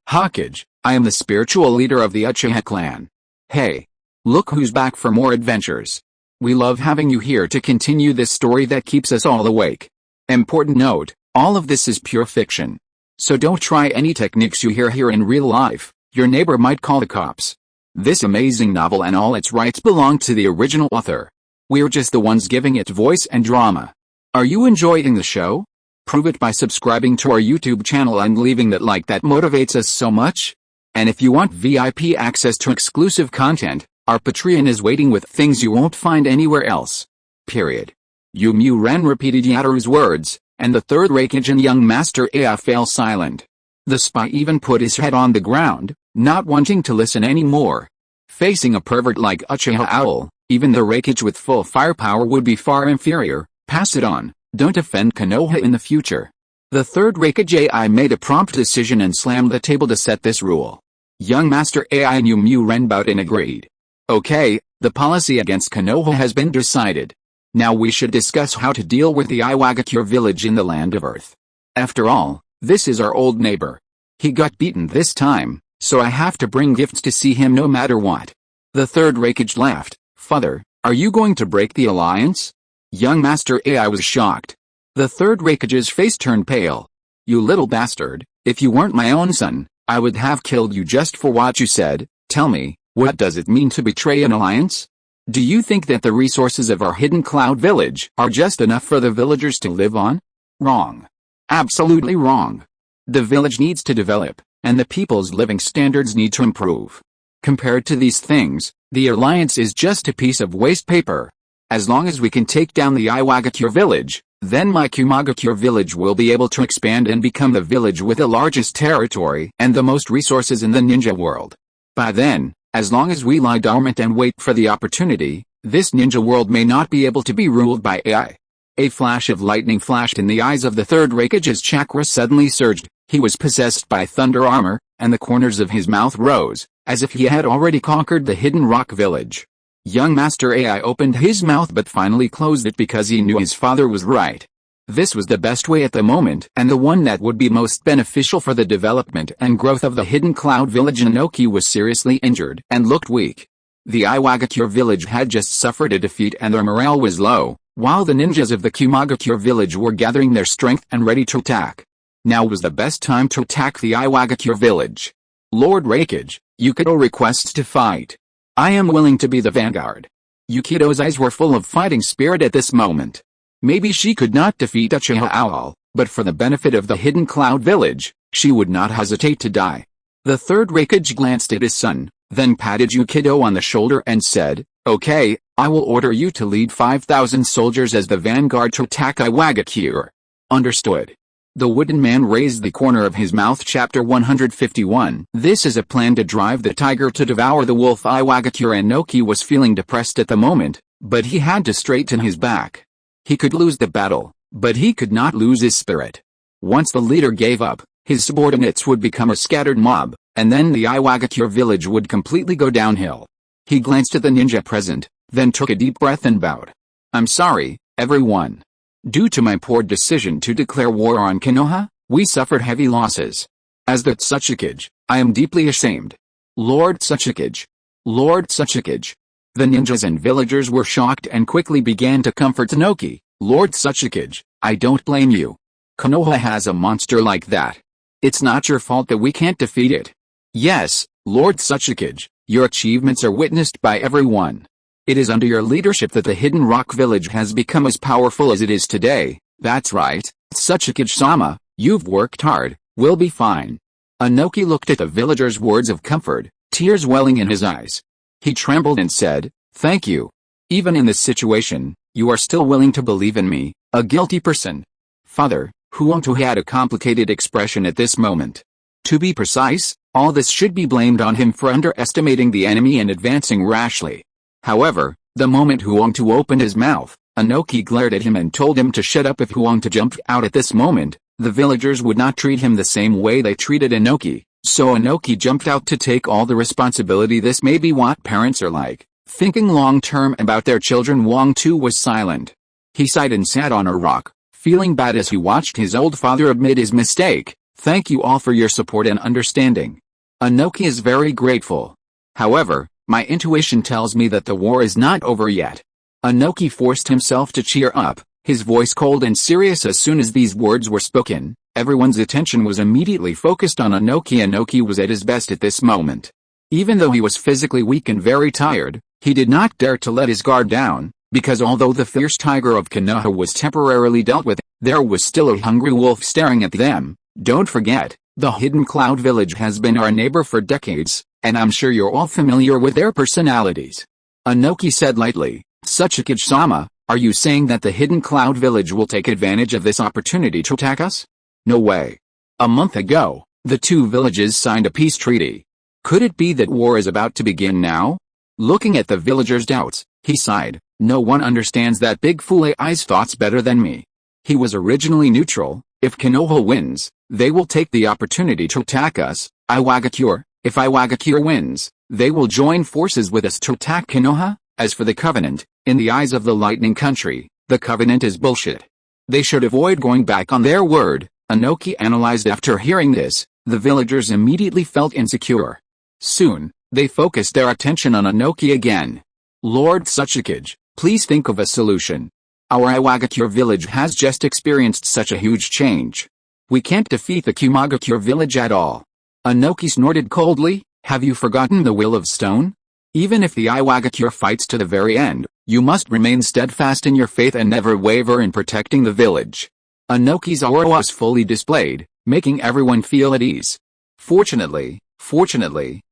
Hokage, I am the spiritual leader of the Uchiha clan. Hey! Look who's back for more adventures. We love having you here to continue this story that keeps us all awake. Important note, all of this is pure fiction. So don't try any techniques you hear here in real life, your neighbor might call the cops. This amazing novel and all its rights belong to the original author. We're just the ones giving it voice and drama. Are you enjoying the show? Prove it by subscribing to our YouTube channel and leaving that like that motivates us so much. And if you want VIP access to exclusive content, our Patreon is waiting with things you won't find anywhere else. Period. Yu Ren repeated Yataru's words, and the third Hokage and young Master Ai fell silent. The spy even put his head on the ground, not wanting to listen anymore. Facing a pervert like Uchiha Owl, even the Hokage with full firepower would be far inferior. Pass it on, don't offend Konoha in the future. The third Hokage Ai made a prompt decision and slammed the table to set this rule. Young Master Ai and Yu Ren bowed and agreed. Okay, the policy against Konoha has been decided. Now we should discuss how to deal with the Iwagakure village in the Land of Earth. After all, this is our old neighbor. He got beaten this time, so I have to bring gifts to see him no matter what. The third Hokage laughed. Father, are you going to break the alliance? Young Master Ai was shocked. The third Hokage's face turned pale. You little bastard, if you weren't my own son, I would have killed you just for what you said. Tell me, what does it mean to betray an alliance? Do you think that the resources of our hidden cloud village are just enough for the villagers to live on? Wrong. Absolutely wrong. The village needs to develop, and the people's living standards need to improve. Compared to these things, the alliance is just a piece of waste paper. As long as we can take down the Iwagakure village, then my Kumagakure village will be able to expand and become the village with the largest territory and the most resources in the ninja world. By then, as long as we lie dormant and wait for the opportunity, this ninja world may not be able to be ruled by AI. A flash of lightning flashed in the eyes of the third Hokage's chakra suddenly surged. He was possessed by thunder armor, and the corners of his mouth rose, as if he had already conquered the hidden rock village. Young Master Ai opened his mouth but finally closed it because he knew his father was right. This was the best way at the moment and the one that would be most beneficial for the development and growth of the hidden cloud village. Inoki was seriously injured and looked weak. The Iwagakure village had just suffered a defeat and their morale was low, while the ninjas of the Kumagakure village were gathering their strength and ready to attack. Now was the best time to attack the Iwagakure village. Lord Hokage, Yukido requests to fight. I am willing to be the vanguard. Yukido's eyes were full of fighting spirit at this moment. Maybe she could not defeat Uchiha Owl, but for the benefit of the hidden cloud village, she would not hesitate to die. The third Hokage glanced at his son, then patted Yukido on the shoulder and said, Okay, I will order you to lead 5,000 soldiers as the vanguard to attack Iwagakure. Understood. The wooden man raised the corner of his mouth. Chapter 151. This is a plan to drive the tiger to devour the wolf. Iwagakure Inoki was feeling depressed at the moment, but he had to straighten his back. He could lose the battle, but he could not lose his spirit. Once the leader gave up, his subordinates would become a scattered mob, and then the Iwagakure village would completely go downhill. He glanced at the ninja present, then took a deep breath and bowed. I'm sorry, everyone. Due to my poor decision to declare war on Konoha, we suffered heavy losses. As the Tsuchikage, I am deeply ashamed. Lord Tsuchikage. Lord Tsuchikage. The ninjas and villagers were shocked and quickly began to comfort Inoki. Lord Tsuchikage, I don't blame you. Konoha has a monster like that. It's not your fault that we can't defeat it. Yes, Lord Tsuchikage, your achievements are witnessed by everyone. It is under your leadership that the Hidden Rock Village has become as powerful as it is today. That's right, Tsuchikage-sama, you've worked hard, we'll be fine. Inoki looked at the villager's words of comfort, tears welling in his eyes. He trembled and said, Thank you. Even in this situation, you are still willing to believe in me, a guilty person. Father, Huonto had a complicated expression at this moment. To be precise, all this should be blamed on him for underestimating the enemy and advancing rashly. However, the moment Huonto opened his mouth, Inoki glared at him and told him to shut up. If Huonto jumped out at this moment, the villagers would not treat him the same way they treated Inoki, so Inoki jumped out to take all the responsibility. This may be what parents are like, thinking long-term about their children. Wong too was silent. He sighed and sat on a rock, feeling bad as he watched his old father admit his mistake, Thank you all for your support and understanding. Anoki is very grateful. However, my intuition tells me that the war is not over yet. Anoki forced himself to cheer up, his voice cold and serious. As soon as these words were spoken, everyone's attention was immediately focused on Anoki. Anoki was at his best at this moment. Even though he was physically weak and very tired, he did not dare to let his guard down, because although the fierce tiger of Konoha was temporarily dealt with, there was still a hungry wolf staring at them. Don't forget, the Hidden Cloud Village has been our neighbor for decades, and I'm sure you're all familiar with their personalities. Anoki said lightly. Tsuchikage-sama, are you saying that the Hidden Cloud Village will take advantage of this opportunity to attack us? No way. A month ago, the two villages signed a peace treaty. Could it be that war is about to begin now? Looking at the villagers' doubts, he sighed. No one understands that big fool AI's thoughts better than me. He was originally neutral. If Konoha wins, they will take the opportunity to attack us. Iwagakure. If Iwagakure wins, they will join forces with us to attack Konoha. As for the Covenant, in the eyes of the Lightning Country, the Covenant is bullshit. They should avoid going back on their word, Anoki analyzed. After hearing this, the villagers immediately felt insecure. Soon, they focused their attention on Anoki again. Lord Tsuchikage, please think of a solution. Our Iwagakure village has just experienced such a huge change. We can't defeat the Kumagakure village at all. Anoki snorted coldly. Have you forgotten the will of stone? Even if the Iwagakure fights to the very end, you must remain steadfast in your faith and never waver in protecting the village. Anoki's aura was fully displayed, making everyone feel at ease. Fortunately,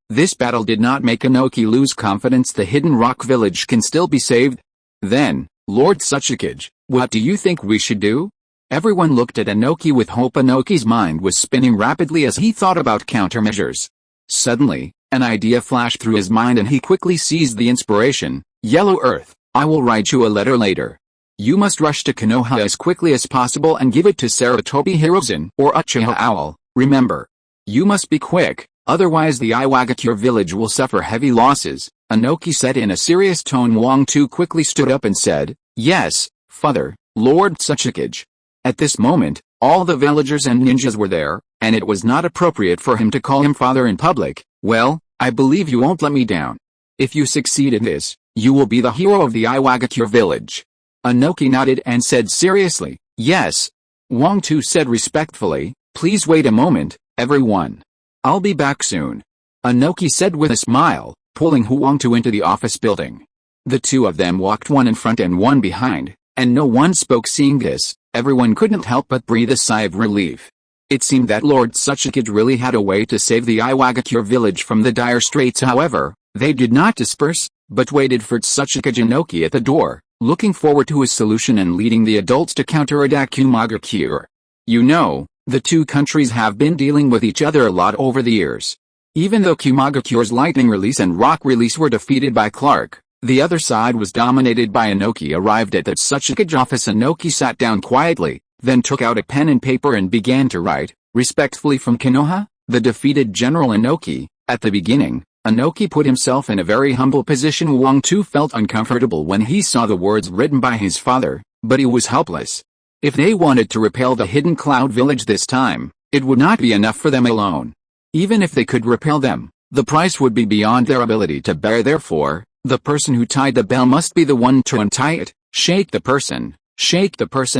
this battle did not make Anoki lose confidence. The Hidden Rock Village can still be saved. Then, Lord Tsuchikage, what do you think we should do? Everyone looked at Anoki with hope. Anoki's mind was spinning rapidly as he thought about countermeasures. Suddenly, an idea flashed through his mind and he quickly seized the inspiration. Yellow Earth, I will write you a letter later. You must rush to Konoha as quickly as possible and give it to Sarutobi Hiruzen or Uchiha Owl. Remember, you must be quick, otherwise the Iwagakure village will suffer heavy losses, Anoki said in a serious tone. Wang Tu quickly stood up and said, Yes, Father, Lord Tsuchikage. At this moment, all the villagers and ninjas were there, and it was not appropriate for him to call him father in public. Well, I believe you won't let me down. If you succeed in this, you will be the hero of the Iwagakure village. Anoki nodded and said seriously, Yes. Wang Tu said respectfully, Please wait a moment, everyone. I'll be back soon. Anoki said with a smile, pulling Wang Tu into the office building. The two of them walked one in front and one behind, and no one spoke. Seeing this, everyone couldn't help but breathe a sigh of relief. It seemed that Lord Tsuchikage really had a way to save the Iwagakure village from the dire straits. However, they did not disperse, but waited for Tsuchikage. Anoki at the door, looking forward to his solution and leading the adults to counterattack Kumagakure. You know, the two countries have been dealing with each other a lot over the years. Even though Kumagakure's lightning release and rock release were defeated by Clark, the other side was dominated by Anoki. Arrived at the Tsuchikage office, Anoki sat down quietly, then took out a pen and paper and began to write, Respectfully from Konoha, the defeated General Anoki. At the beginning, Anoki put himself in a very humble position. Wang Tu felt uncomfortable when he saw the words written by his father, but he was helpless. If they wanted to repel the Hidden Cloud Village this time, it would not be enough for them alone. Even if they could repel them, the price would be beyond their ability to bear. Therefore, the person who tied the bell must be the one to untie it. Shake the person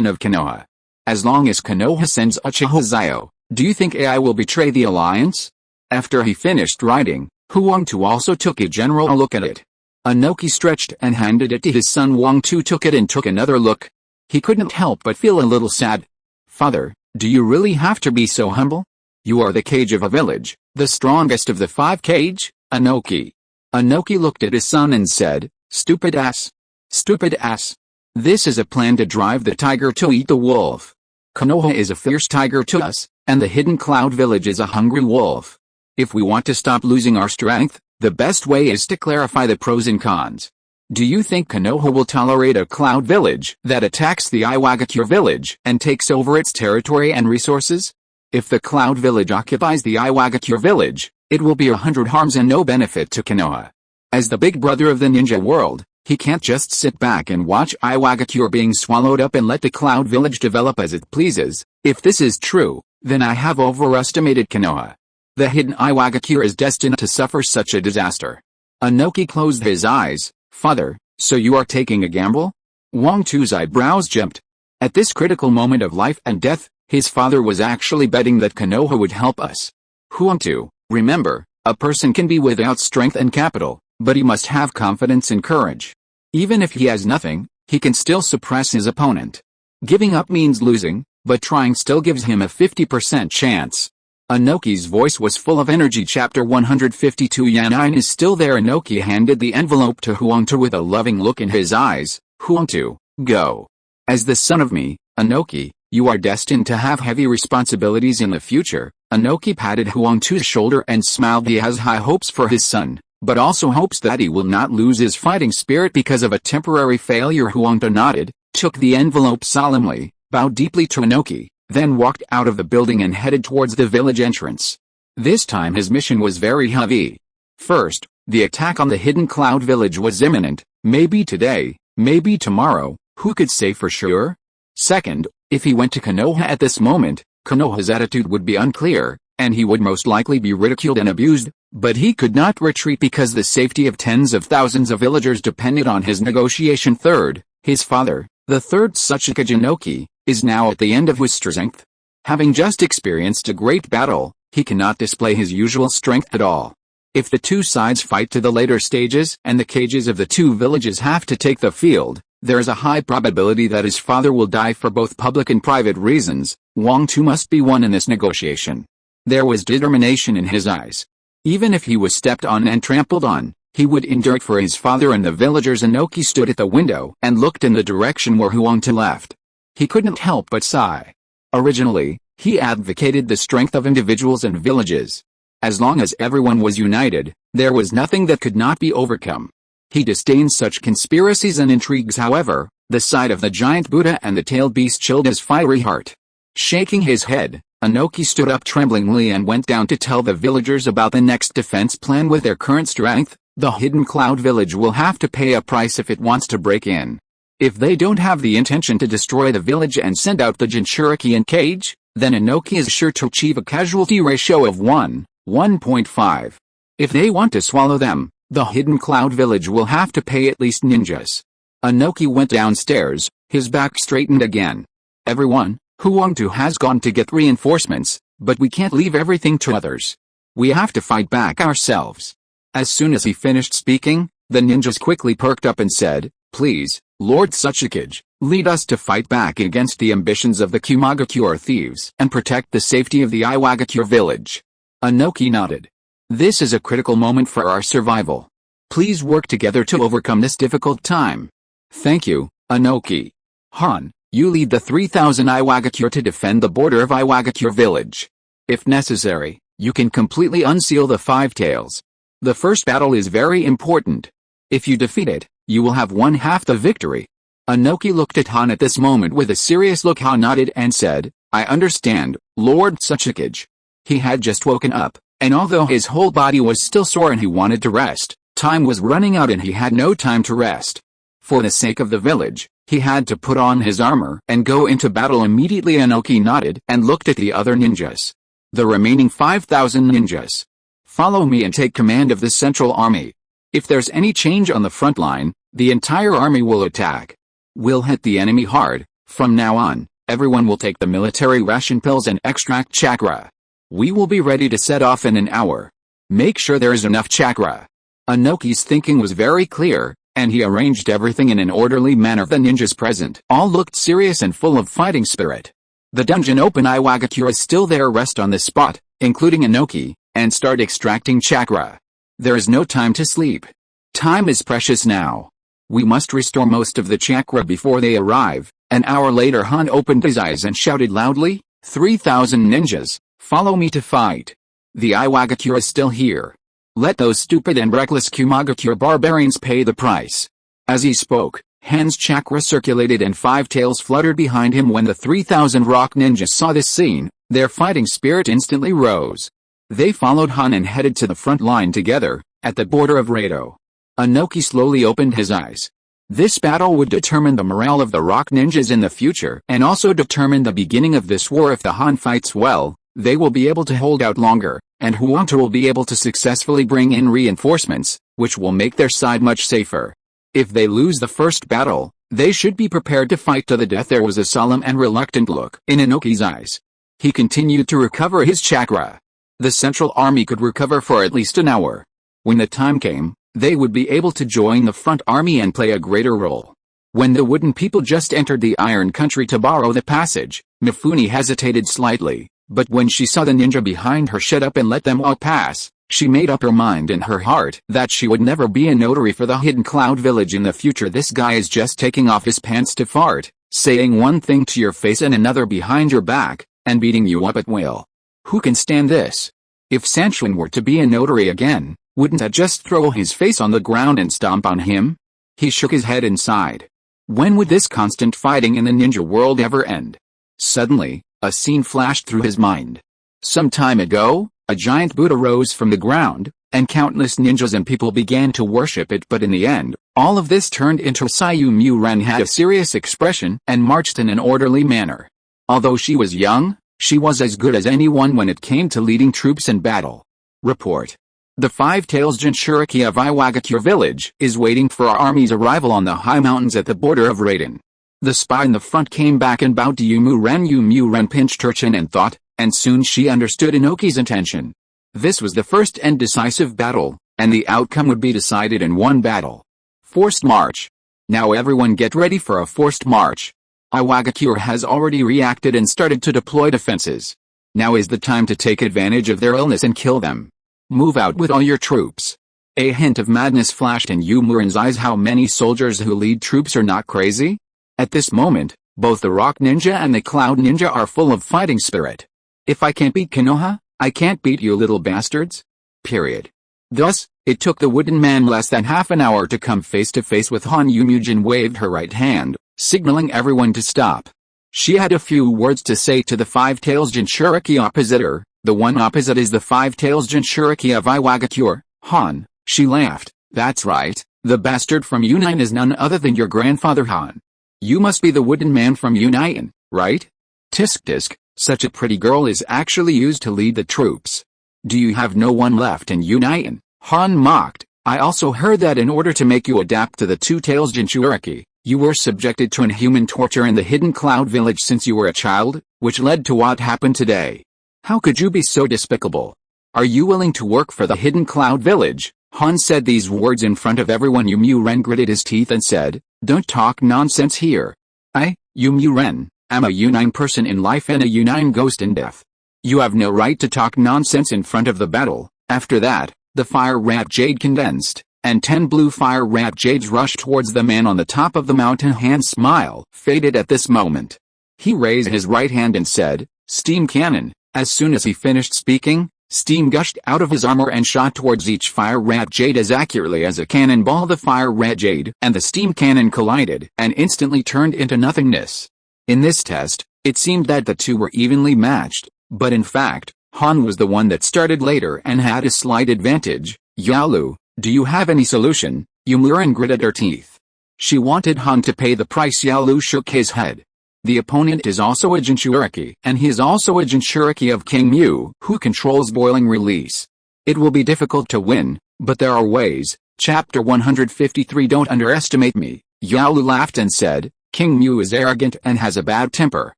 of Konoha. As long as Konoha sends Uchiha Xiao, do you think AI will betray the alliance? After he finished writing, Wang Tu also took a general look at it. Anoki stretched and handed it to his son. Wang Tu took it and took another look. He couldn't help but feel a little sad. Father, do you really have to be so humble? You are the cage of a village, the strongest of the 5 kage, Anoki. Anoki looked at his son and said, Stupid ass. Stupid ass. This is a plan to drive the tiger to eat the wolf. Konoha is a fierce tiger to us, and the Hidden Cloud Village is a hungry wolf. If we want to stop losing our strength, the best way is to clarify the pros and cons. Do you think Konoha will tolerate a cloud village that attacks the Iwagakure village and takes over its territory and resources? If the cloud village occupies the Iwagakure village, it will be 100 harms and no benefit to Konoha. As the big brother of the ninja world, he can't just sit back and watch Iwagakure being swallowed up and let the cloud village develop as it pleases. If this is true, Then I have overestimated Konoha. The hidden Iwagakure is destined to suffer such a disaster. Inoki closed his eyes. Father, so you are taking a gamble? Wang Tu's eyebrows jumped. At this critical moment of life and death, his father was actually betting that Konoha would help us. Huang Tu, remember, a person can be without strength and capital, but he must have confidence and courage. Even if he has nothing, he can still suppress his opponent. Giving up means losing, but trying still gives him a 50% chance. Inoki's voice was full of energy. Chapter 152 Yanine is still there. Inoki handed the envelope to Huang Tu with a loving look in his eyes. Huang Tu, go. As the son of me, Inoki, you are destined to have heavy responsibilities in the future. Inoki patted Huang Tu's shoulder and smiled. He has high hopes for his son, but also hopes that he will not lose his fighting spirit because of a temporary failure. Huang Tu nodded, took the envelope solemnly, bowed deeply to Inoki, then walked out of the building and headed towards the village entrance. This time his mission was very heavy. First, the attack on the hidden cloud village was imminent, maybe today, maybe tomorrow, who could say for sure? Second, if he went to Konoha at this moment, Konoha's attitude would be unclear, and he would most likely be ridiculed and abused, but he could not retreat because the safety of tens of thousands of villagers depended on his negotiation. Third, his father, the third Tsuchikage Inoki, is now at the end of his strength. Having just experienced a great battle, he cannot display his usual strength at all. If the two sides fight to the later stages and the cages of the two villages have to take the field, there is a high probability that his father will die for both public and private reasons. Wang Tu must be won in this negotiation. There was determination in his eyes. Even if he was stepped on and trampled on, he would endure it for his father and the villagers. Inoki stood at the window and looked in the direction where Huang Tu left. He couldn't help but sigh. Originally, he advocated the strength of individuals and villages. As long as everyone was united, there was nothing that could not be overcome. He disdained such conspiracies and intrigues. However, the sight of the giant Buddha and the tailed beast chilled his fiery heart. Shaking his head, Inoki stood up tremblingly and went down to tell the villagers about the next defense plan. With their current strength, the hidden cloud village will have to pay a price if it wants to break in. If they don't have the intention to destroy the village and send out the Jinchuriki and cage, then Inoki is sure to achieve a casualty ratio of 1.5. If they want to swallow them, the hidden cloud village will have to pay at least ninjas. Inoki went downstairs, his back straightened again. Everyone, Huang Tu has gone to get reinforcements, but we can't leave everything to others. We have to fight back ourselves. As soon as he finished speaking, the ninjas quickly perked up and said, please, Lord Tsuchikage, lead us to fight back against the ambitions of the Kumagakure thieves and protect the safety of the Iwagakure village. Inoki nodded. This is a critical moment for our survival. Please work together to overcome this difficult time. Thank you, Inoki. Han, you lead the 3,000 Iwagakure to defend the border of Iwagakure village. If necessary, you can completely unseal the Five Tails. The first battle is very important. If you defeat it, you will have one half the victory. Inoki looked at Han at this moment with a serious look. Han nodded and said, I understand, Lord Tsuchikage. He had just woken up, and although his whole body was still sore and he wanted to rest, time was running out and he had no time to rest. For the sake of the village, he had to put on his armor and go into battle immediately. Inoki nodded and looked at the other ninjas. The remaining 5,000 ninjas. Follow me and take command of the central army. If there's any change on the front line, the entire army will attack. We'll hit the enemy hard. From now on, everyone will take the military ration pills and extract chakra. We will be ready to set off in an hour. Make sure there is enough chakra. Inoki's thinking was very clear, and he arranged everything in an orderly manner. The ninjas present all looked serious and full of fighting spirit. The dungeon open. Iwagakure is still there. Rest on the spot, including Inoki, and start extracting chakra. There is no time to sleep. Time is precious now. We must restore most of the chakra before they arrive. An hour later Han opened his eyes and shouted loudly, 3,000 ninjas, follow me to fight. The Iwagakure is still here. Let those stupid and reckless Kumagakure barbarians pay the price. As he spoke, Han's chakra circulated and Five Tails fluttered behind him. When the 3,000 rock ninjas saw this scene, their fighting spirit instantly rose. They followed Han and headed to the front line together, at the border of Rado. Inoki slowly opened his eyes. This battle would determine the morale of the rock ninjas in the future and also determine the beginning of this war. If the Han fights well, they will be able to hold out longer, and Huangta will be able to successfully bring in reinforcements, which will make their side much safer. If they lose the first battle, they should be prepared to fight to the death. There was a solemn and reluctant look in Inoki's eyes. He continued to recover his chakra. The Central Army could recover for at least an hour. When the time came, they would be able to join the front army and play a greater role. When the wooden people just entered the Iron Country to borrow the passage, Mifune hesitated slightly, but when she saw the ninja behind her shut up and let them all pass, she made up her mind in her heart that she would never be a notary for the Hidden Cloud Village in the future. This guy is just taking off his pants to fart, saying one thing to your face and another behind your back, and beating you up at will. Who can stand this? If Sanchuan were to be a notary again, wouldn't that just throw his face on the ground and stomp on him? He shook his head and sighed. When would this constant fighting in the ninja world ever end? Suddenly, a scene flashed through his mind. Some time ago, a giant Buddha rose from the ground, and countless ninjas and people began to worship it. But in the end, all of this turned into Sayu Muren had a serious expression and marched in an orderly manner. Although she was young, she was as good as anyone when it came to leading troops in battle. Report. The Five-Tails Jinchuriki of Iwagakure village is waiting for our army's arrival on the high mountains at the border of Raiden. The spy in the front came back and bowed to Yumuren. Yumuren pinched her chin and thought, and soon she understood Inoki's intention. This was the first and decisive battle, and the outcome would be decided in one battle. Forced march. Now everyone get ready for a forced march. Iwagakure has already reacted and started to deploy defenses. Now is the time to take advantage of their illness and kill them. Move out with all your troops. A hint of madness flashed in Yumuren's eyes. How many soldiers who lead troops are not crazy? At this moment, both the Rock Ninja and the Cloud Ninja are full of fighting spirit. If I can't beat Konoha, I can't beat you little bastards. Period. Thus, it took the wooden man less than half an hour to come face to face with Han. Yumujin waved her right hand, signaling everyone to stop. She had a few words to say to the Five-Tails Jinchuriki opposite her. The one opposite is the Five-Tails Jinchuriki of Iwagakure, Han. She laughed. That's right, the bastard from Union is none other than your grandfather Han. You must be the wooden man from Union, right? Tisk tisk, such a pretty girl is actually used to lead the troops. Do you have no one left in Union? Han mocked. I also heard that in order to make you adapt to the Two-Tails Jinchuriki, you were subjected to inhuman torture in the Hidden Cloud Village since you were a child, which led to what happened today. How could you be so despicable? Are you willing to work for the Hidden Cloud Village? Han said these words in front of everyone. Yumuren gritted his teeth and said, don't talk nonsense here. I, Yumuren, am a Unine person in life and a Unine ghost in death. You have no right to talk nonsense in front of the battle. After that, the fire rat jade condensed, and 10 blue fire rat jades rushed towards the man on the top of the mountain. Han's smile faded at this moment. He raised his right hand and said, steam cannon. As soon as he finished speaking, steam gushed out of his armor and shot towards each fire rat jade as accurately as a cannonball. The fire rat jade and the steam cannon collided and instantly turned into nothingness. In this test, it seemed that the two were evenly matched, but in fact, Han was the one that started later and had a slight advantage. Yalu, do you have any solution? Yumuren gritted her teeth. She wanted Han to pay the price. Yalu shook his head. The opponent is also a Jinchuriki, and he is also a Jinchuriki of King Mu, who controls boiling release. It will be difficult to win, but there are ways. Chapter 153. Don't underestimate me. Yalu laughed and said, King Mu is arrogant and has a bad temper.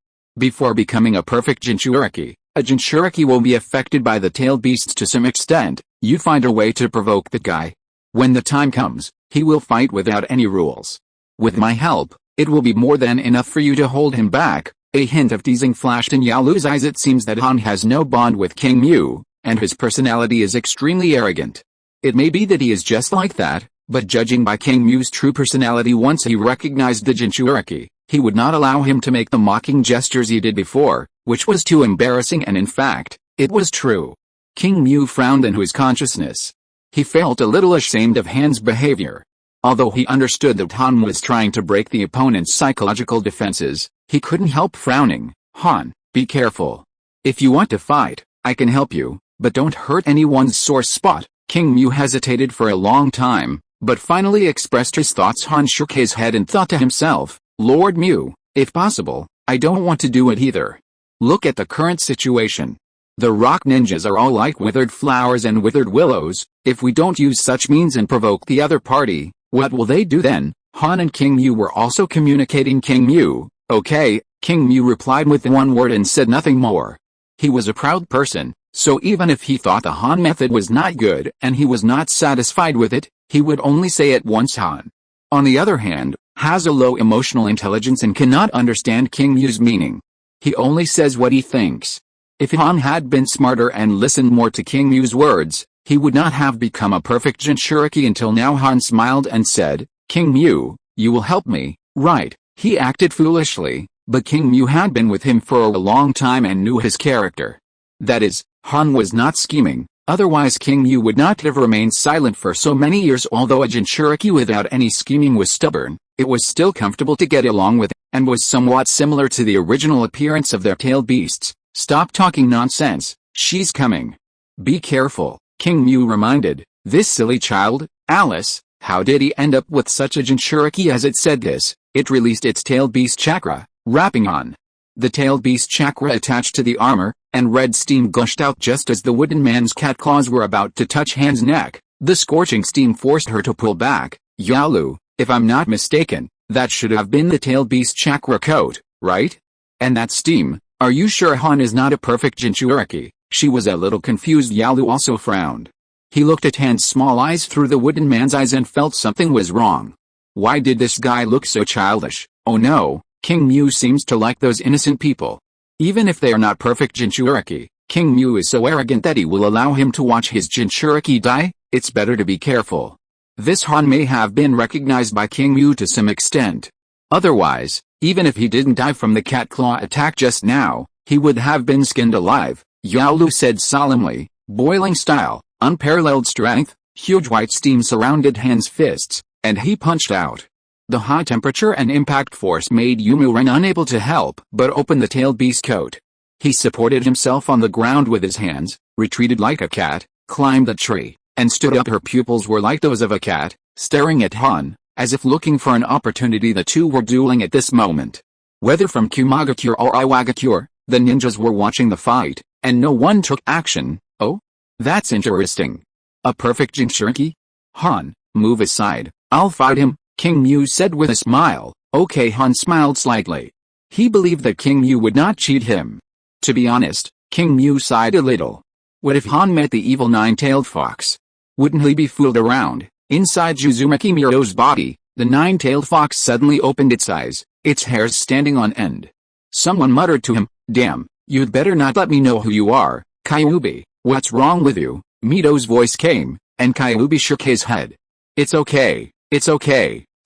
Before becoming a perfect Jinchuriki, a Jinchuriki will be affected by the tailed beasts to some extent. You find a way to provoke that guy. When the time comes, he will fight without any rules. With my help, it will be more than enough for you to hold him back. A hint of teasing flashed in Yalu's eyes. It seems that Han has no bond with King Mu, and his personality is extremely arrogant. It may be that he is just like that, but judging by King Mu's true personality once he recognized the Jinchuriki, he would not allow him to make the mocking gestures he did before, which was too embarrassing, and in fact, it was true. King Mu frowned into his consciousness. He felt a little ashamed of Han's behavior. Although he understood that Han was trying to break the opponent's psychological defenses, he couldn't help frowning. Han, be careful. If you want to fight, I can help you, but don't hurt anyone's sore spot. King Mu hesitated for a long time, but finally expressed his thoughts. Han shook his head and thought to himself, Lord Mu, if possible, I don't want to do it either. Look at the current situation. The rock ninjas are all like withered flowers and withered willows. If we don't use such means and provoke the other party, what will they do then? Han and King Mu were also communicating. King Mu, okay, King Mu replied with one word and said nothing more. He was a proud person, so even if he thought the Han method was not good and he was not satisfied with it, he would only say it once. Han, on the other hand, has a low emotional intelligence and cannot understand King Mu's meaning. He only says what he thinks. If Han had been smarter and listened more to King Mu's words, he would not have become a perfect Jinchuriki until now. Han smiled and said, King Mu, you will help me, right? He acted foolishly, but King Mu had been with him for a long time and knew his character. That is, Han was not scheming, otherwise King Mu would not have remained silent for so many years. Although a Jinchuriki without any scheming was stubborn, it was still comfortable to get along with, and was somewhat similar to the original appearance of their tailed beasts. Stop talking nonsense, she's coming. Be careful, King Mu reminded. This silly child, Alice, how did he end up with such a Jinchuriki? As it said this, it released its tailed beast chakra, wrapping on the tailed beast chakra attached to the armor, and red steam gushed out just as the wooden man's cat claws were about to touch Han's neck. The scorching steam forced her to pull back. Yalu, if I'm not mistaken, that should have been the tailed beast chakra coat, right? And that steam, are you sure Han is not a perfect Jinchuriki? She was a little confused. Yalu also frowned. He looked at Han's small eyes through the wooden man's eyes and felt something was wrong. Why did this guy look so childish? Oh no, King Mu seems to like those innocent people. Even if they are not perfect Jinchuriki, King Mu is so arrogant that he will allow him to watch his Jinchuriki die. It's better to be careful. This Han may have been recognized by King Mu to some extent. Otherwise, even if he didn't die from the cat claw attack just now, he would have been skinned alive, Yalu said solemnly. Boiling style, unparalleled strength, huge white steam surrounded Han's fists, and he punched out. The high temperature and impact force made Youmuuren unable to help but open the tailed beast coat. He supported himself on the ground with his hands, retreated like a cat, climbed a tree, and stood up. Her pupils were like those of a cat, staring at Han, as if looking for an opportunity. The two were dueling at this moment. Whether from Kumagakure or Iwagakure, the ninjas were watching the fight, and no one took action. Oh? That's interesting. A perfect Jinchuriki? Han, move aside, I'll fight him, King Mu said with a smile. Okay. Han smiled slightly. He believed that King Mu would not cheat him. To be honest, King Mu sighed a little. What if Han met the evil nine-tailed fox? Wouldn't he be fooled around? Inside Uzumaki Mito's body, the nine-tailed fox suddenly opened its eyes, its hairs standing on end. Someone muttered to him, damn, you'd better not let me know who you are, Kyuubi. What's wrong with you? Mito's voice came, and Kyuubi shook his head. It's okay,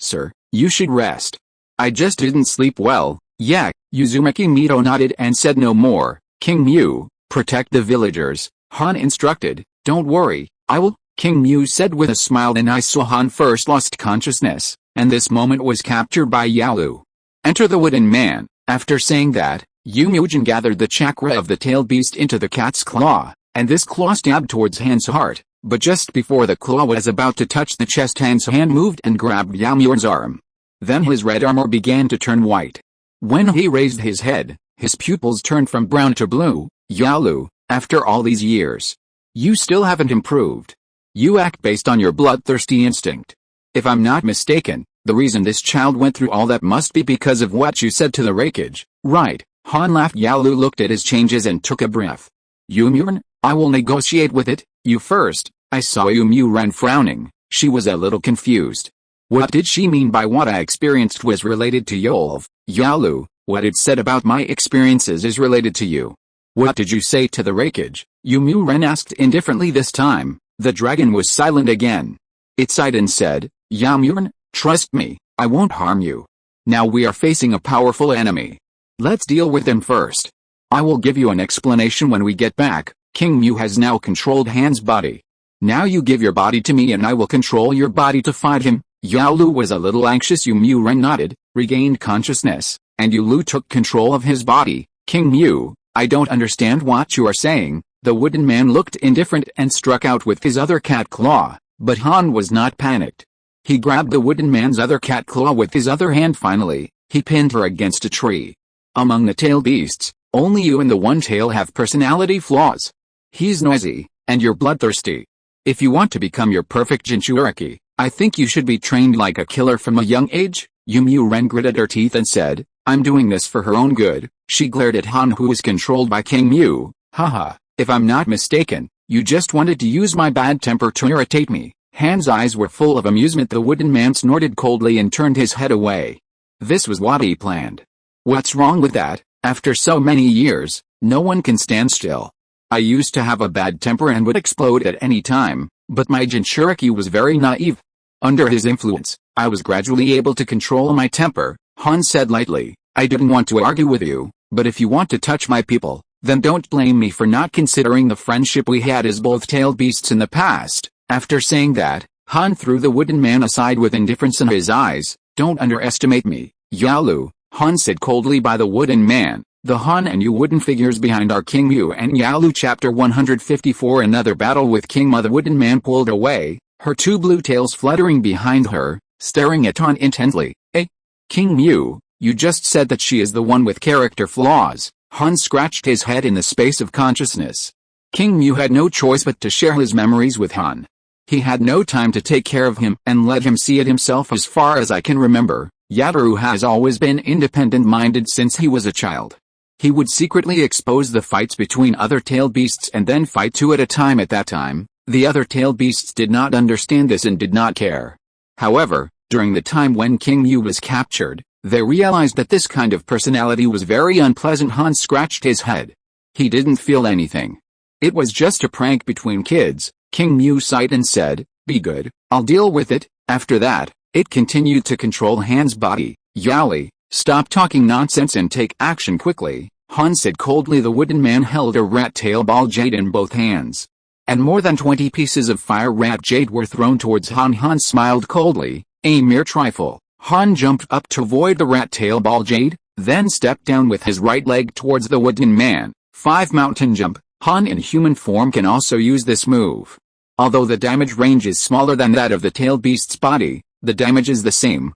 sir, you should rest. I just didn't sleep well. Yeah, Uzumaki Mito nodded and said no more. King Mu, protect the villagers, Han instructed. Don't worry, I will, King Mu said with a smile. And I saw Han first lost consciousness, and this moment was captured by Yalu. Enter the wooden man. After saying that, Youmuuren gathered the chakra of the tailed beast into the cat's claw, and this claw stabbed towards Han's heart, but just before the claw was about to touch the chest, Han's hand moved and grabbed Youmuuren's arm. Then his red armor began to turn white. When he raised his head, his pupils turned from brown to blue. Yalu, after all these years, you still haven't improved. You act based on your bloodthirsty instinct. If I'm not mistaken, the reason this child went through all that must be because of what you said to the Raikage, right? Han laughed. Yalu looked at his changes and took a breath. Youmuuren, I will negotiate with it, you first. I saw Youmuuren frowning. She was a little confused. What did she mean by what I experienced was related to Yolv? Yalu, what it said about my experiences is related to you. What did you say to the Raikage? Youmuuren asked indifferently this time. The dragon was silent again. It sighed and said, Youmuuren, trust me, I won't harm you. Now we are facing a powerful enemy. Let's deal with him first. I will give you an explanation when we get back. King Mu has now controlled Han's body. Now you give your body to me and I will control your body to fight him. Yalu was a little anxious. Youmuuren nodded, regained consciousness, and Yalu took control of his body. King Mu, I don't understand what you are saying. The wooden man looked indifferent and struck out with his other cat claw, but Han was not panicked. He grabbed the wooden man's other cat claw with his other hand. Finally, he pinned her against a tree. Among the tail beasts, only you and the one tail have personality flaws. He's noisy, and you're bloodthirsty. If you want to become your perfect Jinchuriki, I think you should be trained like a killer from a young age. Yu Ren gritted her teeth and said, I'm doing this for her own good. She glared at Han, who was controlled by King Mu. Haha, if I'm not mistaken, you just wanted to use my bad temper to irritate me. Han's eyes were full of amusement. The wooden man snorted coldly and turned his head away. This was what he planned. What's wrong with that? After so many years, no one can stand still. I used to have a bad temper and would explode at any time, but my Jinchuriki was very naive. Under his influence, I was gradually able to control my temper, Han said lightly. I didn't want to argue with you, but if you want to touch my people, then don't blame me for not considering the friendship we had as both tailed beasts in the past. After saying that, Han threw the wooden man aside with indifference in his eyes. Don't underestimate me, Yalu, Han said coldly. By the wooden man, the Han and Yu wooden figures behind are King Mu and Yalu. Chapter 154. Another battle with King Mu. The wooden man pulled away, her two blue tails fluttering behind her, staring at Han intently. King Mu, you just said that she is the one with character flaws. Han scratched his head in the space of consciousness. King Mu had no choice but to share his memories with Han. He had no time to take care of him and let him see it himself. As far as I can remember, Yataru has always been independent-minded since he was a child. He would secretly expose the fights between other tailed beasts and then fight two at a time. At that time, the other tailed beasts did not understand this and did not care. However, during the time when King Mu was captured, they realized that this kind of personality was very unpleasant. Han scratched his head. He didn't feel anything. It was just a prank between kids. King Mu sighed and said, be good, I'll deal with it. After that, it continued to control Han's body. Yaoi, stop talking nonsense and take action quickly, Han said coldly. The wooden man held a rat tail ball jade in both hands, and more than 20 pieces of fire rat jade were thrown towards Han. Han smiled coldly. A mere trifle. Han jumped up to avoid the rat tail ball jade, then stepped down with his right leg towards the wooden man. 5 mountain jump. Han in human form can also use this move. Although the damage range is smaller than that of the tailed beast's body, the damage is the same.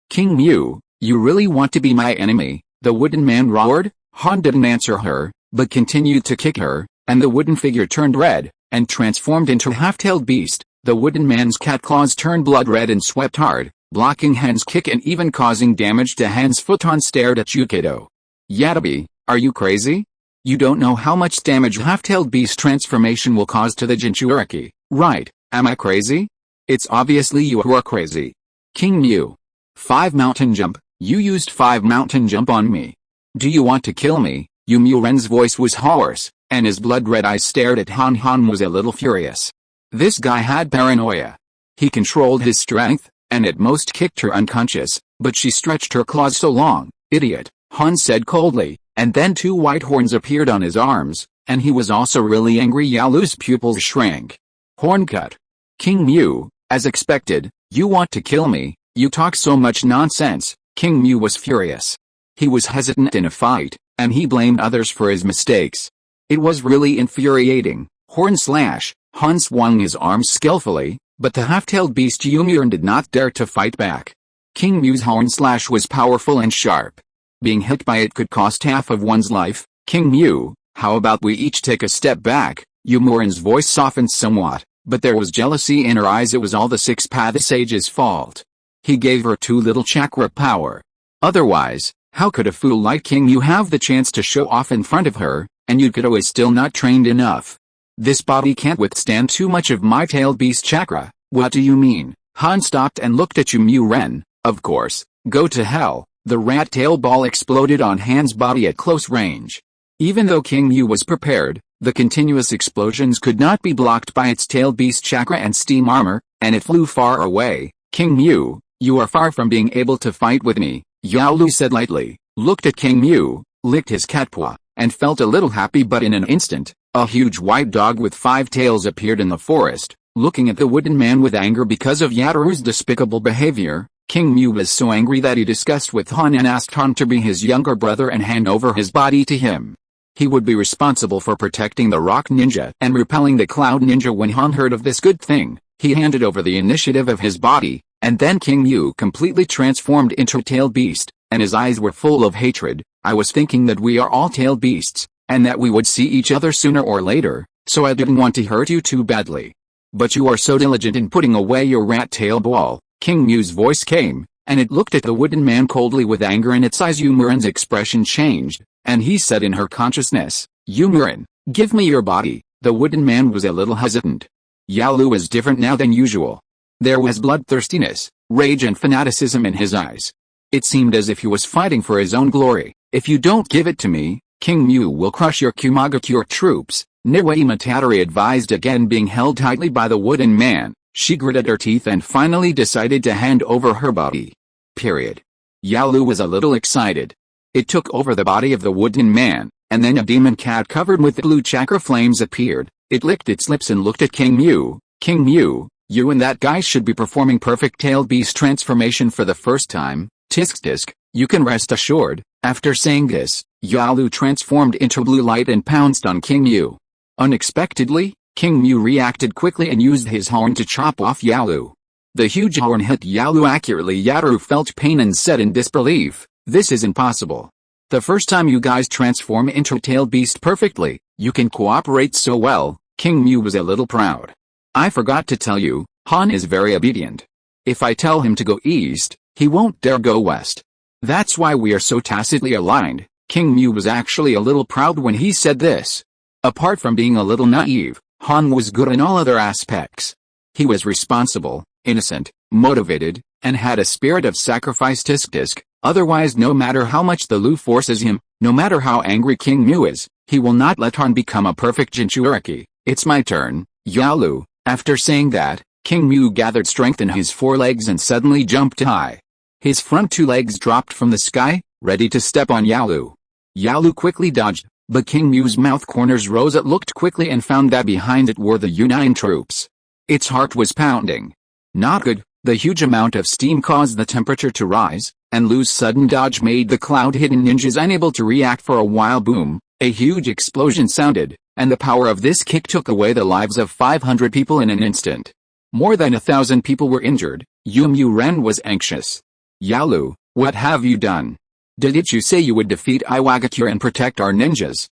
King Mu, you really want to be my enemy? The wooden man roared. Han didn't answer her, but continued to kick her, and the wooden figure turned red, and transformed into a half-tailed beast. The wooden man's cat claws turned blood red and swept hard, blocking Han's kick and even causing damage to Han's foot. Han stared at Yukito. Yatabi, are you crazy? You don't know how much damage half-tailed beast transformation will cause to the Jinchuriki, right? Am I crazy? It's obviously you who are crazy. King Mu. 5 mountain jump. You used 5 mountain jump on me. Do you want to kill me? Yu Ren's voice was hoarse, and his blood-red eyes stared at Han. Han was a little furious. This guy had paranoia. He controlled his strength, and at most kicked her unconscious, but she stretched her claws so long. Idiot, Han said coldly, and then 2 white horns appeared on his arms, and he was also really angry. Yalu's pupils shrank. Horn cut. King Mu, as expected, you want to kill me? You talk so much nonsense. King Mu was furious. He was hesitant in a fight, and he blamed others for his mistakes. It was really infuriating. Horn slash. Han swung his arms skillfully, but the half-tailed beast Yu did not dare to fight back. King Mu's horn slash was powerful and sharp. Being hit by it could cost half of one's life. King Mu, how about we each take a step back? Yu Ren's voice softened somewhat, but there was jealousy in her eyes. It was all the 6-path sage's fault. He gave her too little chakra power. Otherwise, how could a fool like King Mu have the chance to show off in front of her, and Yukito is still not trained enough? This body can't withstand too much of my tailed beast chakra. What do you mean? Han stopped and looked at Yu Ren. Of course, go to hell. The rat tail ball exploded on Han's body at close range. Even though King Mu was prepared, the continuous explosions could not be blocked by its tailed beast chakra and steam armor, and it flew far away. King Mu, you are far from being able to fight with me, Yaolu said lightly, looked at King Mu, licked his cat paw, and felt a little happy. But in an instant, a huge white dog with 5 tails appeared in the forest, looking at the wooden man with anger because of Yataru's despicable behavior. King Mu was so angry that he discussed with Han and asked Han to be his younger brother and hand over his body to him. He would be responsible for protecting the Rock Ninja and repelling the Cloud Ninja. When Han heard of this good thing, he handed over the initiative of his body, And then King Mu completely transformed into a tailed beast, and his eyes were full of hatred. I was thinking that we are all tailed beasts, and that we would see each other sooner or later, so I didn't want to hurt you too badly. But you are so diligent in putting away your rat tail ball. King Mu's voice came, and it looked at the wooden man coldly with anger in its eyes. Yumuran's expression changed, and he said in her consciousness, Yumuran, give me your body. The wooden man was a little hesitant. Yalu was different now than usual. There was bloodthirstiness, rage and fanaticism in his eyes. It seemed as if he was fighting for his own glory. If you don't give it to me, King Mu will crush your Kumagakure troops. Niwei Matadori advised, again being held tightly by the wooden man. She gritted her teeth and finally decided to hand over her body. Period. Yalu was a little excited. It took over the body of the wooden man, and then a demon cat covered with blue chakra flames appeared. It licked its lips and looked at King Mu. King Mu, you and that guy should be performing perfect tailed beast transformation for the first time. Tisk, you can rest assured. After saying this, Yalu transformed into blue light and pounced on King Mu. Unexpectedly, King Mu reacted quickly and used his horn to chop off Yalu. The huge horn hit Yalu accurately. Yaru felt pain and said in disbelief, this is impossible. The first time you guys transform into a tailed beast perfectly, you can cooperate so well. King Mu was a little proud. I forgot to tell you, Han is very obedient. If I tell him to go east, he won't dare go west. That's why we are so tacitly aligned. King Mu was actually a little proud when he said this. Apart from being a little naive, Han was good in all other aspects. He was responsible, innocent, motivated, and had a spirit of sacrifice. Tisk. Otherwise, no matter how much the Lu forces him, no matter how angry King Mu is, he will not let Han become a perfect Jinchuriki. It's my turn, Yalu. After saying that, King Mu gathered strength in his forelegs and suddenly jumped high. His front two legs dropped from the sky, ready to step on Yalu. Yalu quickly dodged, but King Mu's mouth corners rose. It looked quickly and found that behind it were the Union troops. Its heart was pounding. Not good. The huge amount of steam caused the temperature to rise, and Lu's sudden dodge made the cloud-hidden ninjas unable to react for a while. Boom, a huge explosion sounded, and the power of this kick took away the lives of 500 people in an instant. More than 1,000 people were injured. Yumuran was anxious. Yalu, what have you done? Didn't you say you would defeat Iwagakure and protect our ninjas?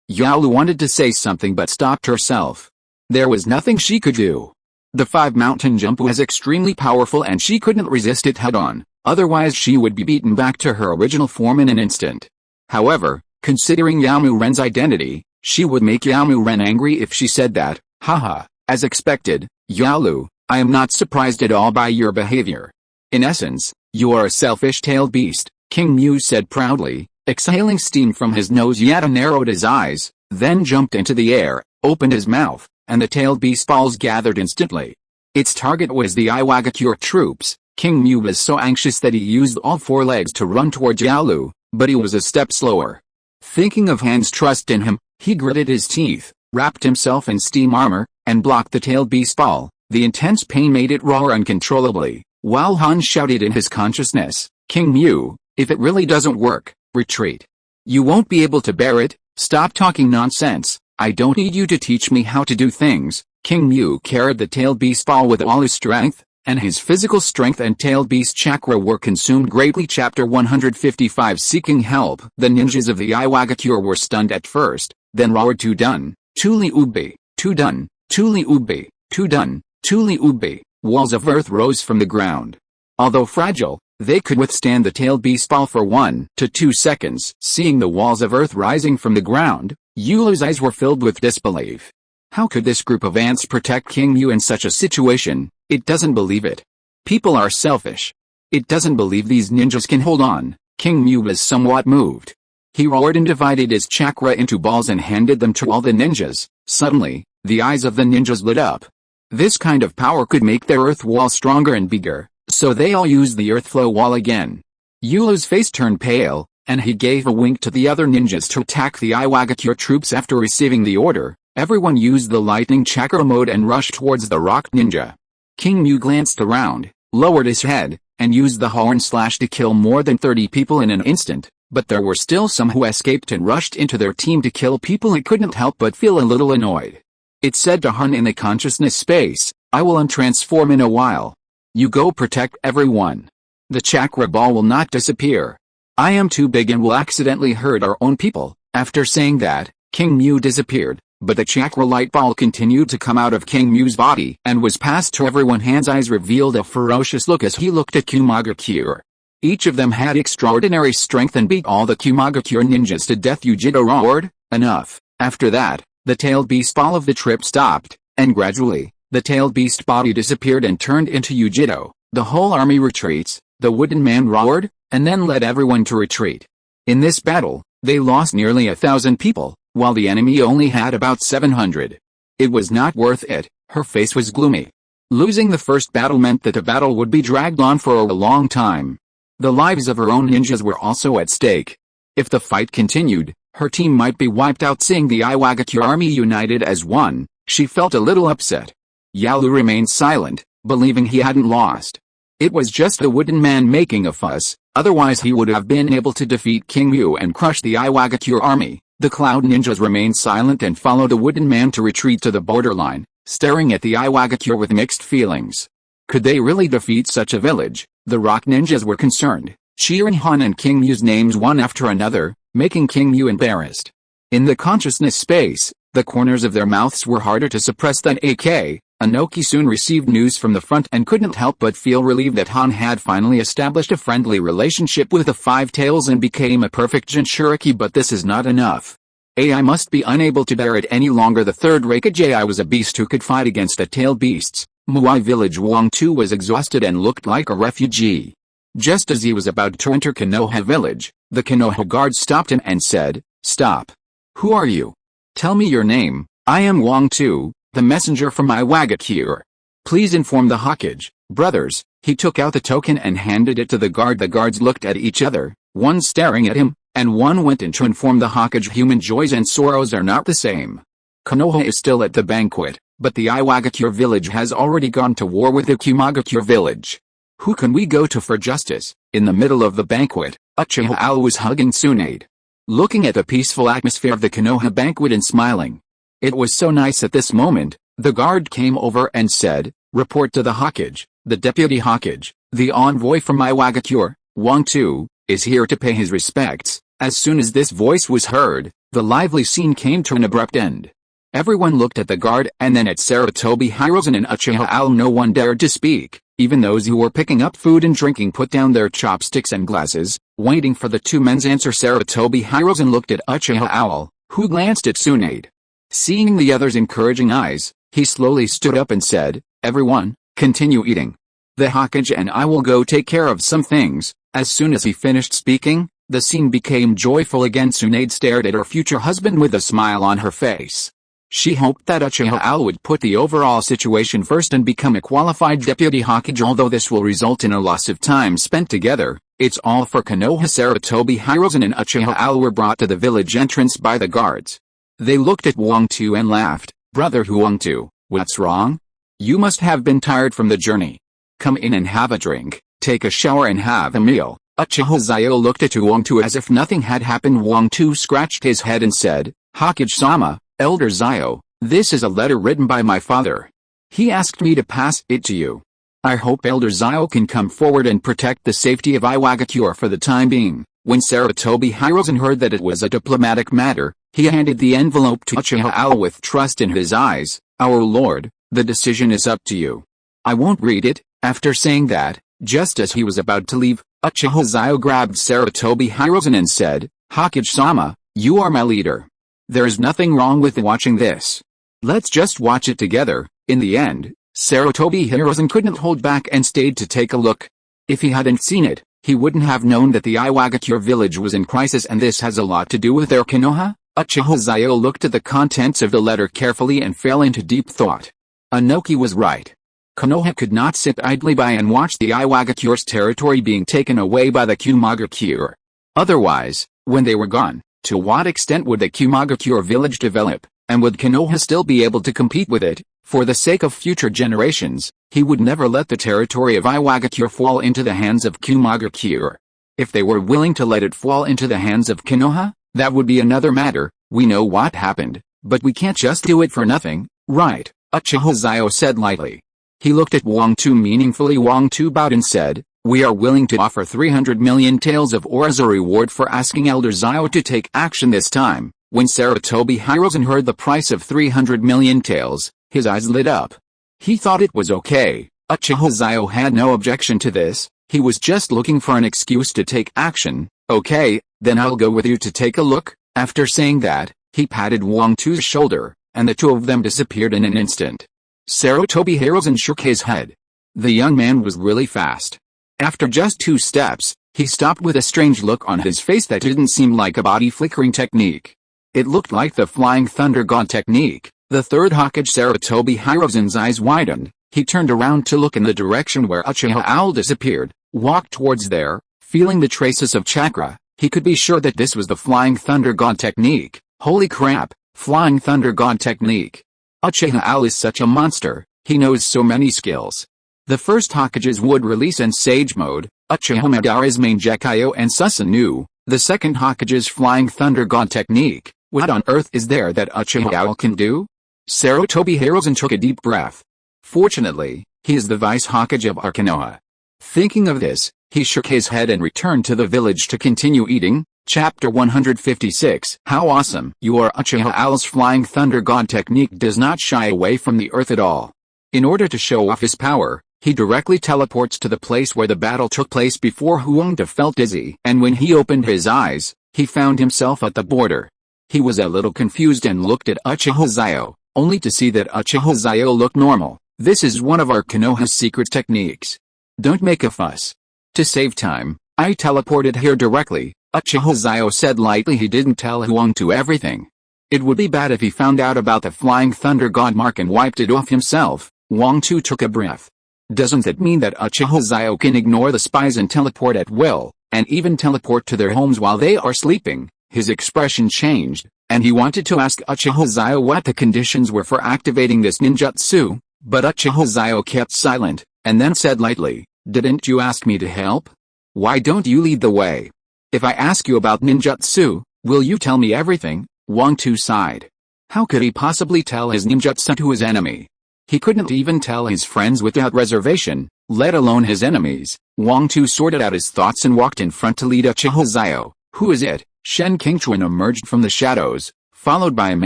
Yalu wanted to say something but stopped herself. There was nothing she could do. The 5-mountain jump was extremely powerful and she couldn't resist it head-on, otherwise she would be beaten back to her original form in an instant. However, considering Yamuren's identity, she would make Yamuren angry if she said that. Haha, as expected, Yalu, I am not surprised at all by your behavior. In essence, you are a selfish tailed beast, King Mu said proudly, exhaling steam from his nose. Yada narrowed his eyes, then jumped into the air, opened his mouth, and the tailed beast balls gathered instantly. Its target was the Iwagakure troops. King Mu was so anxious that he used all 4 legs to run towards Yalu, but he was a step slower. Thinking of Han's trust in him, he gritted his teeth, wrapped himself in steam armor, and blocked the tailed beast ball. The intense pain made it roar uncontrollably, while Han shouted in his consciousness, King Mu, if it really doesn't work, retreat. You won't be able to bear it. Stop talking nonsense. I don't need you to teach me how to do things. King Mu carried the tailed beast ball with all his strength, and his physical strength and tailed beast chakra were consumed greatly. Chapter 155 Seeking Help. The ninjas of the Iwagakure were stunned at first, then roared to done, Tuli Ubi, to done, Tuli Ubi, to done, Tuli Ubi. Walls of earth rose from the ground. Although fragile, they could withstand the tailed beast ball for 1 to 2 seconds. Seeing the walls of earth rising from the ground, Yulu's eyes were filled with disbelief. How could this group of ants protect King Mu in such a situation? It doesn't believe it. People are selfish. It doesn't believe these ninjas can hold on. King Mu was somewhat moved. He roared and divided his chakra into balls and handed them to all the ninjas. Suddenly, the eyes of the ninjas lit up. This kind of power could make their earth wall stronger and bigger, so they all used the earth flow wall again. Yulu's face turned pale, and he gave a wink to the other ninjas to attack the Iwagakure troops. After receiving the order, everyone used the lightning chakra mode and rushed towards the rock ninja. King Mu glanced around, lowered his head, and used the horn slash to kill more than 30 people in an instant, but there were still some who escaped and rushed into their team to kill people. He couldn't help but feel a little annoyed. It said to Han in the consciousness space, I will untransform in a while. You go protect everyone. The chakra ball will not disappear. I am too big and will accidentally hurt our own people." After saying that, King Mu disappeared, but the chakra light ball continued to come out of King Mu's body and was passed to everyone. Han's eyes revealed a ferocious look as he looked at Kumagakure. Each of them had extraordinary strength and beat all the Kumagakure ninjas to death. Uchiha roared, "Enough!" After that, the tailed beast ball of the trip stopped, and gradually, the tailed beast body disappeared and turned into Uchiha. "The whole army retreats," the wooden man roared, and then led everyone to retreat. In this battle, they lost nearly 1,000 people, while the enemy only had about 700. It was not worth it. Her face was gloomy. Losing the first battle meant that the battle would be dragged on for a long time. The lives of her own ninjas were also at stake. If the fight continued, her team might be wiped out. Seeing the Iwagakure army united as one, she felt a little upset. Yalu remained silent, believing he hadn't lost. It was just the wooden man making a fuss, otherwise he would have been able to defeat King Mu and crush the Iwagakure army. The Cloud Ninjas remained silent and followed the wooden man to retreat to the borderline, staring at the Iwagakure with mixed feelings. Could they really defeat such a village? The Rock Ninjas were concerned, cheering Han and King Mu's names one after another, making King Mu embarrassed. In the consciousness space, the corners of their mouths were harder to suppress than AK. Anoki soon received news from the front and couldn't help but feel relieved that Han had finally established a friendly relationship with the Five Tails and became a perfect Jinchuriki. But this is not enough. I must be unable to bear it any longer. The Third Hokage was a beast who could fight against the tailed beasts. Muai village Wang Tu was exhausted and looked like a refugee. Just as he was about to enter Konoha village, the Konoha guard stopped him and said, "Stop. Who are you? Tell me your name." "I am Wang Tu, the messenger from Iwagakure. Please inform the Hokage, brothers." He took out the token and handed it to the guard. The guards looked at each other, one staring at him, and one went in to inform the Hokage. Human joys and sorrows are not the same. Konoha is still at the banquet, but the Iwagakure village has already gone to war with the Kumagakure village. Who can we go to for justice? In the middle of the banquet, Uchiha Xiao was hugging Tsunade, looking at the peaceful atmosphere of the Konoha banquet and smiling. It was so nice. At this moment, the guard came over and said, "Report to the Hokage. The deputy Hokage, the envoy from Iwagakure, Wang Tu, is here to pay his respects." As soon as this voice was heard, the lively scene came to an abrupt end. Everyone looked at the guard and then at Sarutobi Hirozen and Uchiha Xiao. No one dared to speak. Even those who were picking up food and drinking put down their chopsticks and glasses, waiting for the two men's answer. Sarutobi Hirozen looked at Uchiha Xiao, who glanced at Tsunade. Seeing the other's encouraging eyes, he slowly stood up and said, "Everyone, continue eating. The Hokage and I will go take care of some things." As soon as he finished speaking, the scene became joyful again. Tsunade stared at her future husband with a smile on her face. She hoped that Uchiha Xiao would put the overall situation first and become a qualified deputy Hokage. Although this will result in a loss of time spent together, it's all for Konoha. Sarutobi Hirozen and Uchiha Xiao were brought to the village entrance by the guards. They looked at Wang Tu and laughed. "Brother Wang Tu, what's wrong? You must have been tired from the journey. Come in and have a drink, take a shower and have a meal." Uchiha Xiao looked at Wang Tu as if nothing had happened. Wang Tu scratched his head and said, "Hokage-sama, Elder Xiao, this is a letter written by my father. He asked me to pass it to you. I hope Elder Xiao can come forward and protect the safety of Iwagakure for the time being." When Sarutobi Hirozen heard that it was a diplomatic matter, he handed the envelope to Uchiha Xiao with trust in his eyes. "Our lord, the decision is up to you. I won't read it." After saying that, just as he was about to leave, Uchiha Xiao grabbed Sarutobi Hirozen and said, "Hokage-sama, you are my leader. There's nothing wrong with watching this. Let's just watch it together." In the end, Sarutobi Hirozen couldn't hold back and stayed to take a look. If he hadn't seen it, he wouldn't have known that the Iwagakure village was in crisis, and this has a lot to do with their Konoha. Uchiha Xiao looked at the contents of the letter carefully and fell into deep thought. Anoki was right. Konoha could not sit idly by and watch the Iwagakure's territory being taken away by the Kumagakure. Otherwise, when they were gone, to what extent would the Kumagakure village develop, and would Konoha still be able to compete with it? For the sake of future generations, he would never let the territory of Iwagakure fall into the hands of Kumagakure. If they were willing to let it fall into the hands of Konoha, that would be another matter. "We know what happened, but we can't just do it for nothing, right?" Uchiha Xiao said lightly. He looked at Wang Tu meaningfully. Wang Tu bowed and said, "We are willing to offer 300 million taels of ore as a reward for asking Elder Xiao to take action this time." When Sarutobi Hirozen heard the price of 300 million taels, his eyes lit up. He thought it was okay. Uchiha Xiao had no objection to this. He was just looking for an excuse to take action. "Okay, then I'll go with you to take a look." After saying that, he patted Wang Tu's shoulder, and the two of them disappeared in an instant. Sarutobi Hirozen shook his head. The young man was really fast. After just 2 steps, he stopped with a strange look on his face that didn't seem like a body flickering technique. It looked like the Flying Thunder God technique. The Third Hokage Sarutobi Hirozen's eyes widened. He turned around to look in the direction where Uchiha Owl disappeared, walked towards there, feeling the traces of chakra. He could be sure that this was the Flying Thunder God technique. Holy crap, Flying Thunder God technique. Uchiha Owl is such a monster, he knows so many skills. The first Hokage's Wood Release and Sage Mode, Uchiha Madara's main Gekyo and Susanoo. The second Hokage's Flying Thunder God technique. What on earth is there that Uchiha Owl can do? Sarutobi Hirozen took a deep breath. Fortunately, he is the Vice Hokage of Konoha. Thinking of this, he shook his head and returned to the village to continue eating. Chapter 156. How awesome! Your Uchiha Owl's Flying Thunder God technique does not shy away from the earth at all. In order to show off his power, he directly teleports to the place where the battle took place before Huangda felt dizzy. And when he opened his eyes, he found himself at the border. He was a little confused and looked at Uchiha Xiao, only to see that Uchiha Xiao looked normal. This is one of our Konoha's secret techniques. Don't make a fuss. To save time, I teleported here directly. Uchiha Xiao said lightly. He didn't tell Huangda everything. It would be bad if he found out about the Flying Thunder God mark and wiped it off himself. Huangda took a breath. Doesn't that mean that Uchiha Xiao can ignore the spies and teleport at will, and even teleport to their homes while they are sleeping? His expression changed, and he wanted to ask Uchiha Xiao what the conditions were for activating this ninjutsu, but Uchiha Xiao kept silent, and then said lightly, "Didn't you ask me to help? Why don't you lead the way? If I ask you about ninjutsu, will you tell me everything?" Huangda sighed. How could he possibly tell his ninjutsu to his enemy? He couldn't even tell his friends without reservation, let alone his enemies. Huangda sorted out his thoughts and walked in front to lead Uchiha Xiao. "Who is it?" Shen Qingchuan emerged from the shadows, followed by a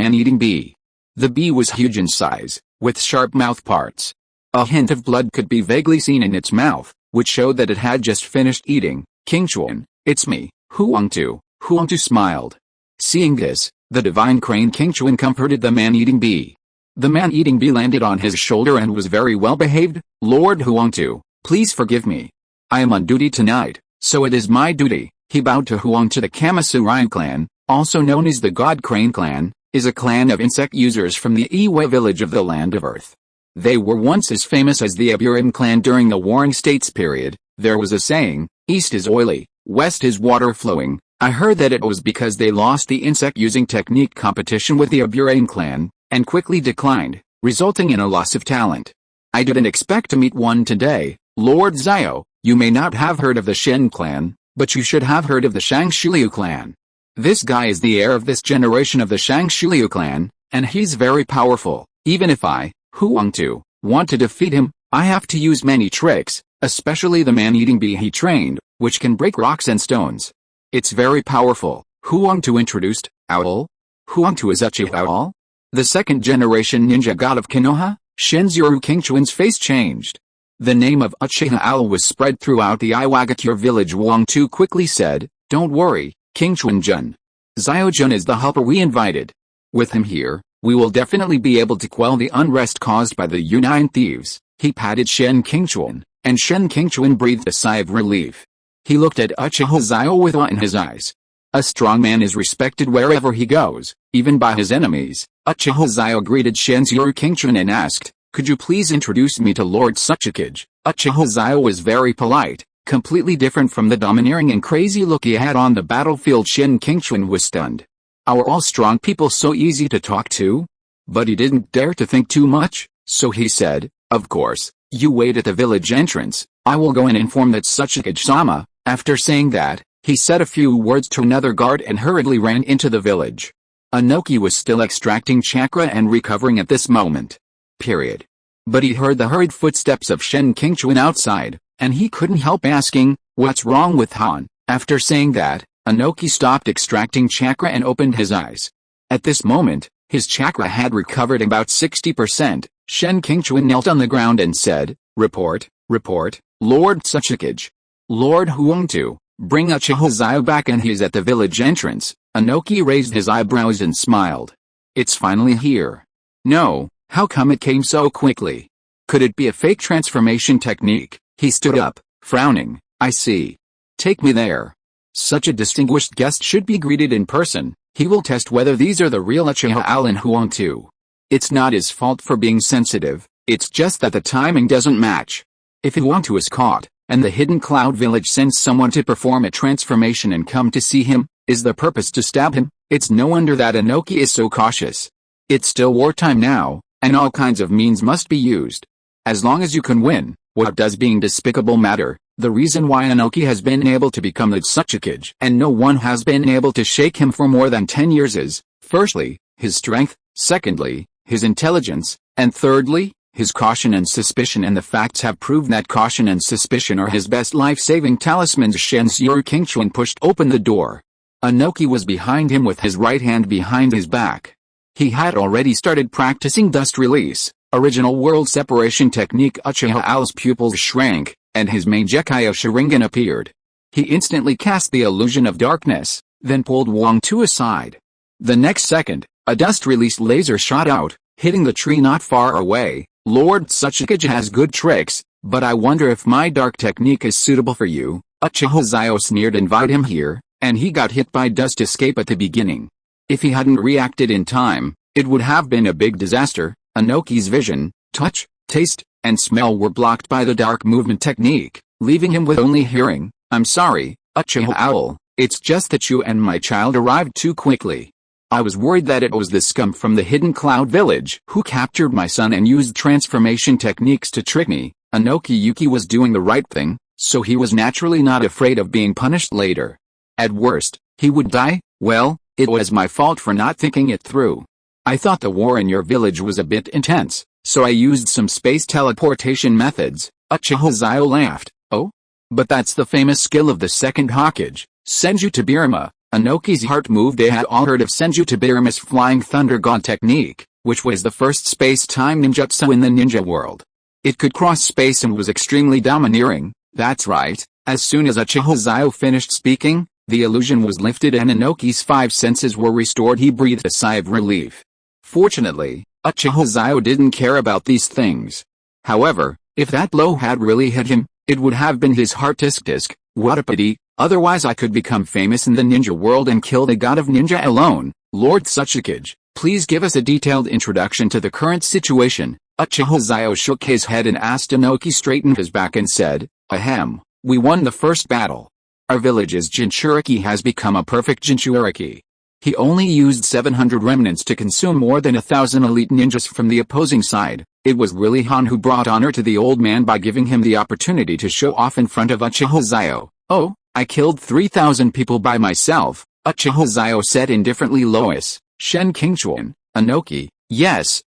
man-eating bee. The bee was huge in size, with sharp mouth parts. A hint of blood could be vaguely seen in its mouth, which showed that it had just finished eating. "Qingchuan, it's me, Huangda." Huangda smiled. Seeing this, the divine crane Qingchuan comforted the man-eating bee. The man-eating bee landed on his shoulder and was very well behaved. "Lord Huangda, please forgive me. I am on duty tonight, so it is my duty." He bowed to Huangda. The Kamasurian clan, also known as the God Crane clan, is a clan of insect users from the Iway village of the Land of Earth. They were once as famous as the Aburim clan during the Warring States period. There was a saying, "East is oily, west is water flowing." I heard that it was because they lost the insect using technique competition with the Aburim clan, and quickly declined, resulting in a loss of talent. I didn't expect to meet one today. Lord Xiao, you may not have heard of the Shen clan, but you should have heard of the Shangshiliu clan. This guy is the heir of this generation of the Shangshiliu clan, and he's very powerful. Even if I, Huangda, want to defeat him, I have to use many tricks, especially the man-eating bee he trained, which can break rocks and stones. It's very powerful. Huangda introduced. Owl? Huangda is Uchiha Owl? The second generation ninja god of Konoha? Shenzuru Qingchuan's face changed. The name of Uchiha Owl was spread throughout the Iwagakure village. Huangda quickly said, "Don't worry, Qingchuan-jun. Xiao-jun is the helper we invited. With him here, we will definitely be able to quell the unrest caused by the United Thieves." He patted Shen Qingchuan, and Shen Qingchuan breathed a sigh of relief. He looked at Uchiha Xiao with awe in his eyes. A strong man is respected wherever he goes, even by his enemies. Uchiha Xiao greeted Shenzuru Qingchuan and asked, "Could you please introduce me to Lord Tsuchikage?" Uchiha Xiao was very polite, completely different from the domineering and crazy look he had on the battlefield. Shen Qingchuan was stunned. Are all strong people so easy to talk to? But he didn't dare to think too much, so he said, "Of course, you wait at the village entrance. I will go and inform that Tsuchikage-sama." After saying that, he said a few words to another guard and hurriedly ran into the village. Anoki was still extracting chakra and recovering at this moment. But he heard the hurried footsteps of Shen Qingchuan outside, and he couldn't help asking, "What's wrong with Han?" After saying that, Inoki stopped extracting chakra and opened his eyes. At this moment, his chakra had recovered about 60%. Shen Qingchuan knelt on the ground and said, "Report, Lord Tsuchikage. Lord Huangtu, bring Uchiha Xiao back, and he's at the village entrance." Inoki raised his eyebrows and smiled. "It's finally here. No, how come it came so quickly? Could it be a fake transformation technique?" He stood up, frowning. "I see. Take me there. Such a distinguished guest should be greeted in person. He will test whether these are the real Uchiha and Huangtu. It's not his fault for being sensitive, it's just that the timing doesn't match. If Huangtu is caught, and the Hidden Cloud Village sends someone to perform a transformation and come to see him, is the purpose to stab him? It's no wonder that Inoki is so cautious. It's still wartime now, and all kinds of means must be used. As long as you can win, what does being despicable matter? The reason why Inoki has been able to become the Tsuchikage and no one has been able to shake him for more than 10 years is, firstly, his strength, secondly, his intelligence, and thirdly, his caution and suspicion, and the facts have proved that caution and suspicion are his best life-saving talismans. Shen Qingchuan pushed open the door. Inoki was behind him with his right hand behind his back. He had already started practicing dust release, original world separation technique. Uchiha Xiao's pupils shrank, and his main Gekkai Sharingan appeared. He instantly cast the illusion of darkness, then pulled Huangtu aside. The next second, a dust-release laser shot out, hitting the tree not far away. "Lord Tsuchikage has good tricks, but I wonder if my dark technique is suitable for you." Uchiha Xiao sneered. "Invite him here," and he got hit by dust escape at the beginning. If he hadn't reacted in time, it would have been a big disaster. Inoki's vision, touch, taste, and smell were blocked by the dark movement technique, leaving him with only hearing. "I'm sorry, Uchiha Owl, it's just that you and my child arrived too quickly. I was worried that it was the scum from the Hidden Cloud Village who captured my son and used transformation techniques to trick me." Inoki Yuki was doing the right thing, so he was naturally not afraid of being punished later. At worst, he would die. "Well, it was my fault for not thinking it through. I thought the war in your village was a bit intense, so I used some space teleportation methods." Uchiha Xiao laughed. "Oh? But that's the famous skill of the Second Hokage, Senju Tabirima." Inoki's heart moved. They had all heard of Senju Tabirima's Flying Thunder God technique, which was the first space-time ninjutsu in the ninja world. It could cross space and was extremely domineering. That's right. As soon as Uchiha Xiao finished speaking, the illusion was lifted and Inoki's 5 senses were restored. He breathed a sigh of relief. Fortunately, Uchiha Xiao didn't care about these things. However, if that blow had really hit him, it would have been his heart. Tisk. What a pity, otherwise I could become famous in the ninja world and kill the god of ninja alone. "Lord Tsuchikage, please give us a detailed introduction to the current situation." Uchiha Xiao shook his head and asked. Inoki straightened his back and said, "Ahem, we won the first battle. Our village's Jinchuriki has become a perfect Jinchuriki. He only used 700 remnants to consume more than 1,000 elite ninjas from the opposing side. It was really Han who brought honor to the old man by giving him the opportunity to show off in front of Uchiha Xiao. Oh, I killed 3,000 people by myself," Uchiha Xiao said indifferently. "Lois, Shen Qingchuan, Inoki, yes,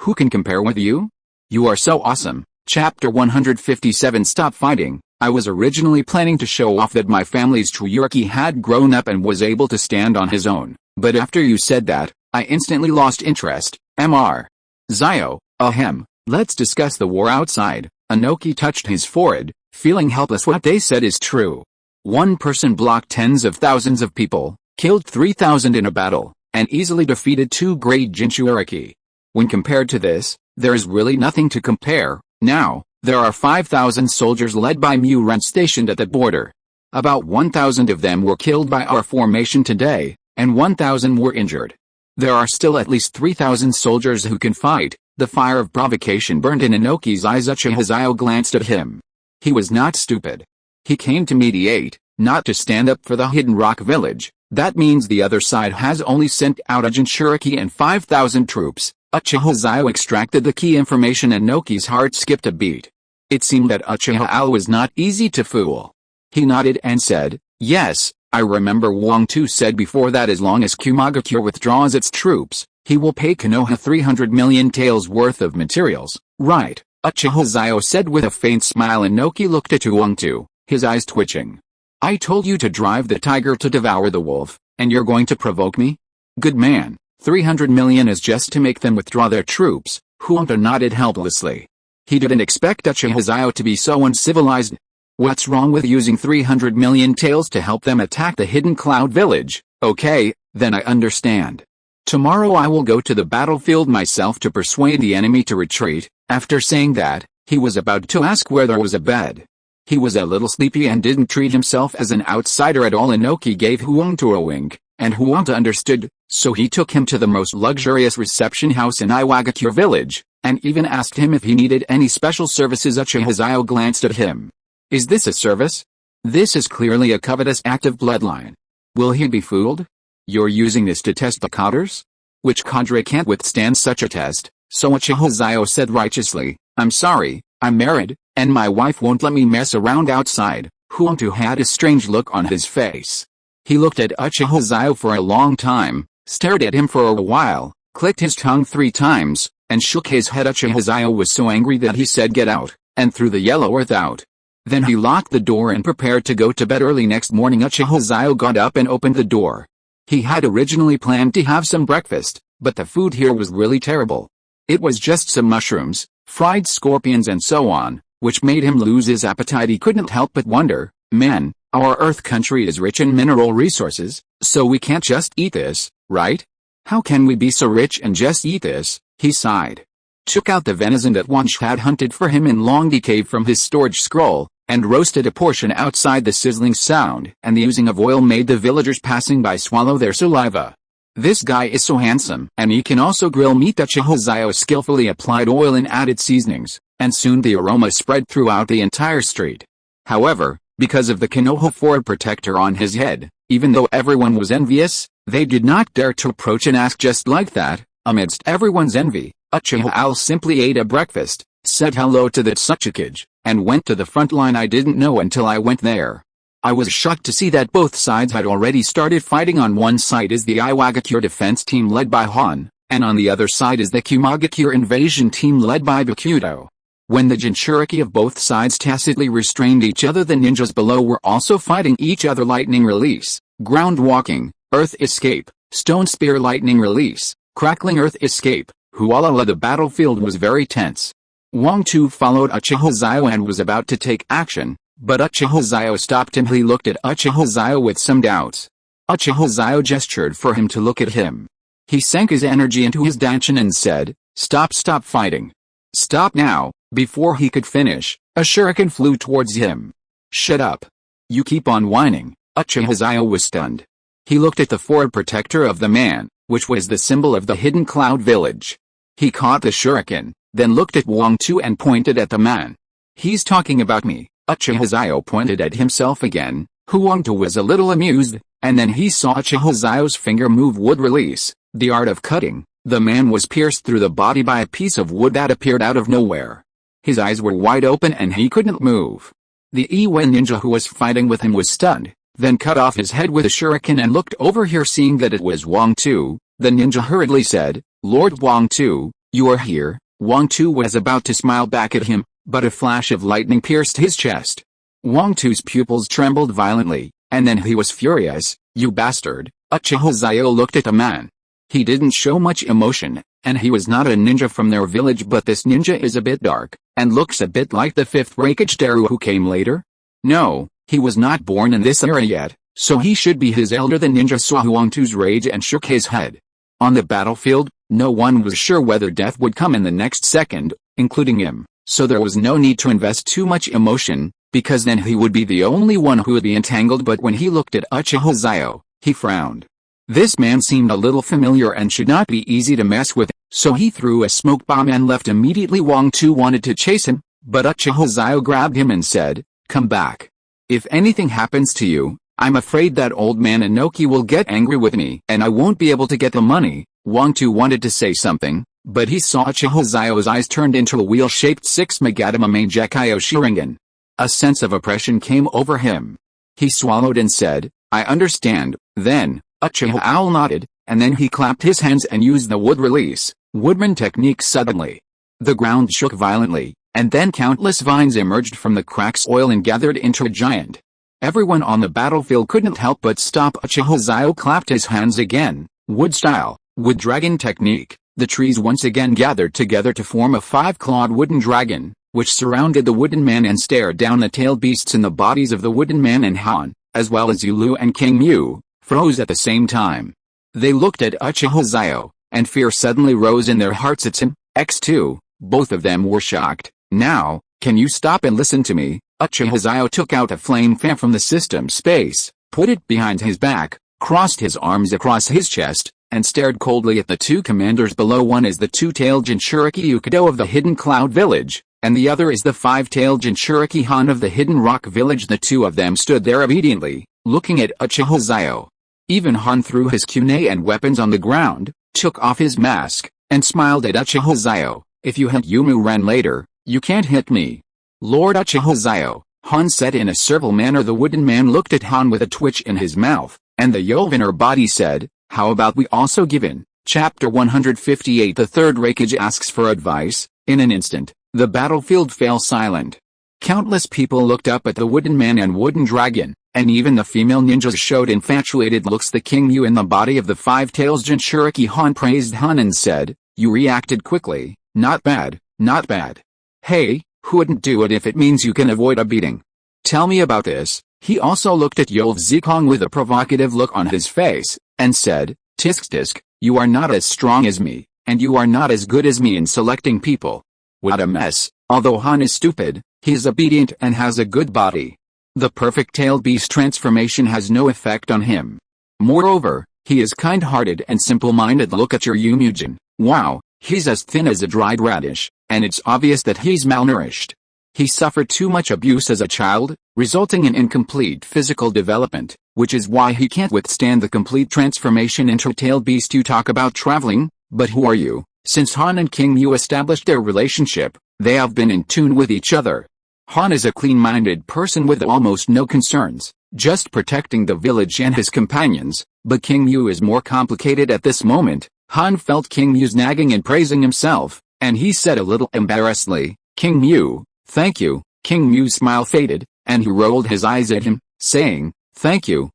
who can compare with you? You are so awesome." Chapter 157. Stop fighting. I was originally planning to show off that my family's Tsuriki had grown up and was able to stand on his own, but after you said that, I instantly lost interest. Mr. Xiao, ahem, let's discuss the war outside. Inoki touched his forehead, feeling helpless. What they said is true. One person blocked tens of thousands of people, killed 3,000 in a battle, and easily defeated 2 great Jinchuriki. When compared to this, there is really nothing to compare. Now, there are 5,000 soldiers led by Muren stationed at the border. About 1,000 of them were killed by our formation today, and 1,000 were injured. There are still at least 3,000 soldiers who can fight. The fire of provocation burned in Inoki's eyes. Uchiha Xiao glanced at him. He was not stupid. He came to mediate, not to stand up for the Hidden Rock Village. That means the other side has only sent out a Jinchuriki and 5,000 troops. Uchiha Xiao extracted the key information and Inoki's heart skipped a beat. It seemed that Uchiha Xiao was not easy to fool. He nodded and said, "Yes, I remember Huangtu said before that as long as Kumagakure withdraws its troops, He will pay Konoha 300 million taels worth of materials, right? Uchiha Xiao said with a faint smile, and Noki looked at Uongtu, his eyes twitching. I told you to drive the tiger to devour the wolf, and you're going to provoke me? Good man, 300 million is just to make them withdraw their troops. Uongtu nodded helplessly. He didn't expect Uchiha Xiao to be so uncivilized. What's wrong with using 300 million taels to help them attack the hidden cloud village? Okay, then I understand. Tomorrow I will go to the battlefield myself to persuade the enemy to retreat. After saying that, he was about to ask where there was a bed. He was a little sleepy and didn't treat himself as an outsider at all. Inoki gave Uongtu a wink, and Uongtu understood, so he took him to the most luxurious reception house in Iwagakure village, and even asked him if he needed any special services. Uchiha Xiao glanced at him. Is this a service? This is clearly a covetous act of bloodline. Will he be fooled? You're using this to test the cadres? Which cadre can't withstand such a test? So Uchiha Xiao said righteously, I'm sorry, I'm married, and my wife won't let me mess around outside. Uongtu had a strange look on his face. He looked at Uchiha Xiao for a long time, stared at him for a while, clicked his tongue 3 times, and shook his head. Uchiha Xiao was so angry that he said get out, and threw the yellow earth out. Then he locked the door and prepared to go to bed early. Next morning Uchiha Xiao got up and opened the door. He had originally planned to have some breakfast, but the food here was really terrible. It was just some mushrooms, fried scorpions and so on, which made him lose his appetite. He couldn't help but wonder, man, our Earth country is rich in mineral resources, so we can't just eat this, right? How can we be so rich and just eat this? He sighed. Took out the venison that Wanch had hunted for him in Long Decay from his storage scroll, and roasted a portion outside. The sizzling sound and the oozing of oil made the villagers passing by swallow their saliva. This guy is so handsome, and he can also grill meat. Uchiha Xiao skillfully applied oil and added seasonings, and soon the aroma spread throughout the entire street. However, because of the Konoha Ford protector on his head, even though everyone was envious, they did not dare to approach and ask. Just like that, amidst everyone's envy, Uchiha Al simply ate a breakfast, said hello to the Tsuchikage, and went to the front line. I didn't know until I went there. I was shocked to see that both sides had already started fighting. On one side is the Iwagakure defense team led by Han, and on the other side is the Kumagakure invasion team led by Bakuto. When the Jinchuriki of both sides tacitly restrained each other, the ninjas below were also fighting each other. Lightning release, ground walking, earth escape, stone spear. Lightning release, crackling earth escape. Hualala. The battlefield was very tense. Uongtu followed Uchiha Xiao and was about to take action, but Uchiha Xiao stopped him. He looked at Uchiha Xiao with some doubts. Uchiha Xiao gestured for him to look at him. He sank his energy into his danchin and said, stop fighting. Stop now. Before he could finish, a shuriken flew towards him. Shut up. You keep on whining. Uchiha Xiao was stunned. He looked at the Ford protector of the man, which was the symbol of the hidden cloud village. He caught the shuriken, then looked at Uongtu and pointed at the man. He's talking about me. Uchiha Xiao pointed at himself again. Uongtu was a little amused, and then he saw Uchiha Xiao's finger move. Wood release, the art of cutting. The man was pierced through the body by a piece of wood that appeared out of nowhere. His eyes were wide open and he couldn't move. The Iwa ninja who was fighting with him was stunned, then cut off his head with a shuriken and looked over here. Seeing that it was Uongtu, the ninja hurriedly said, Lord Uongtu, you are here. Uongtu was about to smile back at him, but a flash of lightning pierced his chest. Uongtu's pupils trembled violently, and then he was furious. You bastard. Uchiha Xiao looked at the man. He didn't show much emotion, and he was not a ninja from their village, but this ninja is a bit dark, and looks a bit like the 5th Hokage Daru who came later. No, he was not born in this era yet, so he should be his elder. The ninja saw Uongtu's rage and shook his head. On the battlefield, no one was sure whether death would come in the next second, including him, so there was no need to invest too much emotion, because then he would be the only one who would be entangled. But when he looked at Uchiha Xiao, he frowned. This man seemed a little familiar and should not be easy to mess with, so he threw a smoke bomb and left immediately. Uongtu wanted to chase him, but Uchiha Xiao grabbed him and said, come back. If anything happens to you, I'm afraid that old man Inoki will get angry with me and I won't be able to get the money. Uongtu wanted to say something, but he saw Uchiha Xiao's eyes turned into a wheel-shaped 6 Magatama main Gekyo Sharingan. A sense of oppression came over him. He swallowed and said, I understand. Then, Uchiha Owl nodded, and then he clapped his hands and used the wood release, woodman technique suddenly. The ground shook violently, and then countless vines emerged from the cracks oil and gathered into a giant. Everyone on the battlefield couldn't help but stop. Uchiha Xiao clapped his hands again, wood style, with dragon technique. The trees once again gathered together to form a 5-clawed wooden dragon, which surrounded the wooden man and stared down the tailed beasts in the bodies of the wooden man and Han, as well as Yulu and King Mu, froze at the same time. They looked at Uchiha Xiao, and fear suddenly rose in their hearts. It's him, X2, both of them were shocked. Now, can you stop and listen to me? Uchiha Xiao took out a flame fan from the system space, put it behind his back, crossed his arms across his chest, and stared coldly at the two commanders below. One is the two-tailed Jinchuriki Yukado of the Hidden Cloud Village, and the other is the five-tailed Jinchuriki Han of the Hidden Rock Village. The two of them stood there obediently, looking at Uchiha Xiao. Even Han threw his kunai and weapons on the ground, took off his mask, and smiled at Uchiha Xiao. If you hit Yumu Ren later, you can't hit me. Lord Uchiha Xiao, Han said in a servile manner. The wooden man looked at Han with a twitch in his mouth, and the Yolvener body said, how about we also give in? Chapter 158. The Third Hokage asks for advice. In an instant, the battlefield fell silent. Countless people looked up at the wooden man and wooden dragon, and even the female ninjas showed infatuated looks. The King Yu in the body of the five tails Jinchuriki Han praised Han and said, you reacted quickly, not bad, not bad. Hey, who wouldn't do it if it means you can avoid a beating? Tell me about this. He also looked at Yolv Zikong with a provocative look on his face, and said, Tisk Tisk, you are not as strong as me, and you are not as good as me in selecting people. What a mess. Although Han is stupid, he is obedient and has a good body. The perfect tailed beast transformation has no effect on him. Moreover, he is kind-hearted and simple-minded. Look at your Yumujin. Wow, he's as thin as a dried radish, and it's obvious that he's malnourished. He suffered too much abuse as a child, resulting in incomplete physical development, which is why he can't withstand the complete transformation into a tailed beast. You talk about traveling, but who are you? Since Han and King Yu established their relationship, they have been in tune with each other. Han is a clean-minded person with almost no concerns, just protecting the village and his companions, but King Yu is more complicated at this moment. Han felt King Yu's nagging and praising himself, and he said a little embarrassedly, King Yu, thank you. King Yu's smile faded, and he rolled his eyes at him, saying, thank you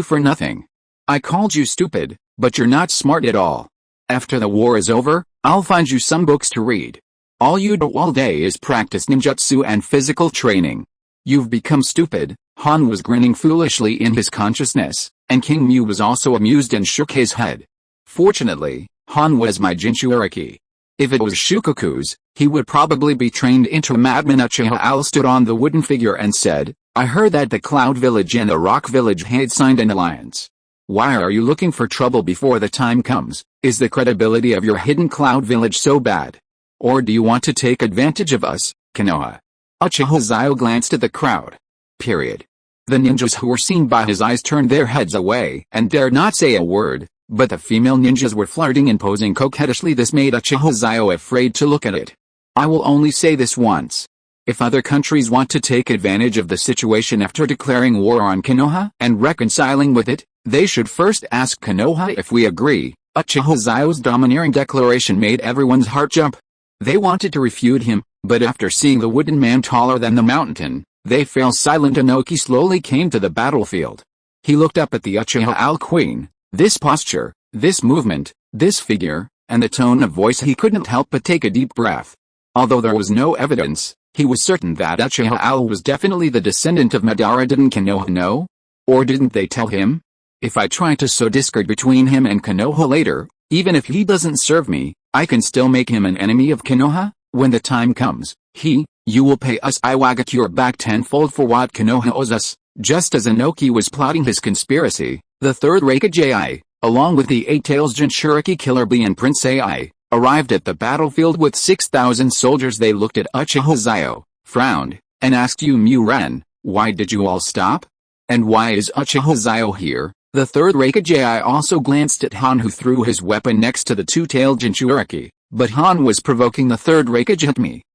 for nothing. I called you stupid, but you're not smart at all. After the war is over, I'll find you some books to read. All you do all day is practice ninjutsu and physical training. You've become stupid. Han was grinning foolishly in his consciousness, and King Yu was also amused and shook his head. Fortunately, Han was my Jinchuriki. If it was Shukaku's, he would probably be trained into a madman. Uchiha Al stood on the wooden figure and said, I heard that the Cloud Village and the Rock Village had signed an alliance. Why are you looking for trouble before the time comes? Is the credibility of your hidden Cloud Village so bad? Or do you want to take advantage of us, Konoha? Uchiha Xiao glanced at the crowd. The ninjas who were seen by his eyes turned their heads away and dared not say a word, but the female ninjas were flirting and posing coquettishly. This made Uchiha Xiao afraid to look at it. I will only say this once. If other countries want to take advantage of the situation after declaring war on Konoha and reconciling with it, they should first ask Konoha if we agree. Uchiha Xiao's domineering declaration made everyone's heart jump. They wanted to refute him, but after seeing the wooden man taller than the mountain, they fell silent. Inoki slowly came to the battlefield. He looked up at the Uchiha Al Queen. This posture, this movement, this figure, and the tone of voice, he couldn't help but take a deep breath. Although there was no evidence, he was certain that Uchiha Al was definitely the descendant of Madara. Didn't Konoha know? Or didn't they tell him? If I try to sow discord between him and Konoha later, even if he doesn't serve me, I can still make him an enemy of Konoha. When the time comes, you will pay us Iwagakure back tenfold for what Konoha owes us. Just as Inoki was plotting his conspiracy, the Third Hokage, along with the Eight Tails Jinchuriki Killer Bee and Prince Ai, arrived at the battlefield with 6,000 soldiers. They looked at Uchiha Xiao, frowned, and asked Yumu Ren, why did you all stop? And why is Uchiha Xiao here? The Third Hokage also glanced at Han, who threw his weapon next to the two-tailed Jinchuriki, but Han was provoking the Third Hokage.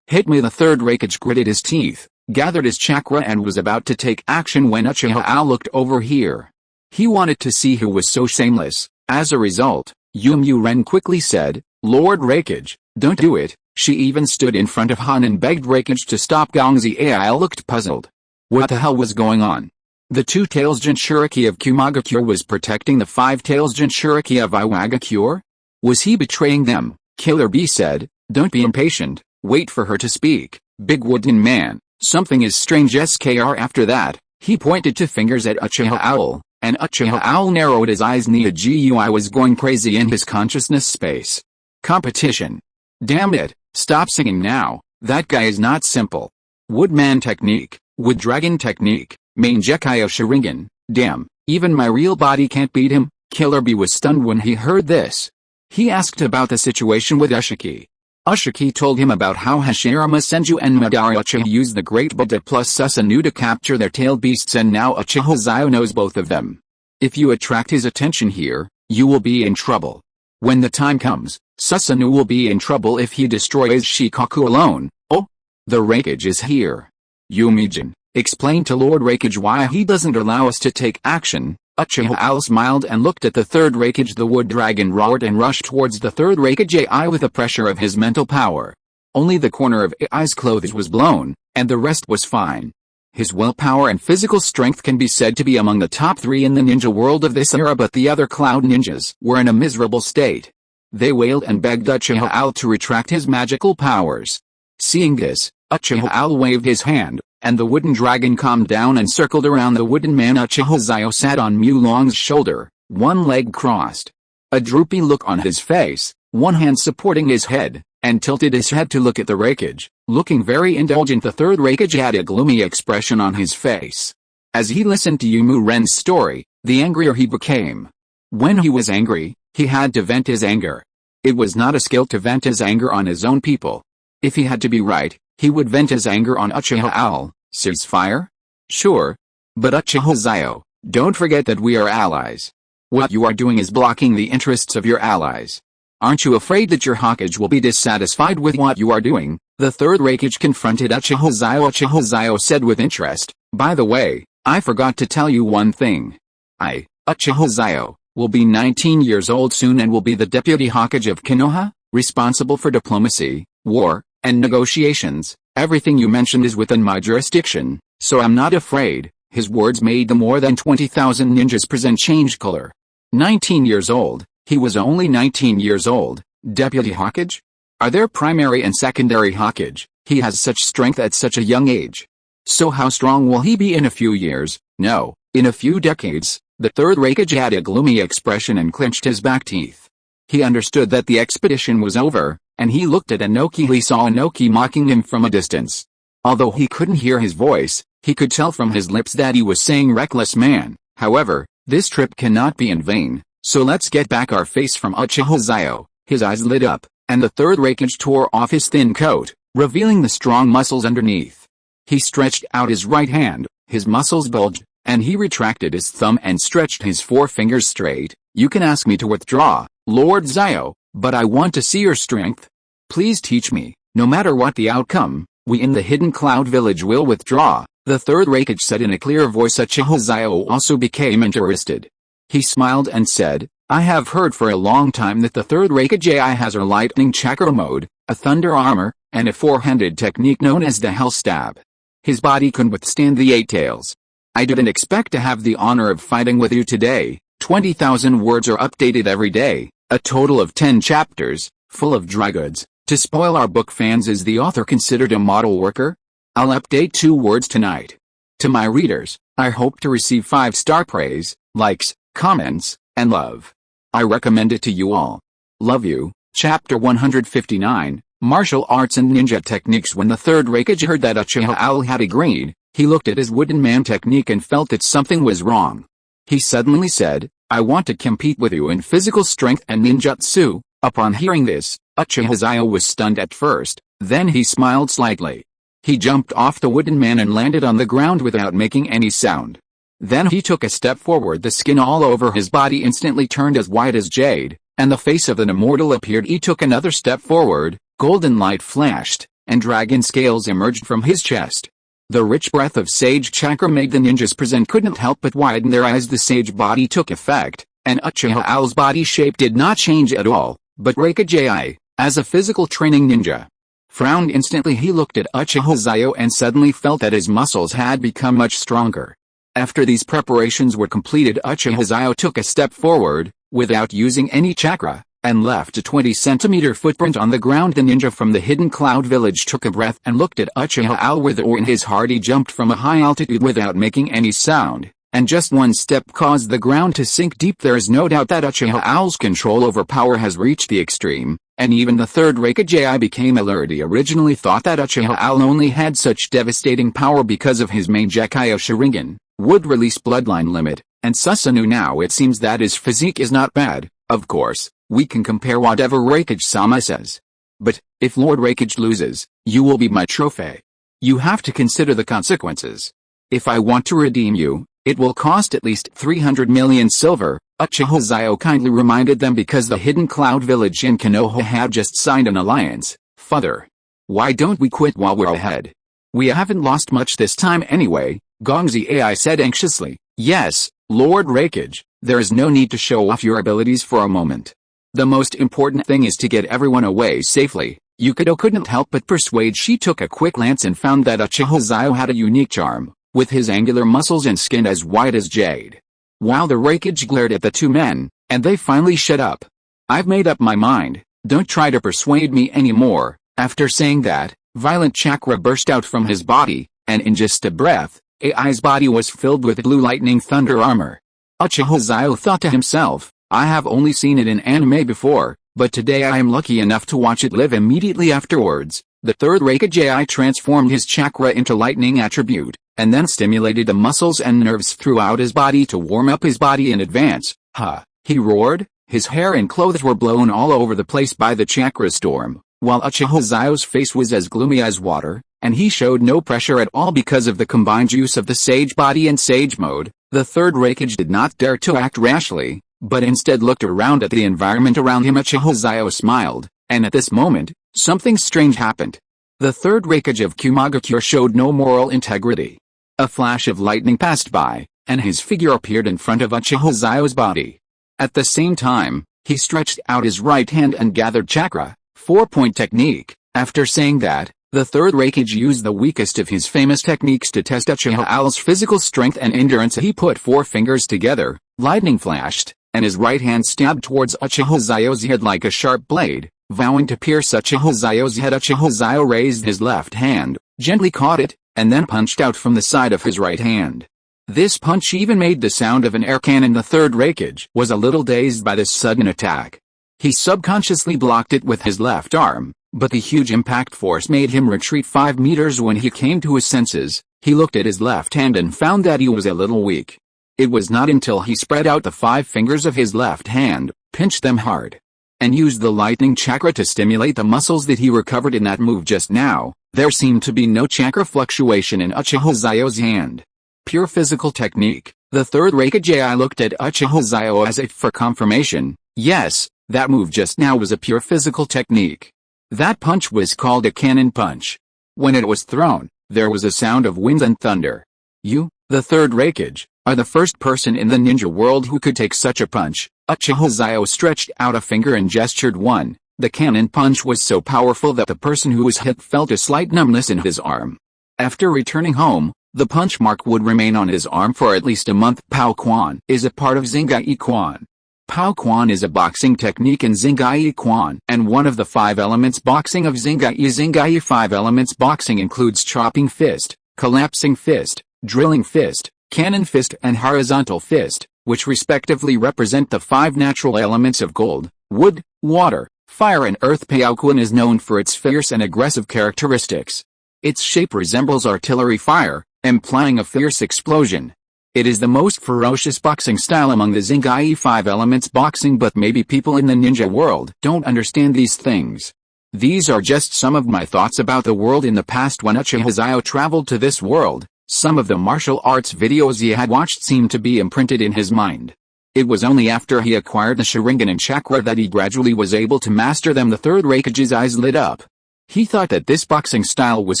Hit me. The Third Hokage gritted his teeth, gathered his chakra and was about to take action when Uchiha Al looked over here. He wanted to see who was so shameless, As a result, Ren quickly said, "Lord Raikage, don't do it." She even stood in front of Han and begged Raikage to stop. Gongzi Ai looked puzzled. What the hell was going on? The two-tails Jinchuriki of Kumagakure was protecting the five-tails Jinchuriki of Iwagakure? Was he betraying them? Killer Bee said, "Don't be impatient, wait for her to speak, Big Wooden Man, something is strange." Skr after that, he pointed two fingers at Uchiha Owl, and Uchiha Owl narrowed his eyes. Nia Gui was going crazy in his consciousness space. Competition. Damn it, stop singing now, that guy is not simple. Woodman technique, Wood Dragon technique, Mangekai of Sharingan, damn, even my real body can't beat him. Killer Bee was stunned when he heard this. He asked about the situation with Ushiki. Ushiki told him about how Hashirama Senju and Madara Uchiha used the Great Buddha plus Susanoo to capture their tailed beasts, and now Uchiha Xiao knows both of them. If you attract his attention here, you will be in trouble. When the time comes, Susanoo will be in trouble if he destroys Shikaku alone. Oh, the Raikage is here. Yumijin, explain to Lord Raikage why he doesn't allow us to take action. Uchiha Owl smiled and looked at the third Raikage. The wood dragon roared and rushed towards the third Raikage AI with the pressure of his mental power. Only the corner of AI's clothes was blown, and the rest was fine. His willpower and physical strength can be said to be among the top 3 in the ninja world of this era, but the other cloud ninjas were in a miserable state. They wailed and begged Uchiha Owl to retract his magical powers. Seeing this, Uchiha Owl waved his hand, and the wooden dragon calmed down and circled around the wooden man. Uchiha Xiao sat on Mu Long's shoulder, one leg crossed. A droopy look on his face, one hand supporting his head, and tilted his head to look at the Raikage, looking very indulgent. The third Raikage had a gloomy expression on his face. As he listened to Ren's story, the angrier he became. When he was angry, he had to vent his anger. It was not a skill to vent his anger on his own people. If he had to be right, he would vent his anger on Uchiha Owl. Ceasefire? Sure. But Uchiha Xiao, don't forget that we are allies. What you are doing is blocking the interests of your allies. Aren't you afraid that your Hokage will be dissatisfied with what you are doing? The third Raikage confronted Uchiha Xiao. Uchiha Xiao said with interest, "By the way, I forgot to tell you one thing. I, Uchiha Xiao, will be 19 years old soon and will be the Deputy Hokage of Konoha, responsible for diplomacy, war, and negotiations. Everything you mentioned is within my jurisdiction, so I'm not afraid." His words made the more than 20,000 ninjas present change color. 19 years old, he was only 19 years old, Deputy Hokage? Are there primary and secondary Hokage? He has such strength at such a young age. So how strong will he be in a few years? No, in a few decades. The third Raikage had a gloomy expression and clenched his back teeth. He understood that the expedition was over, and he looked at Inoki. He saw Inoki mocking him from a distance. Although he couldn't hear his voice, he could tell from his lips that he was saying "reckless man." However, this trip cannot be in vain, so let's get back our face from Uchiha Xiao. His eyes lit up, and the third Raikage tore off his thin coat, revealing the strong muscles underneath. He stretched out his right hand, his muscles bulged, and he retracted his thumb and stretched his 4 fingers straight. "You can ask me to withdraw, Lord Xiao, but I want to see your strength. Please teach me, no matter what the outcome, we in the Hidden Cloud Village will withdraw," the third Raikage said in a clear voice. Uchiha Xiao also became interested. He smiled and said, "I have heard for a long time that the third Raikage AI has a lightning chakra mode, a thunder armor, and a 4-handed technique known as the Hell Stab. His body can withstand the 8 tails. I didn't expect to have the honor of fighting with you today." 20,000 words are updated every day, a total of 10 chapters, full of dry goods. To spoil our book fans, is the author considered a model worker? I'll update 2 words tonight. To my readers, I hope to receive 5-star praise, likes, comments, and love. I recommend it to you all. Love you. Chapter 159, Martial Arts and Ninja Techniques. When the third Raikage heard that Uchiha Owl had agreed, he looked at his wooden man technique and felt that something was wrong. He suddenly said, "I want to compete with you in physical strength and ninjutsu." Upon hearing this, Uchiha Xiao was stunned at first, then he smiled slightly. He jumped off the wooden man and landed on the ground without making any sound. Then he took a step forward. The skin all over his body instantly turned as white as jade, and the face of an immortal appeared. He took another step forward, golden light flashed, and dragon scales emerged from his chest. The rich breath of sage chakra made the ninjas present couldn't help but widen their eyes. The sage body took effect, And Uchiha Xiao's body shape did not change at all, but Raikage, as a physical training ninja, frowned instantly. He looked at Uchiha Xiao and suddenly felt that his muscles had become much stronger. After these preparations were completed, Uchiha Xiao took a step forward, without using any chakra, and left a 20-centimeter footprint on the ground. The ninja from the hidden cloud village took a breath and looked at Uchiha Xiao with awe in his heart. He jumped from a high altitude without making any sound, and just one step caused the ground to sink deep. There is no doubt that Uchiha Xiao's control over power has reached the extreme, and even the third Raikage became alert. He originally thought that Uchiha Xiao only had such devastating power because of his main Gekkai Sharingan, would release bloodline limit, and Susanoo. Now it seems that his physique is not bad. Of course, we can compare whatever Raikage-sama says. But, if Lord Raikage loses, you will be my trophy. You have to consider the consequences. If I want to redeem you, it will cost at least 300 million silver, Uchiha Xiao kindly reminded them, because the hidden cloud village in Konoha had just signed an alliance. Father, why don't we quit while we're ahead? We haven't lost much this time anyway, Gongzi Ai said anxiously. Yes, Lord Raikage, there is no need to show off your abilities for a moment. The most important thing is to get everyone away safely. Yukito couldn't help but persuade. She took a quick glance and found that Uchiha Xiao had a unique charm, with his angular muscles and skin as white as jade. While the Raikage glared at the two men, and they finally shut up. I've made up my mind, don't try to persuade me anymore. After saying that, violent chakra burst out from his body, and in just a breath, Ai's body was filled with blue lightning thunder armor. Uchiha Xiao thought to himself, I have only seen it in anime before, but today I am lucky enough to watch it live. Immediately afterwards, the third Raikage transformed his chakra into lightning attribute, and then stimulated the muscles and nerves throughout his body to warm up his body in advance. Ha! He roared, his hair and clothes were blown all over the place by the chakra storm, while Uchiha Xiao's face was as gloomy as water, and he showed no pressure at all because of the combined use of the sage body and sage mode. The third Raikage did not dare to act rashly, but instead looked around at the environment around him. Uchiha Xiao smiled, and at this moment, something strange happened. The third Raikage of Kumagakure showed no moral integrity. A flash of lightning passed by, and his figure appeared in front of Uchiha Xiao's body. At the same time, he stretched out his right hand and gathered chakra, 4-point technique. After saying that, the third Raikage used the weakest of his famous techniques to test Uchiha Xiao's physical strength and endurance. He put 4 fingers together, lightning flashed, and his right hand stabbed towards Uchiha Xiao's head like a sharp blade, vowing to pierce Uchiha Xiao's head. Uchiha Xiao raised his left hand, gently caught it, and then punched out from the side of his right hand. This punch even made the sound of an air cannon. The third Raikage was a little dazed by this sudden attack. He subconsciously blocked it with his left arm, but the huge impact force made him retreat 5 meters. When he came to his senses, he looked at his left hand and found that he was a little weak. It was not until he spread out the 5 fingers of his left hand, pinched them hard, and used the lightning chakra to stimulate the muscles that he recovered in that move just now. There seemed to be no chakra fluctuation in Uchiha Xiao's hand. Pure physical technique. The third Raikage looked at Uchiha Xiao as if for confirmation. Yes, that move just now was a pure physical technique. That punch was called a cannon punch. When it was thrown, there was a sound of winds and thunder. You, the third Raikage, are the first person in the ninja world who could take such a punch. Uchiha Xiao stretched out a finger and gestured one. The cannon punch was so powerful that the person who was hit felt a slight numbness in his arm. After returning home, the punch mark would remain on his arm for at least a month. Pao Quan is a part of Zingai Quan. Pao Quan is a boxing technique in Zingai Quan and one of the 5 elements boxing of Zingai. Zingai 5 elements boxing includes chopping fist, collapsing fist, drilling fist, cannon fist and horizontal fist, which respectively represent the 5 natural elements of gold, wood, water, fire and earth. Pao Quan is known for its fierce and aggressive characteristics. Its shape resembles artillery fire, implying a fierce explosion. It is the most ferocious boxing style among the Zingai 5 elements boxing, but maybe people in the ninja world don't understand these things. These are just some of my thoughts about the world in the past. When Uchiha Xiao traveled to this world, some of the martial arts videos he had watched seemed to be imprinted in his mind. It was only after he acquired the Sharingan and chakra that he gradually was able to master them. The third Raikage's eyes lit up. He thought that this boxing style was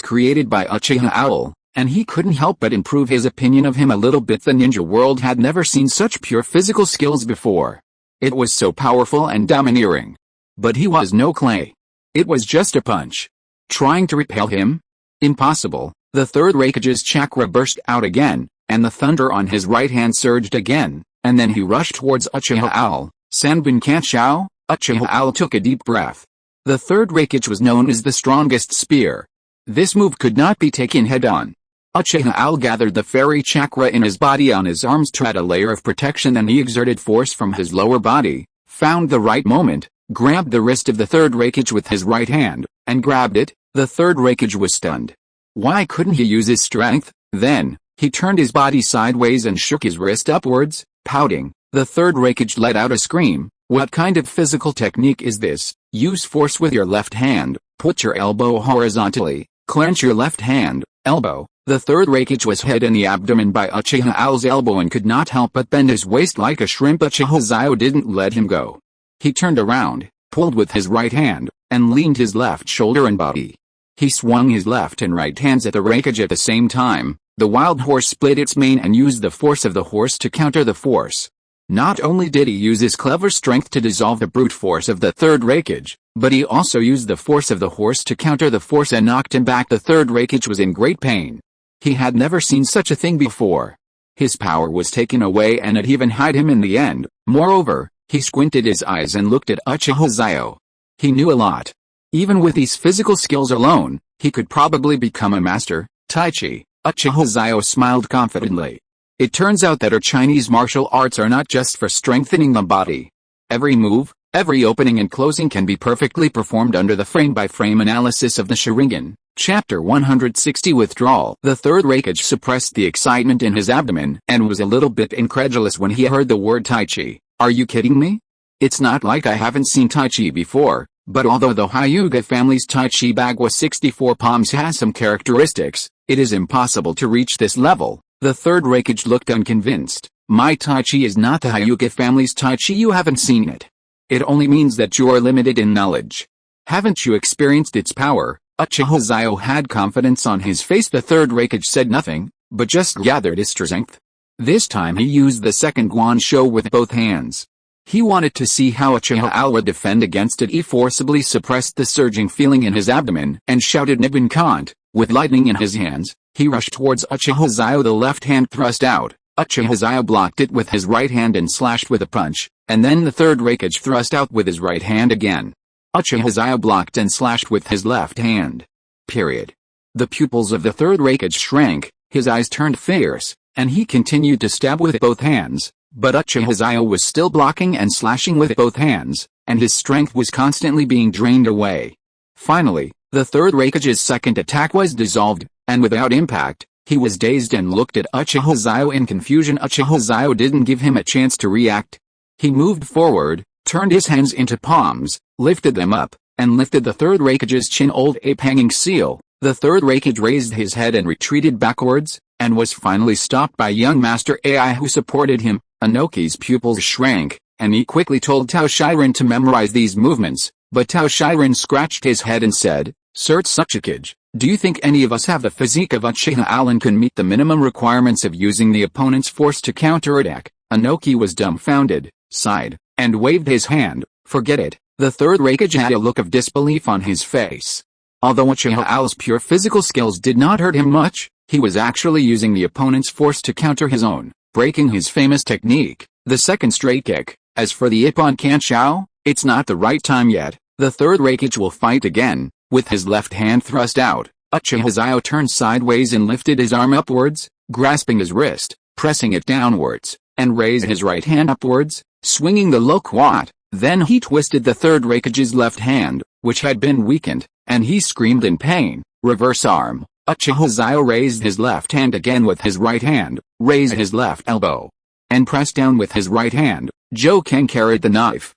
created by Uchiha Xiao, and he couldn't help but improve his opinion of him a little bit. The ninja world had never seen such pure physical skills before. It was so powerful and domineering. But he was no clay. It was just a punch. Trying to repel him? Impossible. The Third Hokage's chakra burst out again, and the thunder on his right hand surged again, and then he rushed towards Uchiha Xiao. Sanbin Xiao. Uchiha Xiao took a deep breath. The Third Hokage was known as the strongest spear. This move could not be taken head-on. Uchiha Xiao gathered the fairy chakra in his body on his arms to add a layer of protection, and he exerted force from his lower body, found the right moment, grabbed the wrist of the Third Hokage with his right hand, and grabbed it. The Third Hokage was stunned. Why couldn't he use his strength? Then, he turned his body sideways and shook his wrist upwards, pouting. The Third Hokage let out a scream. What kind of physical technique is this? Use force with your left hand, put your elbow horizontally, clench your left hand, elbow. The Third Hokage was hit in the abdomen by Uchiha Xiao's elbow and could not help but bend his waist like a shrimp. Uchiha Xiao didn't let him go. He turned around, pulled with his right hand, and leaned his left shoulder and body. He swung his left and right hands at the Hokage at the same time. The wild horse split its mane and used the force of the horse to counter the force. Not only did he use his clever strength to dissolve the brute force of the Third Hokage, but he also used the force of the horse to counter the force and knocked him back. The Third Hokage was in great pain. He had never seen such a thing before. His power was taken away and it even hid him in the end. Moreover, he squinted his eyes and looked at Uchiha Xiao. He knew a lot. Even with these physical skills alone, he could probably become a master. Tai Chi. Uchiha Xiao smiled confidently. It turns out that our Chinese martial arts are not just for strengthening the body. Every move, every opening and closing can be perfectly performed under the frame-by-frame analysis of the Sharingan. Chapter 160 Withdrawal. The Third Hokage suppressed the excitement in his abdomen and was a little bit incredulous when he heard the word Tai Chi. Are you kidding me? It's not like I haven't seen Tai Chi before, but although the Hyuga family's Tai Chi bag was 64 palms has some characteristics, it is impossible to reach this level. The Third Hokage looked unconvinced. My Tai Chi is not the Hyuga family's Tai Chi. You haven't seen it. It only means that you are limited in knowledge. Haven't you experienced its power? Uchiha Xiao had confidence on his face. The Third Hokage said nothing, but just gathered his strength. This time he used the second guansho with both hands. He wanted to see how Uchiha Xiao would defend against it. He forcibly suppressed the surging feeling in his abdomen and shouted Nibbon Kant. With lightning in his hands, he rushed towards Uchiha Xiao. The left hand thrust out. Uchiha Xiao blocked it with his right hand and slashed with a punch, and then the Third Hokage thrust out with his right hand again. Uchiha Xiao blocked and slashed with his left hand. The pupils of the Third Hokage shrank, his eyes turned fierce, and he continued to stab with both hands, but Uchiha Xiao was still blocking and slashing with both hands, and his strength was constantly being drained away. Finally, the Third Hokage's second attack was dissolved, and without impact, he was dazed and looked at Uchiha Xiao in confusion. Uchiha Xiao didn't give him a chance to react. He moved forward, turned his hands into palms, lifted them up, and lifted the Third Hokage's chin. Old ape hanging seal. The Third Hokage raised his head and retreated backwards, and was finally stopped by young Master Ai who supported him. Inoki's pupils shrank, and he quickly told Tao Shiren to memorize these movements, but Tao Shiren scratched his head and said, "Sir Tsuchikage, do you think any of us have the physique of Uchiha Xiao and can meet the minimum requirements of using the opponent's force to counterattack?" Inoki was dumbfounded, sighed, and waved his hand. "Forget it." The Third Hokage had a look of disbelief on his face. Although Uchiha Xiao's pure physical skills did not hurt him much, he was actually using the opponent's force to counter his own, breaking his famous technique, the second straight kick. As for the Ippon Kanshao, it's not the right time yet. The Third Hokage will fight again. With his left hand thrust out, Uchiha Xiao turned sideways and lifted his arm upwards, grasping his wrist, pressing it downwards, and raised his right hand upwards, swinging the low quad. Then he twisted the Third Hokage's left hand, which had been weakened, and he screamed in pain. Reverse arm. Uchiha Xiao raised his left hand again with his right hand, raised his left elbow, and pressed down with his right hand. Joken carried the knife.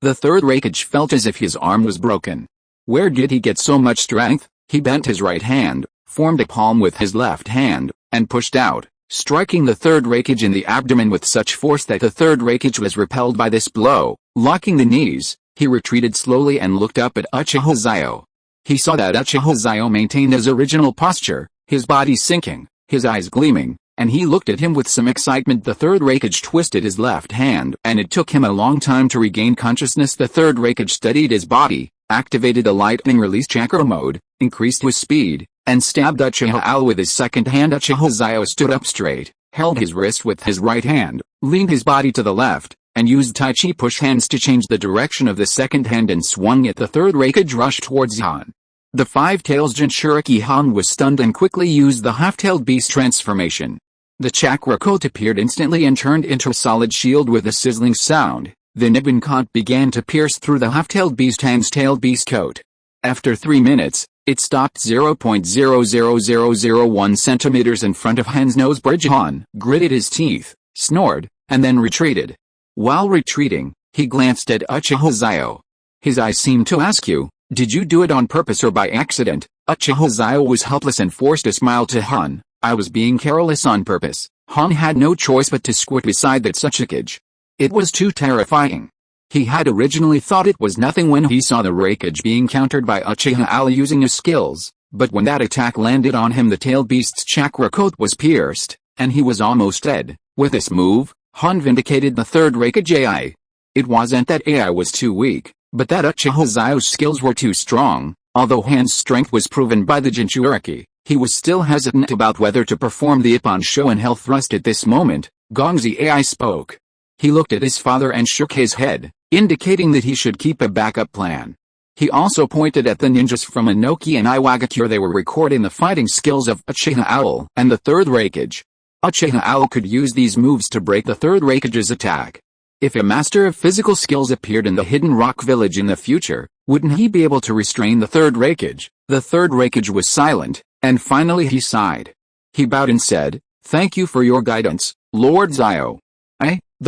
The Third Hokage felt as if his arm was broken. Where did he get so much strength? He bent his right hand, formed a palm with his left hand, and pushed out, striking the Third Hokage in the abdomen with such force that the Third Hokage was repelled by this blow. Locking the knees, he retreated slowly and looked up at Uchiha Xiao. He saw that Uchiha Xiao maintained his original posture, his body sinking, his eyes gleaming, and he looked at him with some excitement. The third Hokage twisted his left hand, and it took him a long time to regain consciousness. The third Hokage steadied his body, activated the lightning release chakra mode, increased his speed, and stabbed Uchiha Xiao with his second hand. Uchiha Xiao stood up straight, held his wrist with his right hand, leaned his body to the left, and used Tai Chi push hands to change the direction of the second hand and swung it. The third Hokage rushed towards Han. The five-tails Jinchuriki. Han was stunned and quickly used the half-tailed beast transformation. The chakra coat appeared instantly and turned into a solid shield with a sizzling sound. The Nibbon coat began to pierce through the half-tailed beast hand's tailed beast coat. After 3 minutes, it stopped 0.00001 centimeters in front of Han's nose bridge. Han gritted his teeth, snored, and then retreated. While retreating, he glanced at Uchiha Xiao. His eyes seemed to ask you, did you do it on purpose or by accident? Uchiha Xiao was helpless and forced a smile to Han. I was being careless on purpose. Han had no choice but to squat beside that Hokage. It was too terrifying. He had originally thought it was nothing when he saw the Hokage being countered by Uchiha Xiao using his skills, but when that attack landed on him the tail beast's chakra coat was pierced, and he was almost dead. With this move, Han vindicated the third Hokage AI. It wasn't that AI was too weak, but that Uchiha Xiao's skills were too strong. Although Han's strength was proven by the Jinchuriki, he was still hesitant about whether to perform the Ippon Show and Hell Thrust at this moment. Gongzi AI spoke. He looked at his father and shook his head, indicating that he should keep a backup plan. He also pointed at the ninjas from Inoki and Iwagakure. They were recording the fighting skills of Uchiha Xiao and the third Hokage. Uchiha Xiao could use these moves to break the third Hokage's attack. If a master of physical skills appeared in the Hidden Rock Village in the future, wouldn't he be able to restrain the third Hokage? The third Hokage was silent, and finally he sighed. He bowed and said, "Thank you for your guidance, Lord Xiao.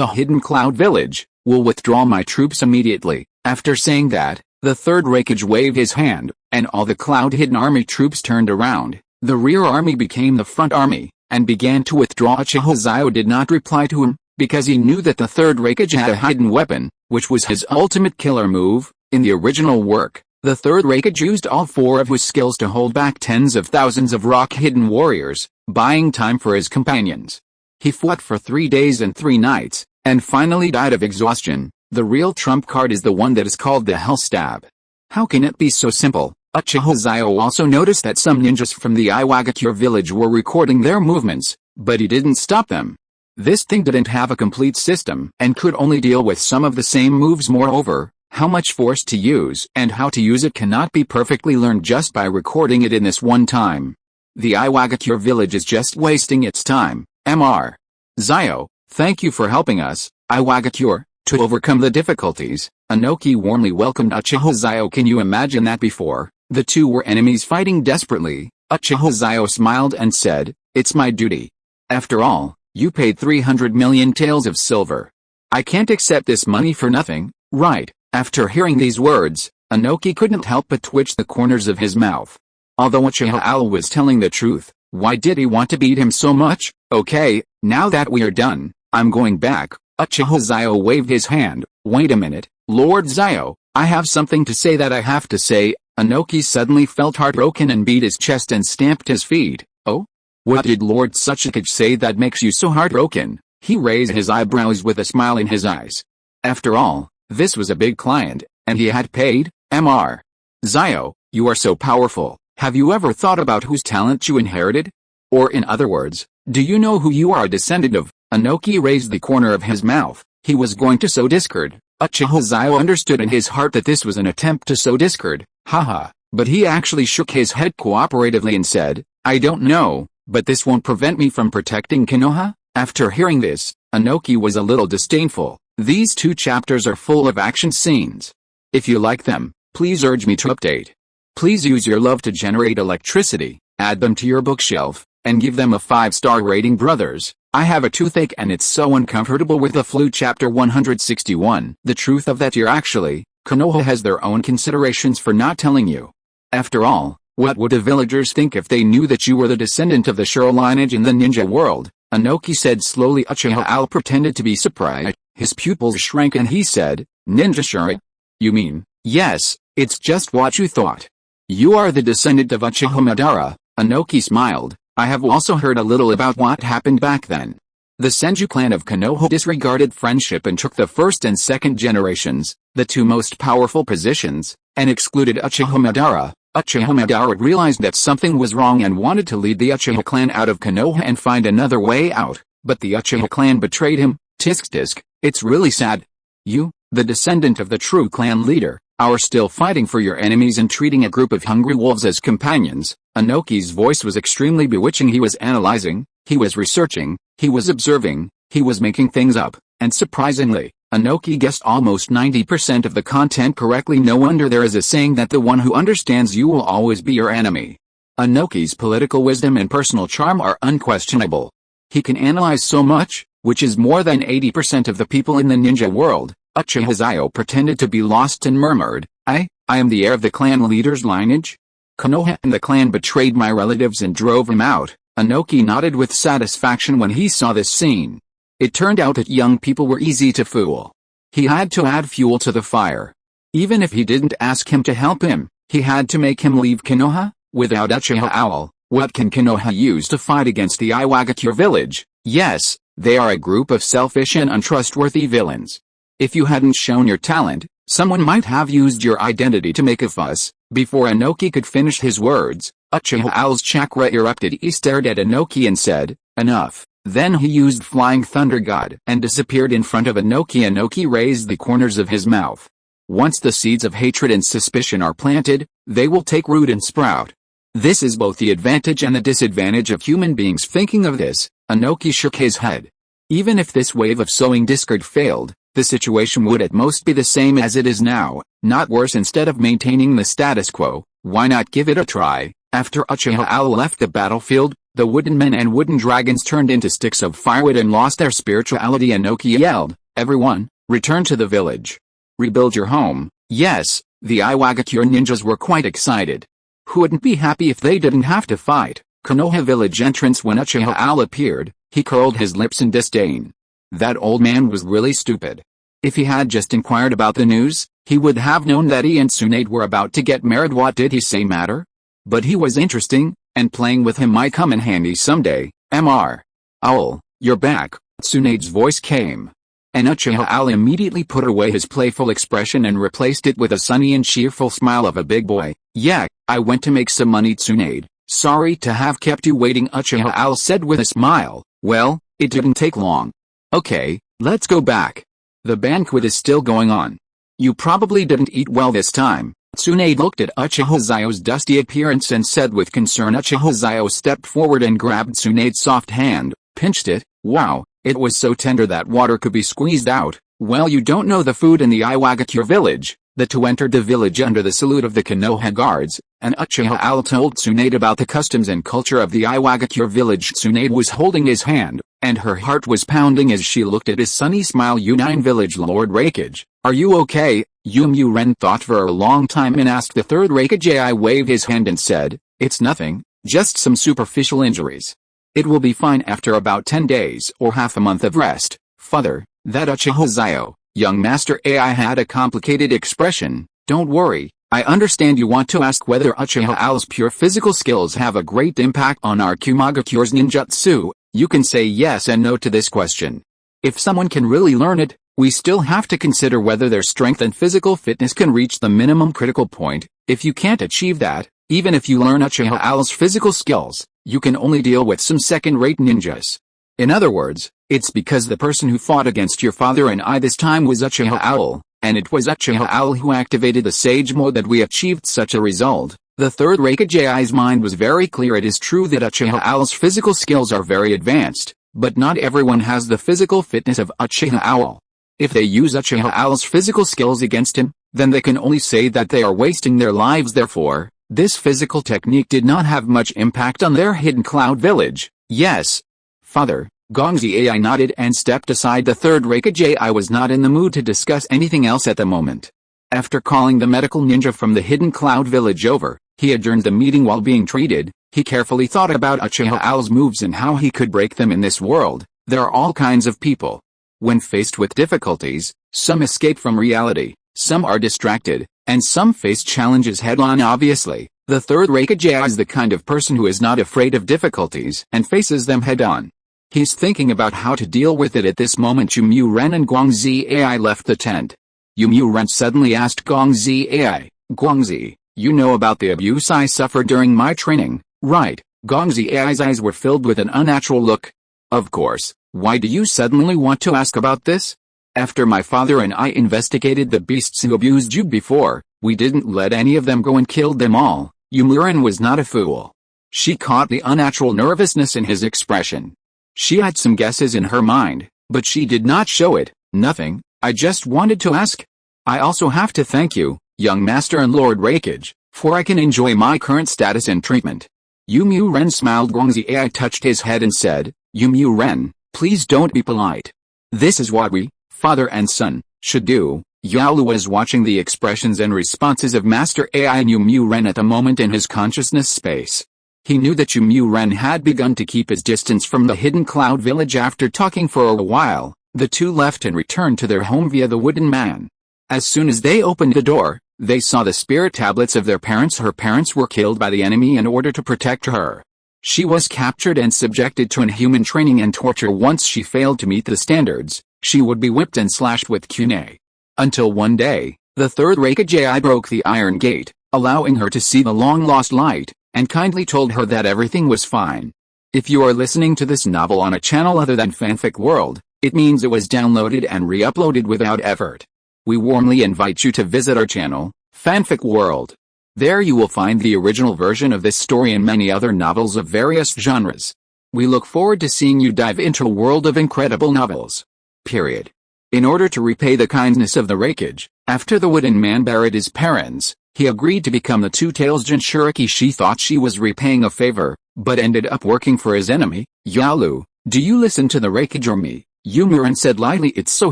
The Hidden Cloud Village, will withdraw my troops immediately." After saying that, the third Hokage waved his hand, and all the Cloud Hidden Army troops turned around. The rear army became the front army, and began to withdraw. Uchiha Xiao did not reply to him, because he knew that the third Hokage had a hidden weapon, which was his ultimate killer move. In the original work, the third Hokage used all 4 of his skills to hold back tens of thousands of rock-hidden warriors, buying time for his companions. He fought for 3 days and 3 nights, and finally died of exhaustion. The real trump card is the one that is called the Hell Stab. How can it be so simple? Uchiha Xiao also noticed that some ninjas from the Iwagakure village were recording their movements, but he didn't stop them. This thing didn't have a complete system and could only deal with some of the same moves. Moreover, how much force to use and how to use it cannot be perfectly learned just by recording it in this one time. The Iwagakure village is just wasting its time. Mr. Xiao, thank you for helping us, Iwagakure, to overcome the difficulties. Inoki warmly welcomed Uchiha Xiao. Can you imagine that? Before, the two were enemies fighting desperately. Uchiha Xiao smiled and said, "It's my duty. After all, you paid 300 million taels of silver. I can't accept this money for nothing, right?" After hearing these words, Inoki couldn't help but twitch the corners of his mouth. Although Uchiha Xiao was telling the truth, why did he want to beat him so much? "Okay, now that we are done, I'm going back." Uchiha Xiao waved his hand. "Wait a minute, Lord Xiao, I have something to say that I have to say." Inoki suddenly felt heartbroken and beat his chest and stamped his feet. "Oh? What did Lord Tsuchikage say that makes you so heartbroken?" He raised his eyebrows with a smile in his eyes. After all, this was a big client, and he had paid. Mr. Xiao, you are so powerful. Have you ever thought about whose talent you inherited? Or in other words, do you know who you are a descendant of? Inoki raised the corner of his mouth. He was going to sow discord. Uchiha Xiao understood in his heart that this was an attempt to sow discord. Haha, but he actually shook his head cooperatively and said, "I don't know, but this won't prevent me from protecting Konoha." After hearing this, Inoki was a little disdainful. These 2 chapters are full of action scenes. If you like them, please urge me to update. Please use your love to generate electricity, add them to your bookshelf, and give them a 5-star rating. Brothers, I have a toothache and it's so uncomfortable with the flu. Chapter 161. The truth of that year. Actually, Konoha has their own considerations for not telling you. After all, what would the villagers think if they knew that you were the descendant of the Shiro lineage in the ninja world? Inoki said slowly. Uchiha Xiao pretended to be surprised. His pupils shrank and he said, "Ninja Shiro? You mean, yes, it's just what you thought. You are the descendant of Uchiha Madara, Anoki smiled. I have also heard a little about what happened back then. The Senju clan of Konoha disregarded friendship and took the first and second generations, the two most powerful positions, and excluded Uchiha Madara. Uchiha Madara realized that something was wrong and wanted to lead the Uchiha clan out of Konoha and find another way out, but the Uchiha clan betrayed him. Tisk, it's really sad. You, the descendant of the true clan leader, are still fighting for your enemies and treating a group of hungry wolves as companions. Anoki's voice was extremely bewitching. He was analyzing, he was researching, he was observing, he was making things up, and surprisingly, Anoki guessed almost 90% of the content correctly. No wonder there is a saying that the one who understands you will always be your enemy. Anoki's political wisdom and personal charm are unquestionable. He can analyze so much, which is more than 80% of the people in the ninja world. Uchiha Xiao pretended to be lost and murmured, I am the heir of the clan leader's lineage? Konoha and the clan betrayed my relatives and drove him out. Anoki nodded with satisfaction when he saw this scene. It turned out that young people were easy to fool. He had to add fuel to the fire. Even if he didn't ask him to help him, he had to make him leave Konoha. Without Uchiha Owl, what can Konoha use to fight against the Iwagakure village? Yes, they are a group of selfish and untrustworthy villains. If you hadn't shown your talent, someone might have used your identity to make a fuss. Before Anoki could finish his words, Uchiha Owl's chakra erupted. He stared at Anoki and said, enough. Then he used Flying Thunder God and disappeared in front of Anoki. Anoki raised the corners of his mouth. Once the seeds of hatred and suspicion are planted, they will take root and sprout. This is both the advantage and the disadvantage of human beings. Thinking of this, Anoki shook his head. Even if this wave of sowing discord failed, the situation would at most be the same as it is now, not worse. Instead of maintaining the status quo, why not give it a try? After Uchiha Owl left the battlefield, the wooden men and wooden dragons turned into sticks of firewood and lost their spirituality. Anoki yelled, everyone, return to the village. Rebuild your home. Yes, the Iwagakure ninjas were quite excited. Who wouldn't be happy if they didn't have to fight? Konoha village entrance. When Uchiha Owl appeared, he curled his lips in disdain. That old man was really stupid. If he had just inquired about the news, he would have known that he and Tsunade were about to get married. What did he say matter? But he was interesting, and playing with him might come in handy someday. Mr. Owl, you're back, Tsunade's voice came. And Uchiha Owl immediately put away his playful expression and replaced it with a sunny and cheerful smile of a big boy. Yeah, I went to make some money, Tsunade. Sorry to have kept you waiting, Uchiha Owl said with a smile. Well, it didn't take long. Okay, let's go back. The banquet is still going on. You probably didn't eat well this time. Tsunade looked at Uchiha Xiao's dusty appearance and said with concern. Uchiha Xiao stepped forward and grabbed Tsunade's soft hand, pinched it. Wow, it was so tender that water could be squeezed out. Well, you don't know the food in the Iwagakure village. The two entered the village under the salute of the Konoha guards, and Uchiha Owl told Tsunade about the customs and culture of the Iwagakure village. Tsunade was holding his hand, and her heart was pounding as she looked at his sunny smile. U9 Village Lord Raikage, are you okay? Yumu Ren thought for a long time and asked the third Raikage. I waved his hand and said, it's nothing, just some superficial injuries. It will be fine after about 10 days or half a month of rest. Father, that Uchiha Xiao, young Master AI had a complicated expression. Don't worry, I understand you want to ask whether Uchiha Owl's pure physical skills have a great impact on our Kumagakure's ninjutsu. You can say yes and no to this question. If someone can really learn it, we still have to consider whether their strength and physical fitness can reach the minimum critical point. If you can't achieve that, even if you learn Uchiha Owl's physical skills, you can only deal with some second-rate ninjas. In other words, it's because the person who fought against your father and I this time was Uchiha Owl, and it was Uchiha Owl who activated the Sage Mode that we achieved such a result. The third Raikage's mind was very clear. It is true that Uchiha Owl's physical skills are very advanced, but not everyone has the physical fitness of Uchiha Owl. If they use Uchiha Owl's physical skills against him, then they can only say that they are wasting their lives. Therefore, this physical technique did not have much impact on their hidden cloud village. Yes, Father, Gongzi AI nodded and stepped aside. The third Raikage was not in the mood to discuss anything else at the moment. After calling the medical ninja from the hidden cloud village over, he adjourned the meeting. While being treated, he carefully thought about Uchiha Owl's moves and how he could break them. In this world, there are all kinds of people. When faced with difficulties, some escape from reality, some are distracted, And some face challenges head-on obviously. The third Hokage is the kind of person who is not afraid of difficulties and faces them head-on. He's thinking about how to deal with it at this moment. Youmue Ren and Guangzi Ai left the tent. Youmue Ren suddenly asked Guangzi Ai, "Guangzi, you know about the abuse I suffered during my training, right?" Guangzi Ai's eyes were filled with an unnatural look. "Of course, why do you suddenly want to ask about this? After my father and I investigated the beasts who abused you before, we didn't let any of them go and killed them all." Youmue Ren was not a fool. She caught the unnatural nervousness in his expression. She had some guesses in her mind, but she did not show it. "Nothing, I just wanted to ask. I also have to thank you, young master and Lord Hokage, for I can enjoy my current status and treatment." Youmue Ren smiled. Guangzi Ai touched his head and said, "Youmue Ren, please don't be polite. This is what we, father and son, should do." Yalu was watching the expressions and responses of Master Ai and Youmue Ren at the moment in his consciousness space. He knew that Youmue Ren had begun to keep his distance from the hidden cloud village. After talking for a while, the two left and returned to their home via the wooden man. As soon as they opened the door, they saw the spirit tablets of their parents. Her parents were killed by the enemy in order to protect her. She was captured and subjected to inhuman training and torture. Once she failed to meet the standards, she would be whipped and slashed with kunai. Until one day, the third Hokage broke the iron gate, allowing her to see the long-lost light, and kindly told her that everything was fine. If you are listening to this novel on a channel other than Fanfic World, it means it was downloaded and re-uploaded without effort. We warmly invite you to visit our channel, Fanfic World. There you will find the original version of this story and many other novels of various genres. We look forward to seeing you dive into a world of incredible novels. Period. In order to repay the kindness of the Hokage, after the wooden man buried his parents, he agreed to become the Two Tails Jinchuriki. She thought she was repaying a favor, but ended up working for his enemy. "Yalu, do you listen to the Hokage or me?" Youmue Ren said lightly. "It's so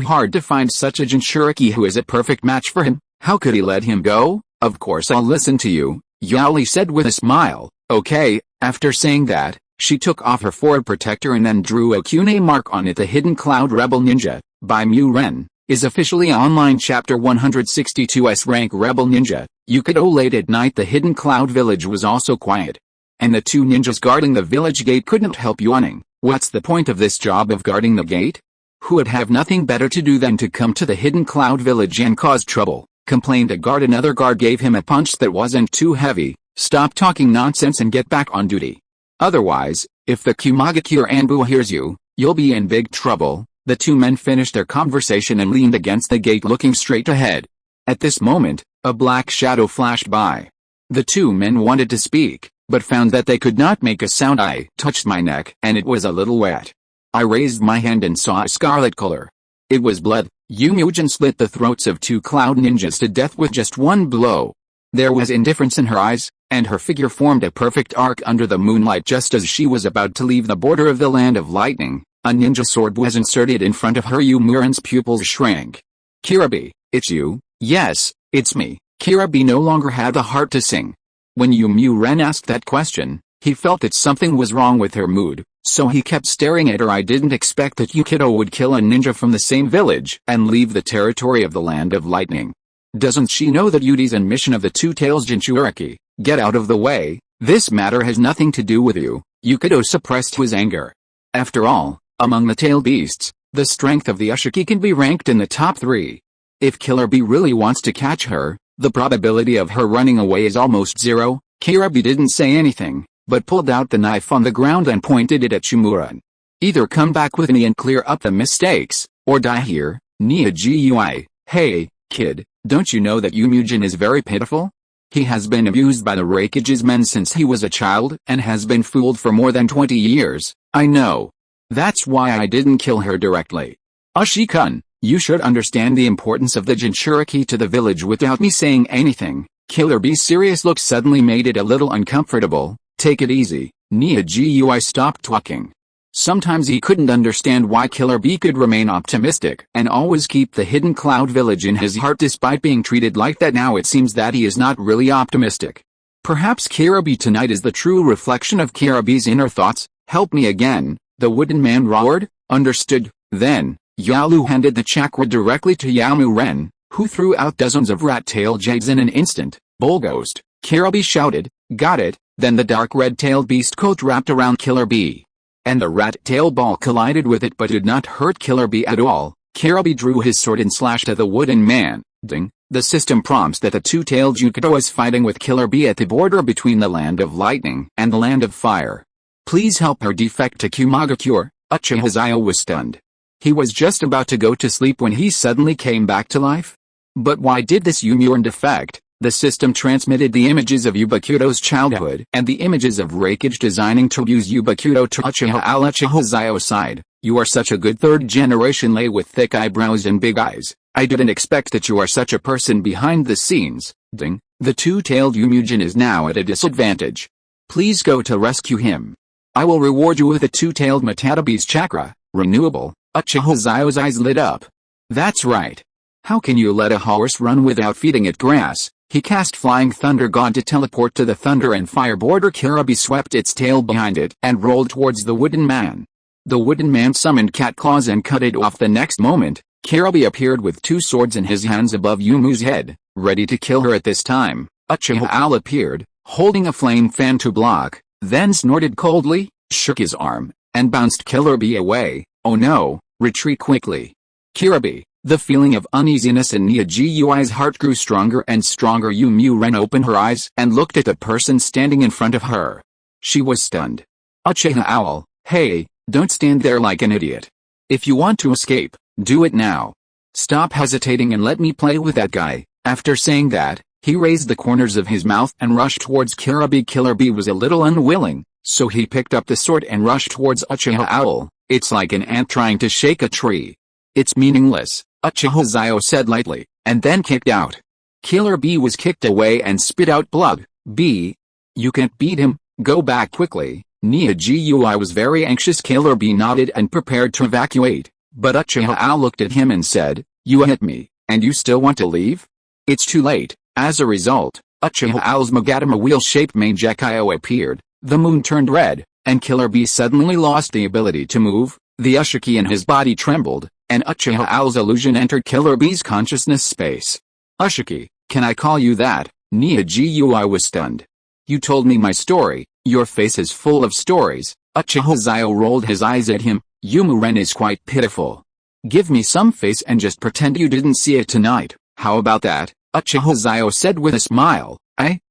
hard to find such a Jinchuriki who is a perfect match for him. How could he let him go?" "Of course I'll listen to you," Yalu said with a smile. "Okay." After saying that, she took off her forehead protector and then drew a kunai mark on it. The Hidden Cloud Rebel Ninja, by Youmue Ren, is officially online. Chapter 162. S-Rank Rebel Ninja. Yukito. Late at night the Hidden Cloud Village was also quiet. And the two ninjas guarding the village gate couldn't help yawning. What's the point of this job of guarding the gate? Who would have nothing better to do than to come to the Hidden Cloud Village and cause trouble? Complained a guard. Another guard gave him a punch that wasn't too heavy. "Stop talking nonsense and get back on duty. Otherwise, if the Kumagaki or Anbu hears you, you'll be in big trouble." The two men finished their conversation and leaned against the gate looking straight ahead. At this moment, a black shadow flashed by. The two men wanted to speak, but found that they could not make a sound. "I touched my neck and it was a little wet. I raised my hand and saw a scarlet color. It was blood." Youmue split the throats of two cloud ninjas to death with just one blow. There was indifference in her eyes, and her figure formed a perfect arc under the moonlight. Just as she was about to leave the border of the land of lightning, a ninja sword was inserted in front of her. Youmue Ren's pupils shrank. "Kirabe, it's you?" "Yes, it's me." Kirabe no longer had the heart to sing. When Youmue Ren asked that question, he felt that something was wrong with her mood, so he kept staring at her. "I didn't expect that Yukito would kill a ninja from the same village and leave the territory of the land of lightning. Doesn't she know the duties and mission of the Two Tails Jinchuriki? Get out of the way, this matter has nothing to do with you." Yukito suppressed his anger. After all, among the tail beasts, the strength of the Ushiki can be ranked in the top 3. If Killer Bee really wants to catch her, the probability of her running away is almost zero. Kirabe didn't say anything, but pulled out the knife on the ground and pointed it at Youmue Ren. "Either come back with me and clear up the mistakes, or die here." Nia Gui. "Hey, kid, don't you know that Youmue is very pitiful? He has been abused by the Hokage's men since he was a child and has been fooled for more than 20 years. I know. That's why I didn't kill her directly. Ushi-kun, you should understand the importance of the Jinchuriki to the village." Without me saying anything, Killer Bee's serious look suddenly made it a little uncomfortable. "Take it easy." Nia Gui stopped talking. Sometimes he couldn't understand why Killer Bee could remain optimistic and always keep the Hidden Cloud Village in his heart despite being treated like that. Now it seems that he is not really optimistic. Perhaps Kirabe tonight is the true reflection of Kirabe's inner thoughts. "Help me again," the wooden man roared. "Understood." Then, Yalu handed the chakra directly to Youmue Ren, who threw out dozens of rat-tailed jades in an instant. Bullghost, Killer shouted. Got it. Then the dark red-tailed beast coat wrapped around Killer Bee. And the rat-tail ball collided with it but did not hurt Killer Bee at all. Killer Bee drew his sword and slashed at the wooden man. Ding. The system prompts that the two-tailed Yukito is fighting with Killer Bee at the border between the land of lightning and the land of fire. Please help her defect to Kumagakure. Uchiha Xiao was stunned. He was just about to go to sleep when he suddenly came back to life. But why did this Yumuran defect? The system transmitted the images of Yubakito's childhood and the images of Reikage designing to use Yubakito to Uchiha Xiao sighed. You are such a good third-generation lay with thick eyebrows and big eyes. I didn't expect that you are such a person behind the scenes. Ding. The two-tailed Yumujin is now at a disadvantage. Please go to rescue him. I will reward you with a two-tailed Matatabe's chakra, renewable. Uchiha Xiao's eyes lit up. That's right. How can you let a horse run without feeding it grass? He cast Flying Thunder God to teleport to the thunder and fire border. Kirabi swept its tail behind it and rolled towards the wooden man. The wooden man summoned cat claws and cut it off. The next moment, Kirabi appeared with two swords in his hands above Yumu's head, ready to kill her at this time. Uchiha Owl appeared, holding a flame fan to block, then snorted coldly, shook his arm, and bounced Killer Bee away. Oh no, retreat quickly. Kirabi. The feeling of uneasiness in Nia Gui's heart grew stronger and stronger. Yumuran opened her eyes and looked at the person standing in front of her. She was stunned. Uchiha Owl, hey, don't stand there like an idiot. If you want to escape, do it now. Stop hesitating and let me play with that guy. After saying that, he raised the corners of his mouth and rushed towards Kirabi. Killer Bee was a little unwilling, so he picked up the sword and rushed towards Uchiha Owl. It's like an ant trying to shake a tree. It's meaningless, Uchiha Xiao said lightly, and then kicked out. Killer Bee was kicked away and spit out blood. Bee, you can't beat him, go back quickly. Nia Gui was very anxious. Killer Bee nodded and prepared to evacuate, but Uchiha Owl looked at him and said, you hit me, and you still want to leave? It's too late. As a result, Uchiha Owl's Magatama wheel-shaped Mangekyo appeared, the moon turned red, and Killer Bee suddenly lost the ability to move. The Ushiki in his body trembled, and Uchiha Owl's illusion entered Killer Bee's consciousness space. Ushiki, can I call you that? Nia Gui was stunned. You told me my story, your face is full of stories. Uchiha Xiao rolled his eyes at him. Yumuren is quite pitiful. Give me some face and just pretend you didn't see it tonight. How about that? Uchiha Xiao said with a smile.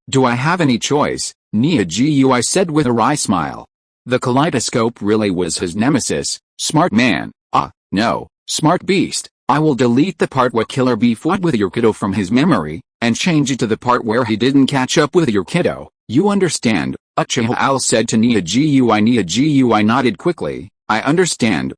Do I have any choice? Nia Gui said with a wry smile. The kaleidoscope really was his nemesis. Smart man. No, smart beast. I will delete the part where Killer Bee fought with your kiddo from his memory, and change it to the part where he didn't catch up with your kiddo. You understand? Uchiha Owl said to Nia Gui. Nia Gui nodded quickly. I understand.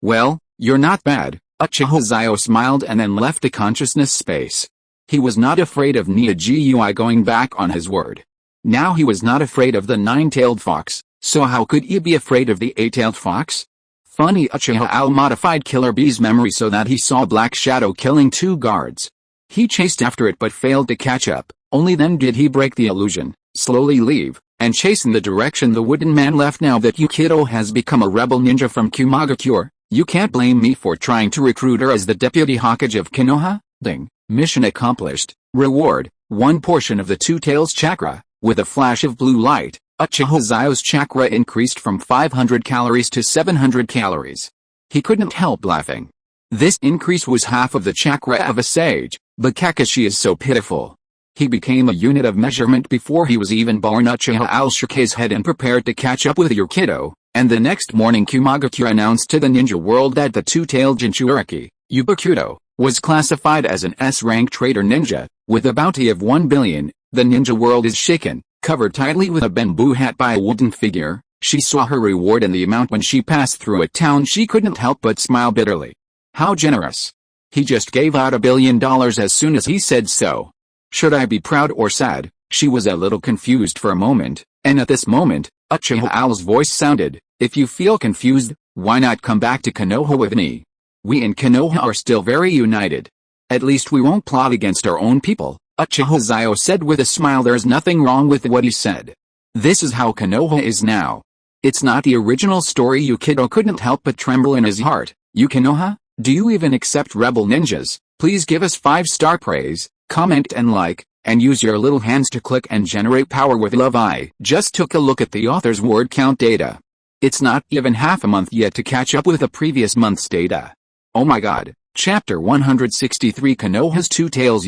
Well, you're not bad. Uchiha Xiao smiled and then left the consciousness space. He was not afraid of Nia Gui going back on his word. Now he was not afraid of the nine-tailed fox, so how could he be afraid of the eight-tailed fox? Funny, Uchiha Owl modified Killer Bee's memory so that he saw Black Shadow killing two guards. He chased after it but failed to catch up. Only then did he break the illusion, slowly leave, and chase in the direction the wooden man left. Now that Yukito has become a rebel ninja from Kumagakure, you can't blame me for trying to recruit her as the deputy Hokage of Konoha. Ding. Mission accomplished. Reward, 1 portion of the Two Tails chakra. With a flash of blue light, Uchiha Xiao's chakra increased from 500 calories to 700 calories. He couldn't help laughing. This increase was half of the chakra of a sage, but Kakashi is so pitiful. He became a unit of measurement before he was even born. Uchiha Owl shook his head and prepared to catch up with your kiddo, and the next morning Kumagakure announced to the ninja world that the two-tailed Jinchuriki, Yubakito, was classified as an S-rank traitor ninja, with a bounty of 1 billion. The ninja world is shaken, covered tightly with a bamboo hat by a wooden figure. She saw her reward and the amount when she passed through a town. She couldn't help but smile bitterly. How generous. He just gave out $1 billion as soon as he said so. Should I be proud or sad? She was a little confused for a moment, and at this moment, Uchiha Owl's voice sounded, if you feel confused, why not come back to Konoha with me? We in Konoha are still very united. At least we won't plot against our own people. Uchiha Xiao said with a smile. There's nothing wrong with what he said. This is how Konoha is now. It's not the original story. Yukito couldn't help but tremble in his heart. You Konoha? Do you even accept rebel ninjas? Please give us 5-star praise, comment and like, and use your little hands to click and generate power with love. I just took a look at the author's word count data. It's not even half a month yet to catch up with the previous month's data. Oh my god, chapter 163 Konoha's Two Tails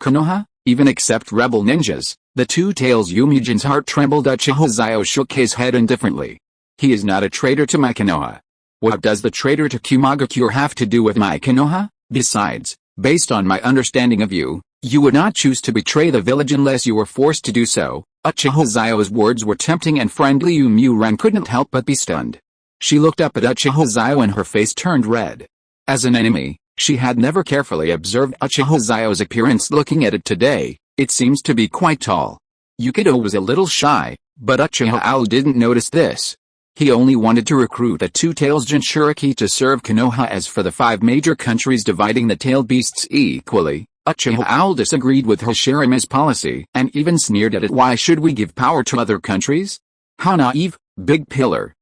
Konoha, even except rebel ninjas. The Two Tails Mugen's heart trembled. Uchiha Xiao shook his head indifferently. He is not a traitor to my Konoha. What does the traitor to Kumagakure have to do with my Konoha? Besides, based on my understanding of you, you would not choose to betray the village unless you were forced to do so. Uchiha Xiao's words were tempting and friendly. Muren couldn't help but be stunned. She looked up at Uchiha Xiao and her face turned red. As an enemy, she had never carefully observed Uchiha Xiao's appearance. Looking at it today, it seems to be quite tall. Yukito was a little shy, but Uchiha Xiao didn't notice this. He only wanted to recruit the Two Tails Jinchuriki to serve Konoha. As for the 5 major countries dividing the tailed beasts equally, Uchiha Xiao disagreed with Hashirame's policy and even sneered at it. Why should we give power to other countries? How naive, big pillar.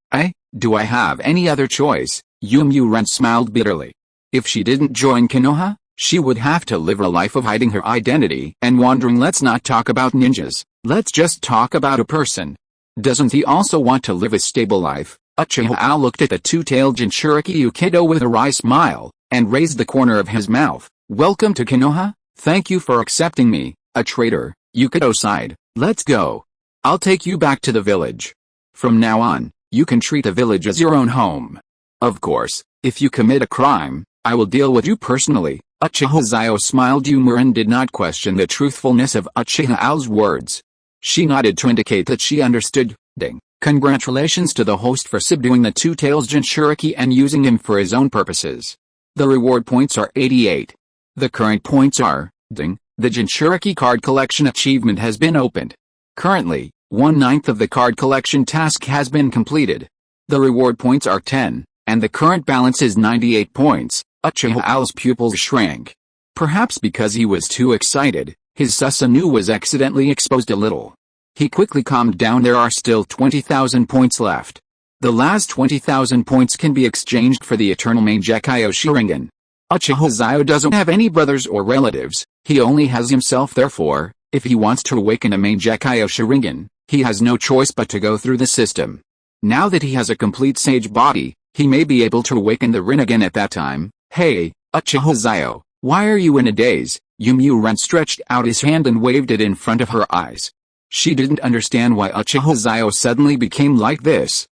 Do I have any other choice? Muren smiled bitterly. If she didn't join Konoha, she would have to live a life of hiding her identity and wandering. Let's not talk about ninjas, let's just talk about a person. Doesn't he also want to live a stable life? Uchiha Xiao looked at the two-tailed Jinchuriki Yukito with a wry smile, and raised the corner of his mouth. Welcome to Konoha, thank you for accepting me, a traitor. Yukito sighed. Let's go. I'll take you back to the village. From now on, you can treat the village as your own home. Of course, if you commit a crime, I will deal with you personally. Uchiha Xiao smiled. Muren did not question the truthfulness of Uchiha Xiao's words. She nodded to indicate that she understood. Ding. Congratulations to the host for subduing the Two Tails Jinchuriki and using him for his own purposes. The reward points are 88. The current points are, ding, the Jinchuriki card collection achievement has been opened. Currently, 1/9 of the card collection task has been completed. The reward points are 10, and the current balance is 98 points. Uchiha Xiao's pupils shrank. Perhaps because he was too excited, his Susanoo was accidentally exposed a little. He quickly calmed down. There are still 20,000 points left. The last 20,000 points can be exchanged for the eternal Mangekyo Sharingan. Uchiha Xiao doesn't have any brothers or relatives, he only has himself. Therefore, if he wants to awaken a Mangekyo Sharingan, he has no choice but to go through the system. Now that he has a complete sage body, he may be able to awaken the Rinnegan at that time. Hey, Uchiha Xiao, why are you in a daze? Muren stretched out his hand and waved it in front of her eyes. She didn't understand why Uchiha Xiao suddenly became like this.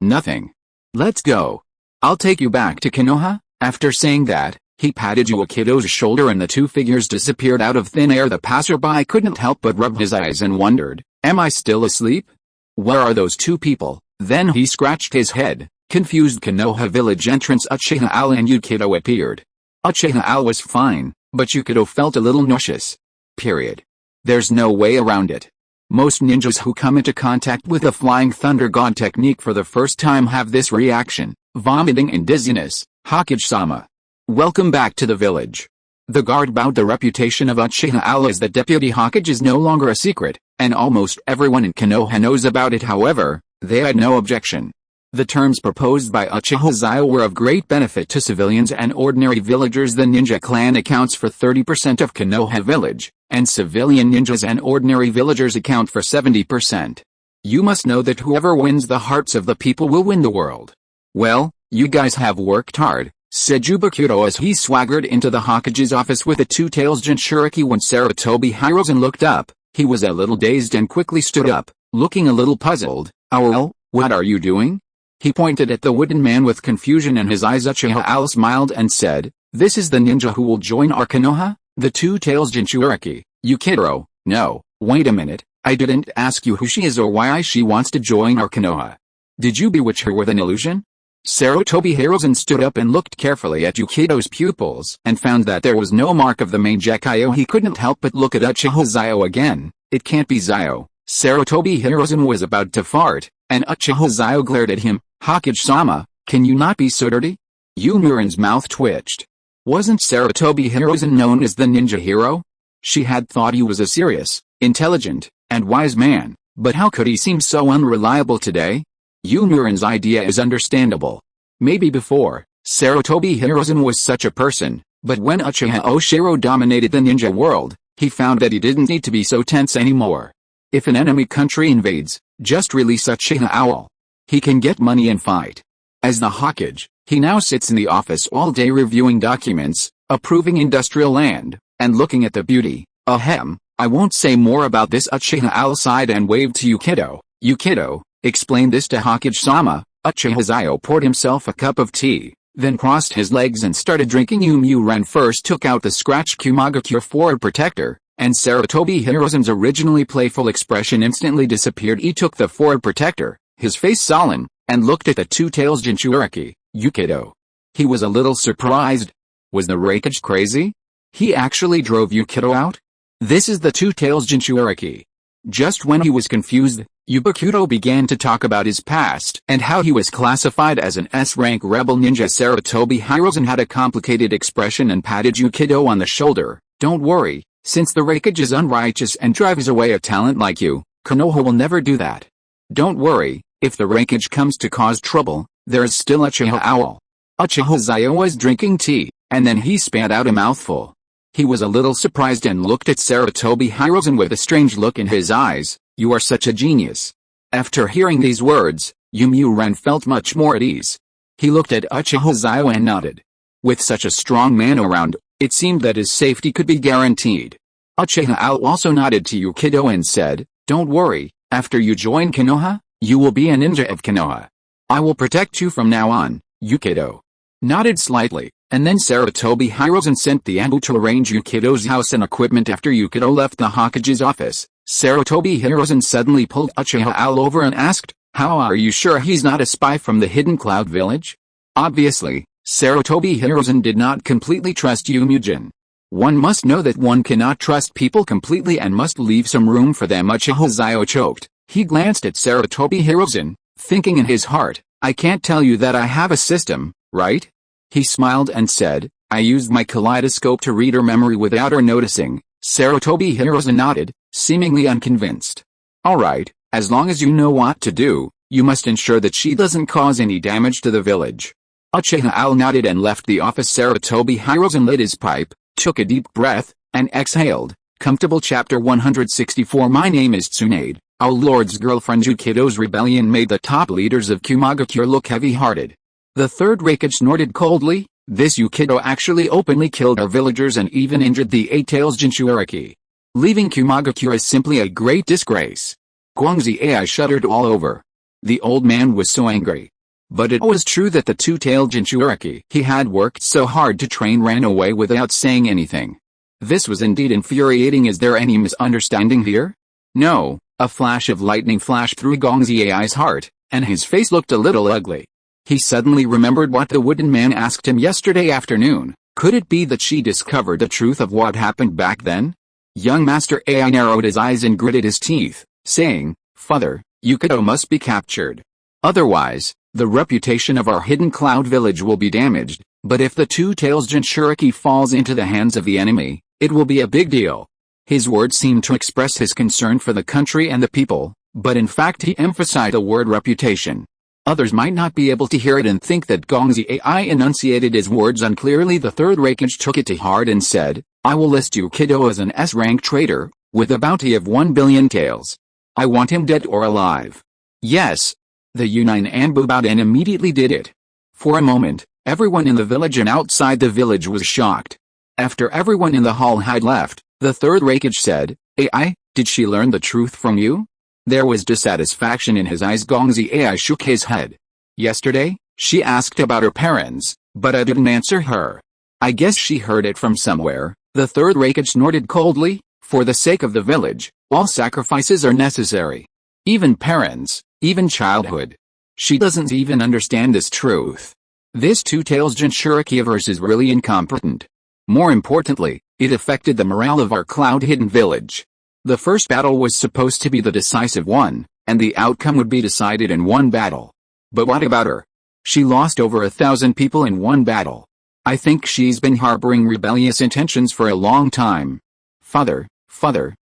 Nothing. Let's go. I'll take you back to Konoha. After saying that, he patted Yukito's shoulder and the two figures disappeared out of thin air. The passerby couldn't help but rub his eyes and wondered, am I still asleep? Where are those two people? Then he scratched his head. Confused. Konoha village entrance. Uchiha Xiao and Yukito appeared. Uchiha Xiao was fine, but Yukito felt a little nauseous. Period. There's no way around it. Most ninjas who come into contact with the Flying Thunder God technique for the first time have this reaction, vomiting and dizziness. Hokage-sama. Welcome back to the village. The guard bowed. The reputation of Uchiha Xiao as the deputy Hokage is no longer a secret, and almost everyone in Konoha knows about it. However, they had no objection. The terms proposed by Uchiha Xiao were of great benefit to civilians and ordinary villagers. The ninja clan accounts for 30% of Konoha village, and civilian ninjas and ordinary villagers account for 70%. You must know that whoever wins the hearts of the people will win the world. Well, you guys have worked hard, said Yukito as he swaggered into the Hokage's office with the Two Tails Jinchuriki. When Sarutobi Hirozen looked up, he was a little dazed and quickly stood up, looking a little puzzled. Well, what are you doing? He pointed at the wooden man with confusion in his eyes. Uchiha Xiao smiled and said, this is the ninja who will join our Konoha, the Two Tails Jinchuriki. Yukito, no, wait a minute, I didn't ask you who she is or why she wants to join our Konoha. Did you bewitch her with an illusion? Sarutobi Hirozen stood up and looked carefully at Yukito's pupils and found that there was no mark of the Mangekyo. He couldn't help but look at Uchiha Xiao again. It can't be Xiao. Sarutobi Hirozen was about to fart, and Uchiha Xiao glared at him. Hokage-sama, can you not be so dirty? Muren's mouth twitched. Wasn't Sarutobi Hirozen known as the ninja hero? She had thought he was a serious, intelligent, and wise man, but how could he seem so unreliable today? Muren's idea is understandable. Maybe before, Sarutobi Hirozen was such a person, But when Uchiha Xiao dominated the ninja world, he found that he didn't need to be so tense anymore. If an enemy country invades, just release Uchiha Owl. He can get money and fight. As the Hokage, he now sits in the office all day reviewing documents, approving industrial land, and looking at the beauty. Ahem, I won't say more about this. Uchiha Owl sighed and waved to Yukido. Yukido, explain this to Hokage-sama. Uchiha Xiao poured himself a cup of tea, then crossed his legs and started drinking. Ren first took out the scratched Kumagakure forward protector, and Sarutobi Hirozen's originally playful expression instantly disappeared. He took the forward protector, his face sullen, and looked at the two-tails Jinchuriki, Yukido. He was a little surprised. Was the Raikage crazy? He actually drove Yukido out? This is the two-tails Jinchuriki. Just when he was confused, Yubakudo began to talk about his past and how he was classified as an S-rank rebel ninja. Sarutobi Hirozen had a complicated expression and patted Yukido on the shoulder. Don't worry, since the Raikage is unrighteous and drives away a talent like you, Konoha will never do that. Don't worry, if the Raikage comes to cause trouble, there is still Uchiha Owl. Uchiha Xiao was drinking tea, and then he spat out a mouthful. He was a little surprised and looked at Sarutobi Hirozen with a strange look in his eyes. You are such a genius. After hearing these words, Ren felt much more at ease. He looked at Uchiha Xiao and nodded. With such a strong man around, it seemed that his safety could be guaranteed. Uchiha Owl also nodded to Yukido and said, don't worry, after you join Konoha, you will be a ninja of Konoha. I will protect you from now on. Yukido nodded slightly, and then Sarutobi Hirozen sent the Anbu to arrange Yukido's house and equipment. After Yukido left the Hokage's office, Sarutobi Hirozen suddenly pulled Uchiha Owl over and asked, how are you sure he's not a spy from the Hidden Cloud Village? Obviously, Sarutobi Hirozen did not completely trust Yumujin. One must know that one cannot trust people completely and must leave some room for them. Uchiha Xiao choked. He glanced at Sarutobi Hirozen, thinking in his heart, I can't tell you that I have a system, right? He smiled and said, I used my kaleidoscope to read her memory without her noticing. Sarutobi Hirozen nodded, seemingly unconvinced. Alright, as long as you know what to do, you must ensure that she doesn't cause any damage to the village. Uchiha Owl nodded and left the office. Sarutobi Hirozen lit his pipe, took a deep breath, and exhaled. Comfortable. Chapter 164. My name is Tsunade. Our Lord's girlfriend. Yukido's rebellion made the top leaders of Kumagakure look heavy-hearted. The third Raikage snorted coldly. This Yukido actually openly killed our villagers and even injured the eight-tails Jinchuriki. Leaving Kumagakure is simply a great disgrace. Guangxi Ai shuddered all over. The old man was so angry. But it was true that the two-tailed Jinchuriki he had worked so hard to train ran away without saying anything. This was indeed infuriating. Is there any misunderstanding here? No. A flash of lightning flashed through Guangxi Ai's heart, and his face looked a little ugly. He suddenly remembered what the wooden man asked him yesterday afternoon. Could it be that she discovered the truth of what happened back then? Young Master Ai narrowed his eyes and gritted his teeth, saying, Father, Yukido must be captured. Otherwise, the reputation of our Hidden Cloud Village will be damaged, but if the two-tails Jinchuriki falls into the hands of the enemy, it will be a big deal. His words seemed to express his concern for the country and the people, but in fact he emphasized the word reputation. Others might not be able to hear it and think that Guangxi Ai enunciated his words unclearly. The third Raikage took it to heart and said, I will list Yukido as an S-rank traitor, with a bounty of 1 billion taels. I want him dead or alive. Yes. The Unine Anbu bowed and immediately did it. For a moment, everyone in the village and outside the village was shocked. After everyone in the hall had left, the third Raikage said, Ai, did she learn the truth from you? There was dissatisfaction in his eyes. Guangxi Ai shook his head. Yesterday, she asked about her parents, but I didn't answer her. I guess she heard it from somewhere. The third Raikage snorted coldly. For the sake of the village, all sacrifices are necessary. Even parents, even childhood. She doesn't even understand this truth. This two-tails Jinchuriki of hers is really incompetent. More importantly, it affected the morale of our cloud-hidden village. The first battle was supposed to be the decisive one, and the outcome would be decided in one battle. But what about her? She lost over 1,000 people in one battle. I think she's been harboring rebellious intentions for a long time. Father,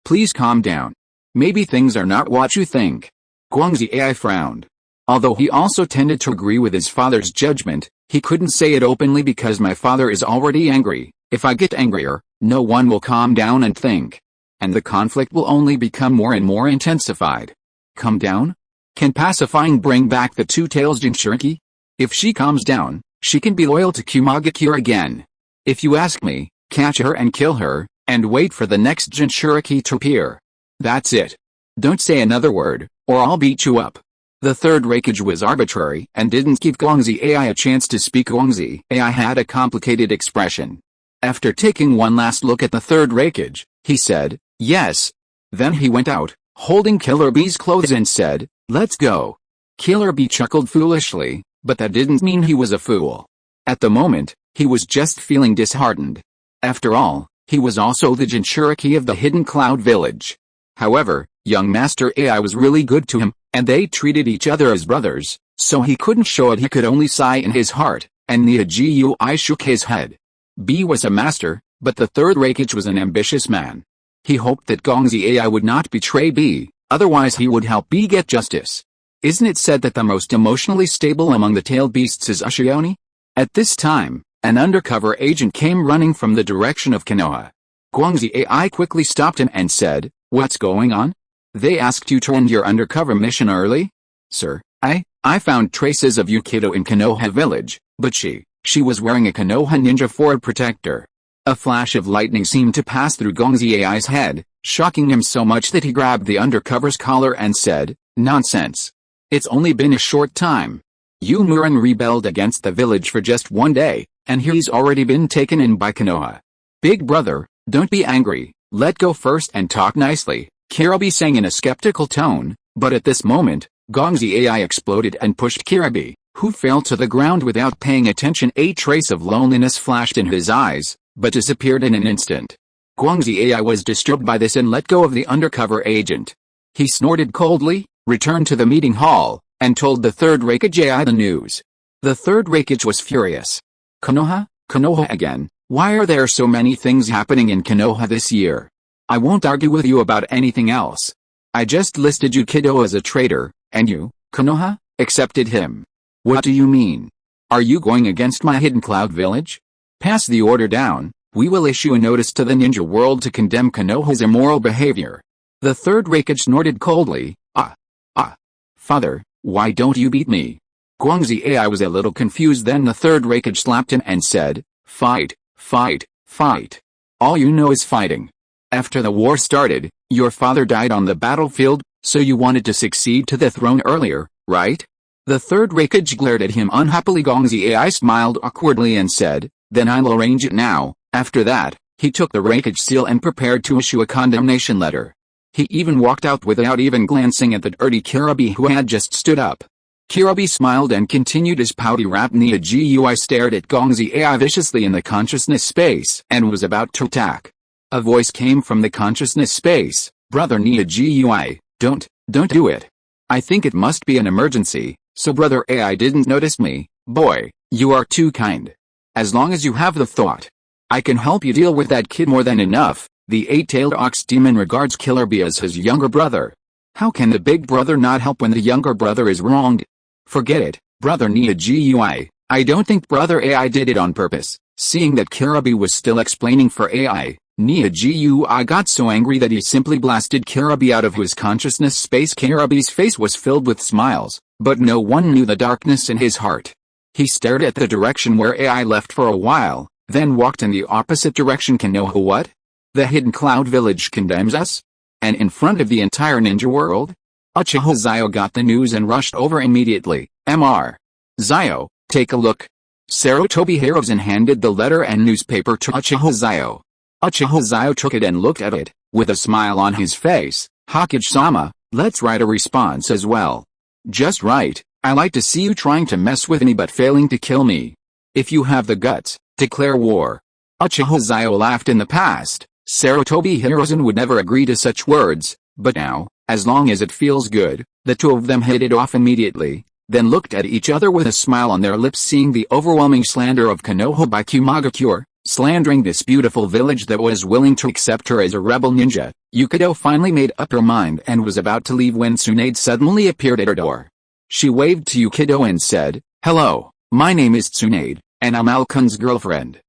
please calm down. Maybe things are not what you think. Guangxi Ai frowned. Although he also tended to agree with his father's judgment, he couldn't say it openly because my father is already angry. If I get angrier, no one will calm down and think. And the conflict will only become more and more intensified. Calm down? Can pacifying bring back the two-tails Jinchuriki? If she calms down, she can be loyal to Kumagakure again. If you ask me, catch her and kill her, and wait for the next Jinchuriki to appear. That's it. Don't say another word, or I'll beat you up. The third Hokage was arbitrary and didn't give Gongzi Ai a chance to speak. Gongzi Ai had a complicated expression. After taking one last look at the third Hokage, he said, yes. Then he went out, holding Killer Bee's clothes and said, let's go. Killer Bee chuckled foolishly, but that didn't mean he was a fool. At the moment, he was just feeling disheartened. After all, he was also the Jinchuriki of the Hidden Cloud Village. However, young Master Ai was really good to him, and they treated each other as brothers, so he couldn't show it. He could only sigh in his heart, and Niha shook his head. B was a master, but the third Hokage was an ambitious man. He hoped that Gongzi Ai would not betray B, otherwise he would help B get justice. Isn't it said that the most emotionally stable among the tailed beasts is Ushioni? At this time, an undercover agent came running from the direction of Konoha. Gongzi Ai quickly stopped him and said, what's going on? They asked you to end your undercover mission early? Sir, I found traces of Yukido in Konoha village, but she was wearing a Konoha ninja forward protector. A flash of lightning seemed to pass through Gongzi Ai's head, shocking him so much that he grabbed the undercover's collar and said, nonsense. It's only been a short time. Yu Muran rebelled against the village for just one day, and he's already been taken in by Konoha. Big brother, don't be angry, let go first and talk nicely, Kirabi sang in a skeptical tone, but at this moment, Gongzi Ai exploded and pushed Kirabi, who fell to the ground without paying attention. A trace of loneliness flashed in his eyes, but disappeared in an instant. Gongzi Ai was disturbed by this and let go of the undercover agent. He snorted coldly, returned to the meeting hall, and told the third Hokage Ai the news. The third Hokage was furious. Konoha again, why are there so many things happening in Konoha this year? I won't argue with you about anything else. I just listed Yukido as a traitor, and you, Konoha, accepted him. What do you mean? Are you going against my Hidden Cloud Village? Pass the order down, we will issue a notice to the ninja world to condemn Konoha's immoral behavior. The third Hokage snorted coldly, Father, why don't you beat me? Gongzi Ai was a little confused. Then the third Hokage slapped him and said, fight. All you know is fighting. After the war started, your father died on the battlefield, so you wanted to succeed to the throne earlier, right? The third Hokage glared at him unhappily. Gongzi Ai smiled awkwardly and said, then I'll arrange it now. After that, he took the Hokage seal and prepared to issue a condemnation letter. He even walked out without even glancing at the dirty Kirabi who had just stood up. Kirabi smiled and continued his pouty rap. Niha stared at Gongzi Ai viciously in the consciousness space and was about to attack. A voice came from the consciousness space, brother Niha, don't do it. I think it must be an emergency, so brother Ai didn't notice me. Boy, you are too kind. As long as you have the thought, I can help you deal with that kid more than enough. The eight-tailed ox demon regards Killer Bee as his younger brother. How can the big brother not help when the younger brother is wronged? Forget it, brother Niha. I don't think brother Ai did it on purpose. Seeing that Kirabi was still explaining for Ai, Niha got so angry that he simply blasted Kirabi out of his consciousness space. Kirabi's face was filled with smiles, but no one knew the darkness in his heart. He stared at the direction where Ai left for a while, then walked in the opposite direction. Konoha what? The Hidden Cloud Village condemns us? And in front of the entire ninja world? Uchiha Xiao got the news and rushed over immediately. Mr. Xiao, take a look. Sarutobi Hiruzen handed the letter and newspaper to Uchiha Xiao. Uchiha Xiao took it and looked at it, with a smile on his face. Hokage-sama, let's write a response as well. Just right, I like to see you trying to mess with me but failing to kill me. If you have the guts, declare war. Uchiha Xiao laughed. In the past, Sarutobi Hiruzen would never agree to such words, but now, as long as it feels good, the two of them hit it off immediately, then looked at each other with a smile on their lips. Seeing the overwhelming slander of Konoha by Kumagakure, slandering this beautiful village that was willing to accept her as a rebel ninja, Yukido finally made up her mind and was about to leave when Tsunade suddenly appeared at her door. She waved to Yukido and said, hello, my name is Tsunade, and I'm Alkun's girlfriend.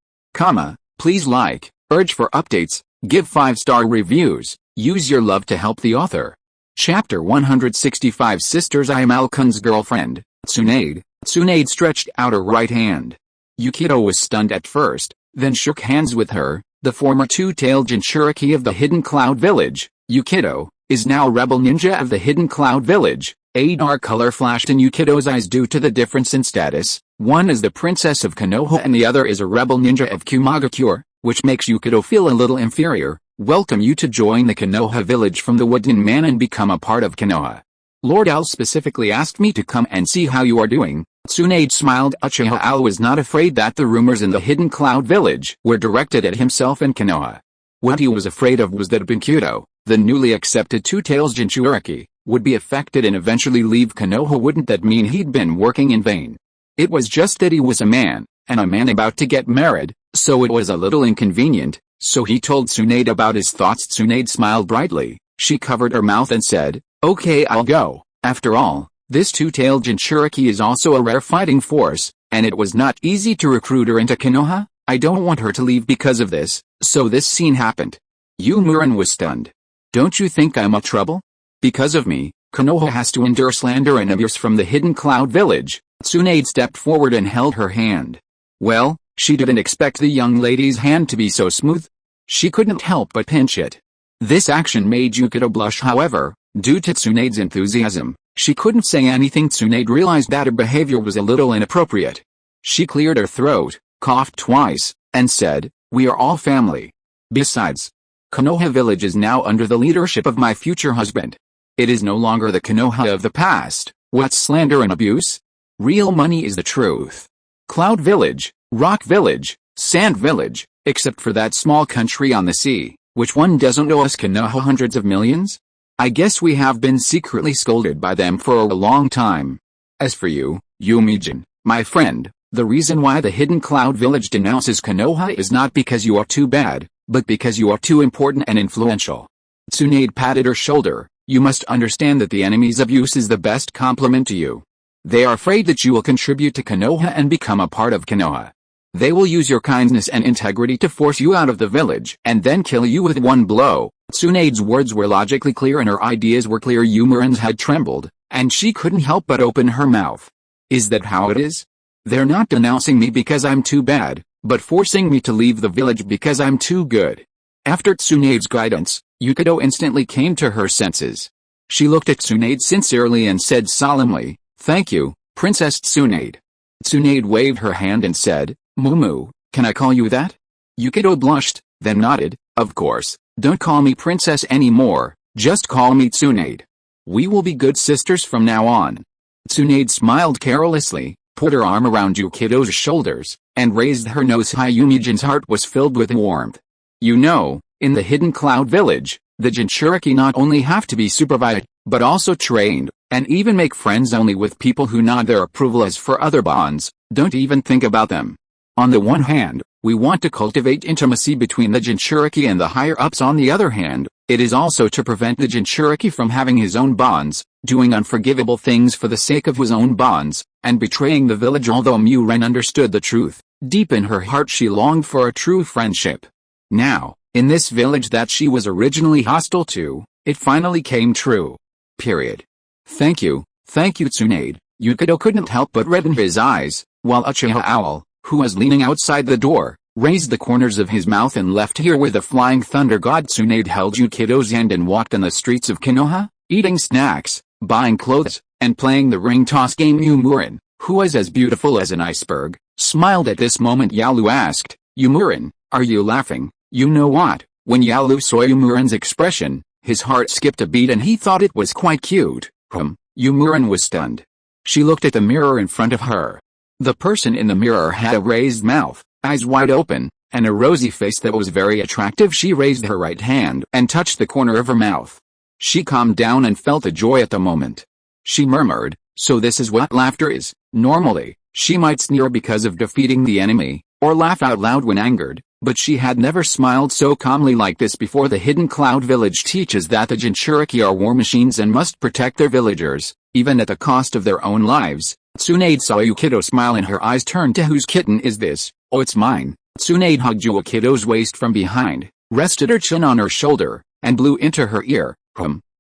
Please like, urge for updates, give 5-star reviews, use your love to help the author. Chapter 165 Sisters I am Alkun's girlfriend, Tsunade. Tsunade stretched out her right hand. Yukito was stunned at first, then shook hands with her. The former two-tailed Jinchuriki of the Hidden Cloud Village, Yukito, is now rebel ninja of the Hidden Cloud Village. A dark color flashed in Yukito's eyes due to the difference in status. One is the princess of Konoha and the other is a rebel ninja of Kumagakure, which makes Yukito feel a little inferior. Welcome you to join the Konoha village from the Wooden Man and become a part of Konoha. Lord Al specifically asked me to come and see how you are doing. Tsunade smiled. Uchiha Xiao was not afraid that the rumors in the Hidden Cloud Village were directed at himself and Konoha. What he was afraid of was that Binkyudo, the newly accepted Two-Tails Jinchuriki, would be affected and eventually leave Konoha. Wouldn't that mean he'd been working in vain? It was just that he was a man, and a man about to get married, so it was a little inconvenient, so he told Tsunade about his thoughts. Tsunade smiled brightly. She covered her mouth and said, "Okay, I'll go. After all, this two-tailed Jinchuriki is also a rare fighting force, and it was not easy to recruit her into Konoha. I don't want her to leave because of this." So this scene happened. Youmuran was stunned. "Don't you think I'm a trouble? Because of me, Konoha has to endure slander and abuse from the Hidden Cloud Village." Tsunade stepped forward and held her hand. Well, she didn't expect the young lady's hand to be so smooth. She couldn't help but pinch it. This action made Yukito blush. However, due to Tsunade's enthusiasm, she couldn't say anything. Tsunade realized that her behavior was a little inappropriate. She cleared her throat, coughed twice, and said, "We are all family. Besides, Konoha village is now under the leadership of my future husband. It is no longer the Konoha of the past. What's slander and abuse? Real money is the truth. Cloud Village, Rock Village, Sand Village, except for that small country on the sea, which one doesn't know us Konoha hundreds of millions? I guess we have been secretly scolded by them for a long time. As for you, Yumijin, my friend, the reason why the Hidden Cloud Village denounces Konoha is not because you are too bad, but because you are too important and influential." Tsunade patted her shoulder. "You must understand that the enemy's abuse is the best compliment to you. They are afraid that you will contribute to Konoha and become a part of Konoha. They will use your kindness and integrity to force you out of the village and then kill you with one blow." Tsunade's words were logically clear and her ideas were clear. Youmuran's head trembled, and she couldn't help but open her mouth. "Is that how it is? They're not denouncing me because I'm too bad, but forcing me to leave the village because I'm too good." After Tsunade's guidance, Yukito instantly came to her senses. She looked at Tsunade sincerely and said solemnly, "Thank you, Princess Tsunade." Tsunade waved her hand and said, "Mumu, can I call you that?" Yukito blushed, then nodded. "Of course, don't call me princess anymore, just call me Tsunade. We will be good sisters from now on." Tsunade smiled carelessly, put her arm around Yukito's shoulders, and raised her nose high. Yumijin's heart was filled with warmth. "You know, in the Hidden Cloud Village, the Jinchuriki not only have to be supervised, but also trained, and even make friends only with people who nod their approval. As for other bonds, don't even think about them. On the one hand, we want to cultivate intimacy between the Jinchuriki and the higher-ups. On the other hand, it is also to prevent the Jinchuriki from having his own bonds, doing unforgivable things for the sake of his own bonds, and betraying the village." Although Muren understood the truth, deep in her heart she longed for a true friendship. Now, in this village that she was originally hostile to, it finally came true. Period. Thank you, Tsunade." Yukito couldn't help but redden his eyes, while Uchiha Xiao, who was leaning outside the door, raised the corners of his mouth and left here with a flying thunder god. Tsunade held Yukito's hand and walked in the streets of Konoha, eating snacks, buying clothes, and playing the ring toss game. Youmuran, who was as beautiful as an iceberg, smiled at this moment. Yalu asked, "Youmuran, are you laughing?" You know what, when Yalu saw Youmuran's expression, his heart skipped a beat and he thought it was quite cute. Youmuran was stunned. She looked at the mirror in front of her. The person in the mirror had a raised mouth, eyes wide open, and a rosy face that was very attractive. She raised her right hand and touched the corner of her mouth. She calmed down and felt a joy at the moment. She murmured, "So this is what laughter is." Normally, she might sneer because of defeating the enemy, or laugh out loud when angered, but she had never smiled so calmly like this before. The Hidden Cloud Village teaches that the Jinchuriki are war machines and must protect their villagers, even at the cost of their own lives. Tsunade saw Yukito smile and her eyes turned to "Whose kitten is this?" "Oh, it's mine." Tsunade hugged Yukido's waist from behind, rested her chin on her shoulder, and blew into her ear.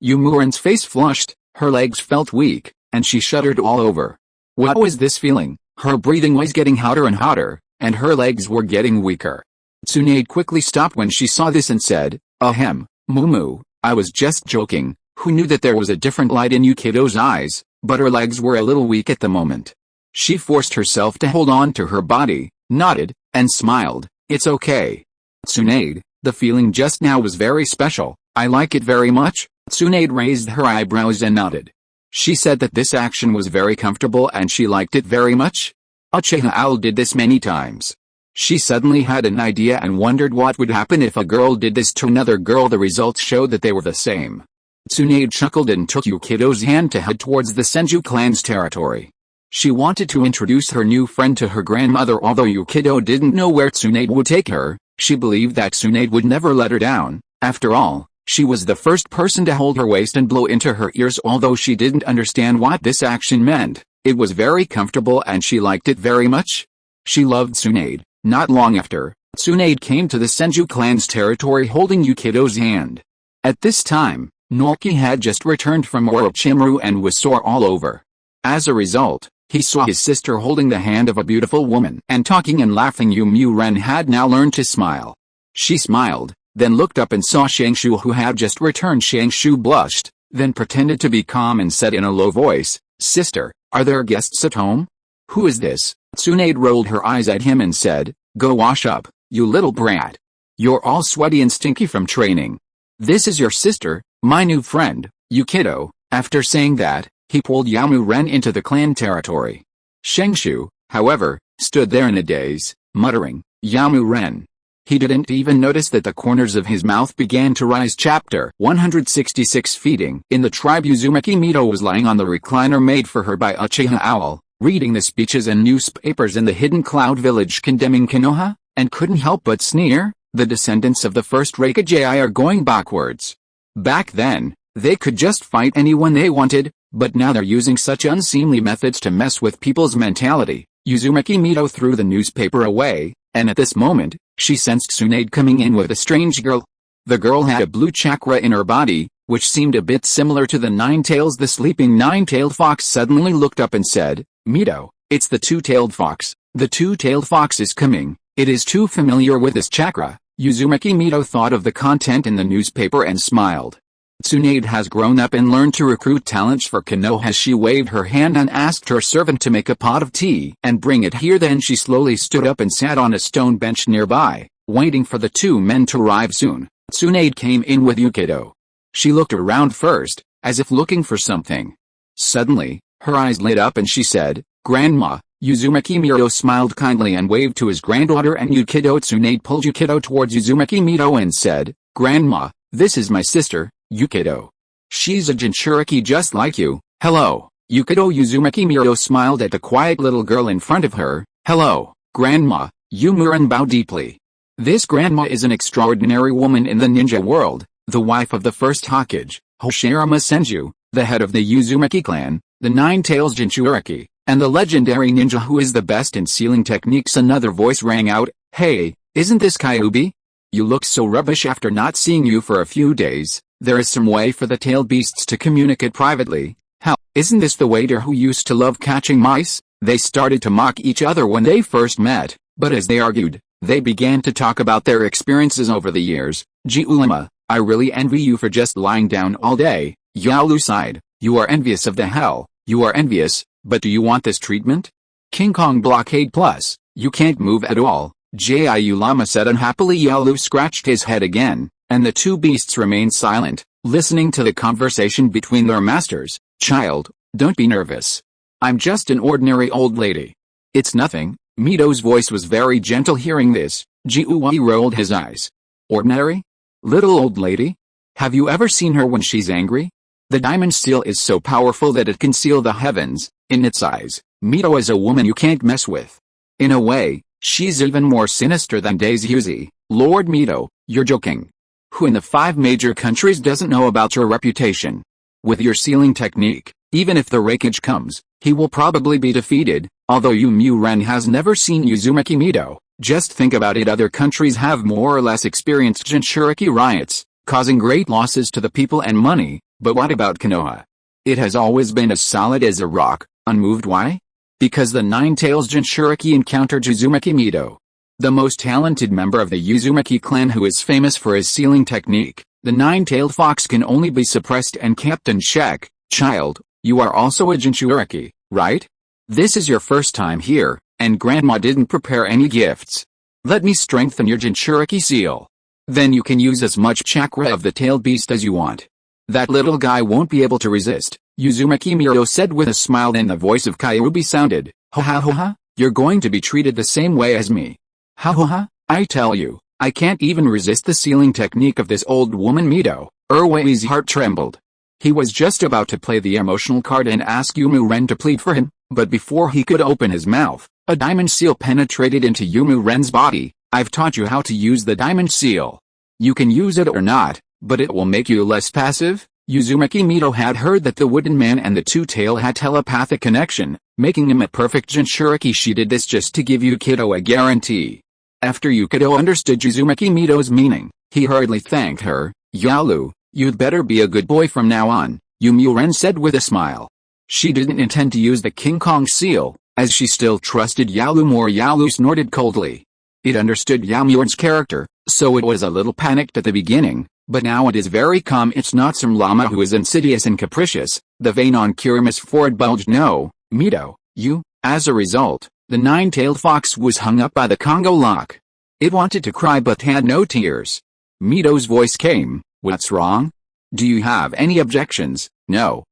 Youmuran's face flushed, her legs felt weak, and she shuddered all over. What was this feeling? Her breathing was getting hotter and hotter, and her legs were getting weaker. Tsunade quickly stopped when she saw this and said, "Ahem, Mumu, I was just joking." Who knew that there was a different light in Yukido's eyes, but her legs were a little weak at the moment. She forced herself to hold on to her body, nodded, and smiled. "It's okay. Tsunade, the feeling just now was very special. I like it very much." Tsunade raised her eyebrows and nodded. She said that this action was very comfortable and she liked it very much. Uchiha Xiao did this many times. She suddenly had an idea and wondered what would happen if a girl did this to another girl. The results showed that they were the same. Tsunade chuckled and took Yukido's hand to head towards the Senju clan's territory. She wanted to introduce her new friend to her grandmother. Although Yukido didn't know where Tsunade would take her, she believed that Tsunade would never let her down. After all, she was the first person to hold her waist and blow into her ears. Although she didn't understand what this action meant, it was very comfortable and she liked it very much. She loved Tsunade. Not long after, Tsunade came to the Senju clan's territory holding Yukido's hand. At this time, Naoki had just returned from Orochimaru and was sore all over. As a result, he saw his sister holding the hand of a beautiful woman and talking and laughing. Youmuran had now learned to smile. She smiled, then looked up and saw Shangshu, who had just returned. Shangshu blushed, then pretended to be calm and said in a low voice, "Sister, are there guests at home?" "Who is this?" Tsunade rolled her eyes at him and said, "Go wash up, you little brat. You're all sweaty and stinky from training. This is your sister, my new friend, Yukido." After saying that, he pulled Youmuran into the clan territory. Shangshu, however, stood there in a daze, muttering, "Youmuran." He didn't even notice that the corners of his mouth began to rise. Chapter 166. Feeding. In the tribe, Uzumaki Mito was lying on the recliner made for her by Uchiha Xiao, reading the speeches and newspapers in the hidden cloud village condemning Konoha, and couldn't help but sneer. The descendants of the first Hokage are going backwards. Back then, they could just fight anyone they wanted, but now they're using such unseemly methods to mess with people's mentality. Uzumaki Mito threw the newspaper away, and at this moment, she sensed Tsunade coming in with a strange girl. The girl had a blue chakra in her body, which seemed a bit similar to the Nine-Tails. The sleeping Nine-Tailed Fox suddenly looked up and said, "Mito, it's the Two-Tailed Fox. The Two-Tailed Fox is coming. It is too familiar with this chakra." Uzumaki Mito thought of the content in the newspaper and smiled. Tsunade has grown up and learned to recruit talents for Konoha. She waved her hand and asked her servant to make a pot of tea and bring it here. Then she slowly stood up and sat on a stone bench nearby, waiting for the two men to arrive soon. Tsunade came in with Yukido. She looked around first, as if looking for something. Suddenly, her eyes lit up and she said, "Grandma." Uzumaki Mito smiled kindly and waved to his granddaughter and Yukido. Tsunade pulled Yukido towards Uzumaki Mito and said, "Grandma, this is my sister, Yukido. She's a Jinchuriki just like you." "Hello, Yukido." Uzumaki Mito smiled at the quiet little girl in front of her. "Hello, Grandma." Youmuran bowed deeply. This grandma is an extraordinary woman in the ninja world, the wife of the first Hokage, Hoshirama Senju, the head of the Uzumaki clan, the Nine-Tails Jinchuriki, and the legendary ninja who is the best in sealing techniques. Another voice rang out, "Hey, isn't this Kyubi? You look so rubbish after not seeing you for a few days. There is some way for the tailed beasts to communicate privately. Hell, isn't this the waiter who used to love catching mice?" They started to mock each other when they first met, but as they argued, they began to talk about their experiences over the years. "Jiulima, I really envy you for just lying down all day." Yaolu sighed, "You are envious of the hell, you are envious, but do you want this treatment? King Kong blockade plus, you can't move at all." Jiulama said unhappily. Yaolu scratched his head again, and the two beasts remained silent, listening to the conversation between their masters. "Child, don't be nervous. I'm just an ordinary old lady. It's nothing." Mito's voice was very gentle. Hearing this, Jiuwai rolled his eyes. "Ordinary? Little old lady? Have you ever seen her when she's angry? The diamond steel is so powerful that it can seal the heavens. In its eyes, Mito is a woman you can't mess with. In a way, she's even more sinister than Daisuke." "Lord Mito, you're joking. Who in the 5 major countries doesn't know about your reputation? With your sealing technique, even if the Hokage comes, he will probably be defeated." Although Youmuran has never seen Uzumaki Mito, Just think about it, other countries have more or less experienced Jinchuriki riots, causing great losses to the people and money, but what about Konoha? It has always been as solid as a rock, unmoved. Why? Because the Nine-Tails Jinchuriki encountered Uzumaki Mito, the most talented member of the Uzumaki clan who is famous for his sealing technique. The nine-tailed fox can only be suppressed and kept in check. Child, you are also a Jinchuriki, right? This is your first time here, and Grandma didn't prepare any gifts. Let me strengthen your Jinchuriki seal. Then you can use as much chakra of the tailed beast as you want. That little guy won't be able to resist, Uzumaki Mito said with a smile. Then the voice of Kyuubi sounded, ha ha ha ha, you're going to be treated the same way as me. Ha ha ha, I tell you, I can't even resist the sealing technique of this old woman Mito. Erwei's heart trembled. He was just about to play the emotional card and ask Yumu Ren to plead for him, but before he could open his mouth, a diamond seal penetrated into Yumu Ren's body. I've taught you how to use the diamond seal. You can use it or not, but it will make you less passive. Uzumaki Mito had heard that the wooden man and the two-tail had telepathic connection, making him a perfect Jinchuriki. She did this just to give Yukito a guarantee. After Yukito understood Uzumaki Mito's meaning, he hurriedly thanked her. Yalu, you'd better be a good boy from now on, Yumu Ren said with a smile. She didn't intend to use the King Kong seal, as she still trusted Yalu more. Yalu snorted coldly. It understood Yamuren's character, so it was a little panicked at the beginning, but now it is very calm. It's not some llama who is insidious and capricious. The vein on Kurima's forehead bulged. No, Mito, you. As a result, the nine-tailed fox was hung up by the Congo lock. It wanted to cry but had no tears. Mito's voice came, what's wrong? Do you have any objections? No,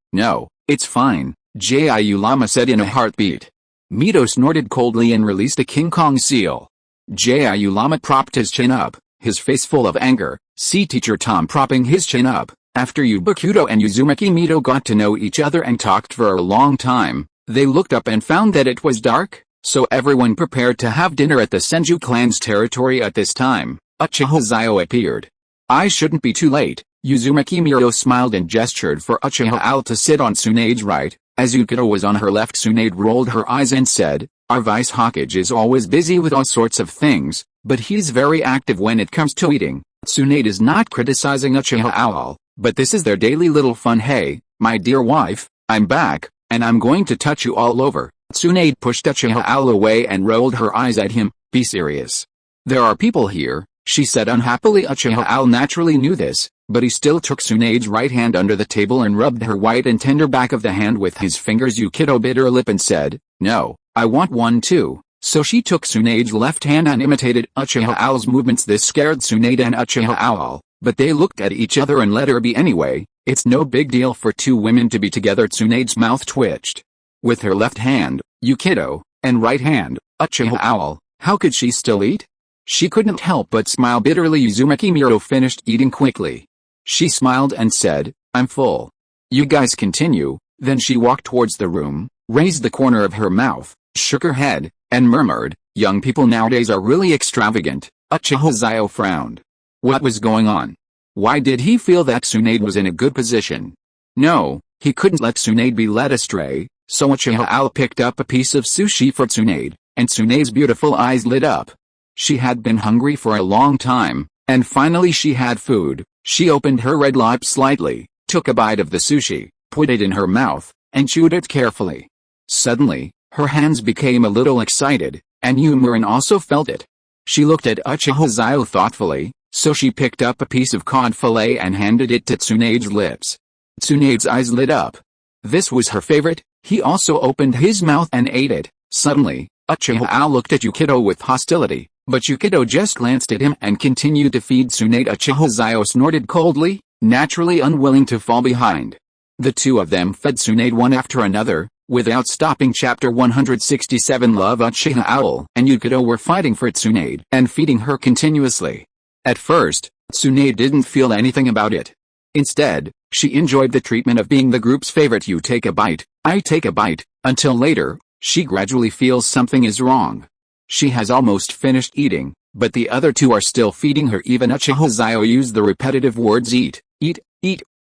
it's fine, Jiu Lama said in a heartbeat. Mito snorted coldly and released a King Kong seal. Jiu Lama propped his chin up, his face full of anger. See Teacher Tom propping his chin up. After Yubikudo and Uzumaki Mito got to know each other and talked for a long time, they looked up and found that it was dark. So everyone prepared to have dinner at the Senju clan's territory. At this time, Uchiha Xiao appeared. I shouldn't be too late. Uzumaki Mito smiled and gestured for Uchiha Al to sit on Tsunade's right. As Yukito was on her left, Tsunade rolled her eyes and said, our Vice Hokage is always busy with all sorts of things, but he's very active when it comes to eating. Tsunade is not criticizing Uchiha Al, but this is their daily little fun. Hey, my dear wife, I'm back, and I'm going to touch you all over. Tsunade pushed Uchiha Al away and rolled her eyes at him. Be serious. There are people here, she said unhappily. Uchiha Al naturally knew this, but he still took Tsunade's right hand under the table and rubbed her white and tender back of the hand with his fingers. Yukito bit her lip and said, no, I want one too. So she took Tsunade's left hand and imitated Uchiha Al's movements. This scared Tsunade and Uchiha Al, but they looked at each other and let her be anyway. It's no big deal for two women to be together. Tsunade's mouth twitched. With her left hand, Yukito, and right hand, Uchiha Al, how could she still eat? She couldn't help but smile bitterly. Uzumaki Mito finished eating quickly. She smiled and said, I'm full. You guys continue. Then she walked towards the room, raised the corner of her mouth, shook her head, and murmured, young people nowadays are really extravagant. Uchiha Xiao frowned. What was going on? Why did he feel that Tsunade was in a good position? No, he couldn't let Tsunade be led astray. So Uchiha Al picked up a piece of sushi for Tsunade, and Tsunade's beautiful eyes lit up. She had been hungry for a long time, and finally she had food. She opened her red lips slightly, took a bite of the sushi, put it in her mouth, and chewed it carefully. Suddenly, her hands became a little excited, and Yumu also felt it. She looked at Uchiha Xiao thoughtfully, so she picked up a piece of cod fillet and handed it to Tsunade's lips. Tsunade's eyes lit up. This was her favorite. He also opened his mouth and ate it. Suddenly, Uchiha Al looked at Yukito with hostility, but Yukito just glanced at him and continued to feed Tsunade. Uchiha Xiao snorted coldly, naturally unwilling to fall behind. The two of them fed Tsunade one after another, without stopping. Chapter 167. Love. Uchiha Al and Yukito were fighting for Tsunade and feeding her continuously. At first, Tsunade didn't feel anything about it. Instead, she enjoyed the treatment of being the group's favorite. You take a bite, I take a bite, until later, she gradually feels something is wrong. She has almost finished eating, but the other two are still feeding her. Even Uchiha Xiao used the repetitive words eat,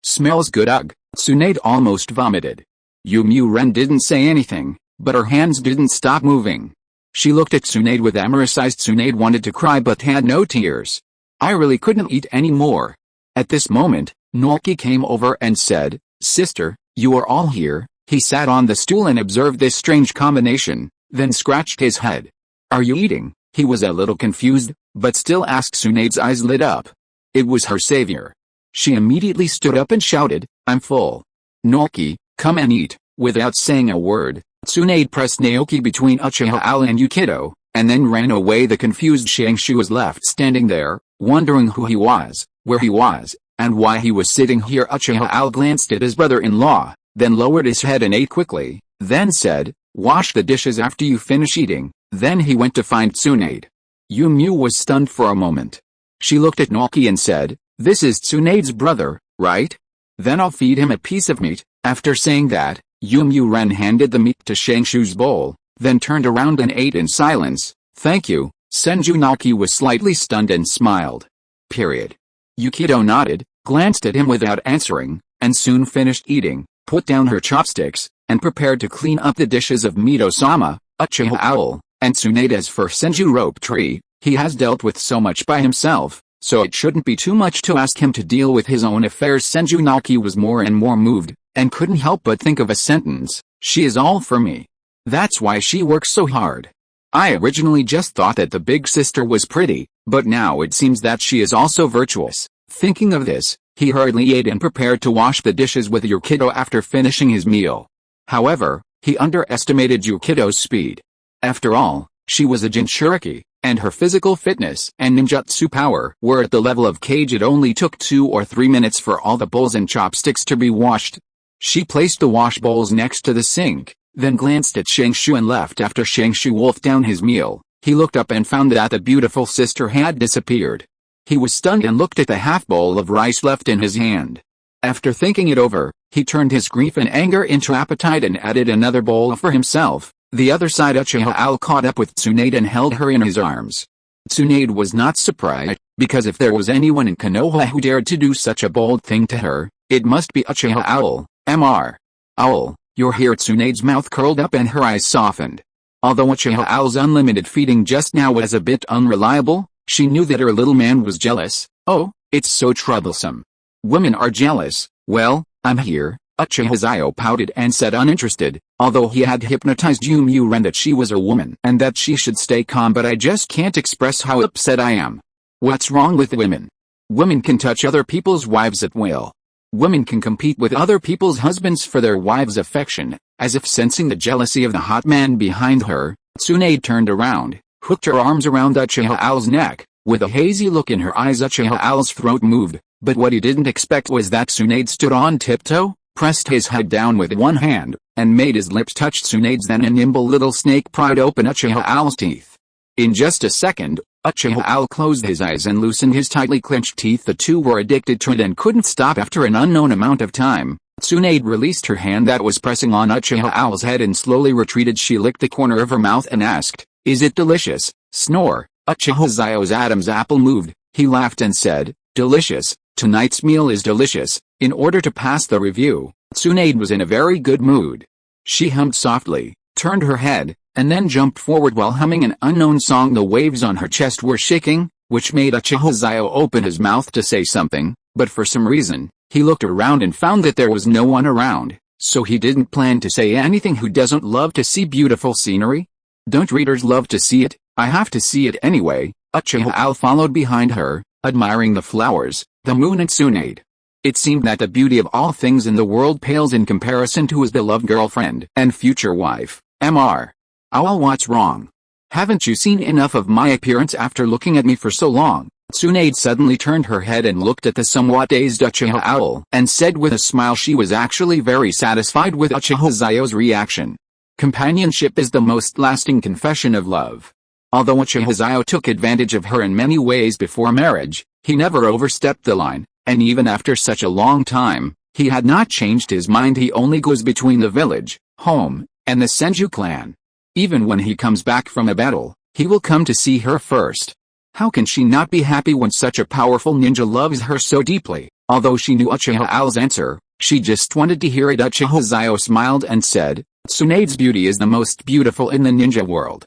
smells good. Ugh. Tsunade almost vomited. Yumu Ren didn't say anything, but her hands didn't stop moving. She looked at Tsunade with amorous eyes. Tsunade wanted to cry but had no tears. I really couldn't eat any more. At this moment, Naoki came over and said, "Sister, you are all here." He sat on the stool and observed this strange combination, then scratched his head. "Are you eating?" He was a little confused, but still asked. Tsunade's eyes lit up. It was her savior. She immediately stood up and shouted, "I'm full. Naoki, come and eat." Without saying a word, Tsunade pressed Naoki between Uchiha Xiao and Yukito, and then ran away. The confused Shangshu was left standing there, wondering who he was, where he was, and why he was sitting here. Uchiha Xiao glanced at his brother-in-law, then lowered his head and ate quickly, then said, "Wash the dishes after you finish eating." Then he went to find Tsunade. Yumiu was stunned for a moment. She looked at Naoki and said, "This is Tsunade's brother, right? Then I'll feed him a piece of meat." After saying that, Yumiu ran handed the meat to Shangshu's bowl, then turned around and ate in silence. "Thank you." Senju Naoki was slightly stunned and smiled. Yukito nodded, glanced at him without answering, and soon finished eating, put down her chopsticks, and prepared to clean up the dishes of Mito-sama, Uchiha Xiao, and Tsunade. As for Senju Rope Tree, he has dealt with so much by himself, so it shouldn't be too much to ask him to deal with his own affairs. Senju Naoki was more and more moved, and couldn't help but think of a sentence: "She is all for me. That's why she works so hard. I originally just thought that the big sister was pretty, but now it seems that she is also virtuous." Thinking of this, he hurriedly ate and prepared to wash the dishes with Yukito after finishing his meal. However, he underestimated Yukito's speed. After all, she was a Jinchuriki, and her physical fitness and ninjutsu power were at the level of Kage. It only took 2 or 3 minutes for all the bowls and chopsticks to be washed. She placed the wash bowls next to the sink, then glanced at Shangshu and left. After Shangshu wolfed down his meal, he looked up and found that the beautiful sister had disappeared. He was stunned and looked at the half bowl of rice left in his hand. After thinking it over, he turned his grief and anger into appetite and added another bowl for himself. The other side, Uchiha Xiao caught up with Tsunade and held her in his arms. Tsunade was not surprised, because if there was anyone in Konoha who dared to do such a bold thing to her, it must be Uchiha Xiao. "Mr. Owl, you're here." Tsunade's mouth curled up and her eyes softened. Although Uchiha Xiao's unlimited feeding just now was a bit unreliable, she knew that her little man was jealous. "Oh, it's so troublesome. Women are jealous." "Well, I'm here." Uchiha Xiao pouted and said, uninterested, although he had hypnotized Yumiu Ren that she was a woman and that she should stay calm. "But I just can't express how upset I am." "What's wrong with women?" "Women can touch other people's wives at will. Women can compete with other people's husbands for their wives' affection." As if sensing the jealousy of the hot man behind her, Tsunade turned around, hooked her arms around Uchiha Xiao's neck. With a hazy look in her eyes, Uchiha Xiao's throat moved, but what he didn't expect was that Tsunade stood on tiptoe, pressed his head down with one hand, and made his lips touch Tsunade's. Then a nimble little snake pried open Uchiha Xiao's teeth. In just a second, Uchiha Xiao closed his eyes and loosened his tightly clenched teeth. The two were addicted to it and couldn't stop. After an unknown amount of time, Tsunade released her hand that was pressing on Uchiha Xiao's head and slowly retreated. She licked the corner of her mouth and asked, "Is it delicious?" Snore. Uchiha Xiao's Adam's apple moved. He laughed and said, "Delicious. Tonight's meal is delicious." In order to pass the review, Tsunade was in a very good mood. She hummed softly, turned her head, and then jumped forward while humming an unknown song. The waves on her chest were shaking, which made Uchiha Xiao open his mouth to say something, but for some reason, he looked around and found that there was no one around, so he didn't plan to say anything. Who doesn't love to see beautiful scenery? Don't readers love to see it? I have to see it anyway. Uchiha Xiao followed behind her, admiring the flowers, the moon and Tsunade. It seemed that the beauty of all things in the world pales in comparison to his beloved girlfriend and future wife, Mr. Owl. What's wrong? Haven't you seen enough of my appearance after looking at me for so long? Tsunade suddenly turned her head and looked at the somewhat dazed Uchiha Xiao and said with a smile she was actually very satisfied with Uchiha Xiao's reaction. Companionship is the most lasting confession of love. Although Uchiha Xiao took advantage of her in many ways before marriage, he never overstepped the line, and even after such a long time, he had not changed his mind. He only goes between the village, home, and the Senju clan. Even when he comes back from a battle, he will come to see her first. How can she not be happy when such a powerful ninja loves her so deeply? Although she knew Uchiha Xiao's answer, she just wanted to hear it. Uchiha Xiao smiled and said, "Tsunade's beauty is the most beautiful in the ninja world.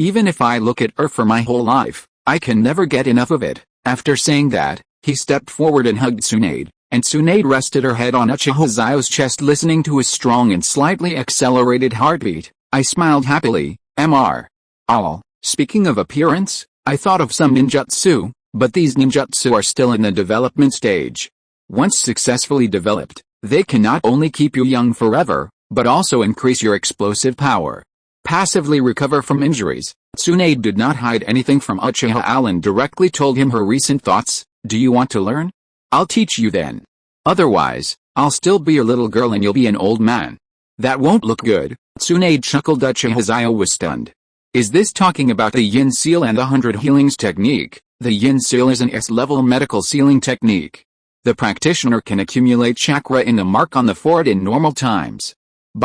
Even if I look at her for my whole life, I can never get enough of it." After saying that, he stepped forward and hugged Tsunade, and Tsunade rested her head on Uchiha Xiao's chest, listening to his strong and slightly accelerated heartbeat. I smiled happily. Speaking of appearance, I thought of some ninjutsu, but these ninjutsu are still in the development stage. Once successfully developed, they can not only keep you young forever, but also increase your explosive power. Passively recover from injuries. Tsunade did not hide anything from Uchiha Xiao and directly told him her recent thoughts. "Do you want to learn? I'll teach you then. Otherwise, I'll still be your little girl and you'll be an old man." "That won't look good." Tsunade chuckled. Uchiha Xiao was stunned. "Is this talking about the Yin Seal and the 100 Healings technique?" The Yin Seal is an S-level medical sealing technique. The practitioner can accumulate chakra in the mark on the forehead in normal times.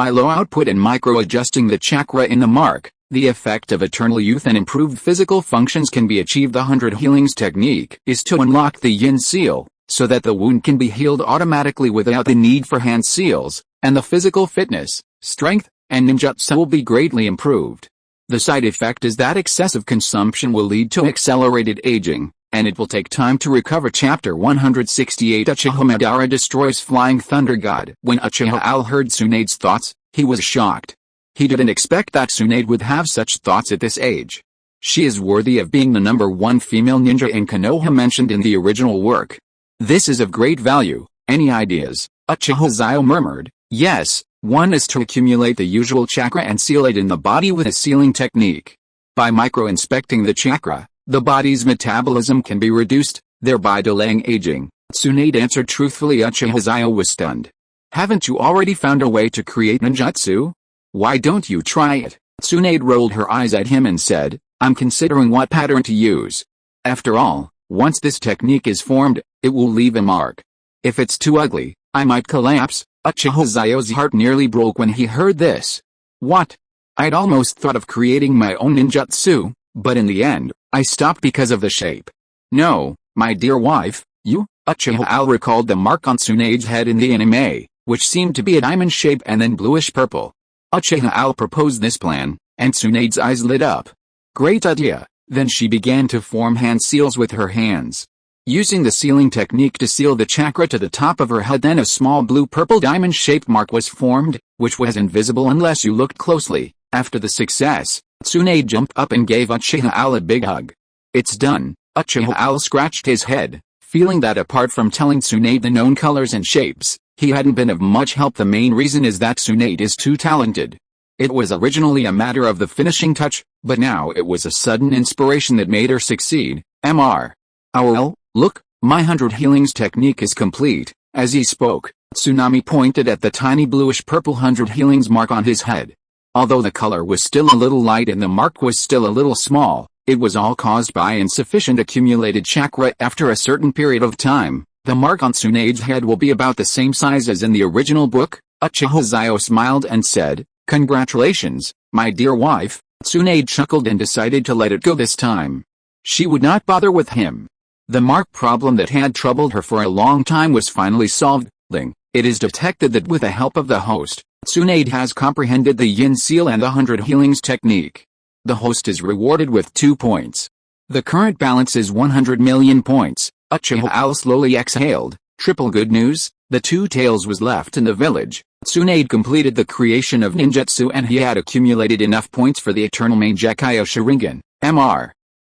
By low output and micro-adjusting the chakra in the mark, the effect of eternal youth and improved physical functions can be achieved. The 100 Healings technique is to unlock the Yin Seal, so that the wound can be healed automatically without the need for hand seals, and the physical fitness, strength, and ninjutsu will be greatly improved. The side effect is that excessive consumption will lead to accelerated aging, and it will take time to recover. Chapter 168 Uchiha Madara destroys Flying Thunder God. When Uchiha Xiao heard Tsunade's thoughts, he was shocked. He didn't expect that Tsunade would have such thoughts at this age. She is worthy of being the #1 female ninja in Konoha mentioned in the original work. This is of great value. Any ideas? Uchiha Xiao murmured. Yes, one is to accumulate the usual chakra and seal it in the body with a sealing technique. By micro-inspecting the chakra, the body's metabolism can be reduced, thereby delaying aging. Tsunade answered truthfully. Uchiha Xiao was stunned. Haven't you already found a way to create ninjutsu? Why don't you try it? Tsunade rolled her eyes at him and said, I'm considering what pattern to use. After all, once this technique is formed, it will leave a mark. If it's too ugly, I might collapse. Uchiha Xiao's heart nearly broke when he heard this. What? I'd almost thought of creating my own ninjutsu, but in the end, I stopped because of the shape. No, my dear wife, you? Uchiha Xiao recalled the mark on Tsunade's head in the anime, which seemed to be a diamond shape and then bluish-purple. Uchiha Xiao proposed this plan, and Tsunade's eyes lit up. Great idea. Then she began to form hand seals with her hands. Using the sealing technique to seal the chakra to the top of her head, then a small blue-purple diamond-shaped mark was formed, which was invisible unless you looked closely. After the success, Tsunade jumped up and gave Uchiha Xiao a big hug. It's done. Uchiha Xiao scratched his head, feeling that apart from telling Tsunade the known colors and shapes, he hadn't been of much help. The main reason is that Tsunade is too talented. It was originally a matter of the finishing touch, but now it was a sudden inspiration that made her succeed. Well, look, my 100 healings technique is complete. As he spoke, Tsunami pointed at the tiny bluish-purple 100 healings mark on his head. Although the color was still a little light and the mark was still a little small, it was all caused by insufficient accumulated chakra. After a certain period of time, the mark on Tsunade's head will be about the same size as in the original book. Uchiha Xiao smiled and said, Congratulations, my dear wife. Tsunade chuckled and decided to let it go this time. She would not bother with him. The mark problem that had troubled her for a long time was finally solved. It is detected that with the help of the host, Tsunade has comprehended the Yin Seal and the 100 Healings technique. The host is rewarded with 2 points. The current balance is 100 million points. Uchiha Xiao slowly exhaled. Triple good news, the 2 tails was left in the village. Tsunade completed the creation of ninjutsu and he had accumulated enough points for the eternal Mangekyo Sharingan.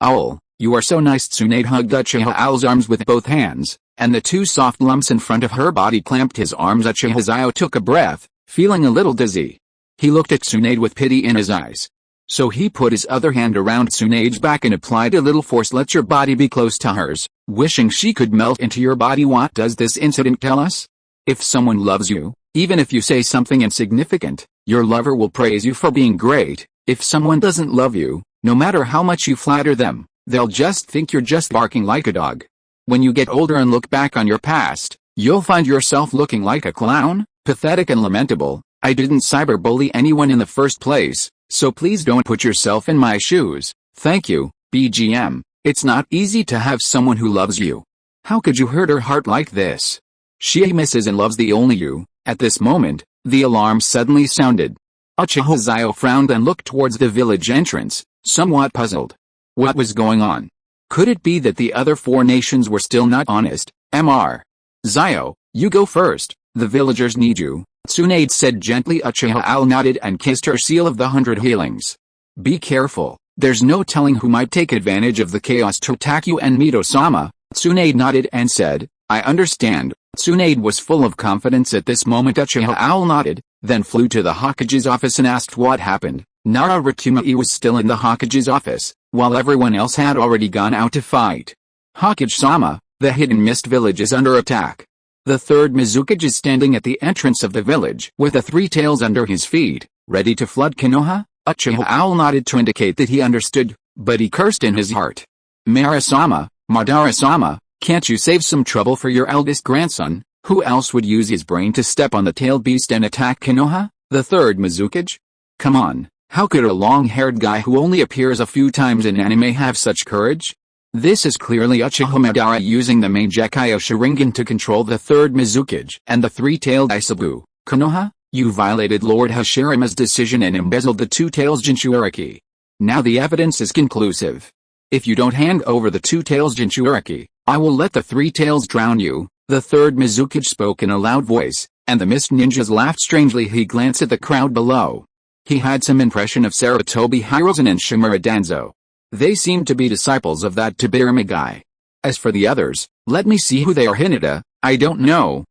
Owl, you are so nice. Tsunade hugged Uchiha Xiao's arms with both hands, and the 2 soft lumps in front of her body clamped his arms. Uchiha Xiao took a breath, feeling a little dizzy. He looked at Tsunade with pity in his eyes. So he put his other hand around Tsunade's back and applied a little force. Let your body be close to hers, wishing she could melt into your body. What does this incident tell us? If someone loves you, even if you say something insignificant, your lover will praise you for being great. If someone doesn't love you, no matter how much you flatter them, they'll just think you're just barking like a dog. When you get older and look back on your past, you'll find yourself looking like a clown, pathetic and lamentable. I didn't cyberbully anyone in the first place, so please don't put yourself in my shoes. Thank you, BGM. It's not easy to have someone who loves you. How could you hurt her heart like this? She misses and loves the only you. At this moment, the alarm suddenly sounded. Uchiha Xiao frowned and looked towards the village entrance. somewhat puzzled. What was going on? Could it be that the other four nations were still not honest? Mr. Xiao, you go first, the villagers need you, Tsunade said gently. Uchiha nodded and kissed her seal of the 100 healings. Be careful, there's no telling who might take advantage of the chaos to attack you and Mito-sama. Tsunade nodded and said, I understand. Tsunade was full of confidence at this moment. Uchiha nodded, then flew to the Hokage's office and asked what happened. Nararukumae was still in the Hokage's office, while everyone else had already gone out to fight. Hokage-sama, the hidden mist village is under attack. The third Mizukage is standing at the entrance of the village with the three tails under his feet, ready to flood Konoha. Uchiha nodded to indicate that he understood, but he cursed in his heart. Madara-sama, Madara-sama, can't you save some trouble for your eldest grandson? Who else would use his brain to step on the tailed beast and attack Konoha, the third Mizukage? Come on, how could a long-haired guy who only appears a few times in anime have such courage? This is clearly Uchiha Madara using the main Gekiyo Sharingan to control the third Mizukage and the three-tailed Isabu. Konoha, you violated Lord Hashirame's decision and embezzled the two tails Jinchuriki. Now the evidence is conclusive. If you don't hand over the two tails Jinchuriki, I will let the three tails drown you. The third Mizukage spoke in a loud voice, and the mist ninjas laughed strangely. He glanced at the crowd below. He had some impression of Sarutobi Hiruzen and Shimura Danzo. They seemed to be disciples of that Tobirama guy. As for the others, let me see who they are. Hinata, I don't know,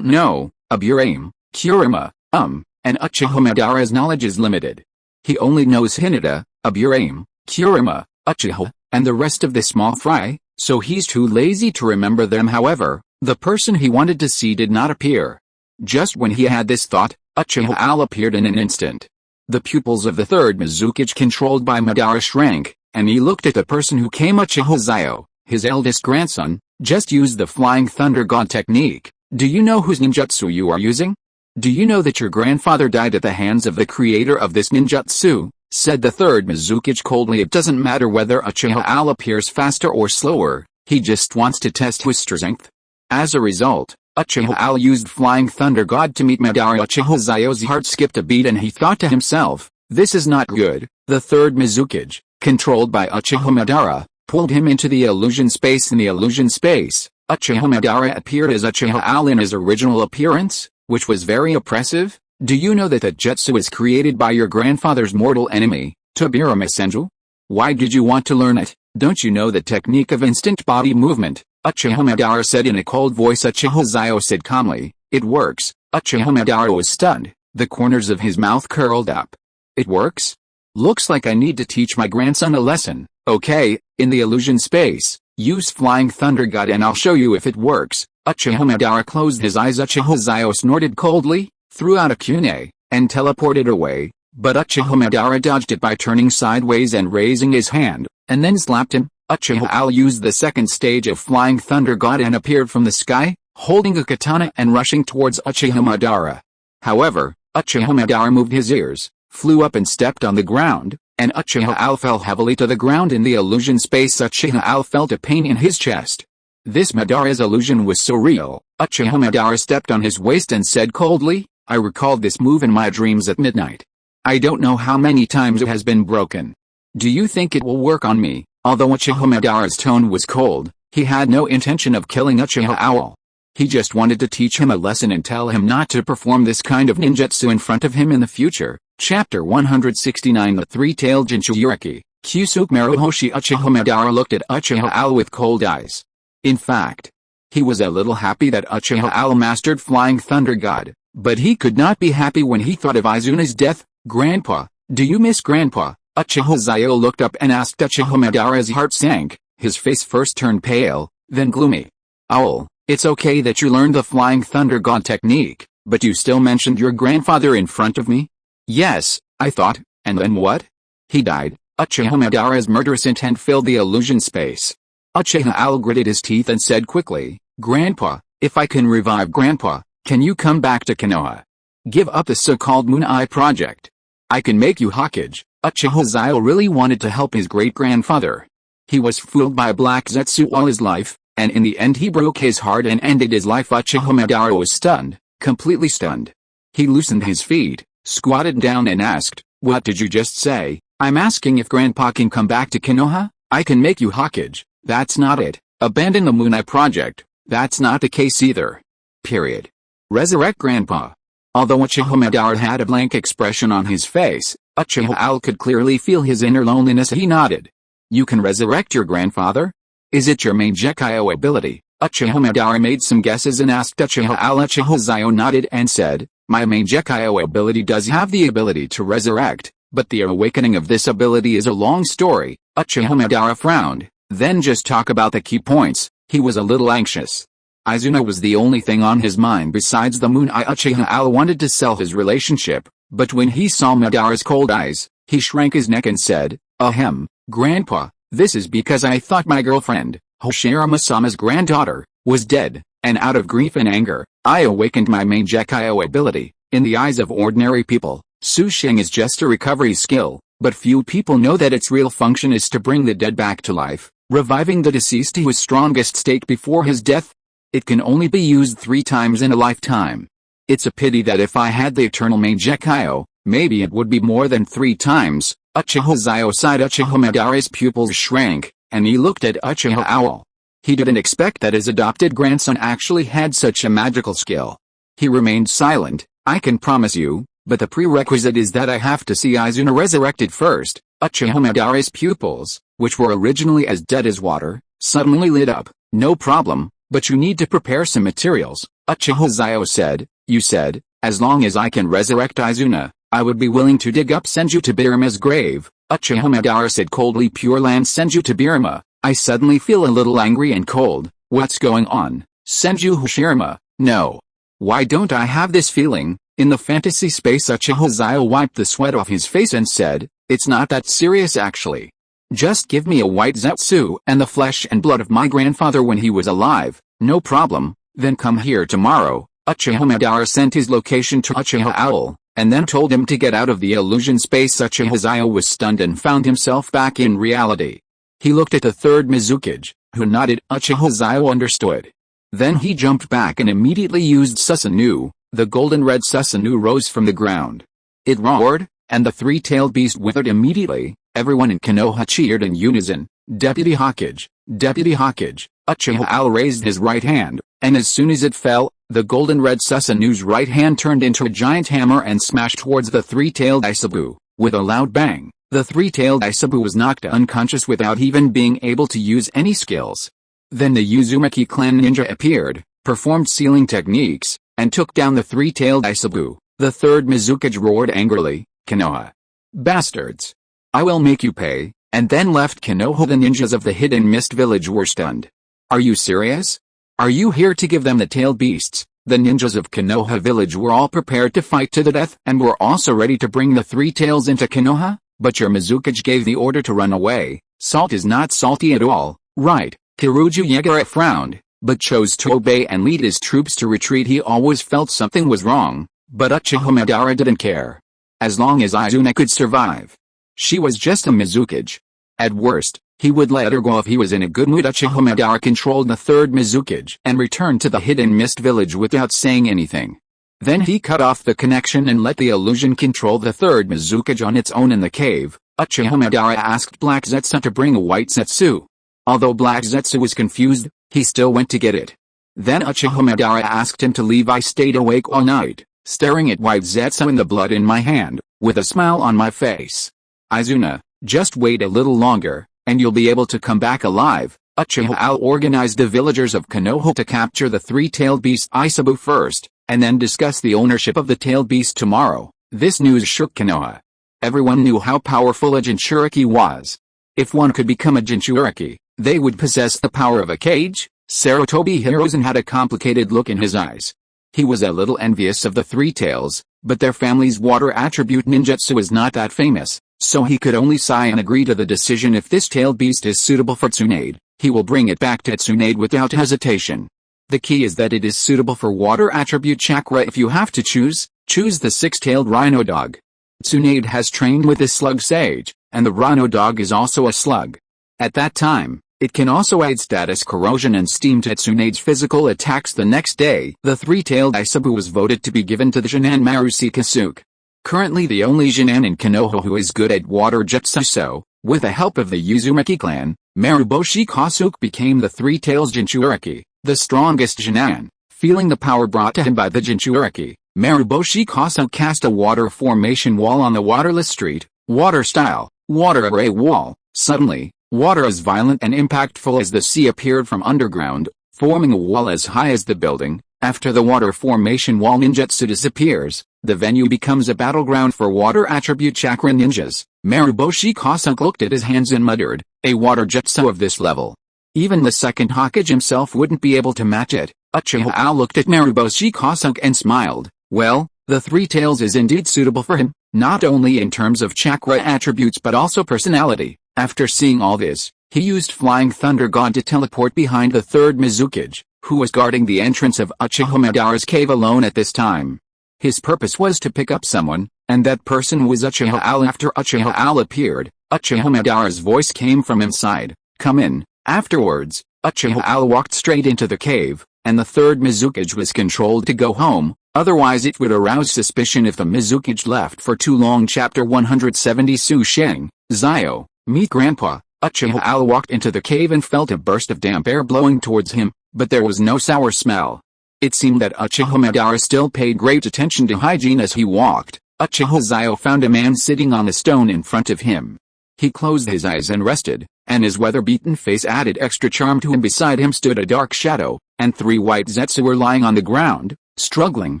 Aburame, Kurama, and Uchiha Madara's knowledge is limited. He only knows Hinata, Aburame, Kurama, Uchiha, and the rest of the small fry, so he's too lazy to remember them. However, the person he wanted to see did not appear. Just when he had this thought, Uchiha appeared in an instant. The pupils of the third Mizukage controlled by Madara shrank, and he looked at the person who came. Uchiha Xiao, his eldest grandson, just used the Flying Thunder God technique. Do you know whose ninjutsu you are using? Do you know that your grandfather died at the hands of the creator of this ninjutsu? Said the third Mizukage coldly. It doesn't matter whether Uchiha appears faster or slower, he just wants to test his strength. As a result, Uchiha used Flying Thunder God to meet Madara. Uchiha Xiao's heart skipped a beat and he thought to himself, this is not good. The third Mizukage, controlled by Uchiha Madara, pulled him into the illusion space. In the illusion space, Uchiha Madara appeared as Uchiha in his original appearance, which was very oppressive. Do you know that the jutsu is created by your grandfather's mortal enemy, Tobirama Senju? Why did you want to learn it? Don't you know the technique of instant body movement? Uchiha Madara said in a cold voice. Uchiha Xiao said calmly, it works. Uchiha Madara was stunned, the corners of his mouth curled up. It works? Looks like I need to teach my grandson a lesson. Okay, in the illusion space, use Flying Thunder God and I'll show you if it works. Uchiha Madara closed his eyes. Uchiha Xiao snorted coldly, threw out a kunai, and teleported away, but Uchiha Madara dodged it by turning sideways and raising his hand, and then slapped him. Uchiha used the second stage of Flying Thunder God and appeared from the sky, holding a katana and rushing towards Uchiha Madara. However, Uchiha Madara moved his ears, flew up and stepped on the ground, and Uchiha fell heavily to the ground. In the illusion space, Uchiha felt a pain in his chest. This Madara's illusion was so real. Uchiha Madara stepped on his waist and said coldly, I recalled this move in my dreams at midnight. I don't know how many times it has been broken. Do you think it will work on me? Although Uchiha Madara's tone was cold, he had no intention of killing Uchiha. He just wanted to teach him a lesson and tell him not to perform this kind of ninjutsu in front of him in the future. Chapter 169 The Three-Tailed Jinchuriki, Kyusuke Maruhoshi. Uchiha Madara looked at Uchiha with cold eyes. In fact, he was a little happy that Uchiha mastered Flying Thunder God, but he could not be happy when he thought of Izuna's death. Grandpa, do you miss Grandpa? Uchiha Xiao looked up and asked. Uchiha Madara's heart sank, his face first turned pale, then gloomy. Owl, it's okay that you learned the Flying Thunder God technique, but you still mentioned your grandfather in front of me? Yes, I thought, and then what? He died. Uchiha Madara's murderous intent filled the illusion space. Uchiha gritted his teeth and said quickly, Grandpa, if I can revive Grandpa, can you come back to Konoha? Give up the so-called Moon Eye project. I can make you Hokage. Uchiha Xiao really wanted to help his great-grandfather. He was fooled by Black Zetsu all his life, and in the end he broke his heart and ended his life. Uchiha Madara was stunned, completely stunned. He loosened his feet, squatted down and asked, what did you just say? I'm asking if Grandpa can come back to Konoha? I can make you Hokage. That's not it. Abandon the Moon Eye project. That's not the case either. Period. Resurrect Grandpa. Although Uchiha Madara had a blank expression on his face, Uchiha Owl could clearly feel his inner loneliness. He nodded. You can resurrect your grandfather? Is it your main Gekio ability? Uchiha Madara made some guesses and asked Uchiha Owl. Uchiha Xiao nodded and said, my main Gekio ability does have the ability to resurrect, but the awakening of this ability is a long story. Uchiha Madara frowned, then just talk about the key points. He was a little anxious. Izuna was the only thing on his mind besides the Moon Eye. Uchiha Owl wanted to sell his relationship, but when he saw Madara's cold eyes, he shrank his neck and said, ahem, Grandpa, this is because I thought my girlfriend, Hoshirama-sama's granddaughter, was dead, and out of grief and anger, I awakened my main Gekio ability. In the eyes of ordinary people, Sushing is just a recovery skill, but few people know that its real function is to bring the dead back to life, reviving the deceased to his strongest state before his death. It can only be used 3 times in a lifetime. It's a pity that if I had the eternal main Gekio, maybe it would be more than 3 times. Uchiha Xiao sighed. Uchiha Madara's pupils shrank, and he looked at Uchiha Owl. He didn't expect that his adopted grandson actually had such a magical skill. He remained silent. I can promise you, but the prerequisite is that I have to see Izuna resurrected first. Uchiha Madara's pupils, which were originally as dead as water, suddenly lit up. No problem, but you need to prepare some materials. Uchiha Xiao said, you said, as long as I can resurrect Izuna, I would be willing to dig up Senju Tobirama's grave. Uchiha Madara said coldly. Pure Land Senju Tobirama. I suddenly feel a little angry and cold. What's going on? Senju Hoshirama? No. Why don't I have this feeling? In the fantasy space. Uchiha Xiao wiped the sweat off his face and said, it's not that serious actually. Just give me a white Zetsu and the flesh and blood of my grandfather when he was alive. No problem, then come here tomorrow. Uchiha Madara sent his location to Uchiha Owl, and then told him to get out of the illusion space. Uchiha Xiao was stunned and found himself back in reality. He looked at the third Mizukage, who nodded. Uchiha Xiao understood. Then he jumped back and immediately used Susanoo. The golden red Susanoo rose from the ground. It roared, and the 3-tailed beast withered immediately. Everyone in Konoha cheered in unison. Deputy Hokage, Deputy Hokage. Uchiha Owl raised his right hand, and as soon as it fell, the golden red Susanoo's right hand turned into a giant hammer and smashed towards the 3-tailed Isabu. With a loud bang, the 3-tailed Isabu was knocked unconscious without even being able to use any skills. Then the Uzumaki clan ninja appeared, performed sealing techniques, and took down the 3-tailed Isabu. The third Mizukage roared angrily, Konoha. Bastards! I will make you pay, and then left Konoha. The ninjas of the Hidden Mist village were stunned. Are you serious? Are you here to give them the tailed beasts? The ninjas of Konoha village were all prepared to fight to the death and were also ready to bring the 3 tails into Konoha, but your Mizukage gave the order to run away. Salt is not salty at all, right? Kiruju Yagara frowned, but chose to obey and lead his troops to retreat. He always felt something was wrong, but Uchiha Madara didn't care. As long as Izuna could survive. She was just a Mizukage. At worst, he would let her go if he was in a good mood. Uchiha Madara controlled the third Mizukage and returned to the Hidden Mist village without saying anything. Then he cut off the connection and let the illusion control the third Mizukage on its own in the cave. Uchiha Madara asked Black Zetsu to bring a white Zetsu. Although Black Zetsu was confused, he still went to get it. Then Uchiha Madara asked him to leave. I stayed awake all night, staring at white Zetsu and the blood in my hand, with a smile on my face. Izuna, just wait a little longer, and you'll be able to come back alive. Uchiha Owl organized the villagers of Konoha to capture the 3-tailed beast Isabu first, and then discuss the ownership of the tailed beast tomorrow. This news shook Konoha. Everyone knew how powerful a Jinchuriki was. If one could become a Jinchuriki, they would possess the power of a cage. Sarutobi Hiruzen had a complicated look in his eyes. He was a little envious of the 3 tails, but their family's water attribute ninjutsu is not that famous, so he could only sigh and agree to the decision. If this tailed beast is suitable for Tsunade, he will bring it back to Tsunade without hesitation. The key is that it is suitable for water attribute chakra. If you have to choose the 6-tailed rhino dog. Tsunade has trained with the slug sage, and the rhino dog is also a slug. At that time, it can also add status corrosion and steam to Tsunade's physical attacks. The next day, the 3-tailed Isabu was voted to be given to the Shinan Marusi Kasuke. Currently the only Genin in Konoha who is good at water jutsu, so, with the help of the Uzumaki clan, Maruboshi Kasuke became the Three Tails Jinchuriki, the strongest Genin. Feeling the power brought to him by the Jinchuriki, Maruboshi Kasuke cast a water formation wall on the waterless street, water-style, water array wall. Suddenly, water as violent and impactful as the sea appeared from underground, forming a wall as high as the building. After the water formation wall ninjutsu disappears, the venue becomes a battleground for water attribute chakra ninjas. Maruboshi Kasuke looked at his hands and muttered, a water jutsu of this level. Even the second Hokage himself wouldn't be able to match it. Uchiha Xiao looked at Maruboshi Kasuke and smiled. Well, the Three Tails is indeed suitable for him, not only in terms of chakra attributes but also personality. After seeing all this, he used Flying Thunder God to teleport behind the third Mizukage, who was guarding the entrance of Uchiha Madara's cave alone at this time. His purpose was to pick up someone, and that person was Uchiha Xiao. After Uchiha Xiao appeared, Uchiha Madara's voice came from inside, come in. Afterwards, Uchiha Xiao walked straight into the cave, and the third Mizukage was controlled to go home, otherwise it would arouse suspicion if the Mizukage left for too long. Chapter 170 Su Sheng, Xiao, meet Grandpa. Uchiha Xiao walked into the cave and felt a burst of damp air blowing towards him, but there was no sour smell. It seemed that Uchiha Madara still paid great attention to hygiene as he walked. Uchiha Xiao found a man sitting on a stone in front of him. He closed his eyes and rested, and his weather-beaten face added extra charm to him. Beside him stood a dark shadow, and three white zetsu were lying on the ground, struggling.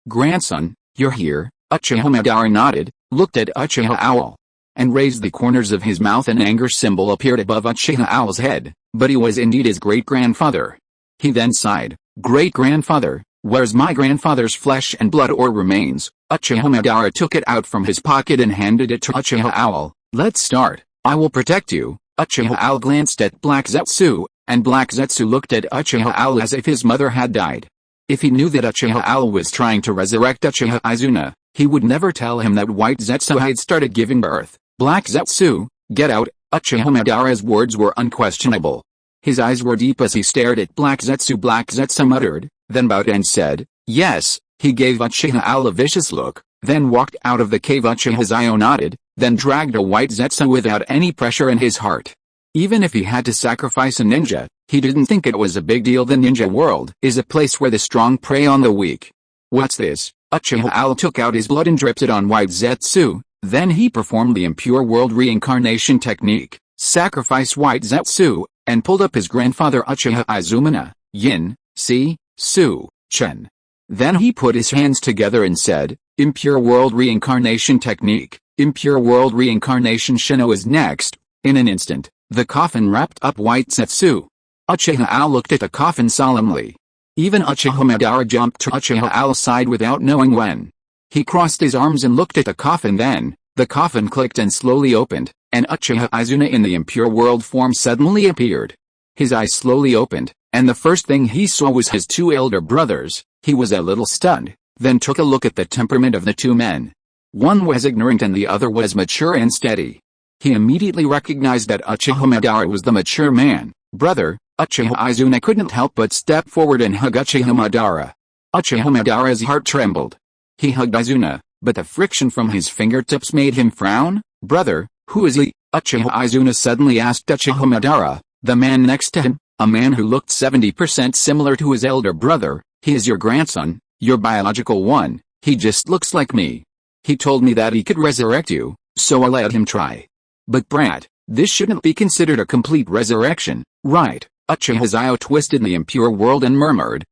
Grandson, you're here. Uchiha Madara nodded, looked at Uchiha Xiao, and raised the corners of his mouth. An anger symbol appeared above Uchiha Xiao's head, but he was indeed his great-grandfather. He then sighed, great-grandfather, where's my grandfather's flesh and blood or remains? Uchiha Madara took it out from his pocket and handed it to Uchiha Xiao. Let's start, I will protect you. Uchiha Xiao glanced at Black Zetsu, and Black Zetsu looked at Uchiha Xiao as if his mother had died. If he knew that Uchiha Xiao was trying to resurrect Uchiha Izuna, he would never tell him that White Zetsu had started giving birth. Black Zetsu, get out. Uchiha Madara's words were unquestionable. His eyes were deep as he stared at Black Zetsu. Black Zetsu muttered, then bowed and said, yes. He gave Uchiha Xiao a vicious look, then walked out of the cave. Uchiha Xiao nodded, then dragged a White Zetsu without any pressure in his heart. Even if he had to sacrifice a ninja, he didn't think it was a big deal. The ninja world is a place where the strong prey on the weak. What's this? Uchiha Xiao took out his blood and dripped it on White Zetsu. Then he performed the impure world reincarnation technique, sacrificed White Zetsu, and pulled up his grandfather Uchiha Izumana, Yin, Si, Su, Chen. Then he put his hands together and said, impure world reincarnation technique, impure world reincarnation Shino is next. In an instant, the coffin wrapped up White Zetsu. Uchiha Xiao looked at the coffin solemnly. Even Uchiha Madara jumped to Uchiha Xiao's side without knowing when. He crossed his arms and looked at the coffin. Then, the coffin clicked and slowly opened, and Uchiha Izuna in the impure world form suddenly appeared. His eyes slowly opened, and the first thing he saw was his two elder brothers. He was a little stunned, then took a look at the temperament of the two men. One was ignorant and the other was mature and steady. He immediately recognized that Uchiha Madara was the mature man. Brother, Uchiha Izuna couldn't help but step forward and hug Uchiha Madara. Uchiha Madara's heart trembled. He hugged Izuna, but the friction from his fingertips made him frown. Brother, who is he? Uchiha Izuna suddenly asked Uchiha Madara, the man next to him, a man who looked 70% similar to his elder brother. He is your grandson, your biological one. He just looks like me. He told me that he could resurrect you, so I let him try. But brat, this shouldn't be considered a complete resurrection, right? Uchiha Xiao twisted the impure world and murmured,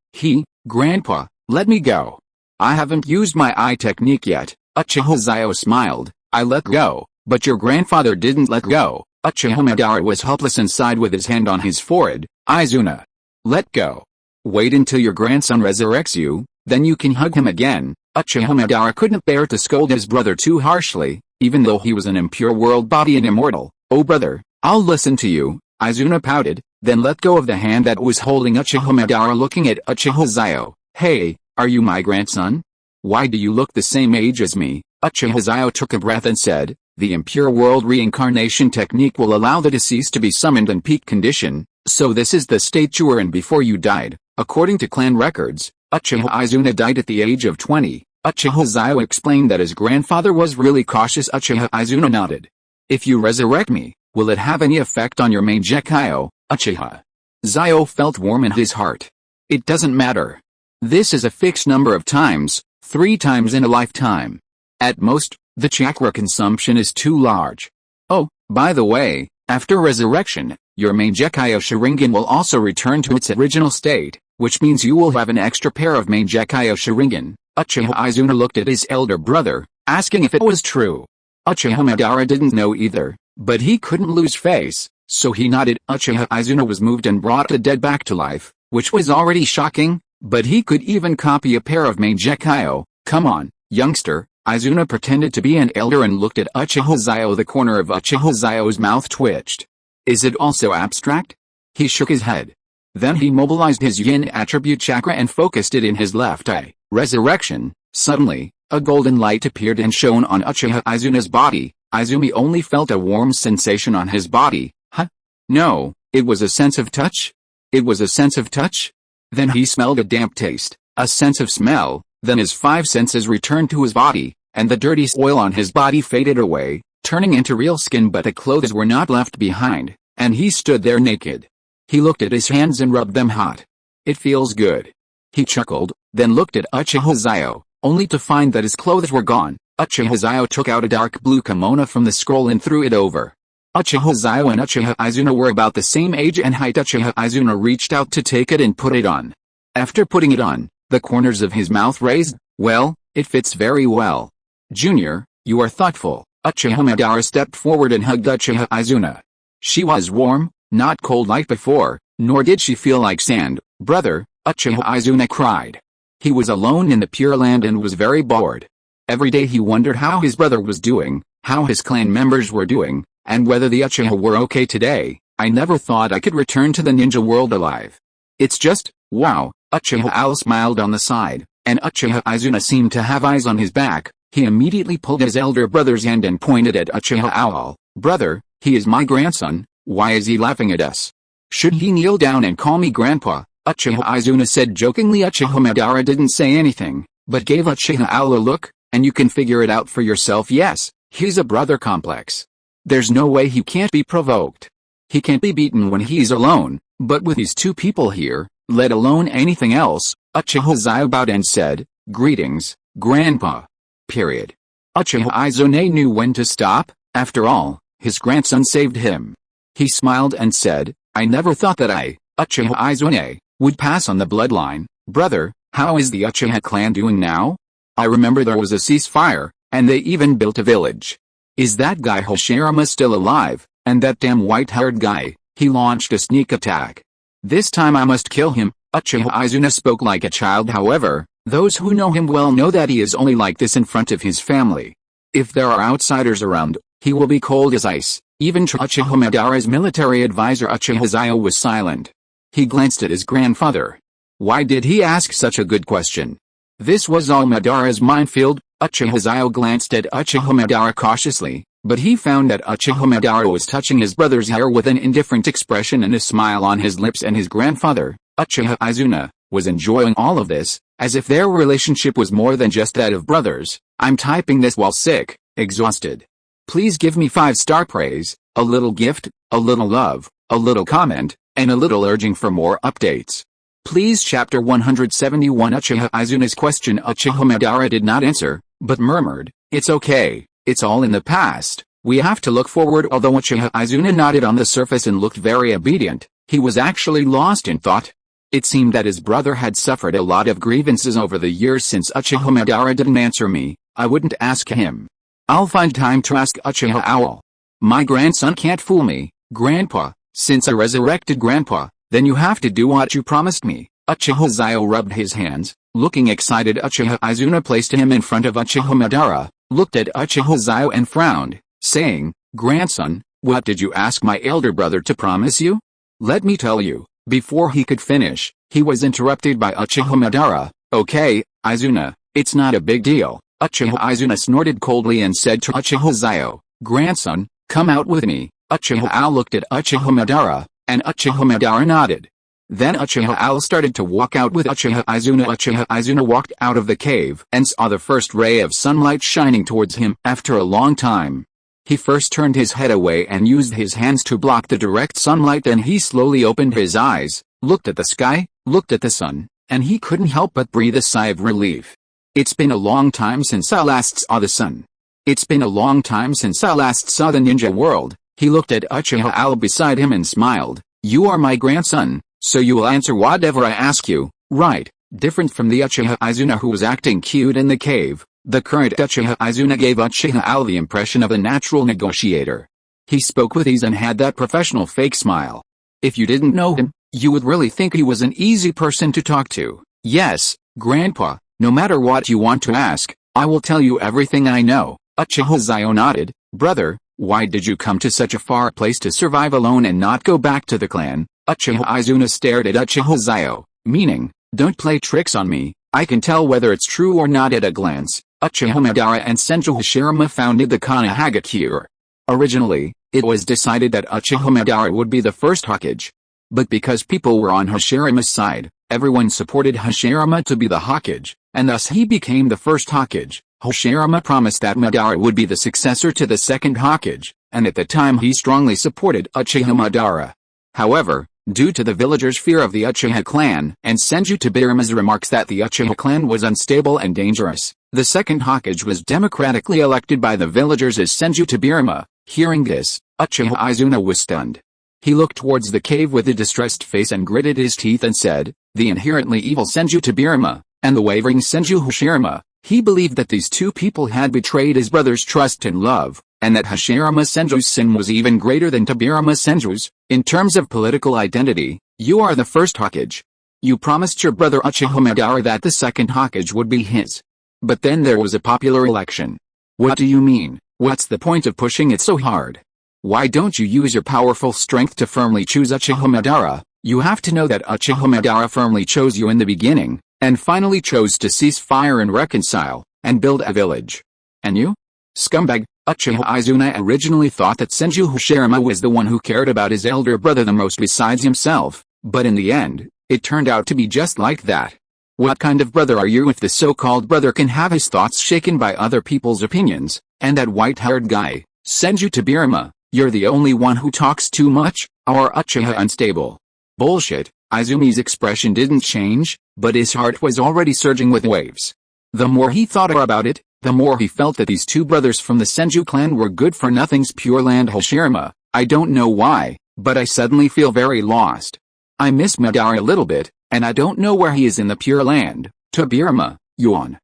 Grandpa, let me go. I haven't used my eye technique yet. Uchiha Xiao smiled, I let go, but your grandfather didn't let go. Uchiha Madara was helpless and sighed with his hand on his forehead. Izuna, let go. Wait until your grandson resurrects you, then you can hug him again. Uchiha Madara couldn't bear to scold his brother too harshly, even though he was an impure world body and immortal. Oh brother, I'll listen to you. Izuna pouted, then let go of the hand that was holding Uchiha Madara. Looking at Uchiha Xiao, hey, are you my grandson? Why do you look the same age as me? Uchiha Xiao took a breath and said, the impure world reincarnation technique will allow the deceased to be summoned in peak condition, so this is the state you were in before you died. According to clan records, Uchiha Izuna died at the age of 20. Uchiha Xiao explained that his grandfather was really cautious. Uchiha Izuna nodded. If you resurrect me, will it have any effect on your main Gekio, Uchiha? Xiao felt warm in his heart. It doesn't matter. This is a fixed number of times, 3 times in a lifetime. At most, the chakra consumption is too large. Oh, by the way, after resurrection, your main Gekio Sharingan will also return to its original state, which means you will have an extra pair of main Gekio Sharingan. Uchiha Izuna looked at his elder brother, asking if it was true. Uchiha Madara didn't know either, but he couldn't lose face, so he nodded. Uchiha Izuna was moved and brought the dead back to life, which was already shocking, but he could even copy a pair of main Gekio. Come on, youngster. Izuna pretended to be an elder and looked at Uchiha Xiao. The corner of Uchiha Xiao's mouth twitched. Is it also abstract? He shook his head. Then he mobilized his yin attribute chakra and focused it in his left eye. Resurrection. Suddenly, a golden light appeared and shone on Uchiha Izuna's body. Izumi only felt a warm sensation on his body. Huh? No, it was a sense of touch? It was a sense of touch? Then he smelled a damp taste, a sense of smell, then his 5 senses returned to his body, and the dirty oil on his body faded away, turning into real skin, but the clothes were not left behind, and he stood there naked. He looked at his hands and rubbed them hot. It feels good. He chuckled, then looked at Uchiha Xiao, only to find that his clothes were gone. Uchiha Xiao took out a dark blue kimono from the scroll and threw it over. Uchiha Xiao and Uchiha Izuna were about the same age and height. Uchiha Izuna reached out to take it and put it on. After putting it on, the corners of his mouth raised. Well, it fits very well. Junior, you are thoughtful. Uchiha Madara stepped forward and hugged Uchiha Izuna. She was warm, not cold like before, nor did she feel like sand. Brother, Uchiha Izuna cried. He was alone in the Pure Land and was very bored. Every day he wondered how his brother was doing, how his clan members were doing, and whether the Uchiha were okay today. I never thought I could return to the ninja world alive. It's just, wow. Uchiha Owl smiled on the side, and Uchiha Izuna seemed to have eyes on his back. He immediately pulled his elder brother's hand and pointed at Uchiha Owl. Brother, he is my grandson, why is he laughing at us? Should he kneel down and call me grandpa? Uchiha Izuna said jokingly. Uchiha Madara didn't say anything, but gave Uchiha Owl a look, and you can figure it out for yourself. Yes, he's a brother complex. There's no way he can't be provoked. He can't be beaten when he's alone, but with these 2 people here, let alone anything else. Uchiha Xiao bowed and said, greetings, grandpa. Period. Uchiha Izuna knew when to stop. After all, his grandson saved him. He smiled and said, I never thought that I, Uchiha Izuna, would pass on the bloodline. Brother, how is the Uchiha clan doing now? I remember there was a ceasefire, and they even built a village. Is that guy Hashirama still alive? And that damn white-haired guy, he launched a sneak attack. This time I must kill him. Uchiha Izuna spoke like a child. However, those who know him well know that he is only like this in front of his family. If there are outsiders around, he will be cold as ice. Even to Uchiha Madara's military advisor. Uchiha Xiao was silent. He glanced at his grandfather. Why did he ask such a good question? This was all Madara's minefield. Uchiha Xiao glanced at Uchiha Madara cautiously, but he found that Uchiha Madara was touching his brother's hair with an indifferent expression and a smile on his lips, and his grandfather, Uchiha Izuna, was enjoying all of this, as if their relationship was more than just that of brothers. I'm typing this while sick, exhausted. Please give me 5-star praise, a little gift, a little love, a little comment, and a little urging for more updates. Please. Chapter 171. Uchiha Izuna's question. Uchiha Madara did not answer, but murmured, it's okay, it's all in the past, we have to look forward. Although Uchiha Izuna nodded on the surface and looked very obedient, he was actually lost in thought. It seemed that his brother had suffered a lot of grievances over the years. Since Uchiha Madara didn't answer me, I wouldn't ask him. I'll find time to ask Uchiha Owl. My grandson can't fool me, Grandpa. Since I resurrected Grandpa, then you have to do what you promised me. Uchiha Xiao rubbed his hands, looking excited. Uchiha Izuna placed him in front of Uchiha Madara, looked at Uchiha Xiao and frowned, saying, Grandson, what did you ask my elder brother to promise you? Let me tell you. Before he could finish, he was interrupted by Uchiha Madara. Okay, Izuna, it's not a big deal. Uchiha Izuna snorted coldly and said to Uchiha Xiao, Grandson, come out with me. Uchiha Owl looked at Uchiha Madara, and Uchiha Madara nodded. Then Uchiha Owl started to walk out with Uchiha Izuna. Uchiha Izuna walked out of the cave and saw the first ray of sunlight shining towards him after a long time. He first turned his head away and used his hands to block the direct sunlight. Then he slowly opened his eyes, looked at the sky, looked at the sun, and he couldn't help but breathe a sigh of relief. It's been a long time since I last saw the sun. It's been a long time since I last saw the ninja world. He looked at Uchiha Owl beside him and smiled. You are my grandson, so you will answer whatever I ask you, right? Different from the Uchiha Izuna who was acting cute in the cave, the current Uchiha Izuna gave Uchiha Owl the impression of a natural negotiator. He spoke with ease and had that professional fake smile. If you didn't know him, you would really think he was an easy person to talk to. Yes, Grandpa, no matter what you want to ask, I will tell you everything I know. Uchiha Xiao nodded. Brother, why did you come to such a far place to survive alone and not go back to the clan? Uchiha Izuna stared at Uchiha Xiao, meaning, don't play tricks on me, I can tell whether it's true or not at a glance. Uchiha Madara and Senju Hashirama founded the Konoha. Originally, it was decided that Uchiha Madara would be the first Hokage. But because people were on Hashirama's side, everyone supported Hashirama to be the Hokage, and thus he became the first Hokage. Hashirama promised that Madara would be the successor to the second Hokage, and at the time he strongly supported Uchiha Madara. However, due to the villagers' fear of the Uchiha clan and Senju Tobirama's remarks that the Uchiha clan was unstable and dangerous, the second Hokage was democratically elected by the villagers as Senju Tobirama. Hearing this, Uchiha Izuna was stunned. He looked towards the cave with a distressed face and gritted his teeth and said, the inherently evil Senju Tobirama, and the wavering Senju Hashirama. He believed that these two people had betrayed his brother's trust and love, and that Hashirama Senju's sin was even greater than Tobirama Senju's. In terms of political identity, you are the first Hokage. You promised your brother Uchiha Madara that the second Hokage would be his. But then there was a popular election. What do you mean? What's the point of pushing it so hard? Why don't you use your powerful strength to firmly choose Uchiha Madara? You have to know that Uchiha Madara firmly chose you in the beginning, and finally chose to cease fire and reconcile, and build a village. And you? Scumbag! Uchiha Izuna originally thought that Senju Hashirama was the one who cared about his elder brother the most besides himself, but in the end, it turned out to be just like that. What kind of brother are you if the so-called brother can have his thoughts shaken by other people's opinions? And that white-haired guy, Senju Tobirama, you're the only one who talks too much, or Uchiha unstable. Bullshit. Izumi's expression didn't change, but his heart was already surging with waves. The more he thought about it, the more he felt that these two brothers from the Senju clan were good-for-nothing's Pure Land Hashirama. I don't know why, but I suddenly feel very lost. I miss Madara a little bit, and I don't know where he is in the Pure Land. Tobirama, yawn.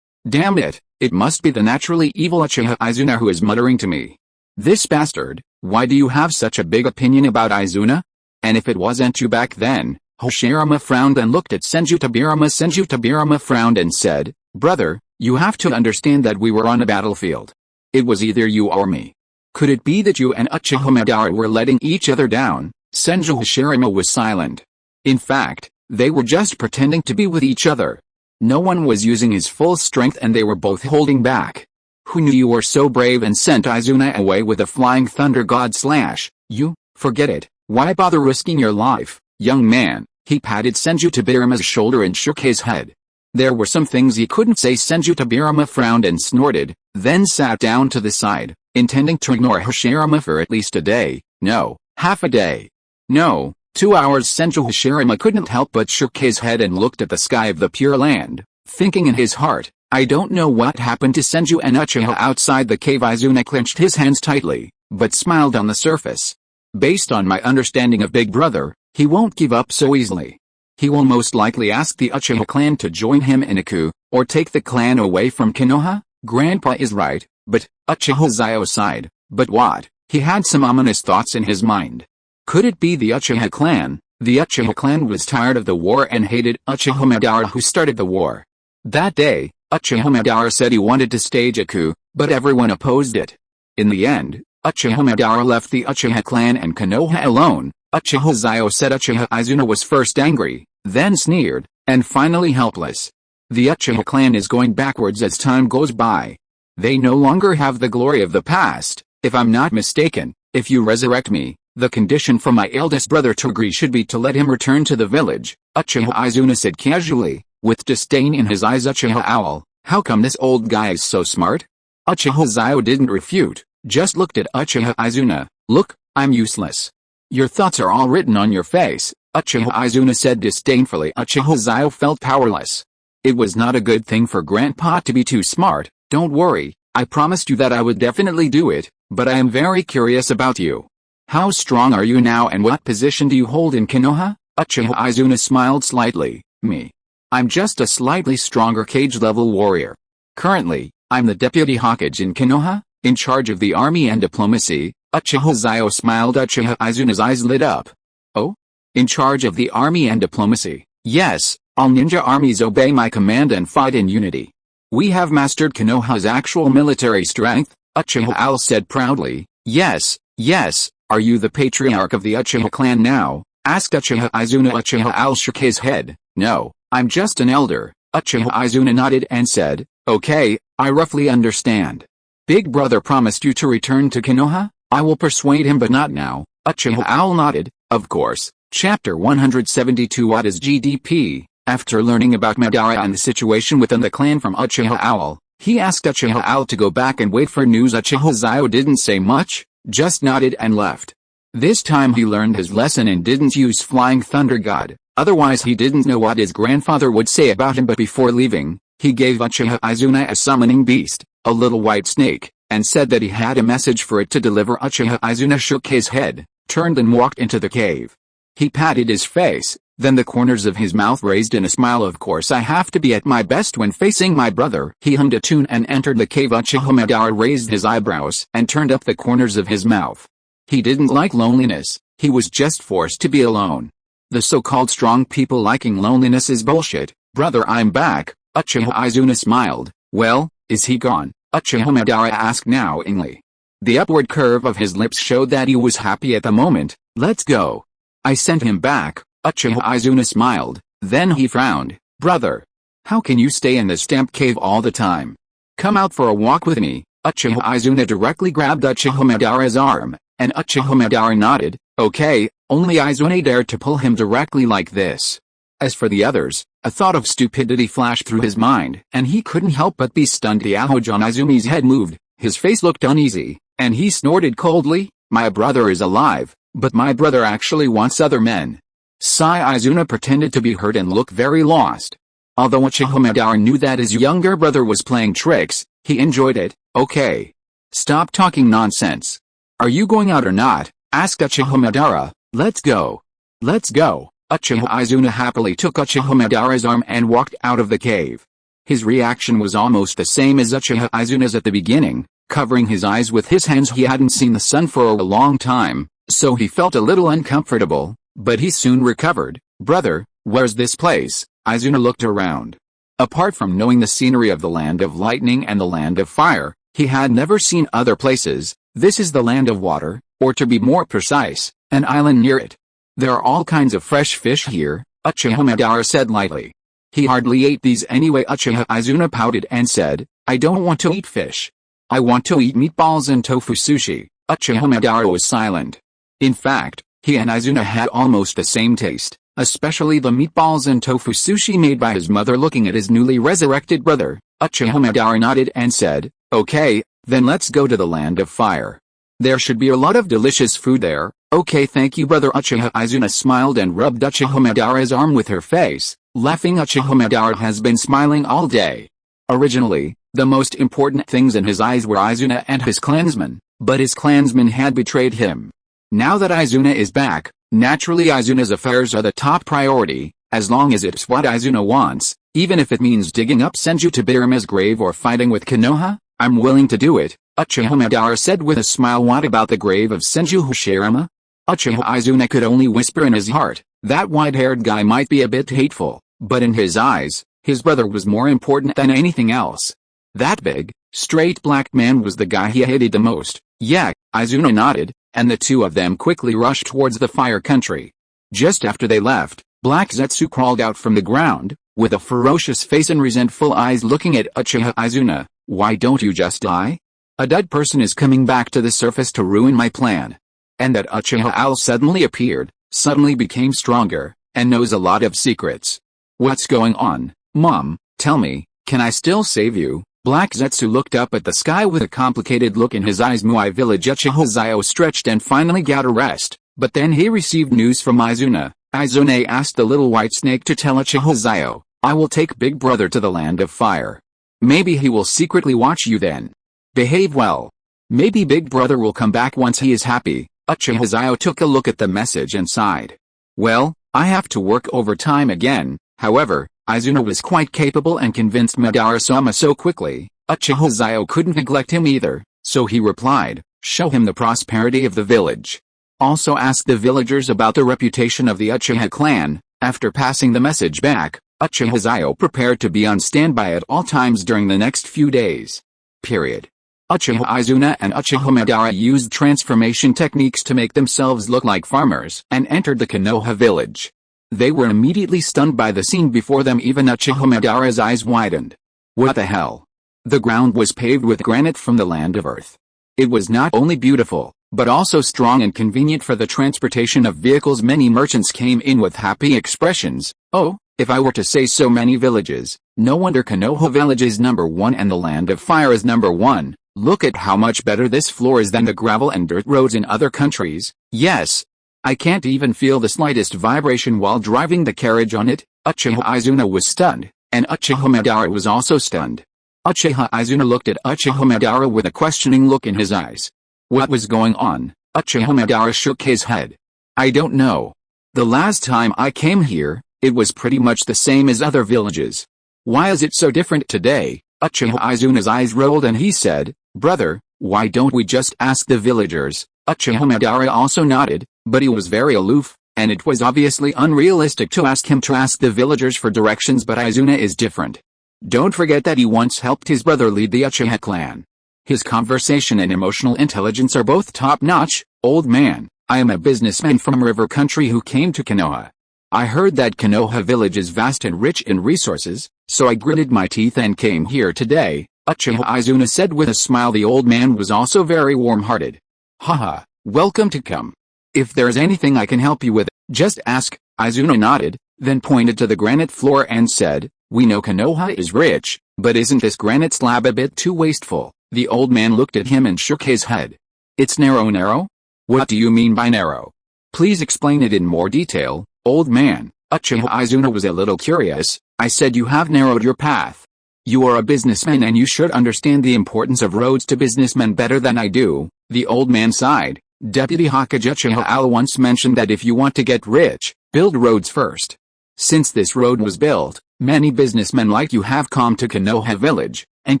Damn it, it must be the naturally evil Uchiha Izuna who is muttering to me. This bastard, why do you have such a big opinion about Izuna? And if it wasn't you back then? Hashirama frowned and looked at Senju Tobirama. Senju Tobirama frowned and said, brother, you have to understand that we were on a battlefield. It was either you or me. Could it be that you and Uchiha Madara were letting each other down? Senju Hashirama was silent. In fact, they were just pretending to be with each other. No one was using his full strength and they were both holding back. Who knew you were so brave and sent Izuna away with a flying thunder god slash? You, forget it. Why bother risking your life, young man? He patted Senju Tobirama's shoulder and shook his head. There were some things he couldn't say. Senju Tobirama frowned and snorted, then sat down to the side, intending to ignore Hashirama for at least a day. No, half a day. No, 2 hours. Senju Hashirama couldn't help but shook his head and looked at the sky of the Pure Land, thinking in his heart, I don't know what happened to Senju and Uchiha outside the cave. Izuna clenched his hands tightly, but smiled on the surface. Based on my understanding of Big Brother, he won't give up so easily. He will most likely ask the Uchiha clan to join him in a coup, or take the clan away from Konoha. Grandpa is right, but, Uchiha Xiao sighed, but what? He had some ominous thoughts in his mind. Could it be the Uchiha clan? The Uchiha clan was tired of the war and hated Uchiha Madara who started the war. That day, Uchiha Madara said he wanted to stage a coup, but everyone opposed it. In the end, Uchiha Madara left the Uchiha clan and Konoha alone. Uchiha Xiao said Uchiha Izuna was first angry, then sneered, and finally helpless. The Uchiha clan is going backwards as time goes by. They no longer have the glory of the past. If I'm not mistaken, if you resurrect me, The condition for my eldest brother to agree should be to let him return to the village, Uchiha Izuna said casually, with disdain in his eyes. Uchiha Owl, how come this old guy is so smart? Uchiha Xiao didn't refute, just looked at Uchiha Izuna. Look, I'm useless. Your thoughts are all written on your face, Uchiha Izuna said disdainfully. Uchiha Xiao felt powerless. It was not a good thing for Grandpa to be too smart. Don't worry, I promised you that I would definitely do it, but I am very curious about you. How strong are you now and what position do you hold in Konoha? Uchiha Izuna smiled slightly. Me. I'm just a slightly stronger cage-level warrior. Currently, I'm the Deputy Hokage in Konoha, in charge of the army and diplomacy. Uchiha Xiao smiled. Uchiha Izuna's eyes lit up. Oh? In charge of the army and diplomacy. Yes, all ninja armies obey my command and fight in unity. We have mastered Konoha's actual military strength, Uchiha Owl said proudly. Yes, yes, are you the patriarch of the Uchiha clan now? Asked Uchiha Izuna. Uchiha Owl shook his head. No, I'm just an elder. Uchiha Izuna nodded and said, okay, I roughly understand. Big brother promised you to return to Konoha? I will persuade him but not now. Uchiha Owl nodded. Of course. Chapter 172. What is GDP? After learning about Madara and the situation within the clan from Uchiha Owl, he asked Uchiha Owl to go back and wait for news. Uchiha Xiao didn't say much, just nodded and left. This time he learned his lesson and didn't use Flying Thunder God, otherwise he didn't know what his grandfather would say about him. But before leaving, he gave Uchiha Izuna a summoning beast, a little white snake, and said that he had a message for it to deliver. Uchiha Izuna shook his head, turned and walked into the cave. He patted his face, then the corners of his mouth raised in a smile. Of course I have to be at my best when facing my brother. He hummed a tune and entered the cave. Uchiha Madara raised his eyebrows and turned up the corners of his mouth. He didn't like loneliness, he was just forced to be alone. The so-called strong people liking loneliness is bullshit. Brother, I'm back, Uchiha Izuna smiled. Well, is he gone? Uchiha Madara asked knowingly. The upward curve of his lips showed that he was happy at the moment. Let's go. I sent him back, Uchiha Izuna smiled, then he frowned. Brother, how can you stay in this damp cave all the time? Come out for a walk with me. Uchiha Izuna directly grabbed Uchiha Madara's arm, and Uchiha Madara nodded. Okay, only Izuna dared to pull him directly like this. As for the others, a thought of stupidity flashed through his mind, and he couldn't help but be stunned. The eyebrows on Izumi's head moved, his face looked uneasy, and he snorted coldly. My brother is alive, but my brother actually wants other men. Sai Izuna pretended to be hurt and looked very lost. Although Uchiha Madara knew that his younger brother was playing tricks, he enjoyed it. Okay. Stop talking nonsense. Are you going out or not? Asked Uchiha Madara. Let's go. Let's go. Uchiha Izuna happily took Uchiha Madara's arm and walked out of the cave. His reaction was almost the same as Uchiha Izuna's at the beginning, covering his eyes with his hands. He hadn't seen the sun for a long time, so he felt a little uncomfortable, but he soon recovered. Brother, where's this place? Izuna looked around. Apart from knowing the scenery of the land of lightning and the land of fire, he had never seen other places. This is the land of water, or to be more precise, an island near it. There are all kinds of fresh fish here, Uchiha Madara said lightly. He hardly ate these anyway. Uchiha Izuna pouted and said, I don't want to eat fish. I want to eat meatballs and tofu sushi. Uchiha Madara was silent. In fact, he and Izuna had almost the same taste, especially the meatballs and tofu sushi made by his mother. Looking at his newly resurrected brother, Uchiha Madara nodded and said, okay, then let's go to the land of fire. There should be a lot of delicious food there. Okay, thank you brother. Uchiha Izuna smiled and rubbed Uchiha Madara's arm with her face, laughing. Uchiha Madara has been smiling all day. Originally, the most important things in his eyes were Izuna and his clansmen, but his clansmen had betrayed him. Now that Izuna is back, naturally Izuna's affairs are the top priority, as long as it's what Izuna wants, even if it means digging up Senju Tobirama's grave or fighting with Konoha, I'm willing to do it, Uchiha Madara said with a smile. What about the grave of Senju Hashirama? Uchiha Izuna could only whisper in his heart, that white-haired guy might be a bit hateful, but in his eyes, his brother was more important than anything else. That big, straight black man was the guy he hated the most. Yeah, Izuna nodded, and the two of them quickly rushed towards the fire country. Just after they left, Black Zetsu crawled out from the ground, with a ferocious face and resentful eyes looking at Uchiha Izuna. Why don't you just die? A dead person is coming back to the surface to ruin my plan. and that Uchiha Owl suddenly appeared, suddenly became stronger, and knows a lot of secrets. What's going on, Mom? Tell me, can I still save you? Black Zetsu looked up at the sky with a complicated look in his eyes. Muai village. Uchiha Xiao stretched and finally got a rest, but then he received news from Izuna. Izuna asked the little white snake to tell Uchiha Xiao, I will take Big Brother to the land of fire. Maybe he will secretly watch you then. Behave well. Maybe Big Brother will come back once he is happy. Uchiha Xiao took a look at the message and sighed. Well, I have to work overtime again. However, Izuna was quite capable and convinced Madara-sama so quickly, Uchiha Xiao couldn't neglect him either, so he replied, show him the prosperity of the village. Also ask the villagers about the reputation of the Uchiha clan. After passing the message back, Uchiha Xiao prepared to be on standby at all times during the next few days. Period. Uchiha Izuna and Uchiha Madara used transformation techniques to make themselves look like farmers and entered the Konoha village. They were immediately stunned by the scene before them. Even Uchiha Madara's eyes widened. What the hell? The ground was paved with granite from the land of earth. It was not only beautiful, but also strong and convenient for the transportation of vehicles. Many merchants came in with happy expressions. Oh, if I were to say so many villages, no wonder Konoha village is number one and the land of fire is number one. Look at how much better this floor is than the gravel and dirt roads in other countries. Yes. I can't even feel the slightest vibration while driving the carriage on it. Uchiha Izuna was stunned, and Uchiha Madara was also stunned. Uchiha Izuna looked at Uchiha Madara with a questioning look in his eyes. What was going on? Uchiha Madara shook his head. I don't know. The last time I came here, it was pretty much the same as other villages. Why is it so different today? Uchiha Izuna's eyes rolled and he said, Brother, why don't we just ask the villagers? Uchiha Madara also nodded, but he was very aloof, and it was obviously unrealistic to ask him to ask the villagers for directions. But Izuna is different. Don't forget that he once helped his brother lead the Uchiha clan. His conversation and emotional intelligence are both top-notch. Old man, I am a businessman from River Country who came to Konoha. I heard that Konoha village is vast and rich in resources, so I gritted my teeth and came here today, Uchiha Izuna said with a smile. The old man was also very warm-hearted. Haha, welcome to come. If there's anything I can help you with, just ask. Izuna nodded, then pointed to the granite floor and said, we know Konoha is rich, but isn't this granite slab a bit too wasteful? The old man looked at him and shook his head. It's narrow? What do you mean by narrow? Please explain it in more detail, old man. Uchiha Izuna was a little curious. I said you have narrowed your path. You are a businessman and you should understand the importance of roads to businessmen better than I do. The old man sighed. Deputy Hokage Uchiha Al once mentioned that if you want to get rich, build roads first. Since this road was built, many businessmen like you have come to Konoha village, and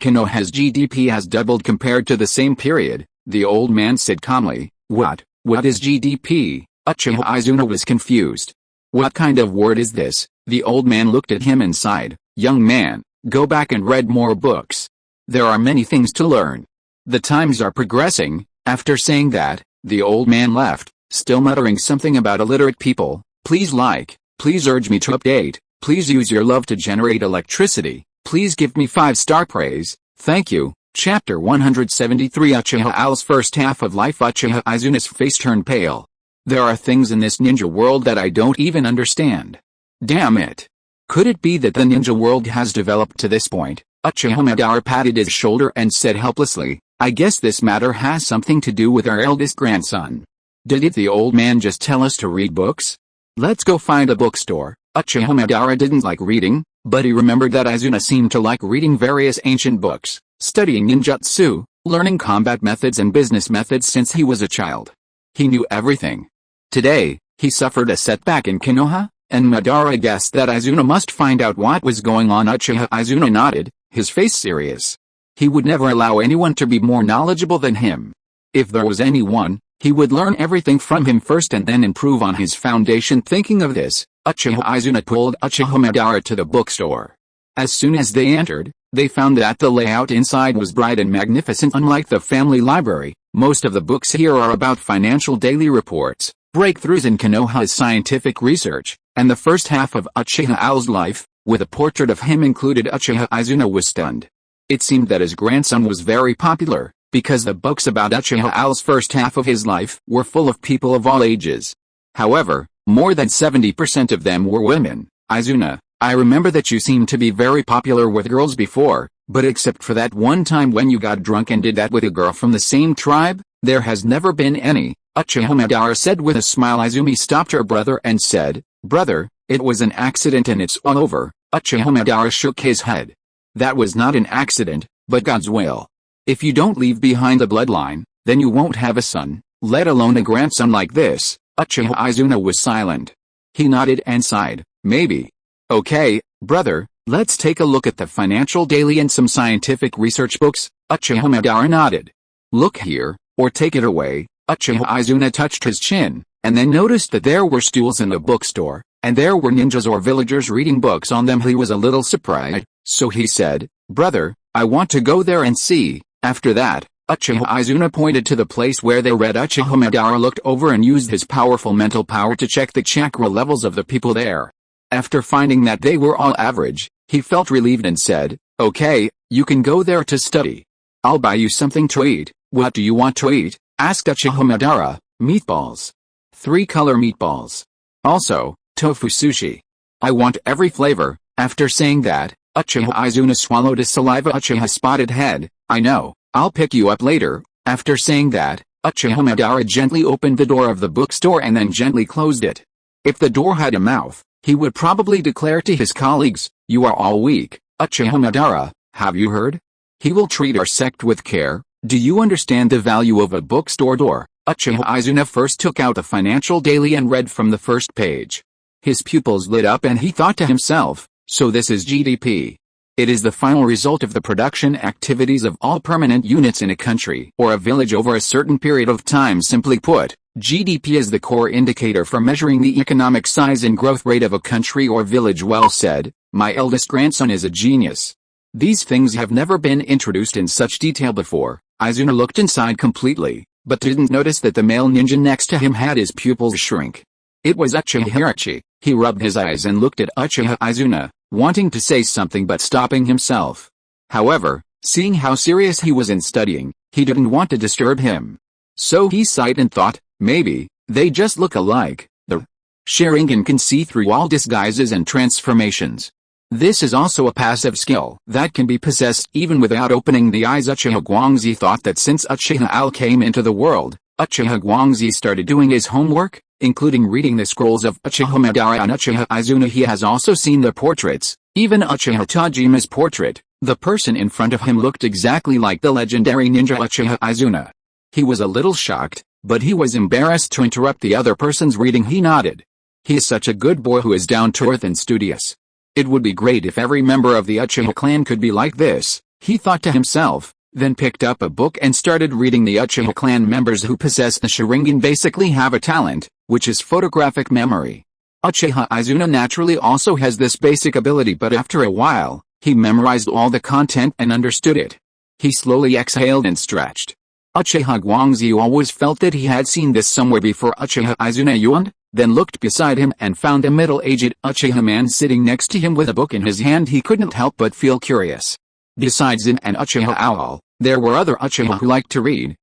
Konoha's GDP has doubled compared to the same period. The old man said calmly, What is GDP? Uchiha Izuna was confused. What kind of word is this? The old man looked at him and sighed. Young man, go back and read more books. There are many things to learn. The times are progressing. After saying that, the old man left, still muttering something about illiterate people. Please like, please urge me to update, please use your love to generate electricity, please give me 5-star praise, thank you. Chapter 173. Uchiha Al's first half of life. Uchiha Izuna's face turned pale. There are things in this ninja world that I don't even understand. Damn it. Could it be that the ninja world has developed to this point? Uchiha Madara patted his shoulder and said helplessly, I guess this matter has something to do with our eldest grandson. Did the old man just tell us to read books? Let's go find a bookstore. Uchiha Madara didn't like reading, but he remembered that Izuna seemed to like reading various ancient books, studying ninjutsu, learning combat methods and business methods since he was a child. He knew everything. Today, he suffered a setback in Konoha, and Madara guessed that Izuna must find out what was going on. Uchiha Izuna nodded, his face serious. He would never allow anyone to be more knowledgeable than him. If there was anyone, he would learn everything from him first and then improve on his foundation. Thinking of this, Uchiha Izuna pulled Uchiha Madara to the bookstore. As soon as they entered, they found that the layout inside was bright and magnificent. Unlike the family library, most of the books here are about financial daily reports, breakthroughs in Konoha's scientific research, and the first half of Uchiha Al's life, with a portrait of him included. Uchiha Izuna was stunned. It seemed that his grandson was very popular, because the books about Uchiha Xiao's first half of his life were full of people of all ages. However, more than 70% of them were women. Izuna, I remember that you seemed to be very popular with girls before, but except for that one time when you got drunk and did that with a girl from the same tribe, there has never been any, Uchiha Madara said with a smile. Izumi stopped her brother and said, Brother, it was an accident and it's all over. Uchiha Madara shook his head. That was not an accident, but God's will. If you don't leave behind the bloodline, then you won't have a son, let alone a grandson like this. Uchiha Izuna was silent. He nodded and sighed, maybe. Okay, brother, let's take a look at the financial daily and some scientific research books. Uchiha Madara nodded. Look here, or take it away. Uchiha Izuna touched his chin, and then noticed that there were stools in the bookstore, and there were ninjas or villagers reading books on them. He was a little surprised, so he said, Brother, I want to go there and see. After that, Uchiha Izuna pointed to the place where they read. Uchiha Madara looked over and used his powerful mental power to check the chakra levels of the people there. After finding that they were all average, he felt relieved and said, Okay, you can go there to study. I'll buy you something to eat. What do you want to eat? Asked Uchiha Madara. Meatballs. 3-color meatballs. Also, tofu sushi. I want every flavor. After saying that, Uchiha Izuna swallowed his saliva. Uchiha spotted head, I know, I'll pick you up later. After saying that, Uchiha Madara gently opened the door of the bookstore and then gently closed it. If the door had a mouth, he would probably declare to his colleagues, You are all weak. Uchiha Madara, have you heard? He will treat our sect with care. Do you understand the value of a bookstore door? Uchiha Izuna first took out the financial daily and read from the first page. His pupils lit up and he thought to himself, so this is GDP. It is the final result of the production activities of all permanent units in a country or a village over a certain period of time. Simply put, GDP is the core indicator for measuring the economic size and growth rate of a country or village. Well said, my eldest grandson is a genius. These things have never been introduced in such detail before. Izuna looked inside completely, but didn't notice that the male ninja next to him had his pupils shrink. It was Uchiha Hirachi. He rubbed his eyes and looked at Uchiha Izuna, wanting to say something but stopping himself. However, seeing how serious he was in studying, he didn't want to disturb him. So he sighed and thought, maybe, they just look alike. The Sharingan can see through all disguises and transformations. This is also a passive skill that can be possessed even without opening the eyes. Uchiha Guangzi thought that since Uchiha Al came into the world, Uchiha Guangzi started doing his homework, including reading the scrolls of Uchiha Madara and Uchiha Izuna. He has also seen the portraits, even Uchiha Tajima's portrait. The person in front of him looked exactly like the legendary ninja Uchiha Izuna. He was a little shocked, but he was embarrassed to interrupt the other person's reading. He nodded. He is such a good boy who is down to earth and studious. It would be great if every member of the Uchiha clan could be like this, he thought to himself, then picked up a book and started reading. The Uchiha clan members who possess the Sharingan basically have a talent, which is photographic memory. Uchiha Izuna naturally also has this basic ability, but after a while, he memorized all the content and understood it. He slowly exhaled and stretched. Uchiha Guangzi always felt that he had seen this somewhere before. Uchiha Izuna yawned, then looked beside him and found a middle-aged Uchiha man sitting next to him with a book in his hand. He couldn't help but feel curious. Besides him and Uchiha Owl, there were other Uchiha who liked to read.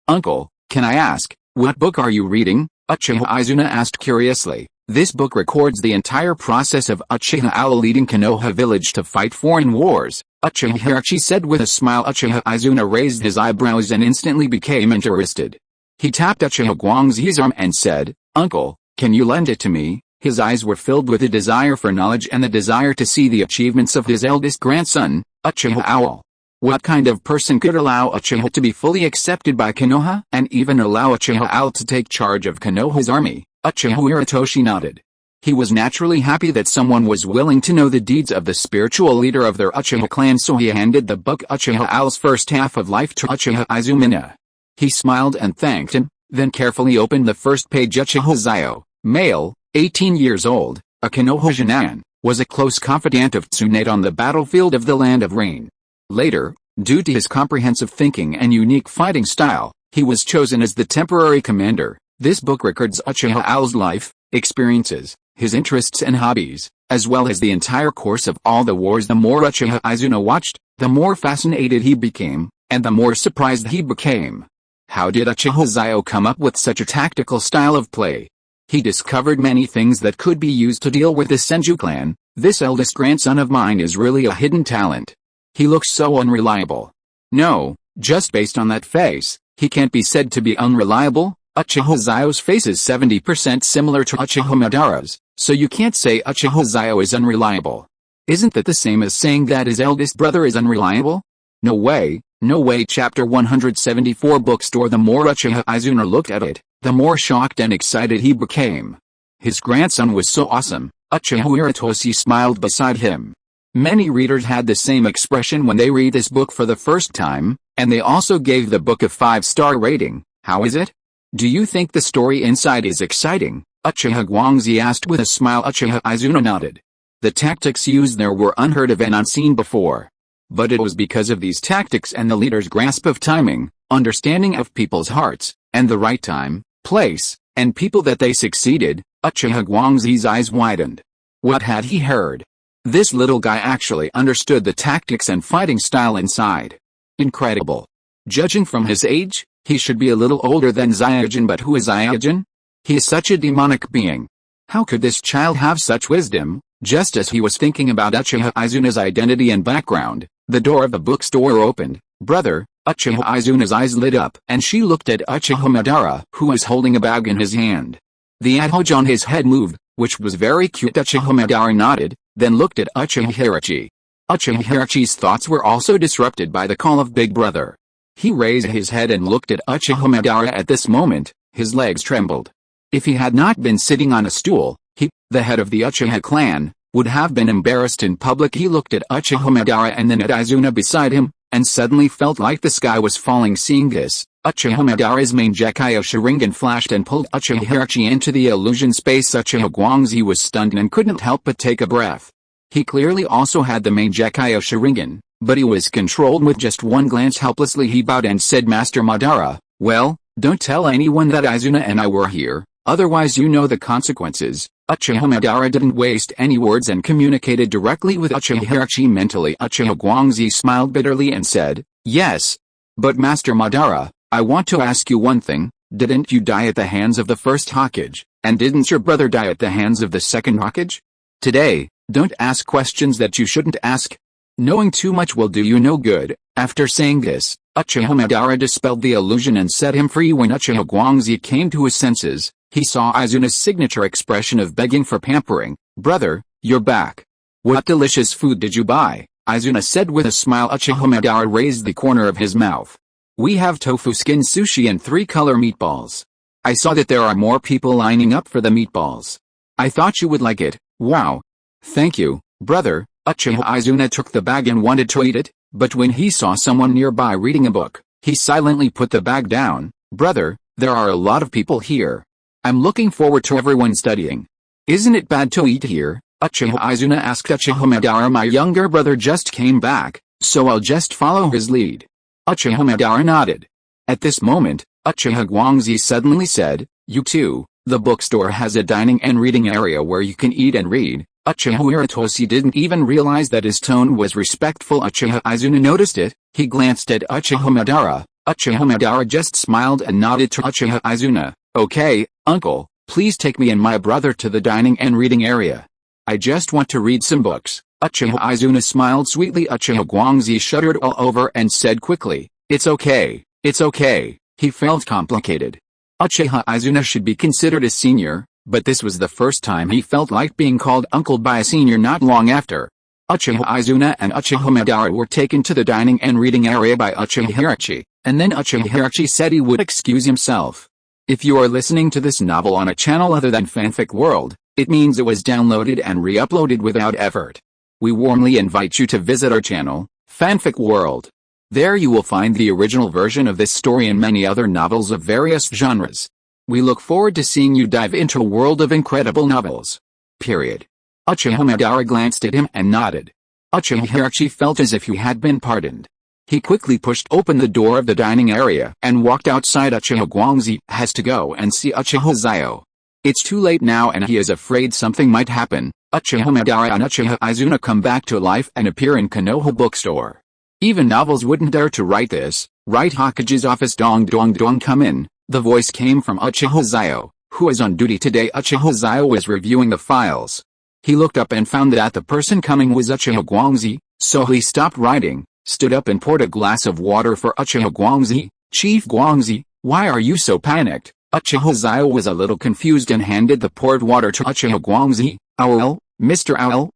Uncle, can I ask, what book are you reading? Uchiha Izuna asked curiously. This book records the entire process of Uchiha Owl leading Konoha village to fight foreign wars, Uchiha Hirachi said with a smile. Uchiha Izuna raised his eyebrows and instantly became interested. He tapped Uchiha Guangzi's arm and said, Uncle, can you lend it to me? His eyes were filled with a desire for knowledge and the desire to see the achievements of his eldest grandson, Uchiha Owl. What kind of person could allow Uchiha to be fully accepted by Konoha and even allow Uchiha Owl to take charge of Konoha's army? Uchiha Hiratoshi nodded. He was naturally happy that someone was willing to know the deeds of the spiritual leader of their Uchiha clan, so he handed the book Uchiha Owl's first half of life to Uchiha Izumina. He smiled and thanked him, then carefully opened the first page. Uchiha Xiao, male, 18 years old, a Konoha Junan, was a close confidant of Tsunade on the battlefield of the Land of Rain. Later, due to his comprehensive thinking and unique fighting style, he was chosen as the temporary commander. This book records Uchiha Owl's life, experiences, his interests and hobbies, as well as the entire course of all the wars. The more Uchiha Izuna watched, the more fascinated he became, and the more surprised he became. How did Uchiha Xiao come up with such a tactical style of play? He discovered many things that could be used to deal with the Senju clan. This eldest grandson of mine is really a hidden talent. He looks so unreliable. No, just based on that face, he can't be said to be unreliable. Uchiha Xiao's face is 70% similar to Uchiha Madara's, so you can't say Uchiha Xiao is unreliable. Isn't that the same as saying that his eldest brother is unreliable? No way, no way. Chapter 174 Bookstore. The more Uchiha Izuna looked at it, the more shocked and excited he became. His grandson was so awesome. Uchiha Hiratoshi smiled beside him. Many readers had the same expression when they read this book for the first time, and they also gave the book a 5-star rating. How is it? Do you think the story inside is exciting? Uchiha Guangzi asked with a smile. Uchiha Izuna nodded. The tactics used there were unheard of and unseen before. But it was because of these tactics and the leader's grasp of timing, understanding of people's hearts, and the right time, place, and people that they succeeded. Uchiha Guangzi's eyes widened. What had he heard? This little guy actually understood the tactics and fighting style inside. Incredible. Judging from his age, he should be a little older than Zyajin, but who is Zyajin? He is such a demonic being. How could this child have such wisdom? Just as he was thinking about Uchiha Izuna's identity and background, the door of the bookstore opened. Brother, Uchiha Izuna's eyes lit up, and she looked at Uchiha Madara, who was holding a bag in his hand. The adhoj on his head moved, which was very cute. Uchiha Madara nodded, then looked at Uchiha Hirachi. Uchiha Hirachi's thoughts were also disrupted by the call of Big Brother. He raised his head and looked at Uchiha Madara. At this moment, his legs trembled. If he had not been sitting on a stool, he, the head of the Uchiha clan, would have been embarrassed in public. He looked at Uchiha Madara and then at Izuna beside him, and suddenly felt like the sky was falling. Seeing this, Uchiha Madara's main Jakyo Sharingan flashed and pulled Uchiha Hirachi into the illusion space. Uchiha Guangzi was stunned and couldn't help but take a breath. He clearly also had the main Jakyo Sharingan, but he was controlled with just one glance. Helplessly he bowed and said, Master Madara, well, don't tell anyone that Izuna and I were here, otherwise you know the consequences. Uchiha Madara didn't waste any words and communicated directly with Uchiha Hirachi mentally. Uchiha Guangzi smiled bitterly and said, yes. But Master Madara, I want to ask you one thing. Didn't you die at the hands of the first Hokage, and didn't your brother die at the hands of the second Hokage? Today, don't ask questions that you shouldn't ask. Knowing too much will do you no good. After saying this, Uchiha Madara dispelled the illusion and set him free. When Uchiha Guangzi came to his senses, he saw Izuna's signature expression of begging for pampering. Brother, you're back. What delicious food did you buy? Izuna said with a smile. Uchiha Madara raised the corner of his mouth. We have tofu skin sushi and 3-color meatballs. I saw that there are more people lining up for the meatballs. I thought you would like it. Wow. Thank you, brother. Uchiha Izuna took the bag and wanted to eat it, but when he saw someone nearby reading a book, he silently put the bag down. Brother, there are a lot of people here. I'm looking forward to everyone studying. Isn't it bad to eat here? Uchiha Izuna asked Uchiha Madara. My younger brother just came back, so I'll just follow his lead. Uchiha Madara nodded. At this moment, Uchiha Guangzi suddenly said, you too, the bookstore has a dining and reading area where you can eat and read. Uchiha Hiratoshi didn't even realize that his tone was respectful. Uchiha Izuna noticed it. He glanced at Uchiha Madara. Uchiha Madara just smiled and nodded to Uchiha Izuna. Okay, uncle, please take me and my brother to the dining and reading area. I just want to read some books. Uchiha Izuna smiled sweetly. Uchiha Guangzi shuddered all over and said quickly, it's okay, it's okay. He felt complicated. Uchiha Izuna should be considered a senior, but this was the first time he felt like being called uncle by a senior. Not long after, Uchiha Izuna and Uchiha Madara were taken to the dining and reading area by Uchiha Hirachi, and then Uchiha Hirachi said he would excuse himself. If you are listening to this novel on a channel other than Fanfic World, it means it was downloaded and re-uploaded without effort. We warmly invite you to visit our channel, Fanfic World. There you will find the original version of this story and many other novels of various genres. We look forward to seeing you dive into a world of incredible novels. Period. Uchiha Madara glanced at him and nodded. Uchiha Hirachi felt as if he had been pardoned. He quickly pushed open the door of the dining area and walked outside. Uchiha Guangzi has to go and see Uchiha Xiao. It's too late now and he is afraid something might happen. Uchiha Madara and Uchiha Izuna come back to life and appear in Konoha bookstore. Even novels wouldn't dare to write this. Right Hokage's office, dong dong dong, come in. The voice came from Uchiha Xiao, who is on duty today. Uchiha Xiao was reviewing the files. He looked up and found that the person coming was Uchiha Guangzi, so he stopped writing, stood up and poured a glass of water for Uchiha Guangzi. Chief Guangzi, why are you so panicked? Uchiha Xiao was a little confused and handed the poured water to Uchiha Guangzi. Owl, Mr. Owl,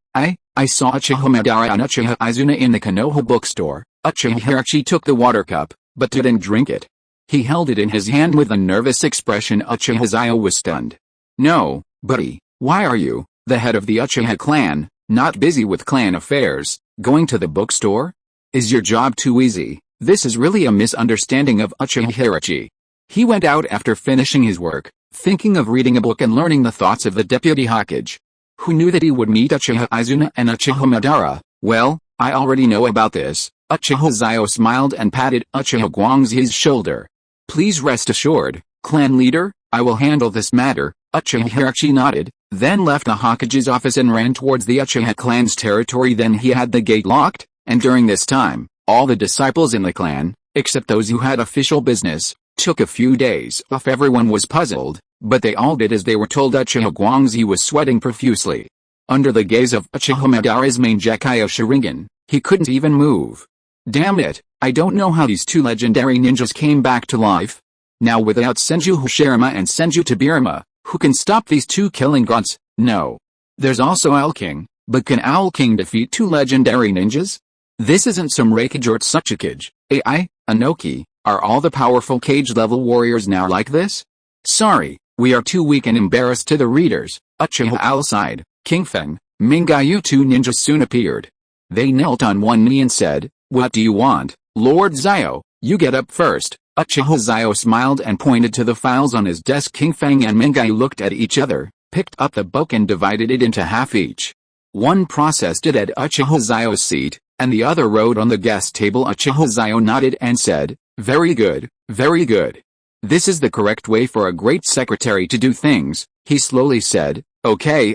I saw Uchiha Madara and Uchiha Izuna in the Konoha bookstore. Uchiha Xiao took the water cup, but didn't drink it. He held it in his hand with a nervous expression. Uchiha Xiao was stunned. No, buddy, why are you, the head of the Uchiha clan, not busy with clan affairs, going to the bookstore? Is your job too easy? This is really a misunderstanding of Uchiha Xiao. He went out after finishing his work, thinking of reading a book and learning the thoughts of the deputy Hokage. Who knew that he would meet Uchiha Izuna and Uchiha Madara? Well, I already know about this. Uchiha Xiao smiled and patted Uchiha Guangzi's shoulder. Please rest assured, clan leader, I will handle this matter. Uchiha Xiao nodded, then left the Hokage's office and ran towards the Uchiha clan's territory. Then he had the gate locked, and during this time, all the disciples in the clan, except those who had official business, took a few days off. Everyone was puzzled, but they all did as they were told. Uchiha Guangzi was sweating profusely. Under the gaze of Uchiha Madara's main Jakaya Sharingan, he couldn't even move. Damn it, I don't know how these two legendary ninjas came back to life. Now without Senju Hashirama and Senju Tobirama, who can stop these two killing gods? No. There's also Owl King, but can Owl King defeat two legendary ninjas? This isn't some Raikage or Tsuchikage. AI, Anoki, are all the powerful cage-level warriors now like this? Sorry, we are too weak and embarrassed to the readers. Uchiha Owl sighed. King Feng, Mingayu, two ninjas soon appeared. They knelt on one knee and said, what do you want, Lord Xiao? You get up first. Uchiha Xiao smiled and pointed to the files on his desk. King Feng and Mingayu looked at each other, picked up the book and divided it into half each. One processed it at Uchiha Xiao's seat, and the other rode on the guest table. Uchiha Xiao nodded and said, very good, very good. This is the correct way for a great secretary to do things. He slowly said, okay,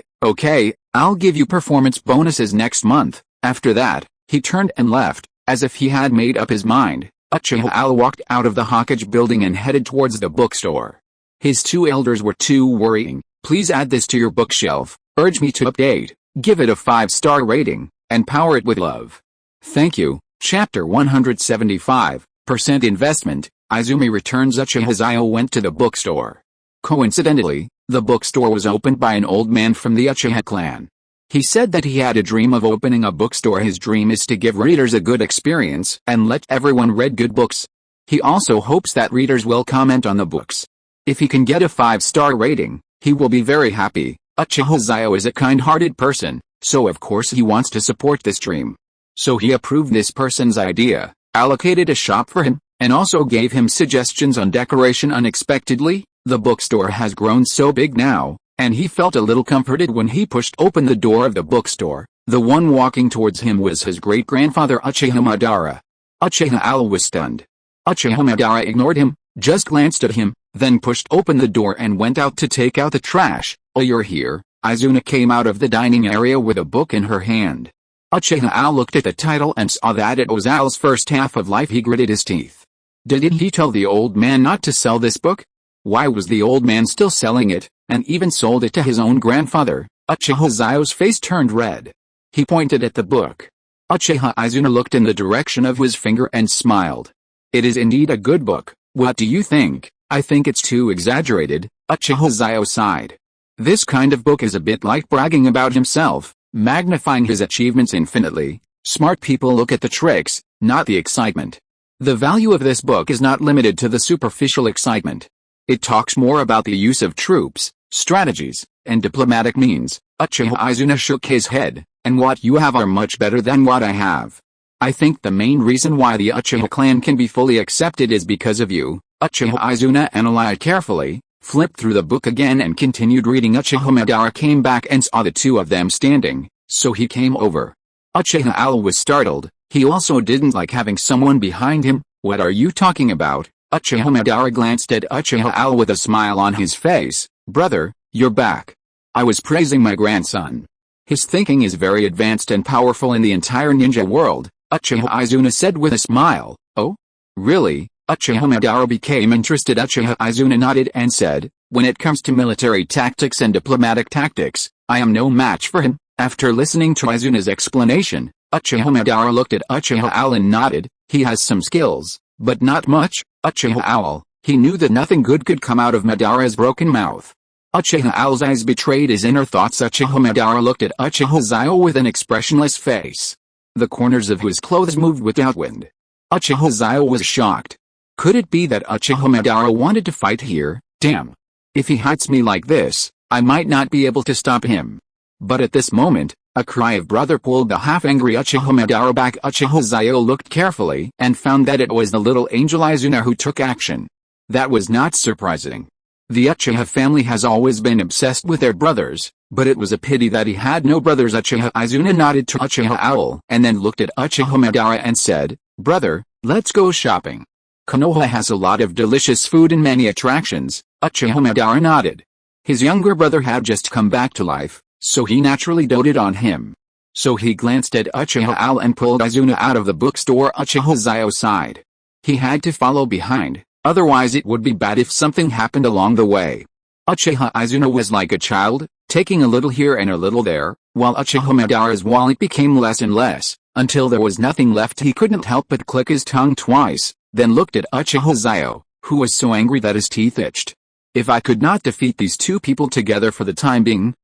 I'll give you performance bonuses next month. After that, he turned and left, as if he had made up his mind. Uchiha Owl walked out of the Hokage building and headed towards the bookstore. His two elders were too worrying. Please add this to your bookshelf, urge me to update, give it a 5-star rating, and power it with love. Thank you. Chapter 175, % investment. Izumi returns. Uchiha Xiao went to the bookstore. Coincidentally, the bookstore was opened by an old man from the Uchiha clan. He said that he had a dream of opening a bookstore. His dream is to give readers a good experience and let everyone read good books. He also hopes that readers will comment on the books. If he can get a 5-star rating, he will be very happy. Uchiha Xiao is a kind-hearted person, so of course he wants to support this dream. So he approved this person's idea, allocated a shop for him, and also gave him suggestions on decoration. Unexpectedly, the bookstore has grown so big now, and he felt a little comforted when he pushed open the door of the bookstore. The one walking towards him was his great-grandfather Uchiha Madara. Uchiha Owl was stunned. Uchiha Madara ignored him, just glanced at him, then pushed open the door and went out to take out the trash. Oh, you're here. Izuna came out of the dining area with a book in her hand. Uchiha Owl looked at the title and saw that it was Owl's first half of life. He gritted his teeth. Didn't he tell the old man not to sell this book? Why was the old man still selling it, and even sold it to his own grandfather? Uchiha Xiao's face turned red. He pointed at the book. Uchiha Izuna looked in the direction of his finger and smiled. It is indeed a good book. What do you think? I think it's too exaggerated. Uchiha Xiao sighed. This kind of book is a bit like bragging about himself, magnifying his achievements infinitely. Smart people look at the tricks, not the excitement. The value of this book is not limited to the superficial excitement. It talks more about the use of troops, strategies, and diplomatic means. Uchiha Izuna shook his head, and what you have are much better than what I have. I think the main reason why the Uchiha clan can be fully accepted is because of you. Uchiha Izuna analyzed carefully, flipped through the book again and continued reading. Uchiha Madara came back and saw the two of them standing, so he came over. Uchiha Owl was startled. He also didn't like having someone behind him. What are you talking about? Uchiha Madara glanced at Uchiha Owl with a smile on his face. Brother, you're back. I was praising my grandson. His thinking is very advanced and powerful in the entire ninja world. Uchiha Izuna said with a smile. Oh? Really? Uchiha Madara became interested. Uchiha Izuna nodded and said, when it comes to military tactics and diplomatic tactics, I am no match for him. After listening to Izuna's explanation, Uchiha Madara looked at Uchiha Owl and nodded. He has some skills, but not much. Uchiha Owl, he knew that nothing good could come out of Madara's broken mouth. Uchiha Owl's eyes betrayed his inner thoughts. Uchiha Madara looked at Uchiha Xiao with an expressionless face. The corners of his clothes moved without wind. Uchiha Xiao was shocked. Could it be that Uchiha Madara wanted to fight here? Damn. If he hits me like this, I might not be able to stop him. But at this moment, a cry of brother pulled the half-angry Uchiha Madara back. Uchiha Xiao looked carefully and found that it was the little angel Izuna who took action. That was not surprising. The Uchiha family has always been obsessed with their brothers, but it was a pity that he had no brothers. Uchiha Izuna nodded to Uchiha Owl and then looked at Uchiha Madara and said, brother, let's go shopping. Konoha has a lot of delicious food and many attractions. Uchiha Madara nodded. His younger brother had just come back to life, so he naturally doted on him. So he glanced at Uchiha Owl and pulled Izuna out of the bookstore. Uchiha Xiao sighed. He had to follow behind, otherwise it would be bad if something happened along the way. Uchiha Izuna was like a child, taking a little here and a little there, while Uchiha Madara's wallet became less and less, until there was nothing left. He couldn't help but click his tongue twice, then looked at Uchiha Xiao, who was so angry that his teeth itched. If I could not defeat these two people together for the time being,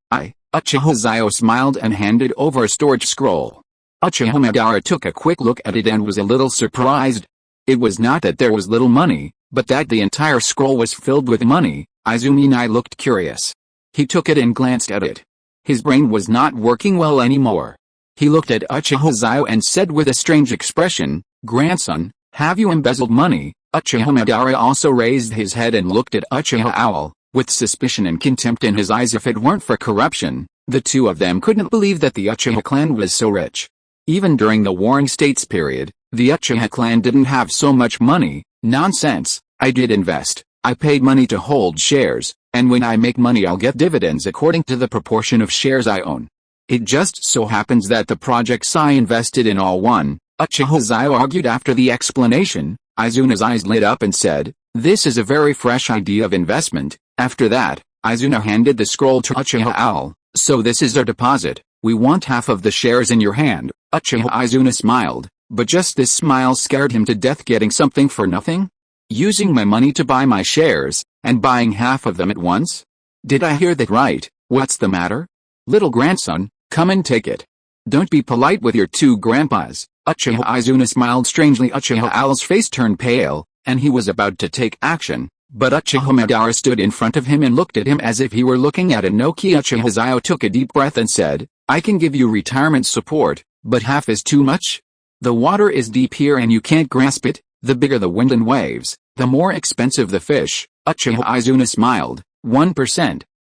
Uchiha Xiao smiled and handed over a storage scroll. Uchiha Madara took a quick look at it and was a little surprised. It was not that there was little money, but that the entire scroll was filled with money. Izumi looked curious. He took it and glanced at it. His brain was not working well anymore. He looked at Uchiha Xiao and said with a strange expression, grandson, have you embezzled money? Uchiha Madara also raised his head and looked at Uchiha Owl, with suspicion and contempt in his eyes. If it weren't for corruption, the two of them couldn't believe that the Uchiha clan was so rich. Even during the Warring States period, the Uchiha clan didn't have so much money. Nonsense. I did invest. I paid money to hold shares, and when I make money I'll get dividends according to the proportion of shares I own. It just so happens that the projects I invested in all won. Uchiha Xiao argued. After the explanation, Izuna's eyes lit up and said, this is a very fresh idea of investment. After that, Izuna handed the scroll to Uchiha Owl. So this is our deposit. We want half of the shares in your hand. Uchiha Izuna smiled, but just this smile scared him to death. Getting something for nothing? Using my money to buy my shares, and buying half of them at once? Did I hear that right? What's the matter? Little grandson, come and take it. Don't be polite with your two grandpas. Uchiha Izuna smiled strangely. Uchiha Owl's face turned pale, and he was about to take action, but Uchiha Madara stood in front of him and looked at him as if he were looking at a Noki. Uchiha Xiao took a deep breath and said, I can give you retirement support, but half is too much. The water is deep here and you can't grasp it. The bigger the wind and waves, the more expensive the fish. Uchiha Izuna smiled. 1%,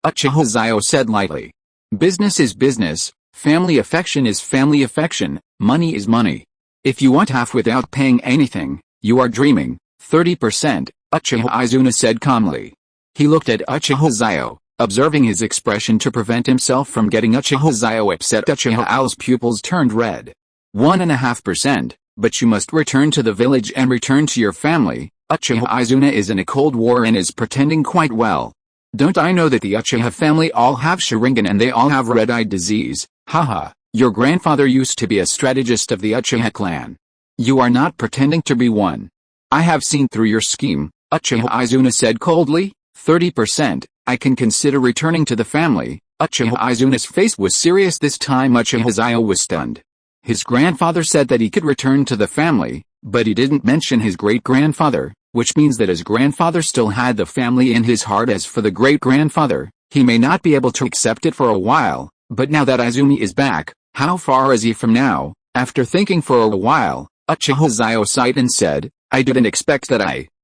Uchiha Xiao said lightly. Business is business, family affection is family affection, money is money. If you want half without paying anything, you are dreaming. 30%, Uchiha Izuna said calmly. He looked at Uchiha Xiao, observing his expression to prevent himself from getting Uchiha Xiao upset. Uchiha Owl's pupils turned red. 1.5%, but you must return to the village and return to your family. Uchiha Izuna is in a cold war and is pretending quite well. Don't I know that the Uchiha family all have Sharingan and they all have red-eye disease? Haha, your grandfather used to be a strategist of the Uchiha clan. You are not pretending to be one. I have seen through your scheme, Uchiha Izuna said coldly. 30%, I can consider returning to the family. Uchiha Izuna's face was serious this time. Uchiha Xiao was stunned. His grandfather said that he could return to the family, but he didn't mention his great-grandfather, which means that his grandfather still had the family in his heart. As for the great-grandfather, he may not be able to accept it for a while, but now that Izumi is back, how far is he from now? After thinking for a while, Uchiha Xiao sighed and said, I didn't expect that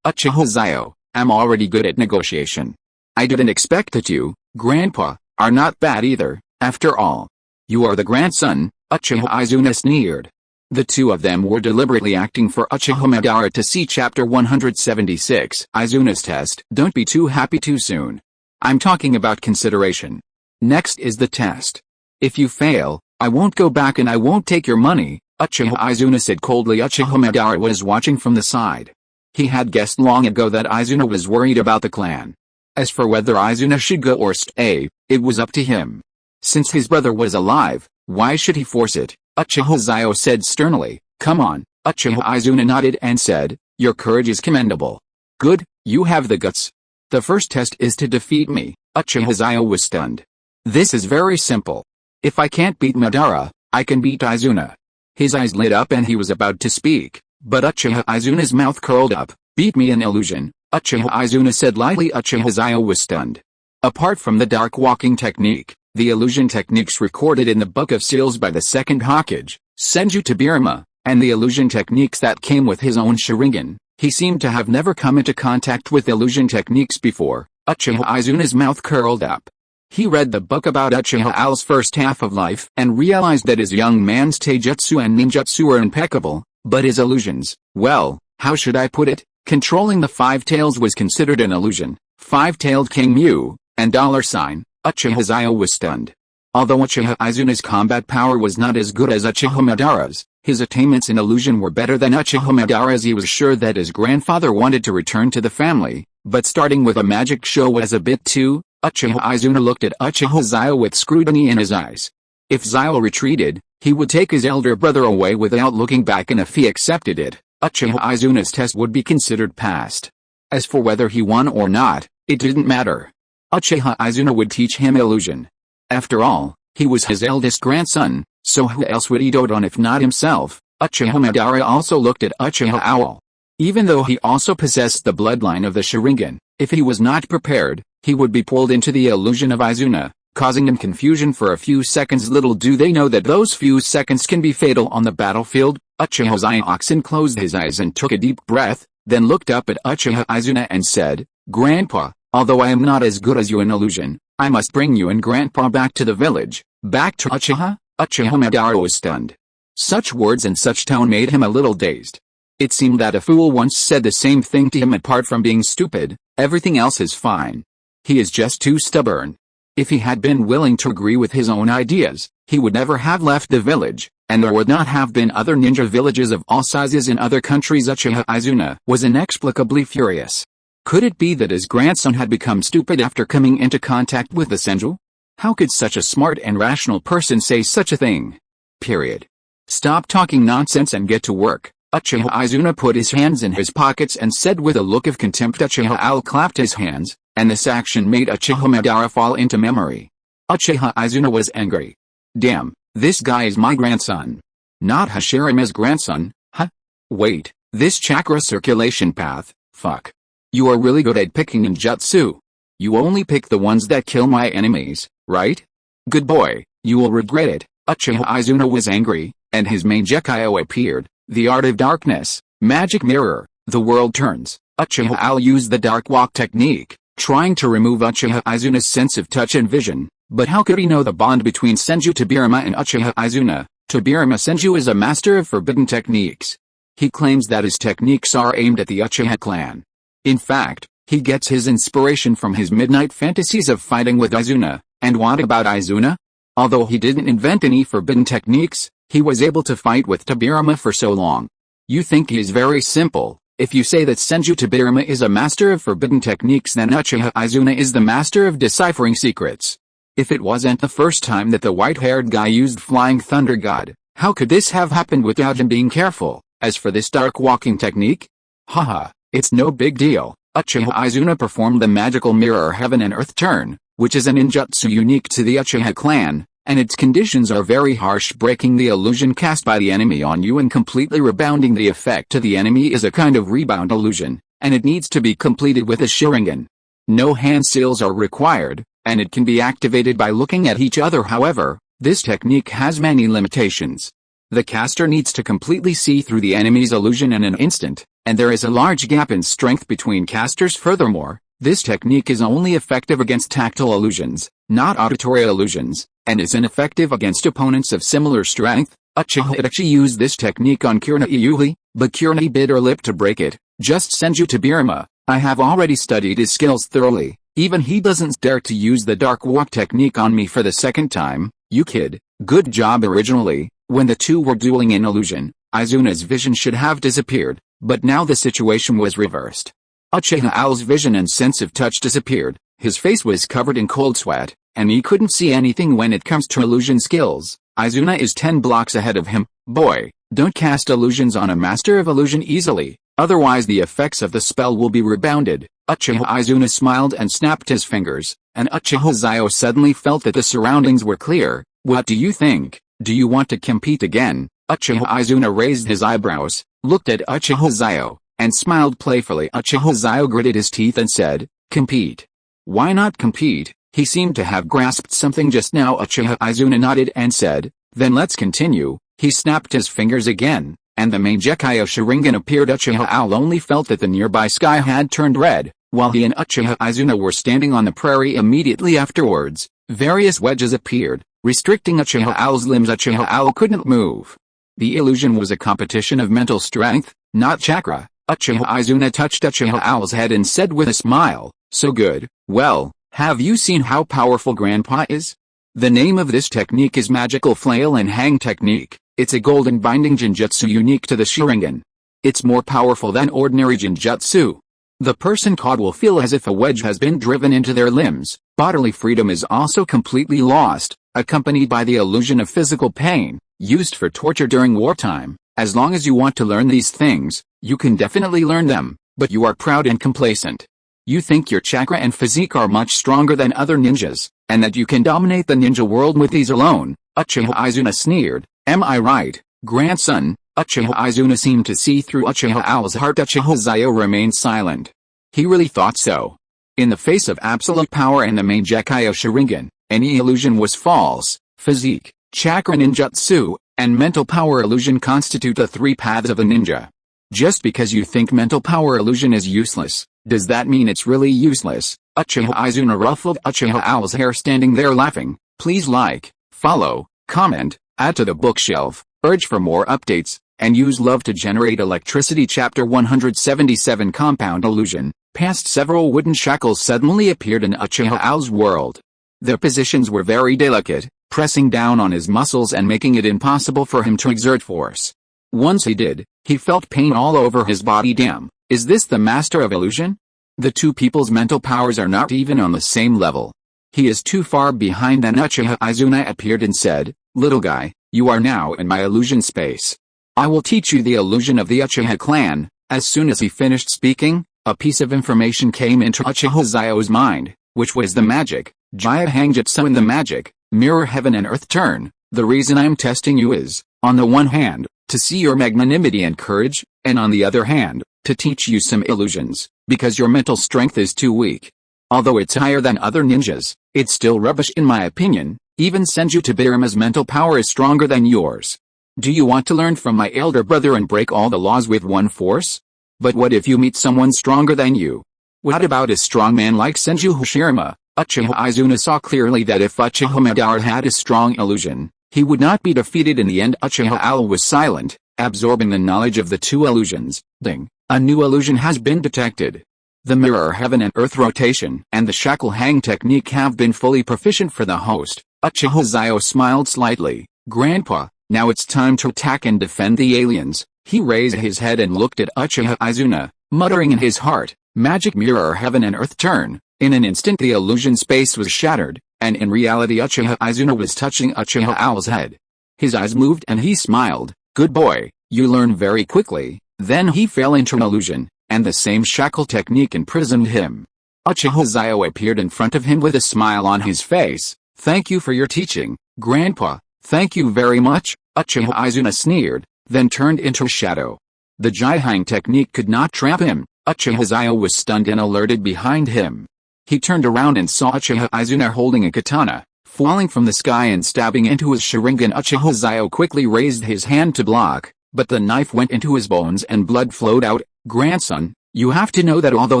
Uchiha Xiao, am already good at negotiation. I didn't expect that you, Grandpa, are not bad either. After all, you are the grandson. Uchiha Izuna sneered. The two of them were deliberately acting for Uchiha Madara to see Chapter 176. Izuna's test. Don't be too happy too soon. I'm talking about consideration. Next is the test. If you fail, I won't go back and I won't take your money. Uchiha Izuna said coldly. Uchiha Madara was watching from the side. He had guessed long ago that Izuna was worried about the clan. As for whether Izuna should go or stay, it was up to him. Since his brother was alive, why should he force it? Uchiha Xiao said sternly. Come on. Uchiha Izuna nodded and said, your courage is commendable. Good, you have the guts. The first test is to defeat me. Uchiha Xiao was stunned. This is very simple. If I can't beat Madara, I can beat Izuna. His eyes lit up and he was about to speak, but Uchiha Izuna's mouth curled up. Beat me in illusion, Uchiha Izuna said lightly. Uchiha Xiao was stunned. Apart from the dark walking technique, the illusion techniques recorded in the Book of Seals by the Second Hokage, Senju Tobirama, and the illusion techniques that came with his own Sharingan, he seemed to have never come into contact with illusion techniques before. Uchiha Izuna's mouth curled up. He read the book about Uchiha Al's first half of life and realized that his young man's taijutsu and ninjutsu were impeccable, but his illusions, well, how should I put it? Controlling the five tails was considered an illusion. Five-tailed King Mew, and $, Uchiha Xiao was stunned. Although Uchiha Izuna's combat power was not as good as Uchiha Madara's, his attainments in illusion were better than Uchiha Madara's. He was sure that his grandfather wanted to return to the family, but starting with a magic show was a bit too. Uchiha Izuna looked at Uchiha Xiao with scrutiny in his eyes. If Xiao retreated, he would take his elder brother away without looking back, and if he accepted it, Uchiha Izuna's test would be considered passed. As for whether he won or not, it didn't matter. Uchiha Izuna would teach him illusion. After all, he was his eldest grandson, so who else would he dote on if not himself? Uchiha Madara also looked at Uchiha Owl. Even though he also possessed the bloodline of the Sharingan, if he was not prepared, he would be pulled into the illusion of Izuna, causing him confusion for a few seconds. Little do they know that those few seconds can be fatal on the battlefield. Uchiha Xiao closed his eyes and took a deep breath, then looked up at Uchiha Izuna and said, Grandpa, although I am not as good as you in illusion, I must bring you and Grandpa back to the village. Back to Uchiha? Uchiha Madara was stunned. Such words and such tone made him a little dazed. It seemed that a fool once said the same thing to him. Apart from being stupid, everything else is fine. He is just too stubborn. If he had been willing to agree with his own ideas, he would never have left the village, and there would not have been other ninja villages of all sizes in other countries. Uchiha Izuna was inexplicably furious. Could it be that his grandson had become stupid after coming into contact with the Senju? How could such a smart and rational person say such a thing? Period. Stop talking nonsense and get to work. Uchiha Izuna put his hands in his pockets and said with a look of contempt. Uchiha Owl clapped his hands, and this action made Uchiha Madara fall into memory. Uchiha Izuna was angry. Damn, this guy is my grandson. Not Hashirame's grandson, huh? Wait, this chakra circulation path, fuck. You are really good at picking ninjutsu. You only pick the ones that kill my enemies, right? Good boy, you will regret it. Uchiha Izuna was angry, and his main Gekio appeared. The art of darkness, magic mirror, the world turns. Uchiha Owl used the dark walk technique, trying to remove Uchiha Izuna's sense of touch and vision, but how could he know the bond between Senju Tobirama and Uchiha Izuna? Tobirama Senju is a master of forbidden techniques. He claims that his techniques are aimed at the Uchiha clan. In fact, he gets his inspiration from his midnight fantasies of fighting with Izuna. And what about Izuna? Although he didn't invent any forbidden techniques, he was able to fight with Tobirama for so long. You think he is very simple. If you say that Senju Tobirama is a master of forbidden techniques, then Uchiha Izuna is the master of deciphering secrets. If it wasn't the first time that the white-haired guy used Flying Thunder God, how could this have happened without him being careful? As for this dark walking technique? Haha, it's no big deal. Uchiha Izuna performed the magical mirror heaven and earth turn, which is a ninjutsu unique to the Uchiha clan, and its conditions are very harsh. Breaking the illusion cast by the enemy on you and completely rebounding the effect to the enemy is a kind of rebound illusion, and it needs to be completed with a Sharingan. No hand seals are required, and it can be activated by looking at each other. However, this technique has many limitations. The caster needs to completely see through the enemy's illusion in an instant, and there is a large gap in strength between casters. Furthermore, this technique is only effective against tactile illusions, not auditory illusions, and is ineffective against opponents of similar strength. Uchiha Itachi used this technique on Kurna Iyuli, but Kurna bit her lip to break it. Just Senju Tobirama, I have already studied his skills thoroughly. Even he doesn't dare to use the dark walk technique on me for the second time. You kid, good job originally. When the two were dueling in illusion, Izuna's vision should have disappeared, but now the situation was reversed. Uchiha Xiao's vision and sense of touch disappeared, his face was covered in cold sweat, and he couldn't see anything when it comes to illusion skills. Izuna is 10 blocks ahead of him. Boy, don't cast illusions on a master of illusion easily, otherwise the effects of the spell will be rebounded. Uchiha Izuna smiled and snapped his fingers, and Uchiha Xiao suddenly felt that the surroundings were clear. What do you think? Do you want to compete again? Uchiha Izuna raised his eyebrows, looked at Uchiha Xiao, and smiled playfully. Uchiha Xiao gritted his teeth and said, compete? Why not compete? He seemed to have grasped something just now. Uchiha Izuna nodded and said, then let's continue. He snapped his fingers again, and the Mangekyo Sharingan appeared. Uchiha Xiao only felt that the nearby sky had turned red, while he and Uchiha Izuna were standing on the prairie immediately afterwards. Various wedges appeared, restricting Uchiha Xiao's limbs. Uchiha Xiao couldn't move. The illusion was a competition of mental strength, not chakra. Uchiha Izuna touched Uchiha Xiao's head and said with a smile, so good. Well, have you seen how powerful Grandpa is? The name of this technique is Magical Flail and Hang Technique. It's a golden binding jinjutsu unique to the Sharingan. It's more powerful than ordinary jinjutsu. The person caught will feel as if a wedge has been driven into their limbs. Bodily freedom is also completely lost, accompanied by the illusion of physical pain, used for torture during wartime. As long as you want to learn these things, you can definitely learn them, but you are proud and complacent. You think your chakra and physique are much stronger than other ninjas, and that you can dominate the ninja world with these alone. Uchiha Izuna sneered. Am I right, grandson? Uchiha Izuna seemed to see through Uchiha Xiao's heart. Uchiha Xiao remained silent. He really thought so. In the face of absolute power and the Mangekyo Sharingan, any illusion was false. Physique, chakra ninjutsu, and mental power illusion constitute the three paths of a ninja. Just because you think mental power illusion is useless, does that mean it's really useless? Uchiha Izuna ruffled Uchiha Xiao's hair, standing there laughing. Please like, follow, comment, add to the bookshelf, urge for more updates, and use love to generate electricity. Chapter 177 Compound Illusion. Past several wooden shackles suddenly appeared in Uchiha Xiao's world. Their positions were very delicate, pressing down on his muscles and making it impossible for him to exert force. Once he did, he felt pain all over his body. Damn, is this the master of illusion? The two people's mental powers are not even on the same level. He is too far behind. Then Uchiha Izuna appeared and said, little guy, you are now in my illusion space. I will teach you the illusion of the Uchiha clan. As soon as he finished speaking, a piece of information came into Uchiha Xiao's mind, which was the magic, Jaya Hangjutsu and the magic, mirror heaven and earth turn. The reason I am testing you is, on the one hand, to see your magnanimity and courage, and on the other hand, to teach you some illusions, because your mental strength is too weak. Although it's higher than other ninjas, it's still rubbish in my opinion. Even Senju Tobirama's mental power is stronger than yours. Do you want to learn from my elder brother and break all the laws with one force? But what if you meet someone stronger than you? What about a strong man like Senju Hashirama? Uchiha Izuna saw clearly that if Uchiha Madara had a strong illusion, he would not be defeated in the end. Uchiha Xiao was silent, absorbing the knowledge of the two illusions. Ding! A new illusion has been detected. The mirror heaven and earth rotation and the shackle hang technique have been fully proficient for the host. Uchiha Xiao smiled slightly. Grandpa, now it's time to attack and defend the aliens. He raised his head and looked at Uchiha Izuna, muttering in his heart, magic mirror heaven and earth turn. In an instant the illusion space was shattered, and in reality Uchiha Izuna was touching Uchiha Xiao's head. His eyes moved and he smiled. Good boy, you learn very quickly. Then he fell into an illusion, and the same shackle technique imprisoned him. Uchiha Xiao appeared in front of him with a smile on his face. Thank you for your teaching, Grandpa. Thank you very much. Uchiha Izuna sneered, then turned into a shadow. The Jihang technique could not trap him. Uchiha Xiao was stunned and alerted behind him. He turned around and saw Uchiha Izuna holding a katana, falling from the sky and stabbing into his Sharingan. Uchiha Xiao quickly raised his hand to block, but the knife went into his bones and blood flowed out. Grandson, you have to know that although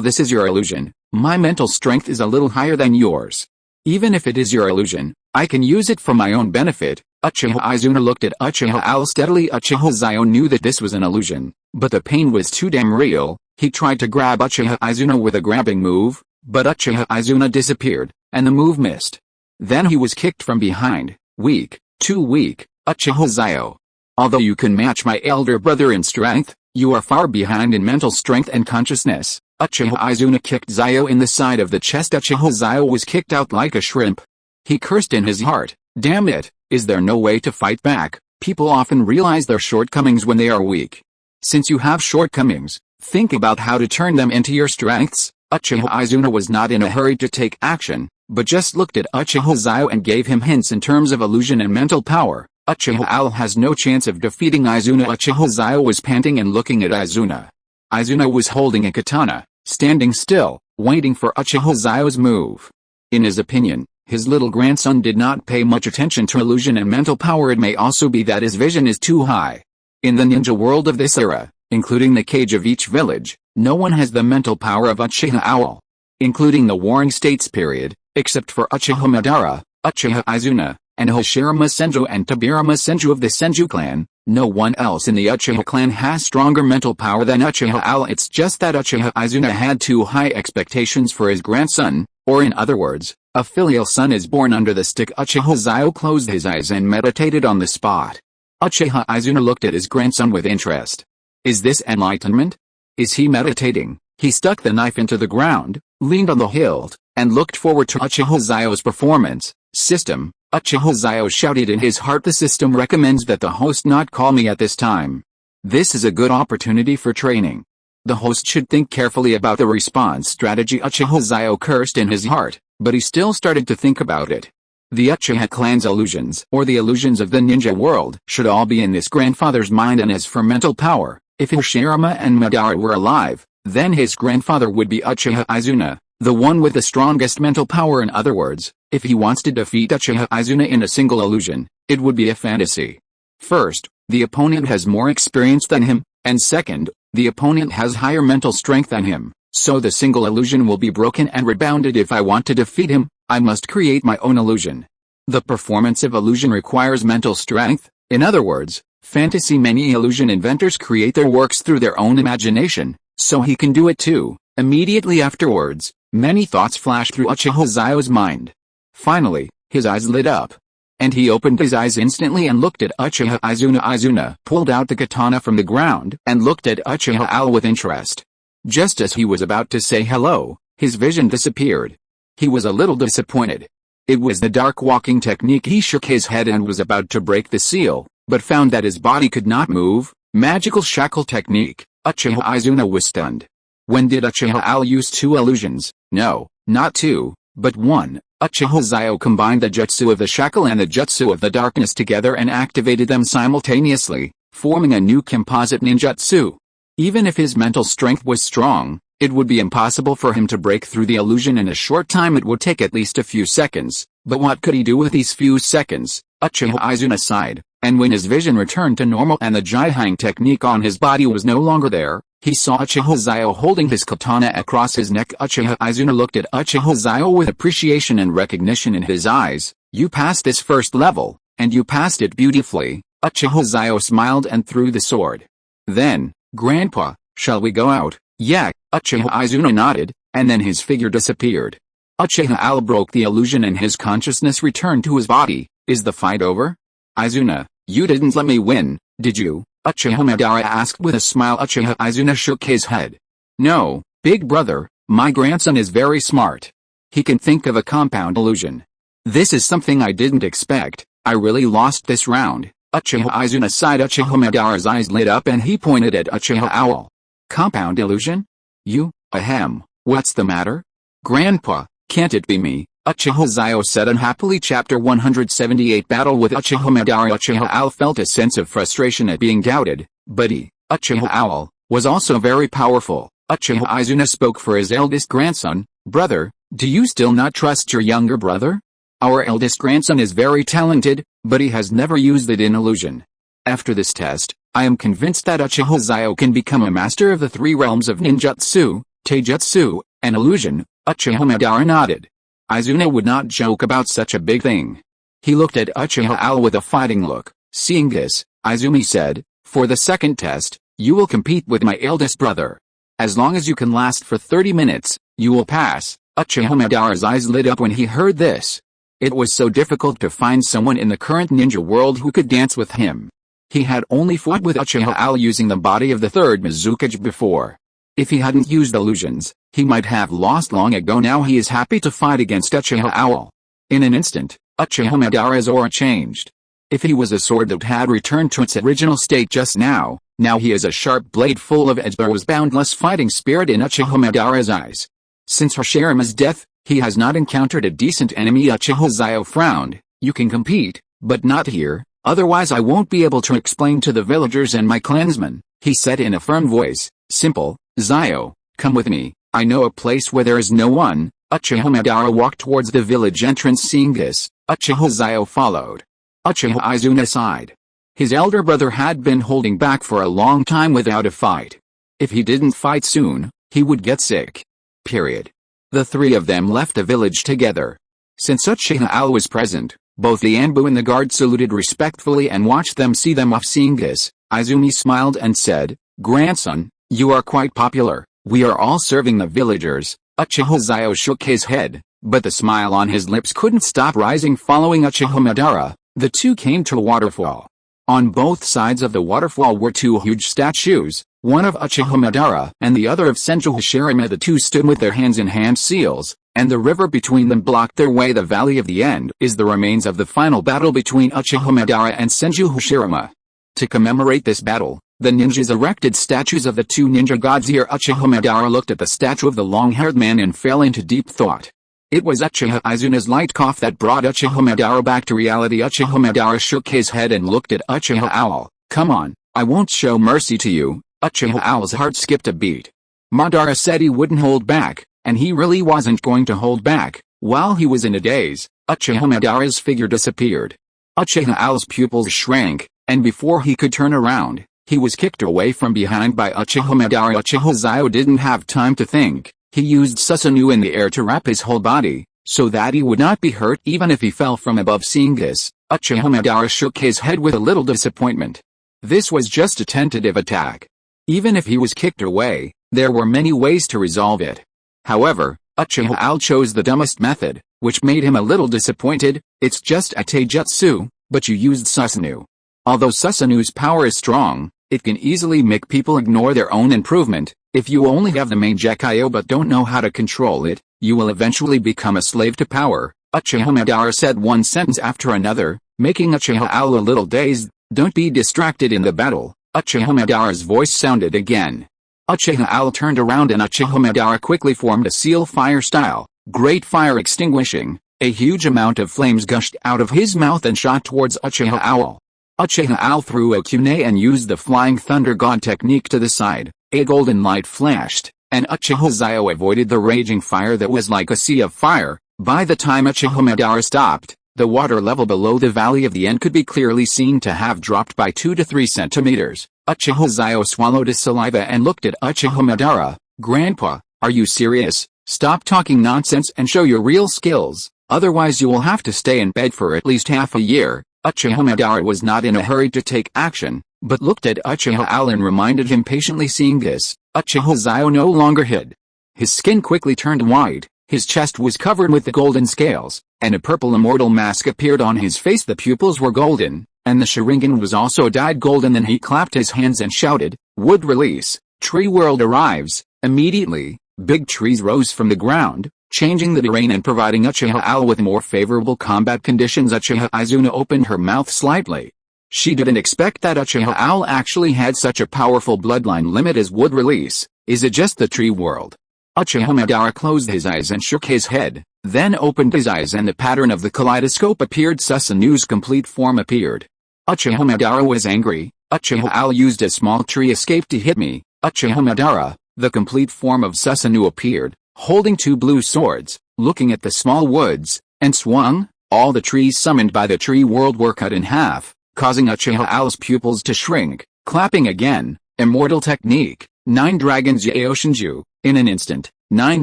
this is your illusion, my mental strength is a little higher than yours. Even if it is your illusion, I can use it for my own benefit. Uchiha Izuna looked at Uchiha Xiao steadily. Uchiha Xiao knew that this was an illusion, but the pain was too damn real. He tried to grab Uchiha Izuna with a grabbing move, but Uchiha Izuna disappeared, and the move missed. Then he was kicked from behind. Weak, too weak. Uchiha Xiao, Although you can match my elder brother in strength, you are far behind in mental strength and consciousness." Uchiha Izuna kicked Xiao in the side of the chest. Uchiha Xiao was kicked out like a shrimp. He cursed in his heart, "Damn it, is there no way to fight back? People often realize their shortcomings when they are weak. Since you have shortcomings, think about how to turn them into your strengths." Uchiha Izuna was not in a hurry to take action, but just looked at Uchiha Xiao and gave him hints in terms of illusion and mental power. Uchiha Owl has no chance of defeating Izuna. Uchiha Xiao was panting and looking at Izuna. Izuna was holding a katana, standing still, waiting for Uchiha Xiao's move. In his opinion, his little grandson did not pay much attention to illusion and mental power. It may also be that his vision is too high. In the ninja world of this era, including the kage of each village, no one has the mental power of Uchiha Owl. Including the Warring States period, except for Uchiha Madara, Uchiha Izuna, and Hashirama Senju and Tobirama Senju of the Senju clan, no one else in the Uchiha clan has stronger mental power than Uchiha Owl. It's just that Uchiha Izuna had too high expectations for his grandson, or in other words, a filial son is born under the stick. Uchiha Xiao closed his eyes and meditated on the spot. Uchiha Izuna looked at his grandson with interest. Is this enlightenment? Is he meditating? He stuck the knife into the ground, leaned on the hilt, and looked forward to Uchiha Xiao's performance. "System," Uchiha Xiao shouted in his heart. "The system recommends that the host not call me at this time. This is a good opportunity for training. The host should think carefully about the response strategy." Uchiha Xiao cursed in his heart, but he still started to think about it. The Uchiha clan's illusions, or the illusions of the ninja world, should all be in this grandfather's mind. And as for mental power, if Hashirama and Madara were alive, then his grandfather would be Uchiha Izuna, the one with the strongest mental power. In other words, if he wants to defeat Uchiha Izuna in a single illusion, it would be a fantasy. First, the opponent has more experience than him, and second, the opponent has higher mental strength than him, so the single illusion will be broken and rebounded. If I want to defeat him, I must create my own illusion. The performance of illusion requires mental strength. In other words, fantasy. Many illusion inventors create their works through their own imagination, so he can do it too. Immediately afterwards, many thoughts flashed through Uchiha Xiao's mind. Finally, his eyes lit up. And he opened his eyes instantly and looked at Uchiha Izuna. Izuna pulled out the katana from the ground and looked at Uchiha Owl with interest. Just as he was about to say hello, his vision disappeared. He was a little disappointed. It was the dark walking technique. He shook his head and was about to break the seal, but found that his body could not move. Magical shackle technique. Uchiha Izuna was stunned. When did Uchiha Owl use two illusions? No, not two, but one. Uchiha Xiao combined the jutsu of the shackle and the jutsu of the darkness together and activated them simultaneously, forming a new composite ninjutsu. Even if his mental strength was strong, it would be impossible for him to break through the illusion in a short time. It would take at least a few seconds. But what could he do with these few seconds? Uchiha Izuna sighed, and when his vision returned to normal and the Jihang technique on his body was no longer there, he saw Uchiha Xiao holding his katana across his neck. Uchiha Izuna looked at Uchiha Xiao with appreciation and recognition in his eyes. "You passed this first level, and you passed it beautifully." Uchiha Xiao smiled and threw the sword. Then, "Grandpa, shall we go out?" "Yeah." Uchiha Izuna nodded, and then his figure disappeared. Uchiha Owl broke the illusion and his consciousness returned to his body. "Is the fight over?" "Izuna, you didn't let me win, did you?" Uchiha Madara asked with a smile. Uchiha Izuna shook his head. "No, big brother, my grandson is very smart. He can think of a compound illusion. This is something I didn't expect. I really lost this round." Uchiha Izuna sighed. Uchiha Madara's eyes lit up and he pointed at Uchiha Owl. "Compound illusion? You, ahem, what's the matter?" "Grandpa, can't it be me?" Uchiha Xiao said unhappily. Chapter 178 Battle with Uchiha Madara. Uchiha Owl felt a sense of frustration at being doubted, but he, Uchiha Owl, was also very powerful. Uchiha Izuna spoke for his eldest grandson. "Brother, do you still not trust your younger brother? Our eldest grandson is very talented, but he has never used it in illusion. After this test, I am convinced that Uchiha Xiao can become a master of the three realms of ninjutsu, taijutsu, and illusion." Uchiha Madara nodded. Izuna would not joke about such a big thing. He looked at Uchiha Owl with a fighting look. Seeing this, Izumi said, "For the second test, you will compete with my eldest brother. As long as you can last for 30 minutes, you will pass." Uchiha Madara's eyes lit up when he heard this. It was so difficult to find someone in the current ninja world who could dance with him. He had only fought with Uchiha Xiao using the body of the third Mizukage before. If he hadn't used illusions, he might have lost long ago. Now he is happy to fight against Uchiha Xiao. In an instant, Uchiha Madara's aura changed. If he was a sword that had returned to its original state just now, now he is a sharp blade full of edge. There was boundless fighting spirit in Uchiha Madara's eyes. Since Hashirama's death, he has not encountered a decent enemy. Uchiha Xiao frowned. You can compete, but not here, otherwise I won't be able to explain to the villagers and my clansmen, he said in a firm voice. Simple, Xiao, come with me, I know a place where there is no one. Uchiha Madara walked towards the village entrance. Seeing this, Uchiha Xiao followed. Uchiha Izuna sighed. His elder brother had been holding back for a long time without a fight. If he didn't fight soon, he would get sick. Period. The three of them left the village together. Since Uchiha Xiao was present, both the Anbu and the guard saluted respectfully and watched them see them off. Seeing this, Izumi smiled and said, "Grandson, you are quite popular, we are all serving the villagers." Uchiha Xiao shook his head, but the smile on his lips couldn't stop rising. Following Uchiha Madara, the two came to a waterfall. On both sides of the waterfall were two huge statues, one of Uchiha Madara and the other of Senju Hashirama. The two stood with their hands in hand seals, and the river between them blocked their way. The Valley of the End is the remains of the final battle between Uchiha Madara and Senju Hashirama. To commemorate this battle, the ninjas erected statues of the two ninja gods here. Uchiha Madara looked at the statue of the long-haired man and fell into deep thought. It was Uchiha Izuna's light cough that brought Uchiha Madara back to reality. Uchiha Madara shook his head and looked at Uchiha Xiao. Come on, I won't show mercy to you. Uchiha Xiao's heart skipped a beat. Madara said he wouldn't hold back, and he really wasn't going to hold back. While he was in a daze, Uchiha Madara's figure disappeared. Uchiha Xiao's pupils shrank, and before he could turn around, he was kicked away from behind by Uchiha Madara. Uchiha Xiao didn't have time to think. He used Susanoo in the air to wrap his whole body, so that he would not be hurt even if he fell from above. Seeing this, Uchiha Madara shook his head with a little disappointment. This was just a tentative attack. Even if he was kicked away, there were many ways to resolve it. However, Uchiha Xiao chose the dumbest method, which made him a little disappointed. It's just a taijutsu, but you used Susanoo. Although Susanoo's power is strong, it can easily make people ignore their own improvement. If you only have the main Gekyo but don't know how to control it, you will eventually become a slave to power. Uchiha Madara said one sentence after another, making Uchiha Xiao a little dazed. Don't be distracted in the battle. Uchiha Madara's voice sounded again. Uchiha Xiao turned around and Uchiha Madara quickly formed a seal fire style, great fire extinguishing. A huge amount of flames gushed out of his mouth and shot towards Uchiha Xiao. Uchiha Xiao threw a kunai and used the flying thunder god technique to the side. A golden light flashed, and Uchiha Xiao avoided the raging fire that was like a sea of fire. By the time Uchiha Madara stopped, the water level below the Valley of the End could be clearly seen to have dropped by 2 to 3 centimeters. Uchiha Xiao swallowed his saliva and looked at Uchiha Madara. Grandpa, are you serious? Stop talking nonsense and show your real skills, otherwise you will have to stay in bed for at least half a year. Uchiha Madara was not in a hurry to take action, but looked at Uchiha Xiao and reminded him patiently. Seeing this, Uchiha Xiao no longer hid. His skin quickly turned white, his chest was covered with the golden scales, and a purple immortal mask appeared on his face. The pupils were golden, and the Sharingan was also dyed golden. Then he clapped his hands and shouted, "Wood release, tree world arrives." Immediately, big trees rose from the ground, changing the terrain and providing Uchiha Xiao with more favorable combat conditions. Uchiha Izuna opened her mouth slightly. She didn't expect that Uchiha Xiao actually had such a powerful bloodline limit as wood release. Is it just the tree world? Uchiha Madara closed his eyes and shook his head, then opened his eyes and the pattern of the kaleidoscope appeared. Susanoo's complete form appeared. Uchiha Madara was angry. Uchiha Xiao used a small tree escape to hit me. Uchiha Madara, the complete form of Susanoo appeared, holding 2 blue swords, looking at the small woods, and swung. All the trees summoned by the tree world were cut in half, causing Uchiha Xiao's pupils to shrink. Clapping again, immortal technique, 9 dragons Yaoshinju. In an instant, 9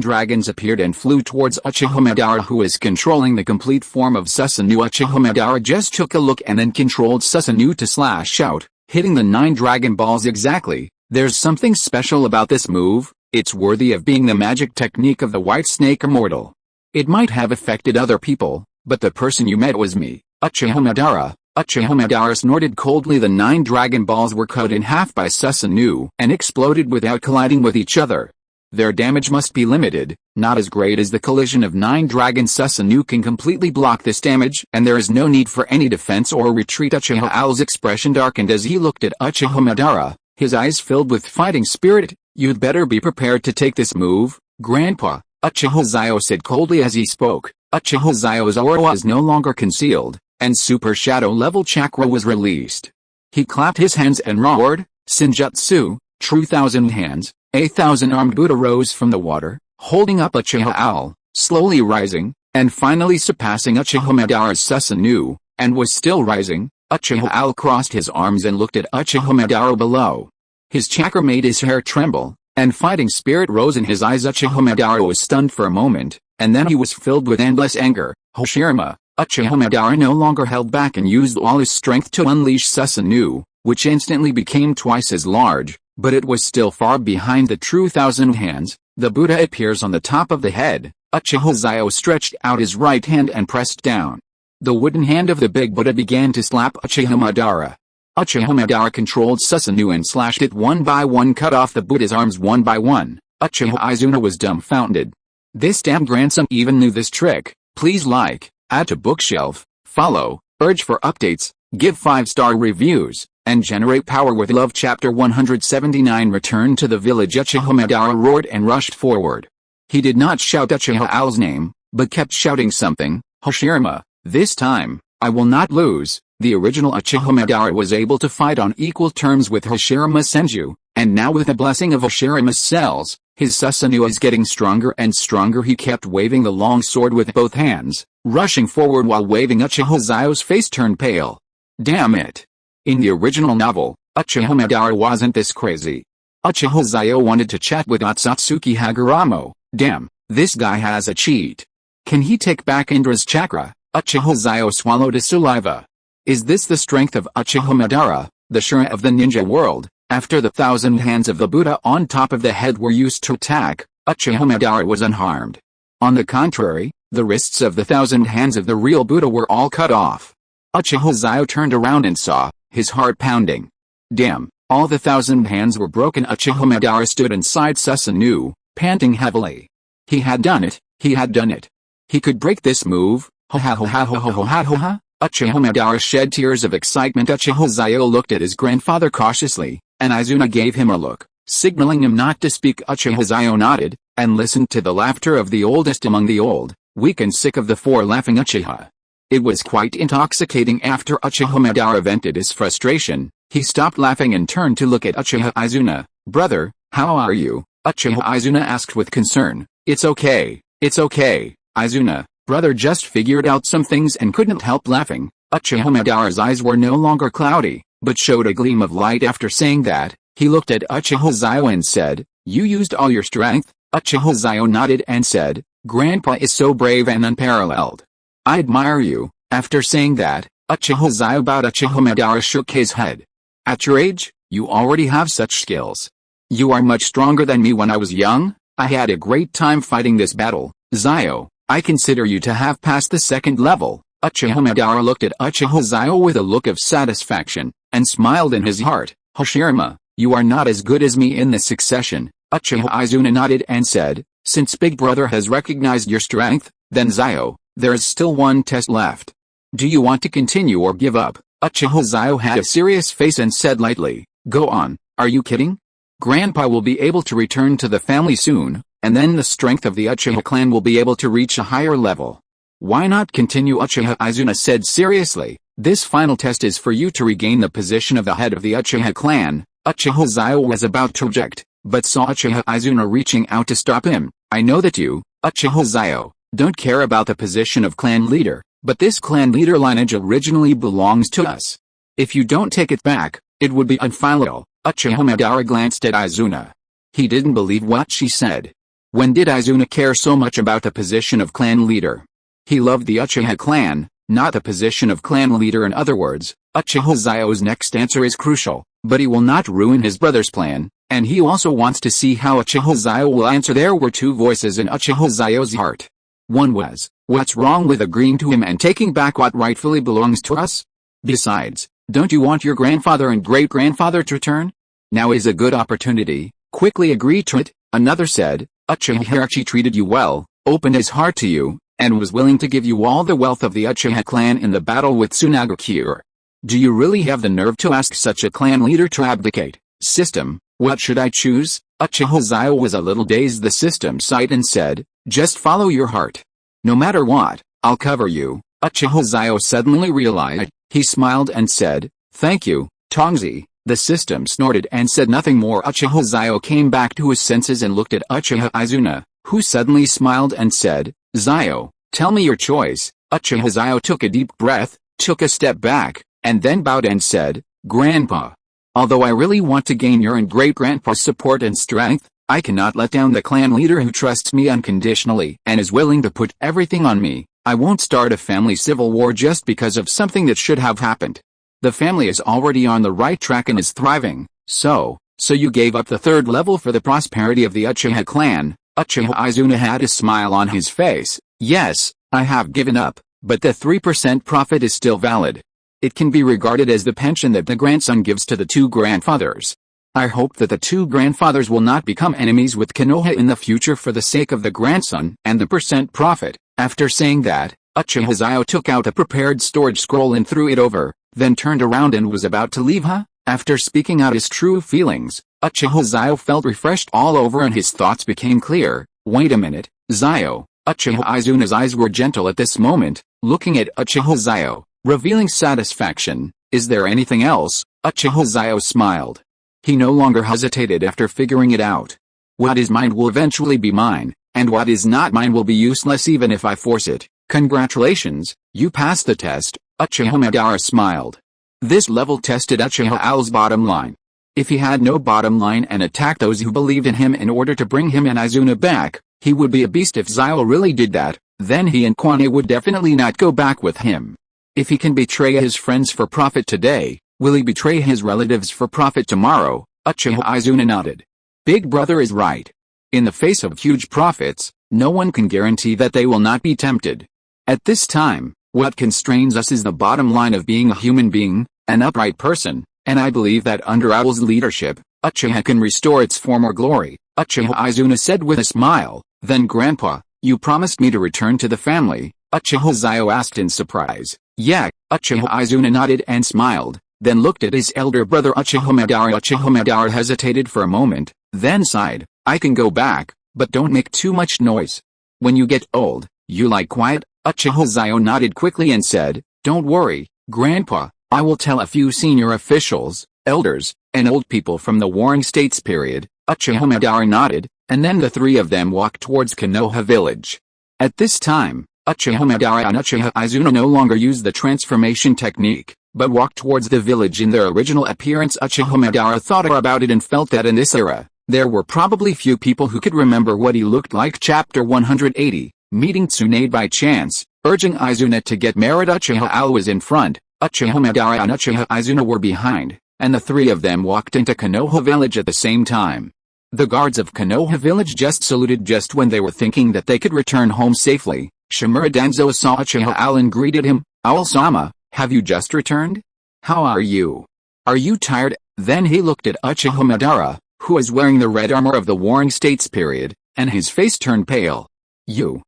dragons appeared and flew towards Uchiha Madara, who is controlling the complete form of Susanoo. Uchiha Madara just took a look and then controlled Susanoo to slash out, hitting the 9 dragon balls exactly. There's something special about this move. It's worthy of being the magic technique of the White Snake Immortal. It might have affected other people, but the person you met was me, Uchiha Madara. Uchiha Madara snorted coldly. The 9 Dragon Balls were cut in half by Susanoo and exploded without colliding with each other. Their damage must be limited, not as great as the collision of 9 dragons. Susanoo can completely block this damage, and there is no need for any defense or retreat. Uchiha Owl's expression darkened as he looked at Uchiha Madara, his eyes filled with fighting spirit. You'd better be prepared to take this move, Grandpa, Uchiha Xiao said coldly as he spoke. Uchiha Xiao's aura was no longer concealed, and super shadow level chakra was released. He clapped his hands and roared, Senjutsu, true 1,000 hands. A 1,000-armed Buddha rose from the water, holding up Uchiha Owl, slowly rising, and finally surpassing Uchiha Madara's Susanoo, and was still rising. Uchiha Owl crossed his arms and looked at Uchiha Madara below. His chakra made his hair tremble, and fighting spirit rose in his eyes. Uchiha Madara was stunned for a moment, and then he was filled with endless anger. Hoshirama, Uchiha Madara no longer held back and used all his strength to unleash Susanoo, which instantly became twice as large. But it was still far behind the true 1,000 hands. The Buddha appears on the top of the head. Uchiha Xiao stretched out his right hand and pressed down. The wooden hand of the big Buddha began to slap Uchiha Madara. Uchiha Madara controlled Susanoo and slashed it one by one, cut off the Buddha's arms one by one. Uchiha Izuna was dumbfounded. This damn grandson even knew this trick. Please like, add to bookshelf, follow, urge for updates, give 5-star reviews, and generate power with love. Chapter 179. Return to the village. Uchiha Madara roared and rushed forward. He did not shout Uchiha Owl's name, but kept shouting something. Hoshirama, this time, I will not lose. The original Uchiha Madara was able to fight on equal terms with Hoshirama Senju, and now with the blessing of Hoshirama's cells, his Susanoo is getting stronger and stronger. He kept waving the long sword with both hands, rushing forward while waving. Uchiha Xiao's face turned pale. Damn it. In the original novel, Uchiha Madara wasn't this crazy. Uchiha Xiao wanted to chat with Otsutsuki Haguramo. Damn, this guy has a cheat. Can he take back Indra's chakra? Uchiha Xiao swallowed his saliva. Is this the strength of Uchiha Madara, the Shura of the ninja world? After the 1,000 hands of the Buddha on top of the head were used to attack, Uchiha Madara was unharmed. On the contrary, the wrists of the 1,000 hands of the real Buddha were all cut off. Uchiha Xiao turned around and saw, his heart pounding. Damn, all the 1,000 hands were broken. Uchiha Madara stood inside Susanoo, panting heavily. He had done it, he had done it. He could break this move. Ha ha ha ha ha ha ha ha ha. Uchiha Madara shed tears of excitement. Uchiha Xiao looked at his grandfather cautiously, and Izuna gave him a look, signaling him not to speak. Uchiha Xiao nodded, and listened to the laughter of the oldest among the old, weak and sick of the 4 laughing Uchiha. It was quite intoxicating. After Uchiha Madara vented his frustration, he stopped laughing and turned to look at Uchiha Izuna. Brother, how are you? Uchiha Izuna asked with concern. It's okay, Izuna. Brother just figured out some things and couldn't help laughing. Uchiha Madara's eyes were no longer cloudy, but showed a gleam of light. After saying that, he looked at Uchiha Xiao and said, You used all your strength? Uchiha Xiao nodded and said, Grandpa is so brave and unparalleled. I admire you. After saying that, Uchiha Xiao bowed. Uchiha Madara shook his head. At your age, you already have such skills. You are much stronger than me. When I was young, I had a great time fighting this battle. Xiao, I consider you to have passed the 2nd level. Uchiha Madara looked at Uchiha Xiao with a look of satisfaction, and smiled in his heart. Hoshirama, you are not as good as me in this succession. Uchiha Izuna nodded and said, Since Big Brother has recognized your strength, then Xiao, there is still one test left. Do you want to continue or give up? Uchiha Xiao had a serious face and said lightly, Go on, are you kidding? Grandpa will be able to return to the family soon, and then the strength of the Uchiha clan will be able to reach a higher level. Why not continue? Uchiha Izuna said seriously. This final test is for you to regain the position of the head of the Uchiha clan. Uchiha Xiao was about to object, but saw Uchiha Izuna reaching out to stop him. I know that you, Uchiha Xiao, don't care about the position of clan leader, but this clan leader lineage originally belongs to us. If you don't take it back, it would be unfileable. Uchiha Madara glanced at Izuna. He didn't believe what she said. When did Izuna care so much about the position of clan leader? He loved the Uchiha clan, not the position of clan leader. In other words, Uchiha Xiao's next answer is crucial, but he will not ruin his brother's plan, and he also wants to see how Uchiha Xiao will answer. There were 2 voices in Uchiha Xiao's heart. One was, what's wrong with agreeing to him and taking back what rightfully belongs to us? Besides, don't you want your grandfather and great-grandfather to return? Now is a good opportunity, quickly agree to it. Another said, Uchiha Xiao treated you well, opened his heart to you, and was willing to give you all the wealth of the Uchiha clan in the battle with Tsunade. Do you really have the nerve to ask such a clan leader to abdicate? System, what should I choose? Uchiha Xiao was a little dazed. The system sighed and said, just follow your heart. No matter what, I'll cover you. Uchiha Xiao suddenly realized. He smiled and said, thank you, Tongzi. The system snorted and said nothing more. Uchiha Xiao came back to his senses and looked at Uchiha Izuna, who suddenly smiled and said, Xiao, tell me your choice. Uchiha Xiao took a deep breath, took a step back, and then bowed and said, Grandpa. Although I really want to gain your and great-grandpa's support and strength, I cannot let down the clan leader who trusts me unconditionally and is willing to put everything on me. I won't start a family civil war just because of something that should have happened. The family is already on the right track and is thriving, so you gave up the third level for the prosperity of the Uchiha clan. Uchiha Izuna had a smile on his face. Yes, I have given up, but the 3% profit is still valid. It can be regarded as the pension that the grandson gives to the two grandfathers. I hope that the two grandfathers will not become enemies with Konoha in the future for the sake of the grandson and the percent profit. After saying that, Uchiha Xiao took out a prepared storage scroll and threw it over, then turned around and was about to leave. After speaking out his true feelings, Uchiha Xiao felt refreshed all over and his thoughts became clear. Wait a minute, Xiao. Uchiha Izuna's eyes were gentle at this moment, looking at Uchiha Xiao, revealing satisfaction. Is there anything else? Uchiha Xiao smiled. He no longer hesitated after figuring it out. What is mine will eventually be mine, and what is not mine will be useless even if I force it. Congratulations, you passed the test. Uchiha Madara smiled. This level tested Uchiha Owl's bottom line. If he had no bottom line and attacked those who believed in him in order to bring him and Izuna back, he would be a beast. If Xiao really did that, then he and Kwane would definitely not go back with him. If he can betray his friends for profit today, will he betray his relatives for profit tomorrow? Uchiha Izuna nodded. Big brother is right. In the face of huge profits, no one can guarantee that they will not be tempted. At this time, what constrains us is the bottom line of being a human being, an upright person, and I believe that under Owl's leadership, Uchiha can restore its former glory. Uchiha Izuna said with a smile. Then Grandpa, you promised me to return to the family? Uchiha Xiao asked in surprise. Yeah. Uchiha Izuna nodded and smiled, then looked at his elder brother Uchiha Madara. Uchiha Madara hesitated for a moment, then sighed. I can go back, but don't make too much noise. When you get old, you like quiet? Uchiha Xiao nodded quickly and said, don't worry, Grandpa, I will tell a few senior officials, elders, and old people from the Warring States period. Uchiha Madara nodded, and then the three of them walked towards Konoha village. At this time, Uchiha Madara and Uchiha Izuna no longer used the transformation technique, but walked towards the village in their original appearance. Uchiha Madara thought about it and felt that in this era, there were probably few people who could remember what he looked like. Chapter 180, Meeting Tsunade by chance, urging Izuna to get married. Uchiha Owl was in front, Uchiha Madara and Uchiha Izuna were behind, and the three of them walked into Konoha village at the same time. The guards of Konoha village just saluted just when they were thinking that they could return home safely. Shimura Danzo saw Uchiha Owl and greeted him. Owl-sama, have you just returned? How are you? Are you tired? Then he looked at Uchiha Madara, who was wearing the red armor of the Warring States period, and his face turned pale. You,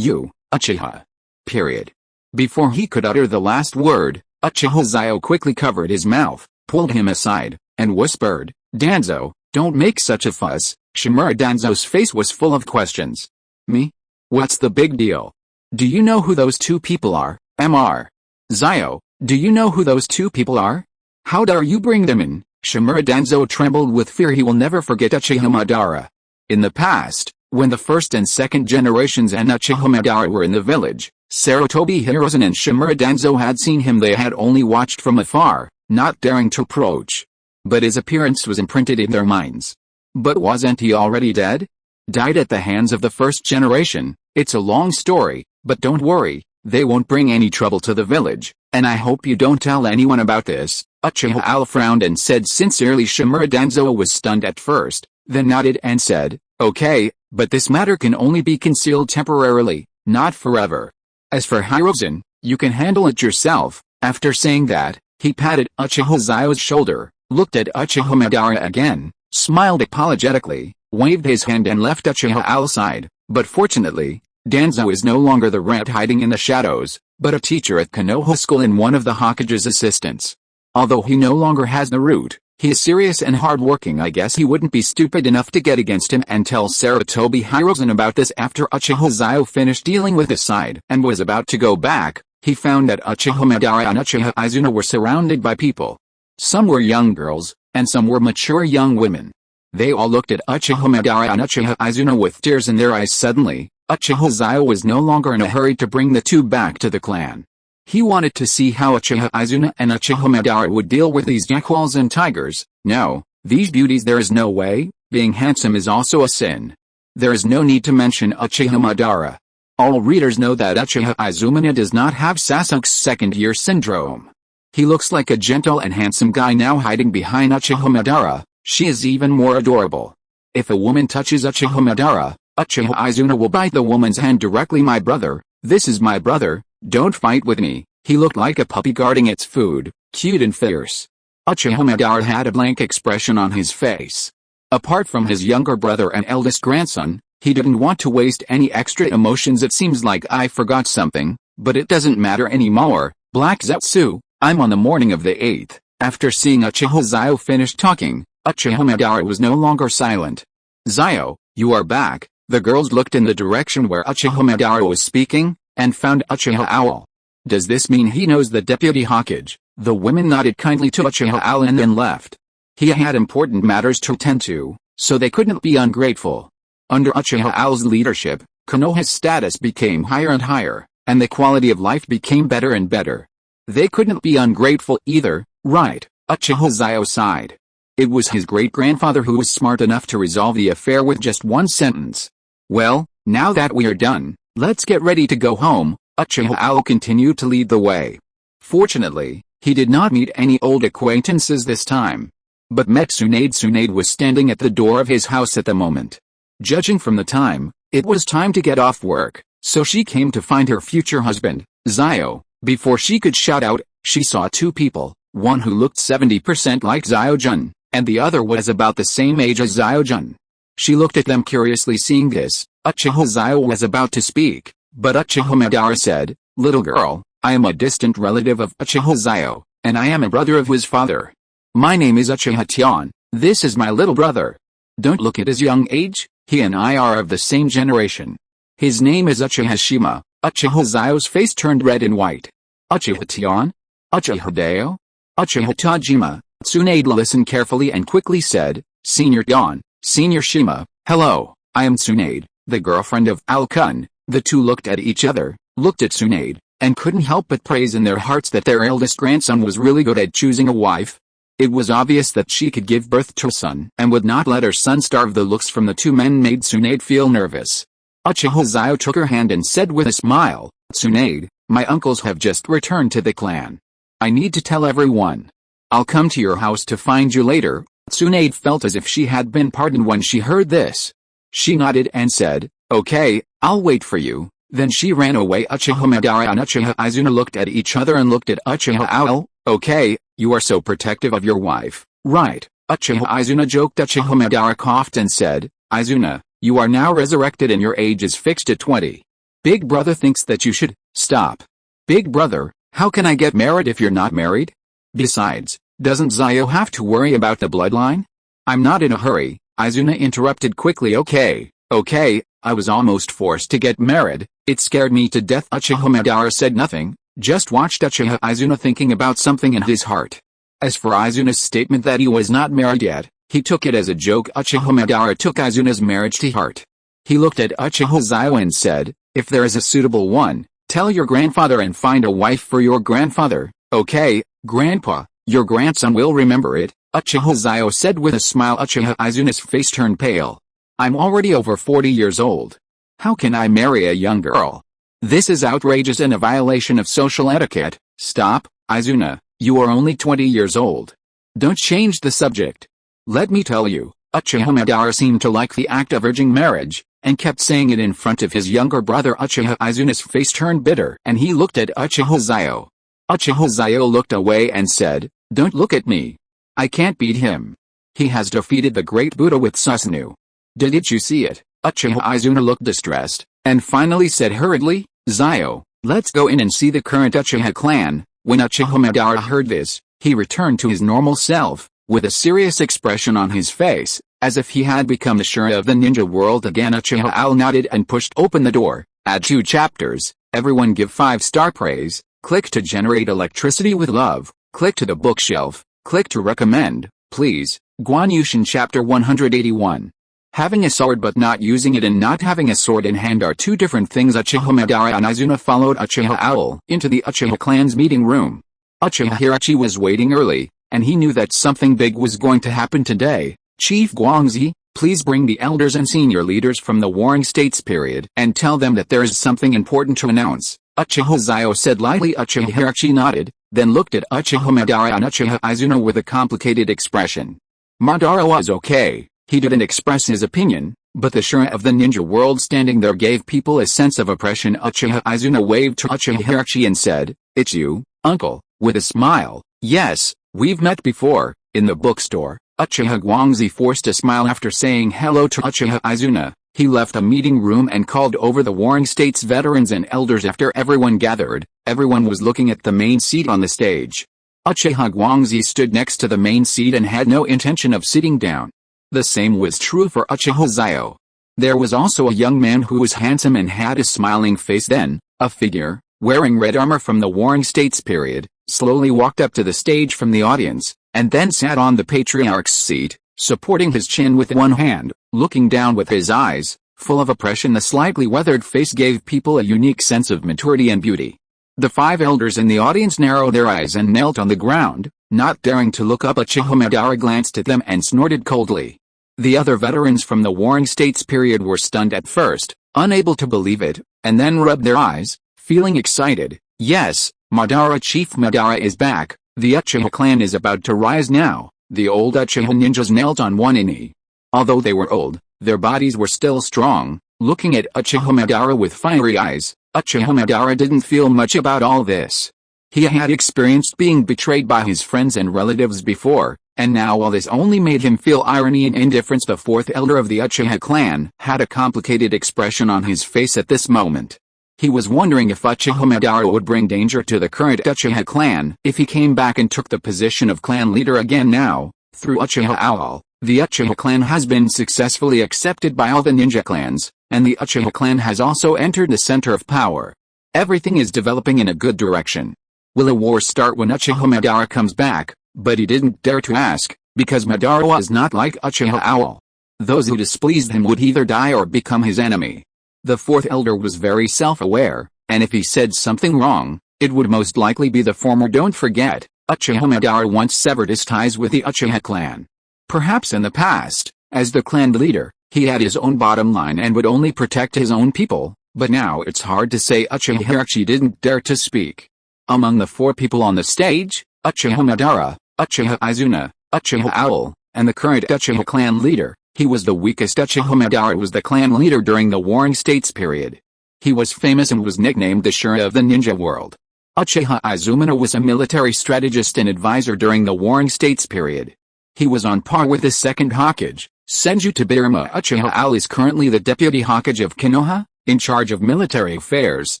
Uchiha. Period. Before he could utter the last word, Uchiha Xiao quickly covered his mouth, pulled him aside, and whispered, Danzo, don't make such a fuss. Shimura Danzo's face was full of questions. Me? What's the big deal? Do you know who those two people are? Mr. Xiao, do you know who those two people are? How dare you bring them in? Shimura Danzo trembled with fear. He will never forget Uchiha Madara. In the past, when the first and second generations and Uchiha Madara were in the village, Sarutobi Hiruzen and Shimura Danzo had seen him. They had only watched from afar, not daring to approach. But his appearance was imprinted in their minds. But wasn't he already dead? Died at the hands of the first generation. It's a long story, but don't worry, they won't bring any trouble to the village, and I hope you don't tell anyone about this. Uchiha Owl frowned and said sincerely. Shimura Danzo was stunned at first, then nodded and said, okay, but this matter can only be concealed temporarily, not forever. As for Hiruzen, you can handle it yourself. After saying that, He patted Uchiha Xiao's shoulder, looked at Uchiha Madara again, smiled apologetically, waved his hand and left Uchiha outside. But fortunately, Danzo is no longer the rat hiding in the shadows, but a teacher at Konoha School and one of the Hokage's assistants. Although he no longer has the root, he is serious and hardworking. I guess he wouldn't be stupid enough to get against him and tell Sarutobi Hiruzen about this. After Uchiha Xiao finished dealing with his side and was about to go back, he found that Uchiha Madara and Uchiha Izuna were surrounded by people. Some were young girls, and some were mature young women. They all looked at Uchiha Madara and Uchiha Izuna with tears in their eyes. Suddenly, Uchiha Xiao was no longer in a hurry to bring the two back to the clan. He wanted to see how Uchiha Izuna and Uchiha Madara would deal with these jackals and tigers. No, these beauties, there is no way. Being handsome is also a sin. There is no need to mention Uchiha Madara. All readers know that Uchiha Izuna does not have Sasuke's second-year syndrome. He looks like a gentle and handsome guy now hiding behind Uchiha Madara. She is even more adorable. If a woman touches Uchiha Madara, Uchiha Izuna will bite the woman's hand directly. My brother, this is my brother, don't fight with me. He looked like a puppy guarding its food, cute and fierce. Uchiha Madara had a blank expression on his face. Apart from his younger brother and eldest grandson, he didn't want to waste any extra emotions. It seems like I forgot something, but it doesn't matter anymore. Black Zetsu, I'm on the morning of the 8th. After seeing Uchiha Xiao finish talking, Uchiha Madara was no longer silent. Xiao, you are back. The girls looked in the direction where Uchiha Madara was speaking, and found Uchiha Owl. Does this mean he knows the Deputy Hokage? The women nodded kindly to Uchiha Owl and then left. He had important matters to tend to, so they couldn't be ungrateful. Under Uchiha Owl's leadership, Konoha's status became higher and higher, and the quality of life became better and better. They couldn't be ungrateful either, right? Uchiha Xiao sighed. It was his great-grandfather who was smart enough to resolve the affair with just one sentence. Well, now that we are done, let's get ready to go home. Uchiha Owl continued to lead the way. Fortunately, he did not meet any old acquaintances this time, but met Tsunade. Tsunade was standing at the door of his house at the moment. Judging from the time, it was time to get off work, so she came to find her future husband, Xiao. Before she could shout out, she saw two people, one who looked 70% like Xiao-jun, and the other was about the same age as Xiao-jun. She looked at them curiously. Seeing this, Uchiha Xiao was about to speak, but Uchiha Madara said, "Little girl, I am a distant relative of Uchiha Xiao, and I am a brother of his father. My name is Uchiha Tian, this is my little brother. Don't look at his young age, he and I are of the same generation. His name is Uchiha Shima." Uchiha Xiao's face turned red and white. Uchiha Tian? Uchiha Dao? Uchiha Tajima? Tsunade listened carefully and quickly said, "Senior Tian, Senior Shima, hello, I am Tsunade, the girlfriend of Al-kun." The two looked at each other, looked at Tsunade, and couldn't help but praise in their hearts that their eldest grandson was really good at choosing a wife. It was obvious that she could give birth to a son and would not let her son starve. The looks from the two men made Tsunade feel nervous. Uchiha Xiao took her hand and said with a smile, "Tsunade, my uncles have just returned to the clan. I need to tell everyone. I'll come to your house to find you later." Tsunade felt as if she had been pardoned when she heard this. She nodded and said, "Okay, I'll wait for you." Then she ran away. Uchiha Madara and Uchiha Izuna looked at each other and looked at Uchiha Owl. "Okay, you are so protective of your wife, right?" Uchiha Izuna joked. Uchiha Madara coughed and said, "Izuna, you are now resurrected and your age is fixed at 20. Big brother thinks that you should stop." "Big brother, how can I get married if you're not married? Besides, doesn't Xiao have to worry about the bloodline?" "I'm not in a hurry," Izuna interrupted quickly. Okay, I was almost forced to get married, it scared me to death." Uchiha Madara said nothing, just watched Uchiha Izuna thinking about something in his heart. As for Izuna's statement that he was not married yet, he took it as a joke. Uchiha Madara took Izuna's marriage to heart. He looked at Uchiha Xiao and said, "If there is a suitable one, tell your grandfather and find a wife for your grandfather." "Okay, Grandpa, your grandson will remember it," Uchiha Xiao said with a smile. Uchiha Izuna's face turned pale. "I'm already over 40 years old. How can I marry a young girl? This is outrageous and a violation of social etiquette." "Stop, Izuna, you are only 20 years old. Don't change the subject. Let me tell you." Uchiha Madara seemed to like the act of urging marriage, and kept saying it in front of his younger brother. Uchiha Izuna's face turned bitter and he looked at Uchiha Xiao. Uchiha Xiao looked away and said, "Don't look at me. I can't beat him. He has defeated the great Buddha with Susanoo." "Didn't you see it?" Uchiha Izuna looked distressed, and finally said hurriedly, "Xiao, let's go in and see the current Uchiha clan." When Uchiha Madara heard this, he returned to his normal self, with a serious expression on his face, as if he had become the Shura of the ninja world again. Uchiha Owl nodded and pushed open the door. Add 2 chapters. Everyone give 5-star praise. Click to generate electricity with love. Click to the bookshelf. Click to recommend, please. Guan Yushin Chapter 181. Having a sword but not using it and not having a sword in hand are 2 different things. Uchiha Madara and Izuna followed Uchiha Owl into the Uchiha clan's meeting room. Uchiha Hirachi was waiting early, and he knew that something big was going to happen today. "Chief Guangzi, please bring the elders and senior leaders from the Warring States period and tell them that there is something important to announce," Uchiha Xiao said lightly. Uchiha Hirachi nodded, then looked at Uchiha Madara and Uchiha Izuna with a complicated expression. Madara was okay, he didn't express his opinion, but the Shura of the ninja world standing there gave people a sense of oppression. Uchiha Izuna waved to Uchiha Hirachi and said, "It's you, uncle," with a smile. "Yes, we've met before, in the bookstore." Uchiha Guangzi forced a smile after saying hello to Uchiha Izuna. He left the meeting room and called over the Warring States veterans and elders. After everyone gathered, everyone was looking at the main seat on the stage. Uchiha Guangzi stood next to the main seat and had no intention of sitting down. The same was true for Uchiha Xiao. There was also a young man who was handsome and had a smiling face. Then, a figure, wearing red armor from the Warring States period, slowly walked up to the stage from the audience, and then sat on the patriarch's seat, supporting his chin with one hand, looking down with his eyes, full of oppression. The slightly weathered face gave people a unique sense of maturity and beauty. The 5 elders in the audience narrowed their eyes and knelt on the ground, not daring to look up. Uchiha Madara glanced at them and snorted coldly. The other veterans from the Warring States period were stunned at first, unable to believe it, and then rubbed their eyes, feeling excited. "Yes, Madara, Chief Madara is back. The Uchiha clan is about to rise now." The old Uchiha ninjas knelt on one knee. Although they were old, their bodies were still strong. Looking at Uchiha Madara with fiery eyes, Uchiha Madara didn't feel much about all this. He had experienced being betrayed by his friends and relatives before, and now all this only made him feel irony and indifference. The 4th elder of the Uchiha clan had a complicated expression on his face at this moment. He was wondering if Uchiha Madara would bring danger to the current Uchiha clan if he came back and took the position of clan leader again. Now, through Uchiha Owl, the Uchiha clan has been successfully accepted by all the ninja clans, and the Uchiha clan has also entered the center of power. Everything is developing in a good direction. Will a war start when Uchiha Madara comes back? But he didn't dare to ask, because Madara was not like Uchiha Owl. Those who displeased him would either die or become his enemy. The 4th elder was very self-aware, and if he said something wrong, it would most likely be the former. Don't forget, Uchiha Madara once severed his ties with the Uchiha clan. Perhaps in the past, as the clan leader, he had his own bottom line and would only protect his own people, but now it's hard to say. Uchiha Hirachi didn't dare to speak. Among the 4 people on the stage, Uchiha Madara, Uchiha Izuna, Uchiha Owl, and the current Uchiha clan leader, he was the weakest. Uchiha Madara was the clan leader during the Warring States period. He was famous and was nicknamed the Shura of the ninja world. Uchiha Izuna was a military strategist and advisor during the Warring States period. He was on par with the Second Hokage, Senju Tobirama. Uchiha Owl is currently the Deputy Hokage of Konoha, in charge of military affairs,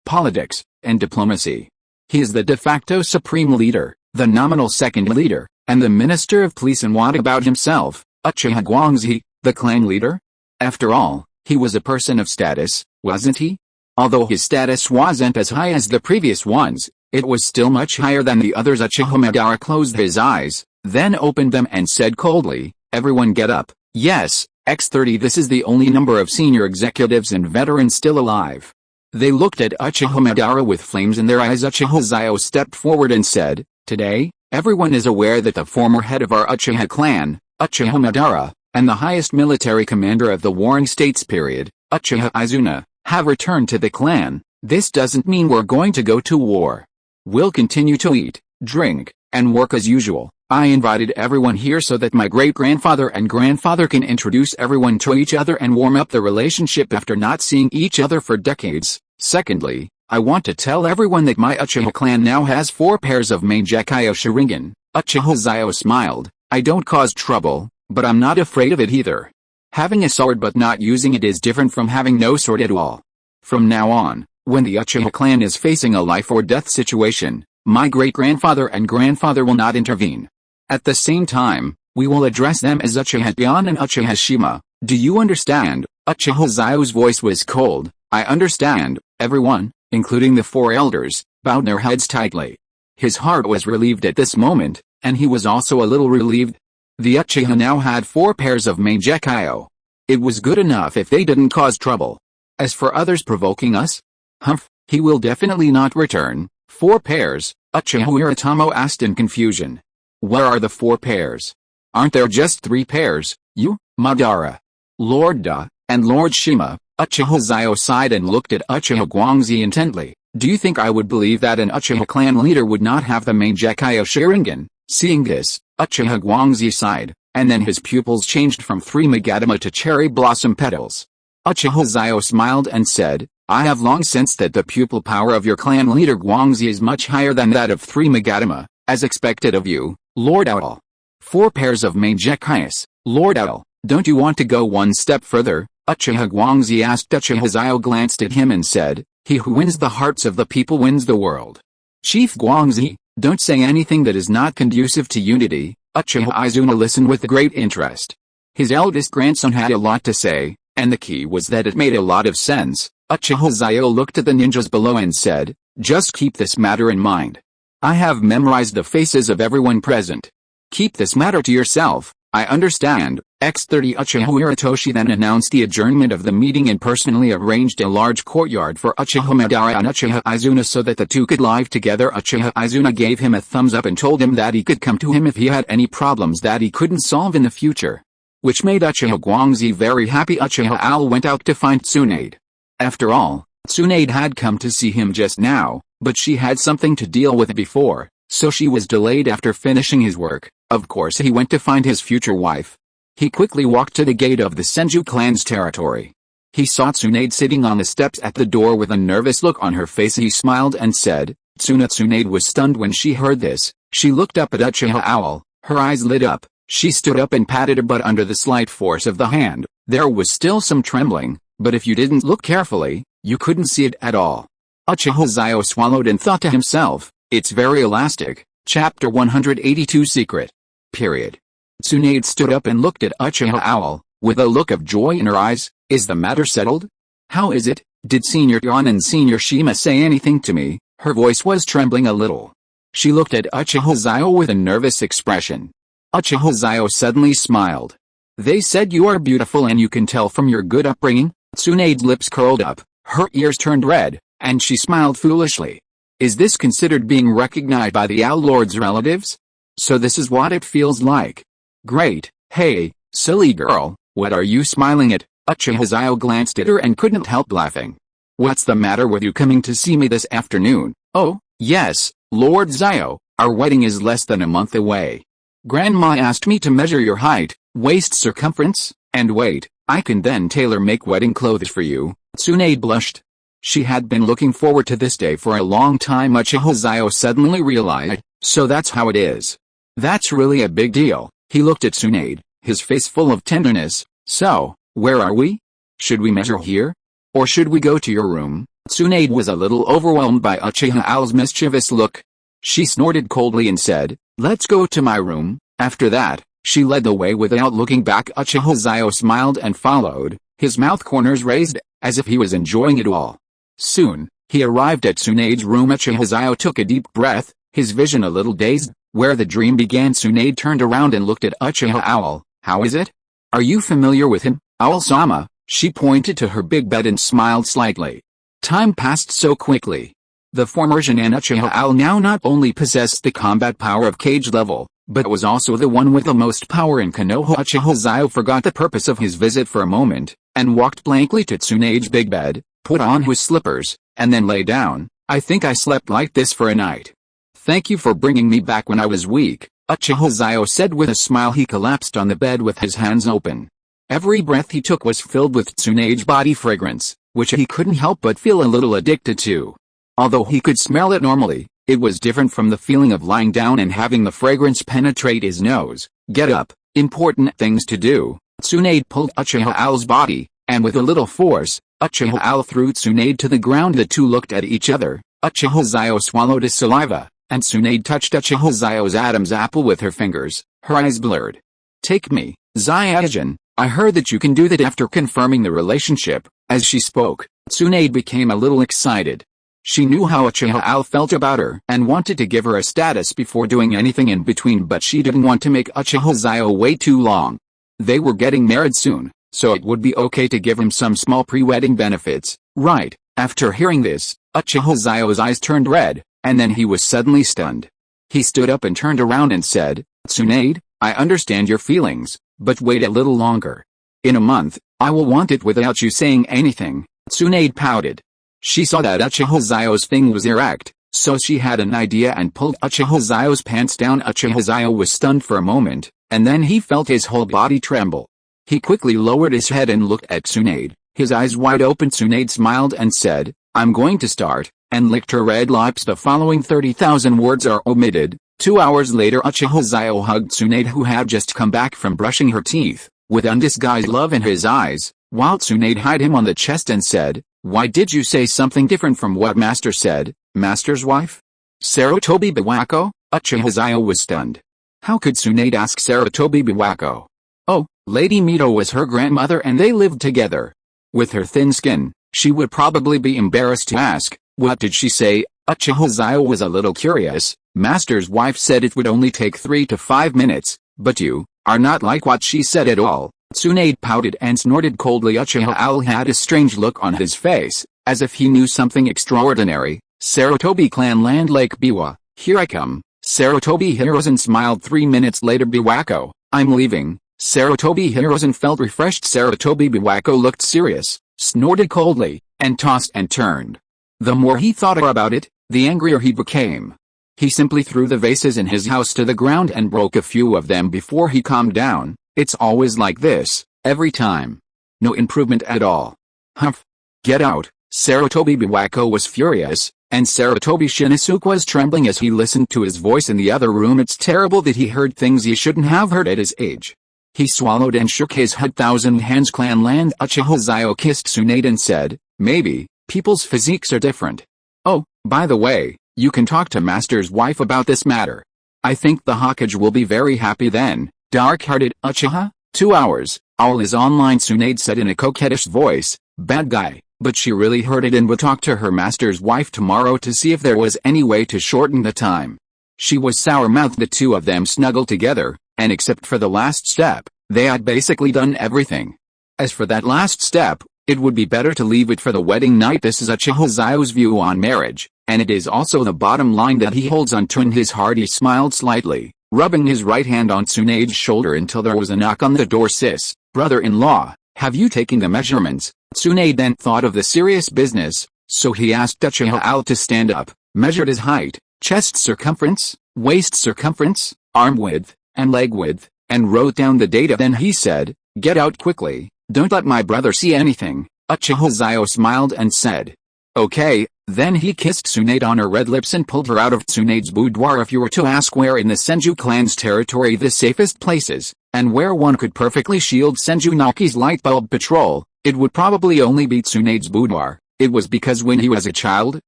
politics, and diplomacy. He is the de facto supreme leader, the nominal second leader, and the Minister of Police. And what about himself, Uchiha Guangzi, the clan leader? After all, he was a person of status, wasn't he? Although his status wasn't as high as the previous ones, it was still much higher than the others. Uchiha Madara closed his eyes, then opened them and said coldly, "Everyone get up." Yes, X30. This is the only number of senior executives and veterans still alive. They looked at Uchiha Madara with flames in their eyes. Uchiha Xiao stepped forward and said, "Today, everyone is aware that the former head of our Uchiha clan, Uchiha Madara, and the highest military commander of the Warring States period, Uchiha Izuna, have returned to the clan. This doesn't mean we're going to go to war. We'll continue to eat, drink, and work as usual. I invited everyone here so that my great-grandfather and grandfather can introduce everyone to each other and warm up the relationship after not seeing each other for decades. Secondly, I want to tell everyone that my Uchiha clan now has 4 pairs of Mangekyou Sharingan. Uchiha Xiao smiled. I don't cause trouble, but I'm not afraid of it either. Having a sword but not using it is different from having no sword at all. From now on, when the Uchiha clan is facing a life or death situation, my great-grandfather and grandfather will not intervene. At the same time, we will address them as Uchiha Xiao and Uchiha Shima. Do you understand? Uchiha Xiao's voice was cold. I understand. Everyone, including the 4 elders, bowed their heads tightly. His heart was relieved at this moment, and he was also a little relieved. The Uchiha now had 4 pairs of Mangekyou. It was good enough if they didn't cause trouble. As for others provoking us? Humph, he will definitely not return. 4 pairs, Uchiha Hiratomo asked in confusion. Where are the 4 pairs? Aren't there just 3 pairs, you, Madara, Lord Da, and Lord Shima? Uchiha Xiao sighed and looked at Uchiha Guangzi intently. Do you think I would believe that an Uchiha clan leader would not have the Mangekyou Sharingan? Seeing this, Uchiha Guangzi sighed, and then his pupils changed from 3 Magatama to cherry blossom petals. Uchiha Xiao smiled and said, I have long sensed that the pupil power of your clan leader Guangzi is much higher than that of 3 Magatama, as expected of you, Lord Owl. 4 pairs of Mangekyous, Lord Owl, don't you want to go one step further? Uchiha Guangzi asked. Uchiha Xiao glanced at him and said, he who wins the hearts of the people wins the world. Chief Guangzi, don't say anything that is not conducive to unity. Uchiha Izuna listened with great interest. His eldest grandson had a lot to say, and the key was that it made a lot of sense. Uchiha Xiao looked at the ninjas below and said, just keep this matter in mind. I have memorized the faces of everyone present. Keep this matter to yourself. I understand. X30 Uchiha Hiratoshi then announced the adjournment of the meeting and personally arranged a large courtyard for Uchiha Madara and Uchiha Izuna so that the two could live together. Uchiha Izuna gave him a thumbs up and told him that he could come to him if he had any problems that he couldn't solve in the future. Which made Uchiha Guangzi very happy. Uchiha Owl went out to find Tsunade. After all, Tsunade had come to see him just now, but she had something to deal with before, so she was delayed after finishing his work. Of course he went to find his future wife. He quickly walked to the gate of the Senju clan's territory. He saw Tsunade sitting on the steps at the door with a nervous look on her face. He smiled and said, Tsunade was stunned when she heard this. She looked up at Uchiha Owl, her eyes lit up. She stood up and patted her butt under the slight force of the hand. There was still some trembling, but if you didn't look carefully, you couldn't see it at all. Uchiha Xiao swallowed and thought to himself, it's very elastic. Chapter 182 Secret. Period. Tsunade stood up and looked at Uchiha Owl, with a look of joy in her eyes. Is the matter settled? How is it? Did Senior Yon and Senior Shima say anything to me? Her voice was trembling a little. She looked at Uchiha Xiao with a nervous expression. Uchiha Xiao suddenly smiled. They said you are beautiful and you can tell from your good upbringing. Tsunade's lips curled up, her ears turned red, and she smiled foolishly. Is this considered being recognized by the Owl Lord's relatives? So this is what it feels like. Great. Hey, silly girl, what are you smiling at? Uchiha Xiao glanced at her and couldn't help laughing. What's the matter with you coming to see me this afternoon? Oh, yes, Lord Xiao, our wedding is less than a month away. Grandma asked me to measure your height, waist circumference, and weight. I can then tailor-make wedding clothes for you. Tsunade blushed. She had been looking forward to this day for a long time. Uchiha Xiao suddenly realized, so that's how it is. That's really a big deal. He looked at Tsunade, his face full of tenderness. So, where are we? Should we measure here? Or should we go to your room? Tsunade was a little overwhelmed by Uchiha Owl's mischievous look. She snorted coldly and said, let's go to my room. After that, she led the way without looking back. Uchiha Xiao smiled and followed, his mouth corners raised, as if he was enjoying it all. Soon, he arrived at Tsunade's room. Uchiha Xiao took a deep breath, his vision a little dazed. Where the dream began. Tsunade turned around and looked at Uchiha Owl. How is it? Are you familiar with him, Owl-sama? She pointed to her big bed and smiled slightly. Time passed so quickly. The former Jinan Uchiha Owl now not only possessed the combat power of cage level, but was also the one with the most power in Konoha. Uchiha Xiao forgot the purpose of his visit for a moment, and walked blankly to Tsunade's big bed, put on his slippers, and then lay down. I think I slept like this for a night. Thank you for bringing me back when I was weak, Uchiha Xiao said with a smile. He collapsed on the bed with his hands open. Every breath he took was filled with Tsunade's body fragrance, which he couldn't help but feel a little addicted to. Although he could smell it normally, it was different from the feeling of lying down and having the fragrance penetrate his nose. Get up, important things to do. Tsunade pulled Uchiha Xiao's body, and with a little force, Uchiha Xiao threw Tsunade to the ground. The two looked at each other. Uchiha Xiao swallowed his saliva, and Tsunade touched Uchiha Xiao's Adam's apple with her fingers, her eyes blurred. Take me, Xiaojin, I heard that you can do that. After confirming the relationship, as she spoke, Tsunade became a little excited. She knew how Uchiha Xiao felt about her and wanted to give her a status before doing anything in between, but she didn't want to make Uchiha Xiao wait too long. They were getting married soon, so it would be okay to give him some small pre-wedding benefits, right? After hearing this, Uchiha Xiao's eyes turned red, and then he was suddenly stunned. He stood up and turned around and said, Tsunade, I understand your feelings, but wait a little longer. In a month, I will want it without you saying anything. Tsunade pouted. She saw that Uchiha Xiao's thing was erect, so she had an idea and pulled Uchiha Xiao's pants down. Uchiha Xiao was stunned for a moment, and then he felt his whole body tremble. He quickly lowered his head and looked at Tsunade, his eyes wide open. Tsunade smiled and said, I'm going to start, and licked her red lips. The following 30,000 words are omitted. 2 hours later, Uchiha Xiao hugged Tsunade, who had just come back from brushing her teeth, with undisguised love in his eyes, while Tsunade hit him on the chest and said, Why did you say something different from what Master said, Master's wife? Sarutobi Biwako? Uchiha Xiao was stunned. How could Tsunade ask Sarutobi Biwako? Oh, Lady Mito was her grandmother and they lived together. With her thin skin, she would probably be embarrassed to ask, what did she say? Uchiha Xiao was a little curious. Master's wife said it would only take 3 to 5 minutes, but you are not like what she said at all. Tsunade pouted and snorted coldly. Uchiha Xiao had a strange look on his face, as if he knew something extraordinary. Sarutobi clan land Lake Biwa, here I come. Sarutobi Hirozen smiled. 3 minutes later, Biwako, I'm leaving. Sarutobi Hirozen felt refreshed. Sarutobi Biwako looked serious, snorted coldly, and tossed and turned. The more he thought about it, the angrier he became. He simply threw the vases in his house to the ground and broke a few of them before he calmed down. It's always like this, every time. No improvement at all. Humph. Get out. Sarutobi Biwako was furious, and Sarutobi Shinosuke was trembling as he listened to his voice in the other room. It's terrible that he heard things he shouldn't have heard at his age. He swallowed and shook his head. Thousand Hands Clan land. Uchiha Xiao kissed Tsunade and said, maybe, people's physiques are different. Oh, by the way, you can talk to Master's wife about this matter. I think the Hokage will be very happy then. Dark-hearted Uchiha, 2 hours, all is online. Tsunade said in a coquettish voice, bad guy, but she really heard it and would talk to her master's wife tomorrow to see if there was any way to shorten the time. She was sour-mouthed. The two of them snuggled together, and except for the last step, they had basically done everything. As for that last step, it would be better to leave it for the wedding night. This is Uchiha Xiao's view on marriage, and it is also the bottom line that he holds on to. In his heart he smiled slightly, rubbing his right hand on Tsunade's shoulder until there was a knock on the door. Sis, brother-in-law, have you taken the measurements? Tsunade then thought of the serious business, so he asked Uchiha Xiao to stand up, measured his height, chest circumference, waist circumference, arm width, and leg width, and wrote down the data. Then he said, get out quickly, don't let my brother see anything. Uchiha Xiao smiled and said, okay. Then he kissed Tsunade on her red lips and pulled her out of Tsunade's boudoir. If you were to ask where in the Senju clan's territory the safest places, and where one could perfectly shield Senju Naki's light bulb patrol, it would probably only be Tsunade's boudoir. It was because when he was a child,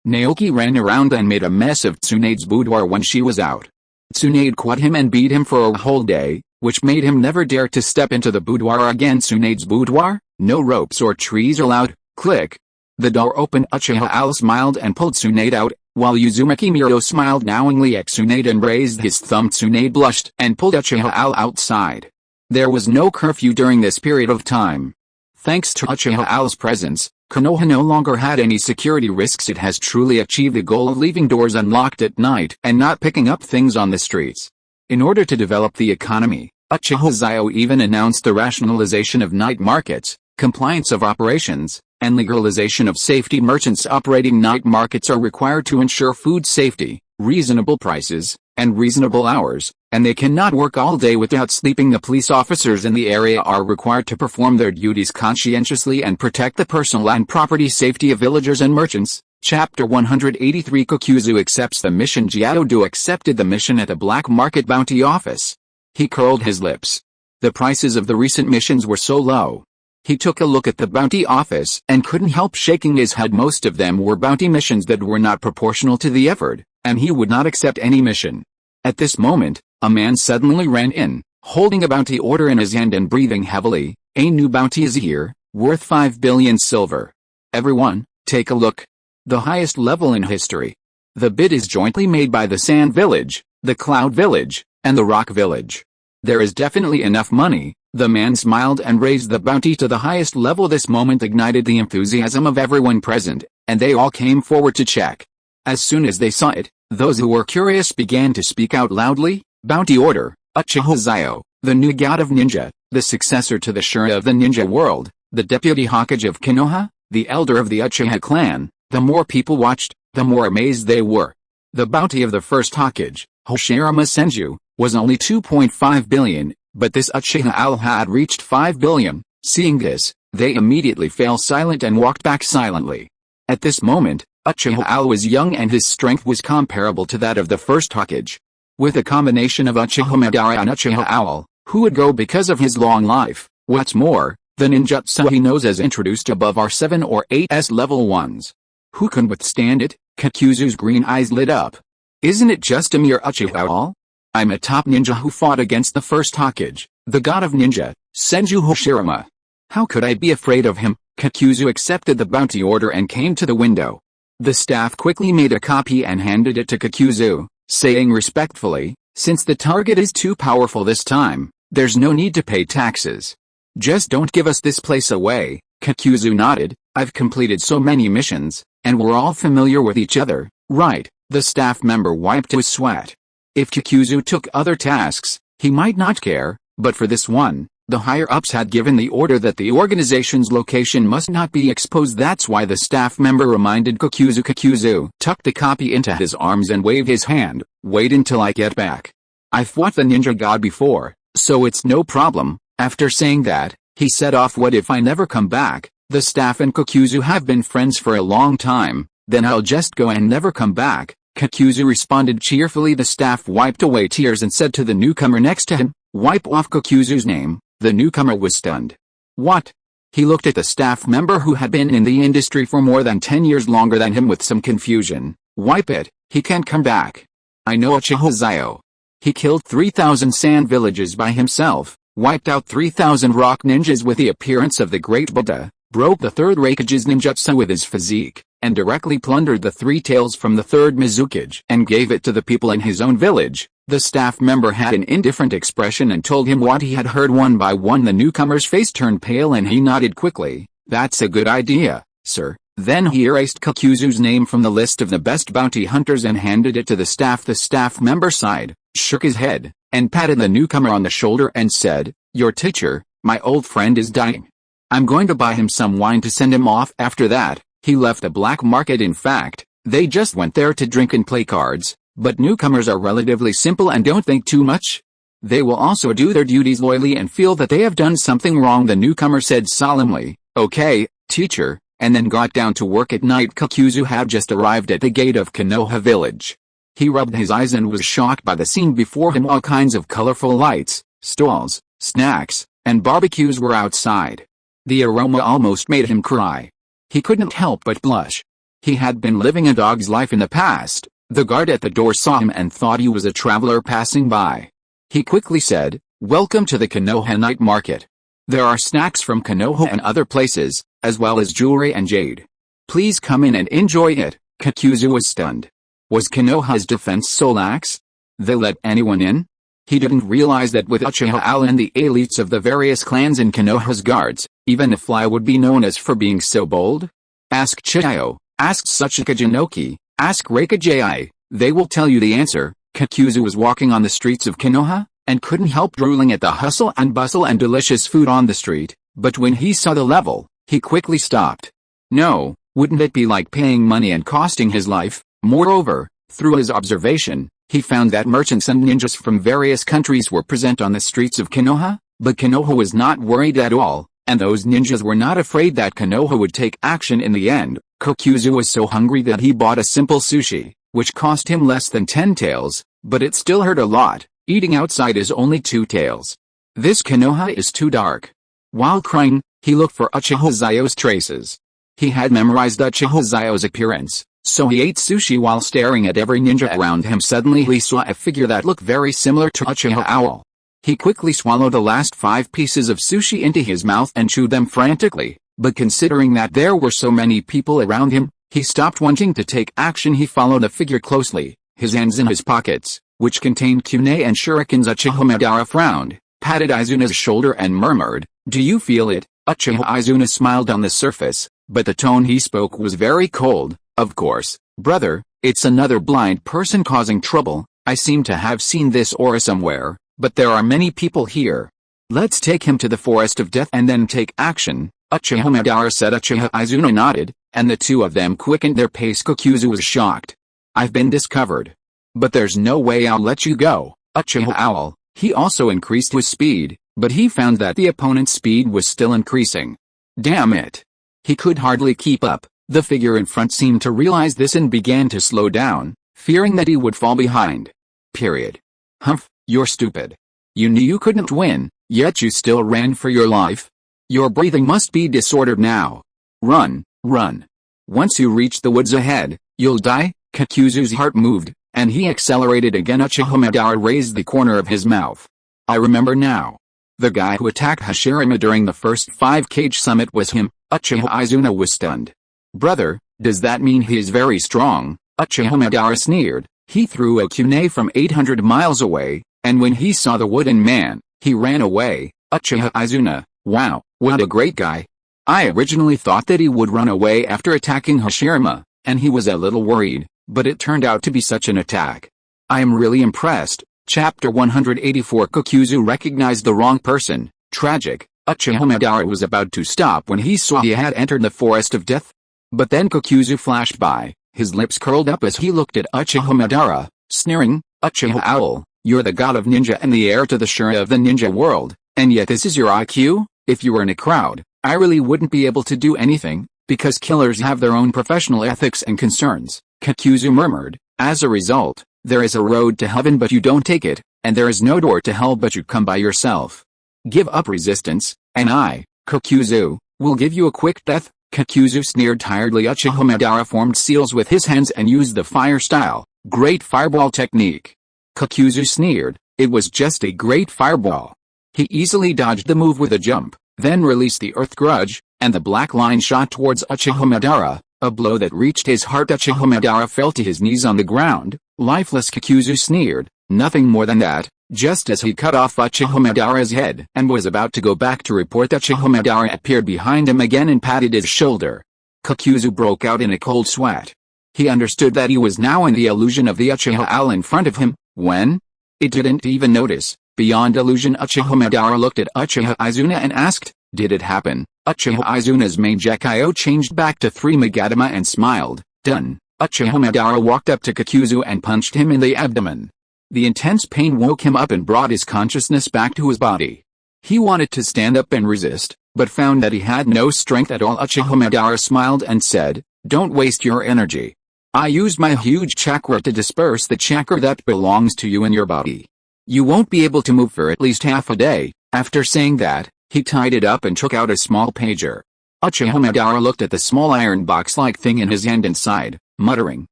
Naoki ran around and made a mess of Tsunade's boudoir when she was out. Tsunade caught him and beat him for a whole day, which made him never dare to step into the boudoir again. Tsunade's boudoir? No ropes or trees allowed. Click. The door opened. Uchiha Xiao smiled and pulled Tsunade out, while Uzumaki Mito smiled knowingly at Tsunade and raised his thumb. Tsunade blushed and pulled Uchiha Xiao outside. There was no curfew during this period of time. Thanks to Uchiha Xiao's presence, Konoha no longer had any security risks. It has truly achieved the goal of leaving doors unlocked at night and not picking up things on the streets. In order to develop the economy, Uchiha Xiao even announced the rationalization of night markets, compliance of operations, and legalization of safety. Merchants operating night markets are required to ensure food safety, reasonable prices, and reasonable hours, and they cannot work all day without sleeping. The police officers in the area are required to perform their duties conscientiously and protect the personal and property safety of villagers and merchants. Chapter 183 Kokuzu accepts the mission. Jiaodu accepted the mission at the black market bounty office. He curled his lips. The prices of the recent missions were so low. He took a look at the bounty office and couldn't help shaking his head. Most of them were bounty missions that were not proportional to the effort, and he would not accept any mission. At this moment, a man suddenly ran in, holding a bounty order in his hand and breathing heavily. A new bounty is here, worth 5 billion silver. Everyone, take a look. The highest level in history. The bid is jointly made by the Sand Village, the Cloud Village, and the Rock Village. There is definitely enough money. The man smiled and raised the bounty to the highest level. This moment ignited the enthusiasm of everyone present, and they all came forward to check. As soon as they saw it, those who were curious began to speak out loudly. Bounty order, Uchiha Xiao, the new god of ninja, the successor to the Shura of the ninja world, the deputy Hokage of Konoha, the elder of the Uchiha clan. The more people watched, the more amazed they were. The bounty of the first Hokage, Hoshirama Senju, was only 2.5 billion, but this Uchiha Owl had reached 5 billion. Seeing this, they immediately fell silent and walked back silently. At this moment, Uchiha Owl was young and his strength was comparable to that of the first Hokage. With a combination of Uchiha Madara and Uchiha Owl, who would go because of his long life. What's more, the ninjutsu he knows as introduced above are 7 or 8s level ones. Who can withstand it? Kokuzu's green eyes lit up. Isn't it just a mere Uchiha Owl? I'm a top ninja who fought against the first Hokage, the god of ninja, Senju Hoshirama. How could I be afraid of him? Kokuzu accepted the bounty order and came to the window. The staff quickly made a copy and handed it to Kokuzu, saying respectfully, since the target is too powerful this time, there's no need to pay taxes. Just don't give us this place away. Kokuzu nodded. I've completed so many missions, and we're all familiar with each other, right? The staff member wiped his sweat. If Kokuzu took other tasks, he might not care, but for this one, the higher-ups had given the order that the organization's location must not be exposed. That's why the staff member reminded Kokuzu. Kokuzu tucked the copy into his arms and waved his hand. Wait until I get back. I've fought the ninja god before, so it's no problem. After saying that, he set off. What if I never come back? The staff and Kokuzu have been friends for a long time, then I'll just go and never come back. Kokuzu responded cheerfully. The staff wiped away tears and said to the newcomer next to him, wipe off Kokuzu's name. The newcomer was stunned. What? He looked at the staff member who had been in the industry for more than 10 years longer than him with some confusion. Wipe it, he can't come back. I know Uchiha Xiao. He killed 3,000 sand villages by himself, wiped out 3,000 rock ninjas with the appearance of the great Buddha, broke the third Hokage's ninjutsu with his physique, and directly plundered the 3 tails from the third Mizukage and gave it to the people in his own village. The staff member had an indifferent expression and told him what he had heard. One by one the newcomer's face turned pale and he nodded quickly. That's a good idea, sir. Then he erased Kokuzu's name from the list of the best bounty hunters and handed it to the staff. The staff member sighed, shook his head, and patted the newcomer on the shoulder and said, your teacher, my old friend, is dying. I'm going to buy him some wine to send him off. After that, he left the black market. In fact, they just went there to drink and play cards, but newcomers are relatively simple and don't think too much. They will also do their duties loyally and feel that they have done something wrong. The newcomer said solemnly, okay, teacher, and then got down to work. At night Kokuzu had just arrived at the gate of Konoha village. He rubbed his eyes and was shocked by the scene before him. All kinds of colorful lights, stalls, snacks, and barbecues were outside. The aroma almost made him cry. He couldn't help but blush. He had been living a dog's life in the past. The guard at the door saw him and thought he was a traveler passing by. He quickly said, welcome to the Konoha night market. There are snacks from Konoha and other places, as well as jewelry and jade. Please come in and enjoy it. Kokuzu was stunned. Was Konoha's defense so lax? They let anyone in? He didn't realize that with Uchiha Owl and the elites of the various clans in Konoha's guards, even a fly would be known as for being so bold. Ask Chiyo, ask Tsuchika Jinoki, ask Reikajai, they will tell you the answer. Kokuzu was walking on the streets of Konoha, and couldn't help drooling at the hustle and bustle and delicious food on the street, but when he saw the level, he quickly stopped. No, wouldn't it be like paying money and costing his life? Moreover, through his observation, he found that merchants and ninjas from various countries were present on the streets of Konoha, but Konoha was not worried at all, and those ninjas were not afraid that Konoha would take action in the end. Kokuzu was so hungry that he bought a simple sushi, which cost him less than 10 taels, but it still hurt a lot. Eating outside is only 2 taels. This Konoha is too dark. While crying, he looked for Uchiha Xiao's traces. He had memorized Uchiha Xiao's appearance, so he ate sushi while staring at every ninja around him. Suddenly he saw a figure that looked very similar to Uchiha Owl. He quickly swallowed the last 5 pieces of sushi into his mouth and chewed them frantically, but considering that there were so many people around him, he stopped wanting to take action. He followed the figure closely, his hands in his pockets, which contained kunai and shurikens. Uchiha Madara frowned, patted Izuna's shoulder and murmured, "Do you feel it?" Uchiha Izuna smiled on the surface, but the tone he spoke was very cold. "Of course, brother, it's another blind person causing trouble. I seem to have seen this aura somewhere, but there are many people here. Let's take him to the Forest of Death and then take action," Uchiha Madara said. Uchiha Izuna nodded, and the two of them quickened their pace. Kokuzu was shocked. "I've been discovered. But there's no way I'll let you go, Uchiha Owl." He also increased his speed, but he found that the opponent's speed was still increasing. Damn it! He could hardly keep up. The figure in front seemed to realize this and began to slow down, fearing that he would fall behind. Period. Humph, you're stupid. You knew you couldn't win, yet you still ran for your life? Your breathing must be disordered now. Run, run. Once you reach the woods ahead, you'll die. Kokuzu's heart moved, and he accelerated again. Uchiha Madara raised the corner of his mouth. I remember now. The guy who attacked Hashirama during the first 5-cage summit was him. Uchiha Izuna was stunned. Brother, does that mean he is very strong? Uchiha Madara sneered. He threw a kunai from 800 miles away, and when he saw the wooden man, he ran away. Uchiha Izuna, wow, what a great guy. I originally thought that he would run away after attacking Hashirama, and he was a little worried, but it turned out to be such an attack. I am really impressed. Chapter 184. Kokuzu recognized the wrong person. Tragic. Uchiha Madara was about to stop when he saw he had entered the Forest of Death. But then Kokuzu flashed by, his lips curled up as he looked at Uchiha Madara, sneering, Uchiha Owl, you're the god of ninja and the heir to the Shura of the ninja world, and yet this is your IQ? If you were in a crowd, I really wouldn't be able to do anything, because killers have their own professional ethics and concerns, Kokuzu murmured. As a result, there is a road to heaven but you don't take it, and there is no door to hell but you come by yourself. Give up resistance, and I, Kokuzu, will give you a quick death. Kokuzu sneered tiredly. Uchiha Madara formed seals with his hands and used the fire style, great fireball technique. Kokuzu sneered, it was just a great fireball. He easily dodged the move with a jump, then released the earth grudge, and the black line shot towards Uchiha Madara, a blow that reached his heart. Uchiha Madara fell to his knees on the ground, lifeless. Kokuzu sneered, nothing more than that. Just as he cut off Uchiha Madara's head and was about to go back to report, Uchiha Madara appeared behind him again and patted his shoulder. Kokuzu broke out in a cold sweat. He understood that he was now in the illusion of the Uchiha Owl in front of him. When? It didn't even notice. Beyond illusion, Uchiha Madara looked at Uchiha Izuna and asked, did it happen? Uchiha Izuna's main Gekyo changed back to 3 Magatama and smiled. Done. Uchiha Madara walked up to Kokuzu and punched him in the abdomen. The intense pain woke him up and brought his consciousness back to his body. He wanted to stand up and resist, but found that he had no strength at all. Uchiha Madara smiled and said, don't waste your energy. I used my huge chakra to disperse the chakra that belongs to you in your body. You won't be able to move for at least half a day. After saying that, he tied it up and took out a small pager. Uchiha Madara looked at the small iron box-like thing in his hand and sighed, muttering,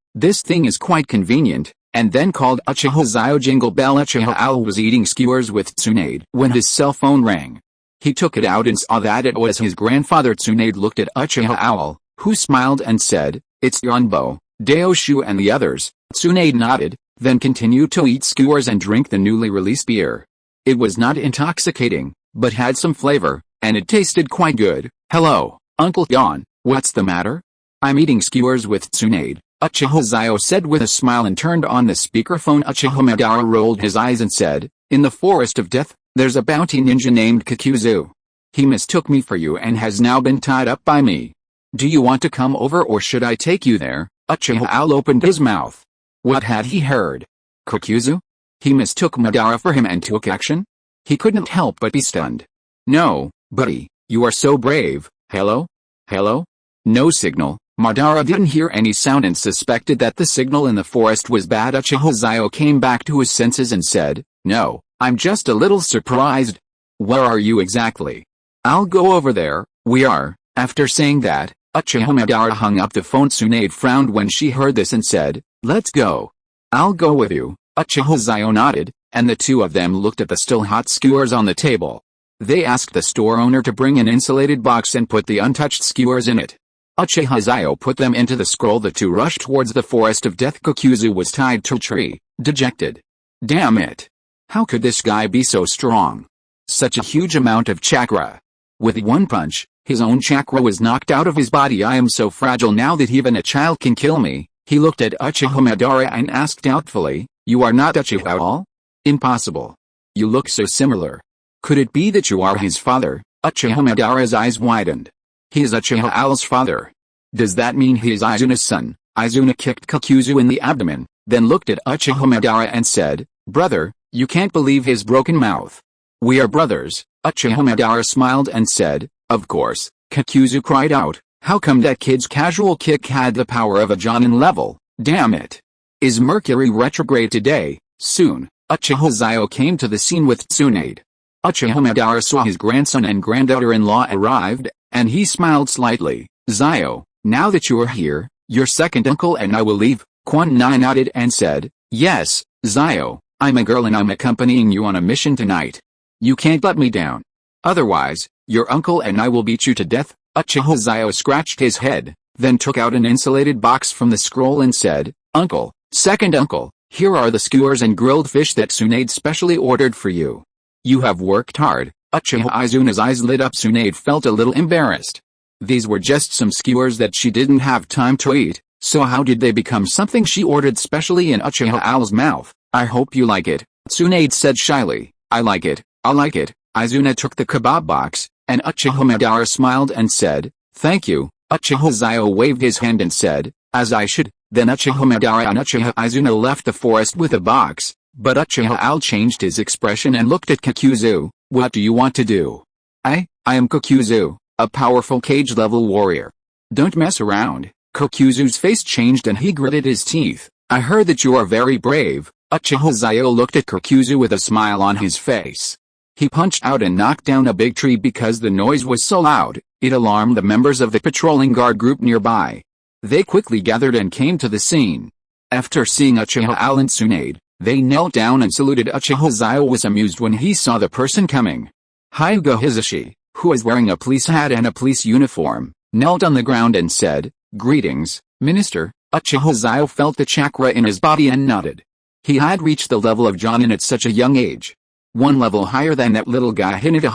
this thing is quite convenient, and then called Uchiha Xiao. Jingle bell. Uchiha Owl was eating skewers with Tsunade when his cell phone rang. He took it out and saw that it was his grandfather. Tsunade looked at Uchiha Owl, who smiled and said, it's Yonbo, Daoshu and the others. Tsunade nodded, then continued to eat skewers and drink the newly released beer. It was not intoxicating, but had some flavor, and it tasted quite good. Hello, Uncle Yon, what's the matter? I'm eating skewers with Tsunade, Uchiha Xiao said with a smile and turned on the speakerphone. Uchiha Madara rolled his eyes and said, in the Forest of Death, there's a bounty ninja named Kokuzu. He mistook me for you and has now been tied up by me. Do you want to come over or should I take you there? Uchiha Owl opened his mouth. What had he heard? Kokuzu? He mistook Madara for him and took action? He couldn't help but be stunned. No, buddy, you are so brave. Hello? Hello? No signal. Madara didn't hear any sound and suspected that the signal in the forest was bad. Uchiha Xiao came back to his senses and said, "No, I'm just a little surprised. Where are you exactly?" "I'll go over there." "We are." After saying that, Uchiha Madara hung up the phone. Tsunade frowned when she heard this and said, "Let's go." "I'll go with you." Uchiha Xiao nodded, and the two of them looked at the still hot skewers on the table. They asked the store owner to bring an insulated box and put the untouched skewers in it. Uchiha Xiao put them into the scroll. The two rushed towards the forest of death. Kokuzu was tied to a tree, dejected. Damn it! How could this guy be so strong? Such a huge amount of chakra. With one punch, his own chakra was knocked out of his body. "I am so fragile now that even a child can kill me." He looked at Uchiha Madara and asked doubtfully, "You are not Uchiha at all?" "Impossible. You look so similar. Could it be that you are his father?" Uchiha Madara's eyes widened. "He is Uchiha Xiao's father. Does that mean he is Izuna's son?" Izuna kicked Kokuzu in the abdomen, then looked at Uchiha Madara and said, "Brother, you can't believe his broken mouth." "We are brothers." Uchiha Madara smiled and said, "Of course." Kokuzu cried out, "How come that kid's casual kick had the power of a Jonin level? Damn it! Is Mercury retrograde today?" Soon, Uchiha Xiao came to the scene with Tsunade. Uchiha Madara saw his grandson and granddaughter-in-law arrived, and he smiled slightly. "Xiao, now that you are here, your second uncle and I will leave." Quan Nai nodded and said, "Yes, Xiao, I'm a girl and I'm accompanying you on a mission tonight. You can't let me down. Otherwise, your uncle and I will beat you to death." Uchiha Xiao scratched his head, then took out an insulated box from the scroll and said, "Uncle, second uncle, here are the skewers and grilled fish that Tsunade specially ordered for you. You have worked hard." Uchiha Izuna's eyes lit up. Tsunade felt a little embarrassed. These were just some skewers that she didn't have time to eat, so how did they become something she ordered specially in Uchiha Xiao's mouth? "I hope you like it," Tsunade said shyly. "I like it, I like it." Izuna took the kebab box, and Uchiha Madara smiled and said, "Thank you." Uchiha Xiao waved his hand and said, "As I should." Then Uchiha Madara and Uchiha Izuna left the forest with a box, but Uchiha Xiao changed his expression and looked at Kokuzu. "What do you want to do?" I am Kokuzu, a powerful cage-level warrior. Don't mess around." Kokuzu's face changed and he gritted his teeth. "I heard that you are very brave." Uchiha Xiao looked at Kokuzu with a smile on his face. He punched out and knocked down a big tree because the noise was so loud, it alarmed the members of the patrolling guard group nearby. They quickly gathered and came to the scene. After seeing Uchiha Xiao and Tsunade, they knelt down and saluted. Uchiha Xiao was amused when he saw the person coming. Hyuga Hisashi, who was wearing a police hat and a police uniform, knelt on the ground and said, "Greetings, Minister." Uchiha Xiao felt the chakra in his body and nodded. He had reached the level of Jonin at such a young age. One level higher than that little guy Hinata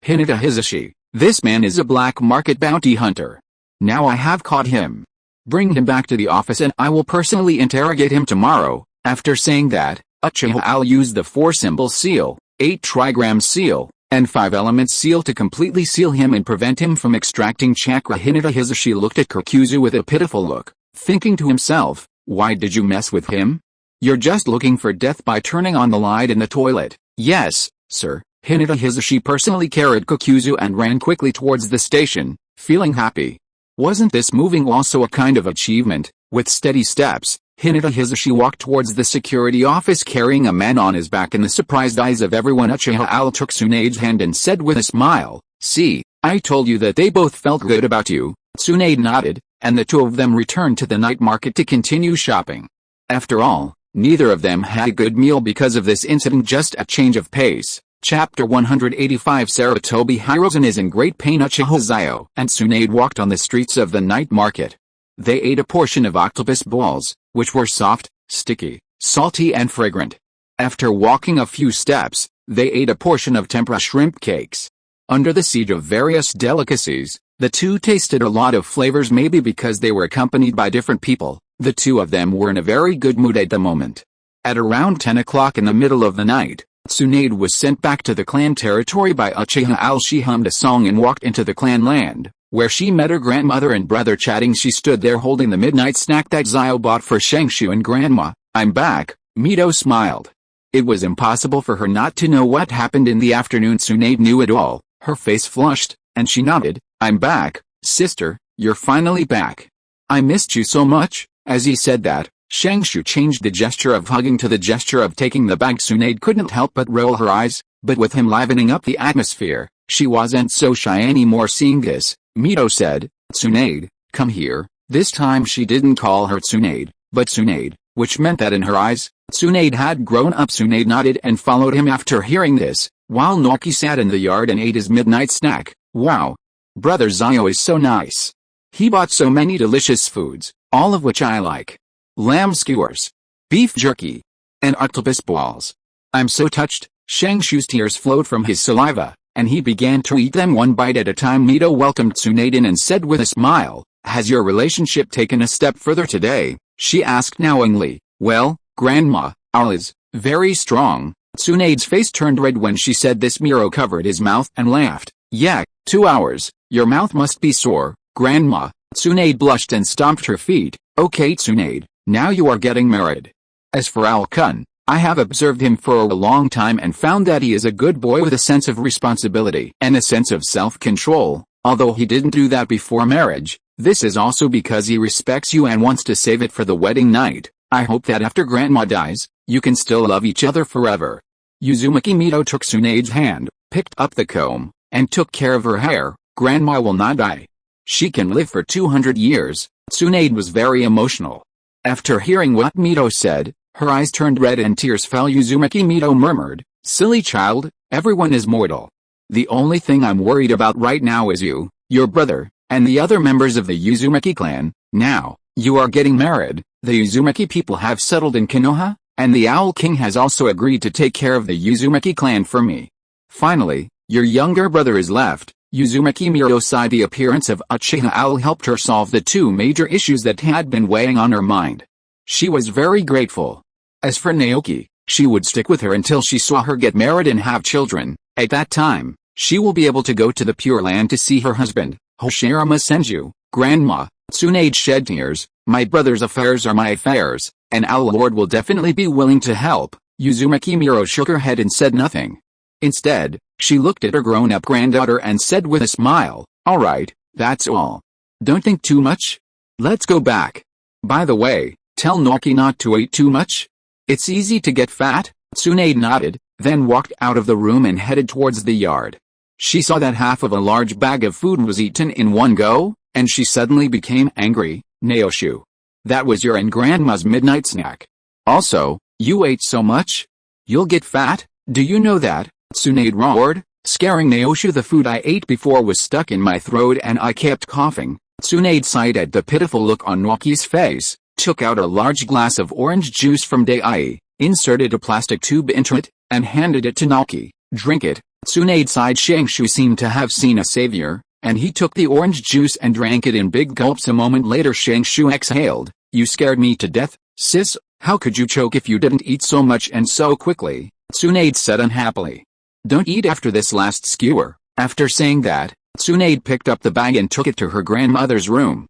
Hisashi. This man is a black market bounty hunter. Now I have caught him. Bring him back to the office and I will personally interrogate him tomorrow. After saying that, Uchiha Xiao used the 4-symbol seal, 8-trigram seal, and 5-element seal to completely seal him and prevent him from extracting chakra. Hinata Hisashi looked at Kokuzu with a pitiful look, thinking to himself, "Why did you mess with him? You're just looking for death by turning on the light in the toilet." "Yes, sir." Hinata Hisashi personally carried Kokuzu and ran quickly towards the station, feeling happy. Wasn't this moving also a kind of achievement? With steady steps, Hinata Hisashi walked towards the security office carrying a man on his back. In the surprised eyes of everyone, Uchiha Xiao took Tsunade's hand and said with a smile, "See, I told you that they both felt good about you." Tsunade nodded, and the two of them returned to the night market to continue shopping. After all, neither of them had a good meal because of this incident. Just a change of pace. Chapter 185. Sarutobi Hiruzen is in great pain. Uchiha Xiao and Tsunade walked on the streets of the night market. They ate a portion of octopus balls, which were soft, sticky, salty and fragrant. After walking a few steps, they ate a portion of tempura shrimp cakes. Under the siege of various delicacies, the two tasted a lot of flavors. Maybe because they were accompanied by different people, the two of them were in a very good mood at the moment. At around 10 o'clock in the middle of the night, Tsunade was sent back to the clan territory by Uchiha Xiao. She hummed a song and walked into the clan land, where she met her grandmother and brother chatting. She stood there holding the midnight snack that Xiao bought for Shengshu and Grandma. "I'm back," Mito smiled. It was impossible for her not to know what happened in the afternoon. Tsunade knew it all. Her face flushed, and she nodded. "I'm back, sister, you're finally back." I missed you so much." As he said that, Shangshu changed the gesture of hugging to the gesture of taking the bag. Tsunade couldn't help but roll her eyes, but with him livening up the atmosphere, she wasn't so shy anymore. Seeing this, Mito said, "Tsunade, come here." This time she didn't call her Tsunade, but Tsunade, which meant that in her eyes, Tsunade had grown up. Tsunade nodded and followed him. After hearing this, while Naoki sat in the yard and ate his midnight snack. Wow! Brother Xiao is so nice. He bought so many delicious foods, all of which I like. Lamb skewers, beef jerky, and octopus balls. I'm so touched. Shangshu's tears flowed from his saliva, and he began to eat them one bite at a time. Mito welcomed Tsunade in and said with a smile, "Has your relationship taken a step further today?" She asked knowingly. "Well, Grandma, ours is very strong." Tsunade's face turned red when she said this. Miro covered his mouth and laughed. "Yeah, 2 hours. Your mouth must be sore, Grandma." Tsunade blushed and stomped her feet. "Okay Tsunade, now you are getting married. As for Al-kun, I have observed him for a long time and found that he is a good boy with a sense of responsibility and a sense of self-control. Although he didn't do that before marriage, this is also because he respects you and wants to save it for the wedding night. I hope that after Grandma dies, you can still love each other forever." Uzumaki Mito took Tsunade's hand, picked up the comb, and took care of her hair. "Grandma will not die. She can live for 200 years. Tsunade was very emotional. After hearing what Mito said, her eyes turned red and tears fell. Uzumaki Mito murmured, "Silly child, everyone is mortal. The only thing I'm worried about right now is you, your brother, and the other members of the Uzumaki clan. Now, you are getting married, the Uzumaki people have settled in Konoha, and the Owl King has also agreed to take care of the Uzumaki clan for me. Finally, your younger brother is left." Uzumaki Mito sighed. The appearance of Uchiha Owl helped her solve the 2 major issues that had been weighing on her mind. She was very grateful. As for Naoki, she would stick with her until she saw her get married and have children. At that time, she will be able to go to the Pure Land to see her husband, Hoshirama Senju. "Grandma," Tsunade shed tears, "my brother's affairs are my affairs, and Owl Lord will definitely be willing to help." Uzumaki Mito shook her head and said nothing. Instead, she looked at her grown-up granddaughter and said with a smile, "All right, that's all. Don't think too much. Let's go back. By the way, tell Naoki not to eat too much. It's easy to get fat." Tsunade nodded, then walked out of the room and headed towards the yard. She saw that half of a large bag of food was eaten in one go, and she suddenly became angry. "Naoshu, that was your and Grandma's midnight snack. Also, you ate so much? You'll get fat, do you know that?" Tsunade roared, scaring Naoshu. "The food I ate before was stuck in my throat and I kept coughing." Tsunade sighed at the pitiful look on Naoki's face, took out a large glass of orange juice from Dai, inserted a plastic tube into it, and handed it to Naoki. "Drink it." Tsunade sighed. Shangshu seemed to have seen a savior, and he took the orange juice and drank it in big gulps. A moment later Shangshu exhaled. "You scared me to death, sis. How could you choke if you didn't eat so much and so quickly?" Tsunade said unhappily. "Don't eat after this last skewer." After saying that, Tsunade picked up the bag and took it to her grandmother's room.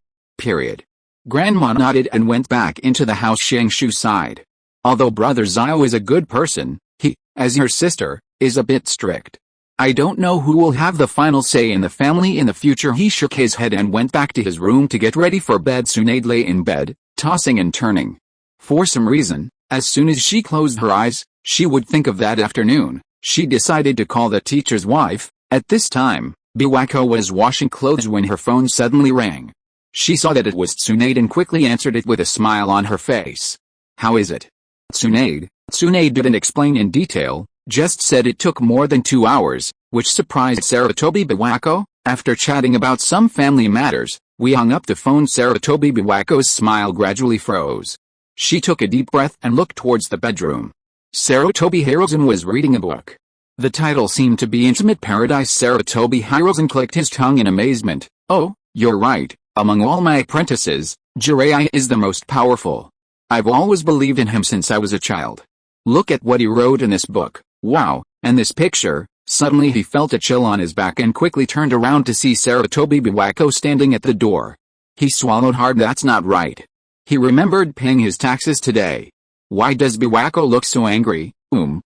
Grandma nodded and went back into the house. Shangshu sighed. Although Brother Xiao is a good person, he, as your sister, is a bit strict. I don't know who will have the final say in the family in the future." He shook his head and went back to his room to get ready for bed. Tsunade lay in bed, tossing and turning. For some reason, as soon as she closed her eyes, she would think of that afternoon. She decided to call the teacher's wife. At this time, Biwako was washing clothes when her phone suddenly rang. She saw that it was Tsunade and quickly answered it with a smile on her face. "How is it, Tsunade?" Tsunade didn't explain in detail, just said it took more than 2 hours, which surprised Sarutobi Biwako. After chatting about some family matters, we hung up the phone. Sarutobi Biwako's smile gradually froze. She took a deep breath and looked towards the bedroom. Sarutobi Hirozen was reading a book. The title seemed to be Intimate Paradise. Sarutobi Hirozen clicked his tongue in amazement. "Oh, you're right. Among all my apprentices, Jiraiya is the most powerful. I've always believed in him since I was a child. Look at what he wrote in this book. Wow, and this picture." Suddenly he felt a chill on his back and quickly turned around to see Sarutobi Biwako standing at the door. He swallowed hard. That's not right. He remembered paying his taxes today. Why does Biwako look so angry?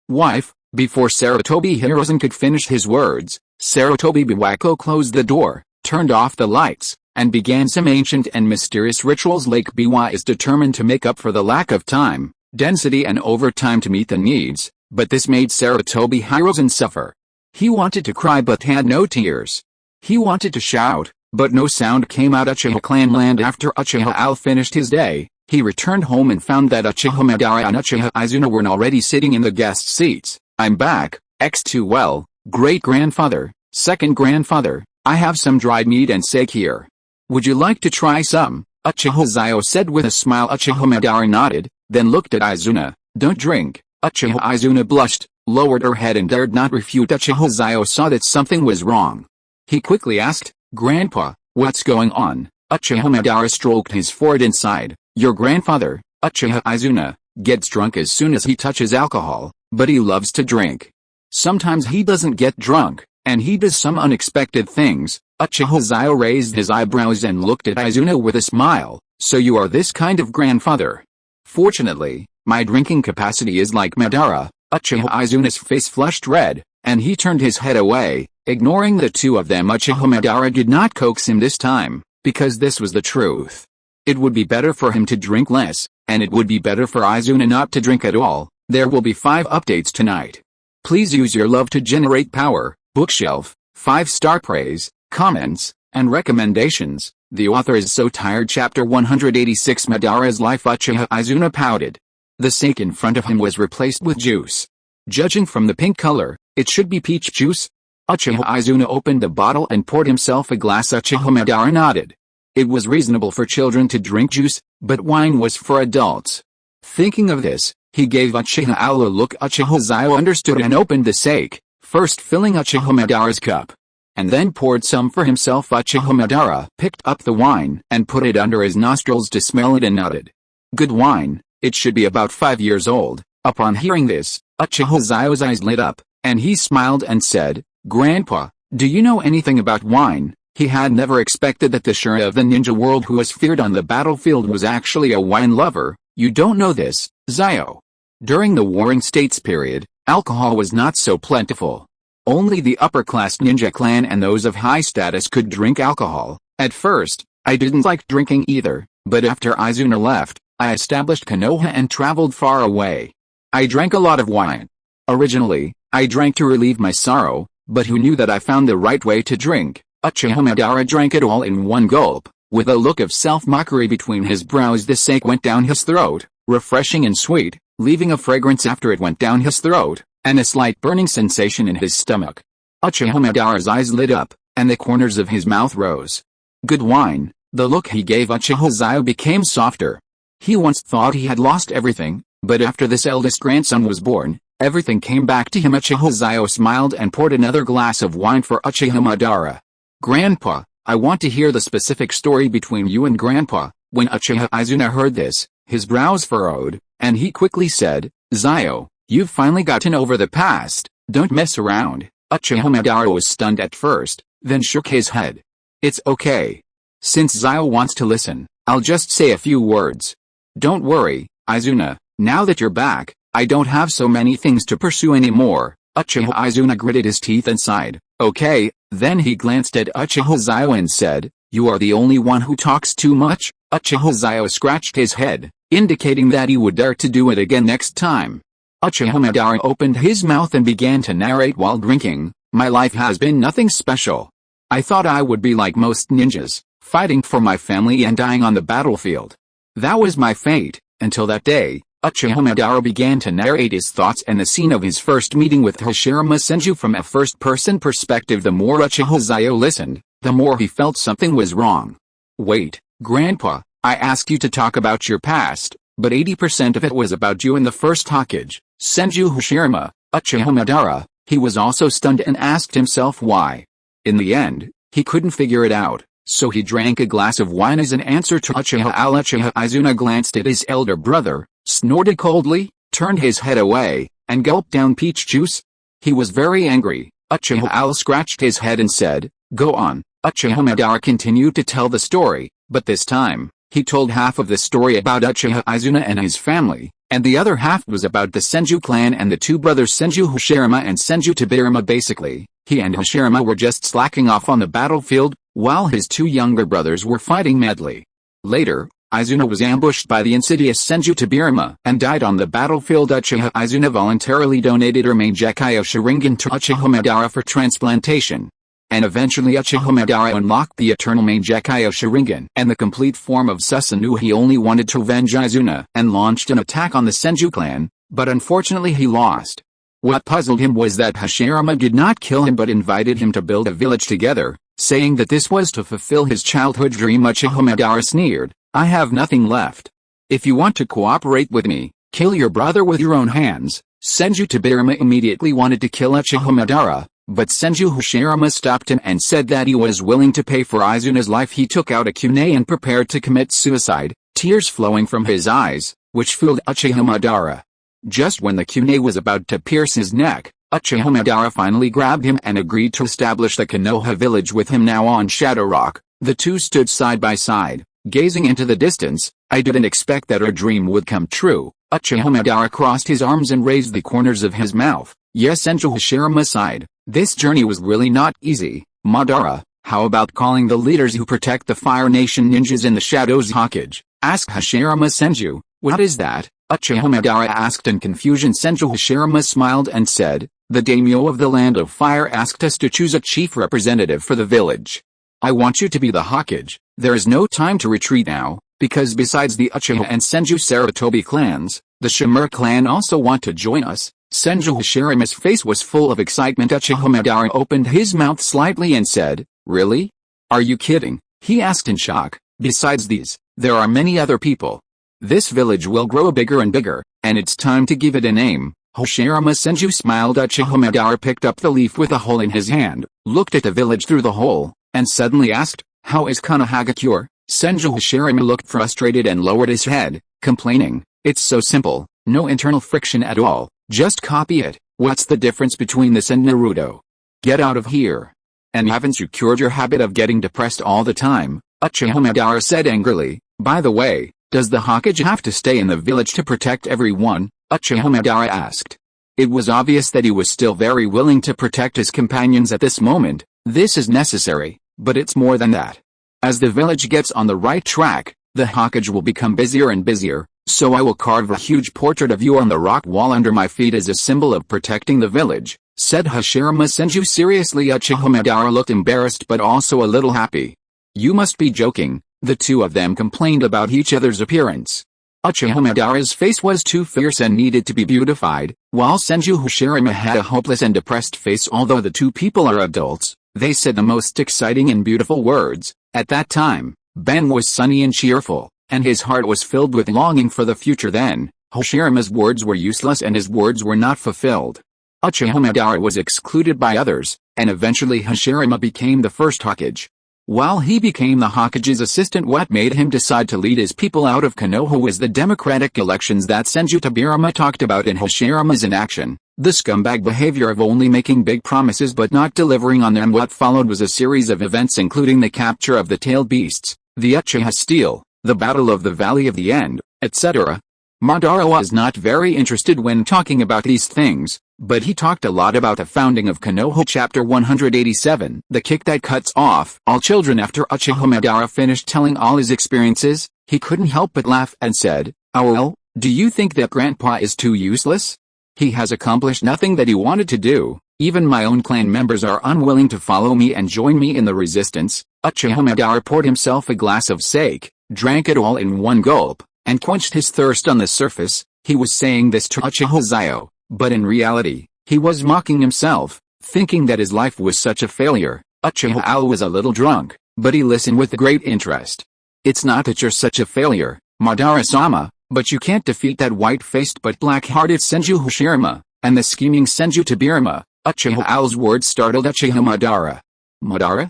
Wife." Before Sarutobi Hirozen could finish his words, Sarutobi Biwako closed the door, turned off the lights, and began some ancient and mysterious rituals. Lake Biwa is determined to make up for the lack of time, density and overtime to meet the needs, but this made Sarutobi Hiruzen suffer. He wanted to cry but had no tears. He wanted to shout, but no sound came out. Uchiha clan land. After Uchiha Al finished his day, he returned home and found that Uchiha Madara and Uchiha Izuna were already sitting in the guest seats. I'm back, X2. Well, great-grandfather, second grandfather, I have some dried meat and steak here. Would you like to try some? Uchiha Xiao said with a smile. Uchiha Madara nodded, then looked at Izuna. Don't drink. Uchiha Izuna blushed, lowered her head and dared not refute. Uchiha Xiao saw that something was wrong. He quickly asked, Grandpa, what's going on? Uchiha Madara stroked his forehead and sighed. Your grandfather, Uchiha Izuna, gets drunk as soon as he touches alcohol, but he loves to drink. Sometimes he doesn't get drunk, and he does some unexpected things. Uchiha Xiao raised his eyebrows and looked at Izuna with a smile. So you are this kind of grandfather. Fortunately, my drinking capacity is like Madara. Uchiha Izuna's face flushed red, and he turned his head away, ignoring the two of them. Uchiha Madara did not coax him this time, because this was the truth. It would be better for him to drink less, and it would be better for Izuna not to drink at all. There will be 5 updates tonight. Please use your love to generate power. Bookshelf, 5-star praise, comments, and recommendations. The author is so tired. Chapter 186. Madara's life. Uchiha Izuna pouted. The sake in front of him was replaced with juice. Judging from the pink color, it should be peach juice. Uchiha Izuna opened the bottle and poured himself a glass. Uchiha Madara nodded. It was reasonable for children to drink juice, but wine was for adults. Thinking of this, he gave Uchiha Al a look. Uchiha Xiao understood and opened the sake, first filling Uchiha Madara's cup, and then poured some for himself. Uchiha Madara picked up the wine and put it under his nostrils to smell it and nodded. Good wine, it should be about 5 years old. Upon hearing this, Uchiha Xiao's eyes lit up, and he smiled and said, Grandpa, do you know anything about wine? He had never expected that the Shura of the ninja world who was feared on the battlefield was actually a wine lover. You don't know this, Xiao. During the Warring States period, alcohol was not so plentiful. Only the upper-class ninja clan and those of high status could drink alcohol. At first, I didn't like drinking either, but after Izuna left, I established Konoha and traveled far away. I drank a lot of wine. Originally, I drank to relieve my sorrow, but who knew that I found the right way to drink? Uchiha Madara drank it all in one gulp, with a look of self-mockery between his brows. The sake went down his throat, refreshing and sweet, leaving a fragrance after it went down his throat, and a slight burning sensation in his stomach. Uchiha Madara's eyes lit up, and the corners of his mouth rose. Good wine. The look he gave Uchiha Xiao became softer. He once thought he had lost everything, but after this eldest grandson was born, everything came back to him. Uchiha Xiao smiled and poured another glass of wine for Uchiha Madara. Grandpa, I want to hear the specific story between you and Grandpa. When Uchiha Izuna heard this, his brows furrowed, and he quickly said, Xiao, you've finally gotten over the past, don't mess around. Uchiha Madara was stunned at first, then shook his head. It's okay. Since Xiao wants to listen, I'll just say a few words. Don't worry, Izuna, now that you're back, I don't have so many things to pursue anymore. Uchiha Izuna gritted his teeth and sighed. Okay, then he glanced at Uchiha Xiao and said, you are the only one who talks too much. Uchiha Xiao scratched his head, indicating that he would dare to do it again next time. Uchiha Madara opened his mouth and began to narrate while drinking. My life has been nothing special. I thought I would be like most ninjas, fighting for my family and dying on the battlefield. That was my fate, until that day. Uchiha Madara began to narrate his thoughts and the scene of his first meeting with Hashirama Senju from a first-person perspective. The more Uchiha Xiao listened, the more he felt something was wrong. Wait, Grandpa, I asked you to talk about your past, but 80% of it was about you and the first Hokage, Senju Hashirama. Uchiha Madara, he was also stunned and asked himself why. In the end, he couldn't figure it out, so he drank a glass of wine as an answer to Uchiha Al. Uchiha Izuna glanced at his elder brother, snorted coldly, turned his head away, and gulped down peach juice. He was very angry. Uchiha Al scratched his head and said, Go on. Uchiha Madara continued to tell the story, but this time, he told half of the story about Uchiha Izuna and his family, and the other half was about the Senju clan and the two brothers Senju Hashirama and Senju Tobirama. Basically, he and Hashirama were just slacking off on the battlefield, while his two younger brothers were fighting madly. Later, Izuna was ambushed by the insidious Senju Tobirama and died on the battlefield. Uchiha Izuna voluntarily donated her main Gekkai of Sharingan to Uchiha Madara for transplantation. And eventually Uchiha Madara unlocked the eternal main Gekkai of Sharingan and the complete form of Susanoo. He only wanted to avenge Izuna and launched an attack on the Senju clan, but unfortunately he lost. What puzzled him was that Hashirama did not kill him but invited him to build a village together, saying that this was to fulfill his childhood dream. Uchiha Madara sneered, "I have nothing left. If you want to cooperate with me, kill your brother with your own hands." Senju Tobirama immediately wanted to kill Uchiha Madara, but Senju Hashirama stopped him and said that he was willing to pay for Izuna's life. He took out a kunai and prepared to commit suicide, tears flowing from his eyes, which fooled Uchiha Madara. Just when the kunai was about to pierce his neck, Uchiha Madara finally grabbed him and agreed to establish the Konoha village with him. Now on Shadow Rock, the two stood side by side, gazing into the distance. I didn't expect that our dream would come true. Uchiha Madara crossed his arms and raised the corners of his mouth. Yes, Senju Hashirama sighed. This journey was really not easy. Madara, how about calling the leaders who protect the Fire Nation ninjas in the Shadows Hokage? Asked Hashirama. Senju, what is that? Uchiha Madara asked in confusion. Senju Hashirama smiled and said, the daimyo of the Land of Fire asked us to choose a chief representative for the village. I want you to be the Hokage. There is no time to retreat now, because besides the Uchiha and Senju Sarutobi clans, the Shimura clan also want to join us. Senju Hashirama's face was full of excitement. Uchiha Madara opened his mouth slightly and said, really? Are you kidding? He asked in shock. Besides these, there are many other people. This village will grow bigger and bigger, and it's time to give it a name. Hashirama. Senju smiled. Uchiha Madara picked up the leaf with a hole in his hand, looked at the village through the hole, and suddenly asked, how is Konohagakure? Senju Hashirama looked frustrated and lowered his head, complaining, it's so simple, no internal friction at all, just copy it. What's the difference between this and Naruto? Get out of here. And haven't you cured your habit of getting depressed all the time? Uchiha Madara said angrily. By the way, does the Hokage have to stay in the village to protect everyone? Uchiha Madara asked. It was obvious that he was still very willing to protect his companions at this moment. This is necessary, but it's more than that. As the village gets on the right track, the Hokage will become busier and busier, so I will carve a huge portrait of you on the rock wall under my feet as a symbol of protecting the village, said Hashirama. Senju seriously. Uchiha Madara looked embarrassed but also a little happy. You must be joking. The two of them complained about each other's appearance. Uchiha Madara's face was too fierce and needed to be beautified, while Senju Hashirama had a hopeless and depressed face. Although the two people are adults, they said the most exciting and beautiful words. At that time, Ben was sunny and cheerful, and his heart was filled with longing for the future. Then, Hashirama's words were useless and his words were not fulfilled. Uchiha Madara was excluded by others, and eventually Hashirama became the first Hokage. While he became the Hokage's assistant, what made him decide to lead his people out of Konoha was the democratic elections that Senju Tobirama talked about in Hashirama's inaction. The scumbag behavior of only making big promises but not delivering on them. What followed was a series of events including the capture of the tailed beasts, the Uchiha Steel, the Battle of the Valley of the End, etc. Madara was not very interested when talking about these things, but he talked a lot about the founding of Konoha. Chapter 187, The Kick That Cuts Off All Children. After Uchiha Madara finished telling all his experiences, he couldn't help but laugh and said, "Oh, do you think that Grandpa is too useless? He has accomplished nothing that he wanted to do. Even my own clan members are unwilling to follow me and join me in the resistance." Uchiha Madara poured himself a glass of sake, drank it all in one gulp, and quenched his thirst on the surface. He was saying this to Uchiha Xiao, but in reality, he was mocking himself, thinking that his life was such a failure. Uchiha Xiao was a little drunk, but he listened with great interest. It's not that you're such a failure, Madara-sama, but you can't defeat that white-faced but black-hearted Senju Hashirama, and the scheming Senju Tobirama. Uchiha Xiao's words startled Uchiha Madara. Madara?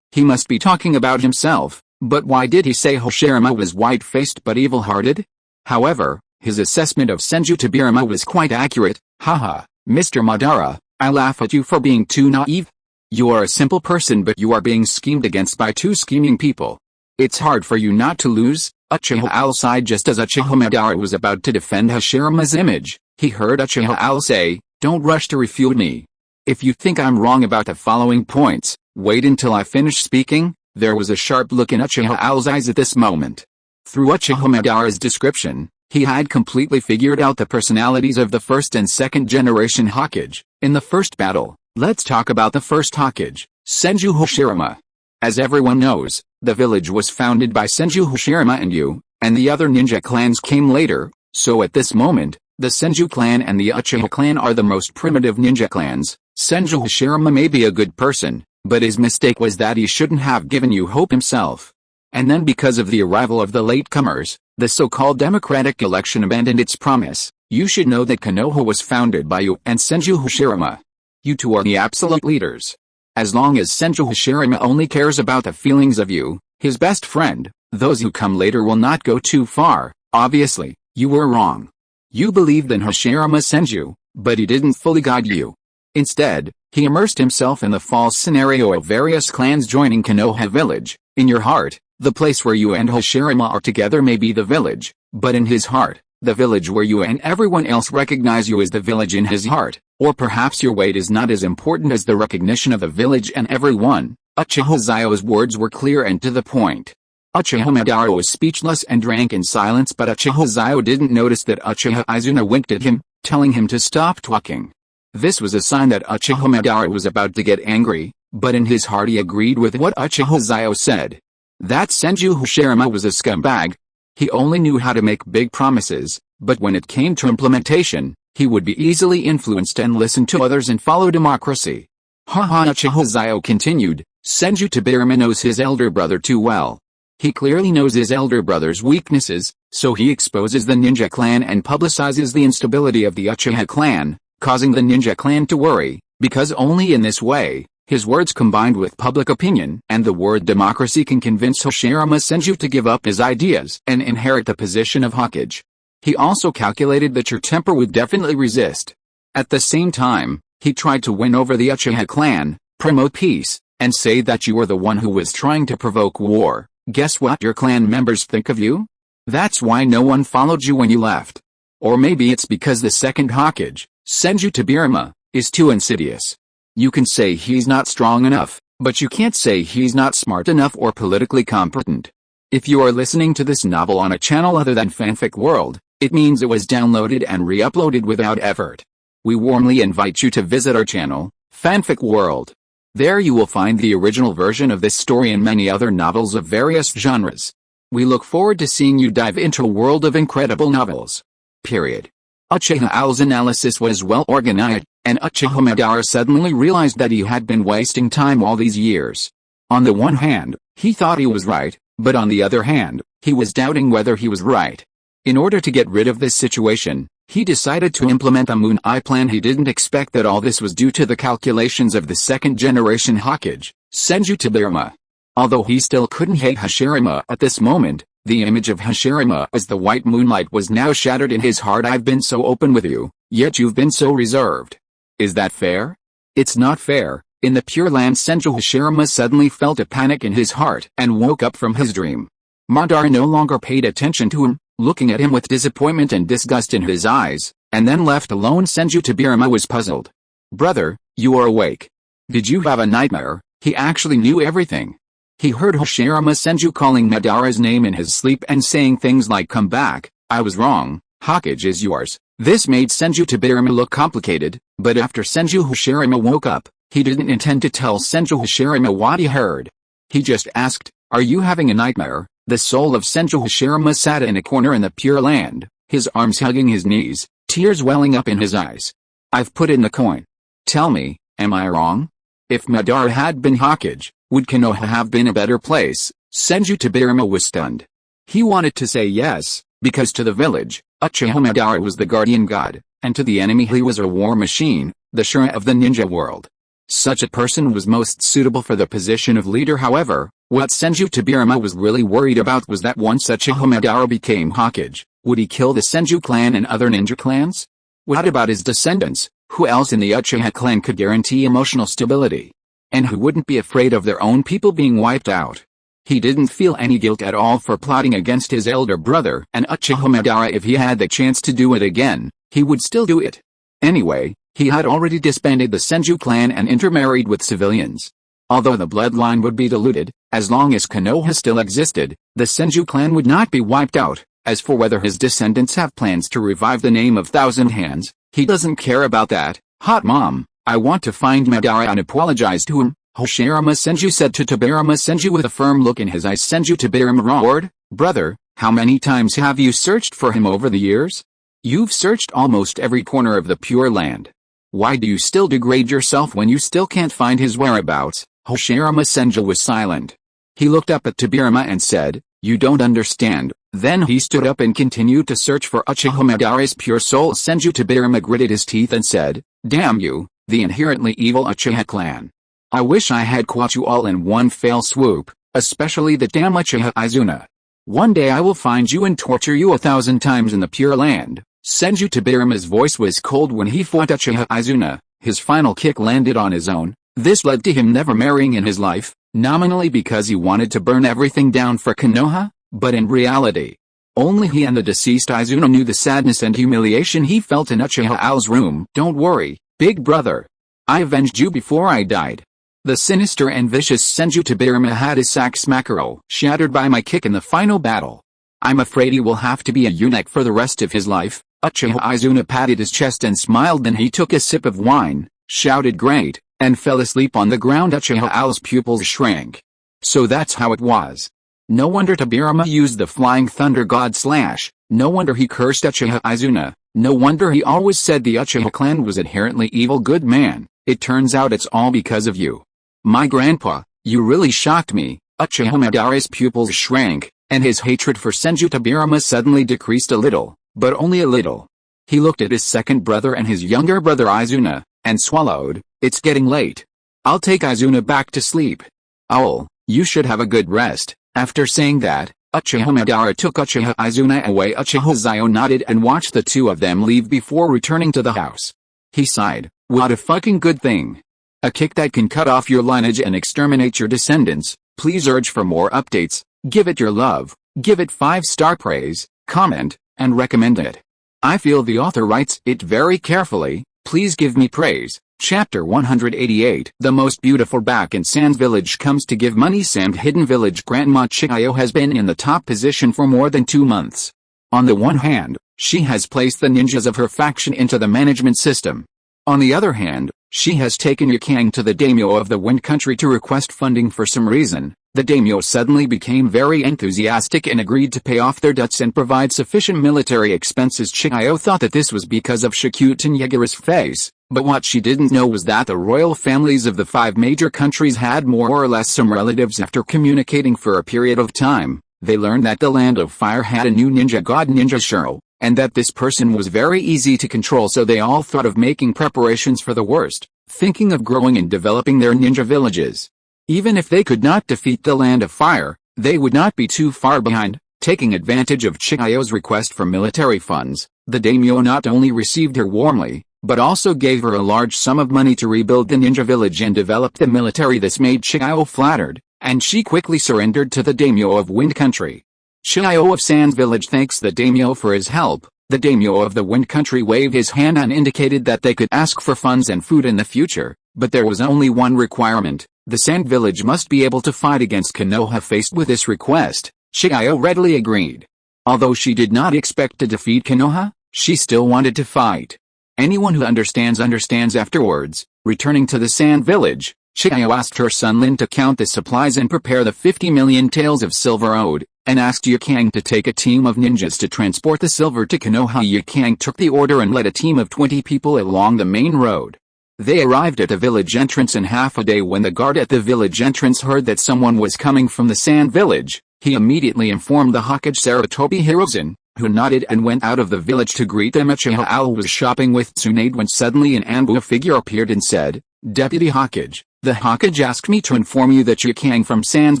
He must be talking about himself, but why did he say Hashirama was white-faced but evil-hearted? However, his assessment of Senju Tobirama was quite accurate. Haha, Mr. Madara, I laugh at you for being too naive. You are a simple person but you are being schemed against by two scheming people. It's hard for you not to lose. Uchiha Xiao sighed just as Uchiha Madara was about to defend Hashirama's image. He heard Uchiha Xiao say, "Don't rush to refute me. If you think I'm wrong about the following points, Wait until I finish speaking. There was a sharp look in Uchiha Xiao's eyes at this moment. Through Uchiha Madara's description, he had completely figured out the personalities of the first and second generation Hokage. In the first battle, let's talk about the first Hokage, Senju Hashirama. As everyone knows, the village was founded by Senju Hashirama and the other ninja clans came later, so at this moment, the Senju clan and the Uchiha clan are the most primitive ninja clans. Senju Hashirama may be a good person, but his mistake was that he shouldn't have given you hope himself. And then because of the arrival of the latecomers, the so-called democratic election abandoned its promise. You should know that Konoha was founded by you and Senju Hashirama. You two are the absolute leaders. As long as Senju Hashirama only cares about the feelings of you, his best friend, those who come later will not go too far. Obviously, you were wrong. You believed in Hashirama Senju, but he didn't fully guide you. Instead, he immersed himself in the false scenario of various clans joining Konoha village. In your heart, the place where you and Hashirama are together may be the village, but in his heart, the village where you and everyone else recognize you is the village in his heart. Or perhaps your weight is not as important as the recognition of the village and everyone. Uchiha Xiao's words were clear and to the point. Uchiha Madara was speechless and drank in silence, but Uchiha Xiao didn't notice that Uchiha Izuna winked at him, telling him to stop talking. This was a sign that Uchiha Madara was about to get angry, but in his heart he agreed with what Uchiha Xiao said. That Senju Hashirama was a scumbag. He only knew how to make big promises, but when it came to implementation, he would be easily influenced and listen to others and follow democracy. Haha, Uchiha Xiao continued, Senju Tobirama knows his elder brother too well. He clearly knows his elder brother's weaknesses, so he exposes the ninja clan and publicizes the instability of the Uchiha clan, causing the ninja clan to worry, because only in this way, his words combined with public opinion and the word democracy can convince Hashirama Senju to give up his ideas and inherit the position of Hokage. He also calculated that your temper would definitely resist. At the same time, he tried to win over the Uchiha clan, promote peace, and say that you were the one who was trying to provoke war. Guess what your clan members think of you? That's why no one followed you when you left. Or maybe it's because the second Hokage, Senju Tobirama, is too insidious. You can say he's not strong enough, but you can't say he's not smart enough or politically competent. If you are listening to this novel on a channel other than Fanfic World, it means it was downloaded and re-uploaded without effort. We warmly invite you to visit our channel, Fanfic World. There you will find the original version of this story and many other novels of various genres. We look forward to seeing you dive into a world of incredible novels. Period. Uchiha Xiao's analysis was well organized, and Uchiha Madara suddenly realized that he had been wasting time all these years. On the one hand, he thought he was right, but on the other hand, he was doubting whether he was right. In order to get rid of this situation, he decided to implement a Moon Eye plan. He didn't expect that all this was due to the calculations of the second generation Hokage, Senju Tobirama. Although he still couldn't hate Hashirama at this moment, the image of Hashirama as the white moonlight was now shattered in his heart. I've been so open with you, yet you've been so reserved. Is that fair? It's not fair. In the Pure Land, Senju Hashirama suddenly felt a panic in his heart and woke up from his dream. Madara no longer paid attention to him, looking at him with disappointment and disgust in his eyes, and then left alone. Senju Tobirama was puzzled. Brother, you are awake. Did you have a nightmare? He actually knew everything. He heard Hashirama Senju calling Madara's name in his sleep and saying things like, come back, I was wrong, Hokage is yours. This made Senju Tobirama look complicated, but after Senju Hashirama woke up, he didn't intend to tell Senju Hashirama what he heard. He just asked, are you having a nightmare? The soul of Senju Hashirama sat in a corner in the Pure Land, his arms hugging his knees, tears welling up in his eyes. I've put in the coin. Tell me, am I wrong? If Madara had been Hokage, would Konoha have been a better place? Senju Tobirama was stunned. He wanted to say yes, because to the village, Uchiha Madara was the guardian god, and to the enemy he was a war machine, the Shura of the ninja world. Such a person was most suitable for the position of leader. However, what Senju Tobirama was really worried about was that once Uchiha Madara became Hokage, would he kill the Senju clan and other ninja clans? What about his descendants? Who else in the Uchiha clan could guarantee emotional stability? And who wouldn't be afraid of their own people being wiped out? He didn't feel any guilt at all for plotting against his elder brother and Uchiha Madara. If he had the chance to do it again, he would still do it. Anyway, he had already disbanded the Senju clan and intermarried with civilians. Although the bloodline would be diluted, as long as Konoha still existed, the Senju clan would not be wiped out. As for whether his descendants have plans to revive the name of Thousand Hands, he doesn't care about that. Hot mom, I want to find Madara and apologize to him, Hoshirama Senju said to Tobirama Senju with a firm look in his eyes. Senju Tobirama roared, brother, how many times have you searched for him over the years? You've searched almost every corner of the Pure Land. Why do you still degrade yourself when you still can't find his whereabouts? Hoshirama Senju was silent. He looked up at Tobirama and said, you don't understand. Then he stood up and continued to search for Uchiha Madara's pure soul. Senju Tobirama gritted his teeth and said, damn you, the inherently evil Uchiha clan. I wish I had caught you all in one fell swoop, especially the damn Uchiha Izuna. One day I will find you and torture you 1,000 times in the Pure Land. Senju Tobirama's voice was cold when he fought Uchiha Izuna. His final kick landed on his own. This led to him never marrying in his life, nominally because he wanted to burn everything down for Konoha, but in reality, only he and the deceased Izuna knew the sadness and humiliation he felt in Uchiha Ao's room. Don't worry, big brother. I avenged you before I died. The sinister and vicious Senju Tobirama had his Saxmakuro shattered by my kick in the final battle. I'm afraid he will have to be a eunuch for the rest of his life. Uchiha Izuna patted his chest and smiled. Then he took a sip of wine, shouted great, and fell asleep on the ground. Uchiha Ao's pupils shrank. So that's how it was. No wonder Tobirama used the Flying Thunder God Slash. No wonder he cursed Uchiha Izuna. No wonder he always said the Uchiha clan was inherently evil. Good man, it turns out it's all because of you. My grandpa, you really shocked me. Uchiha Madara's pupils shrank, and his hatred for Senju Tobirama suddenly decreased a little, but only a little. He looked at his second brother and his younger brother Izuna, and swallowed. It's getting late. I'll take Izuna back to sleep. Owl, you should have a good rest. After saying that, Uchiha Madara took Uchiha Izuna away. Uchiha Xiao nodded and watched the two of them leave before returning to the house. He sighed, what a fucking good thing. A kick that can cut off your lineage and exterminate your descendants. Please urge for more updates, give it your love, give it 5-star praise, comment, and recommend it. I feel the author writes it very carefully. Please give me praise. Chapter 188. The most beautiful back in Sand Village comes to give money. Sand Hidden Village Grandma Chiyo has been in the top position for more than 2 months. On the one hand, she has placed the ninjas of her faction into the management system. On the other hand, she has taken Yukang to the daimyo of the Wind Country to request funding. For some reason, the daimyo suddenly became very enthusiastic and agreed to pay off their debts and provide sufficient military expenses. Chiyo thought that this was because of Shikuten Yagura's face, but what she didn't know was that the royal families of the 5 major countries had more or less some relatives. After communicating for a period of time, they learned that the Land of Fire had a new ninja god, Ninja Shiro, and that this person was very easy to control. So they all thought of making preparations for the worst, thinking of growing and developing their ninja villages. Even if they could not defeat the Land of Fire, they would not be too far behind. Taking advantage of Chiyo's request for military funds, the daimyo not only received her warmly, but also gave her a large sum of money to rebuild the ninja village and develop the military. This made Chiyo flattered, and she quickly surrendered to the daimyo of Wind Country. Chiyo of Sand Village thanks the daimyo for his help. The daimyo of the Wind Country waved his hand and indicated that they could ask for funds and food in the future, but there was only one requirement. The Sand Village must be able to fight against Konoha. Faced with this request, Chiyo readily agreed. Although she did not expect to defeat Konoha, she still wanted to fight. Anyone who understands understands. Afterwards, returning to the Sand Village, Chiyo asked her son Lin to count the supplies and prepare the 50 million taels of silver owed, and asked Yukang to take a team of ninjas to transport the silver to Konoha. Yukang took the order and led a team of 20 people along the main road. They arrived at the village entrance in half a day. When the guard at the village entrance heard that someone was coming from the Sand Village, he immediately informed the Hokage Sarutobi Hirozen, who nodded and went out of the village to greet them. Uchiha Owl was shopping with Tsunade when suddenly an Anbu figure appeared and said, Deputy Hokage, the Hokage asked me to inform you that Yukang from Sand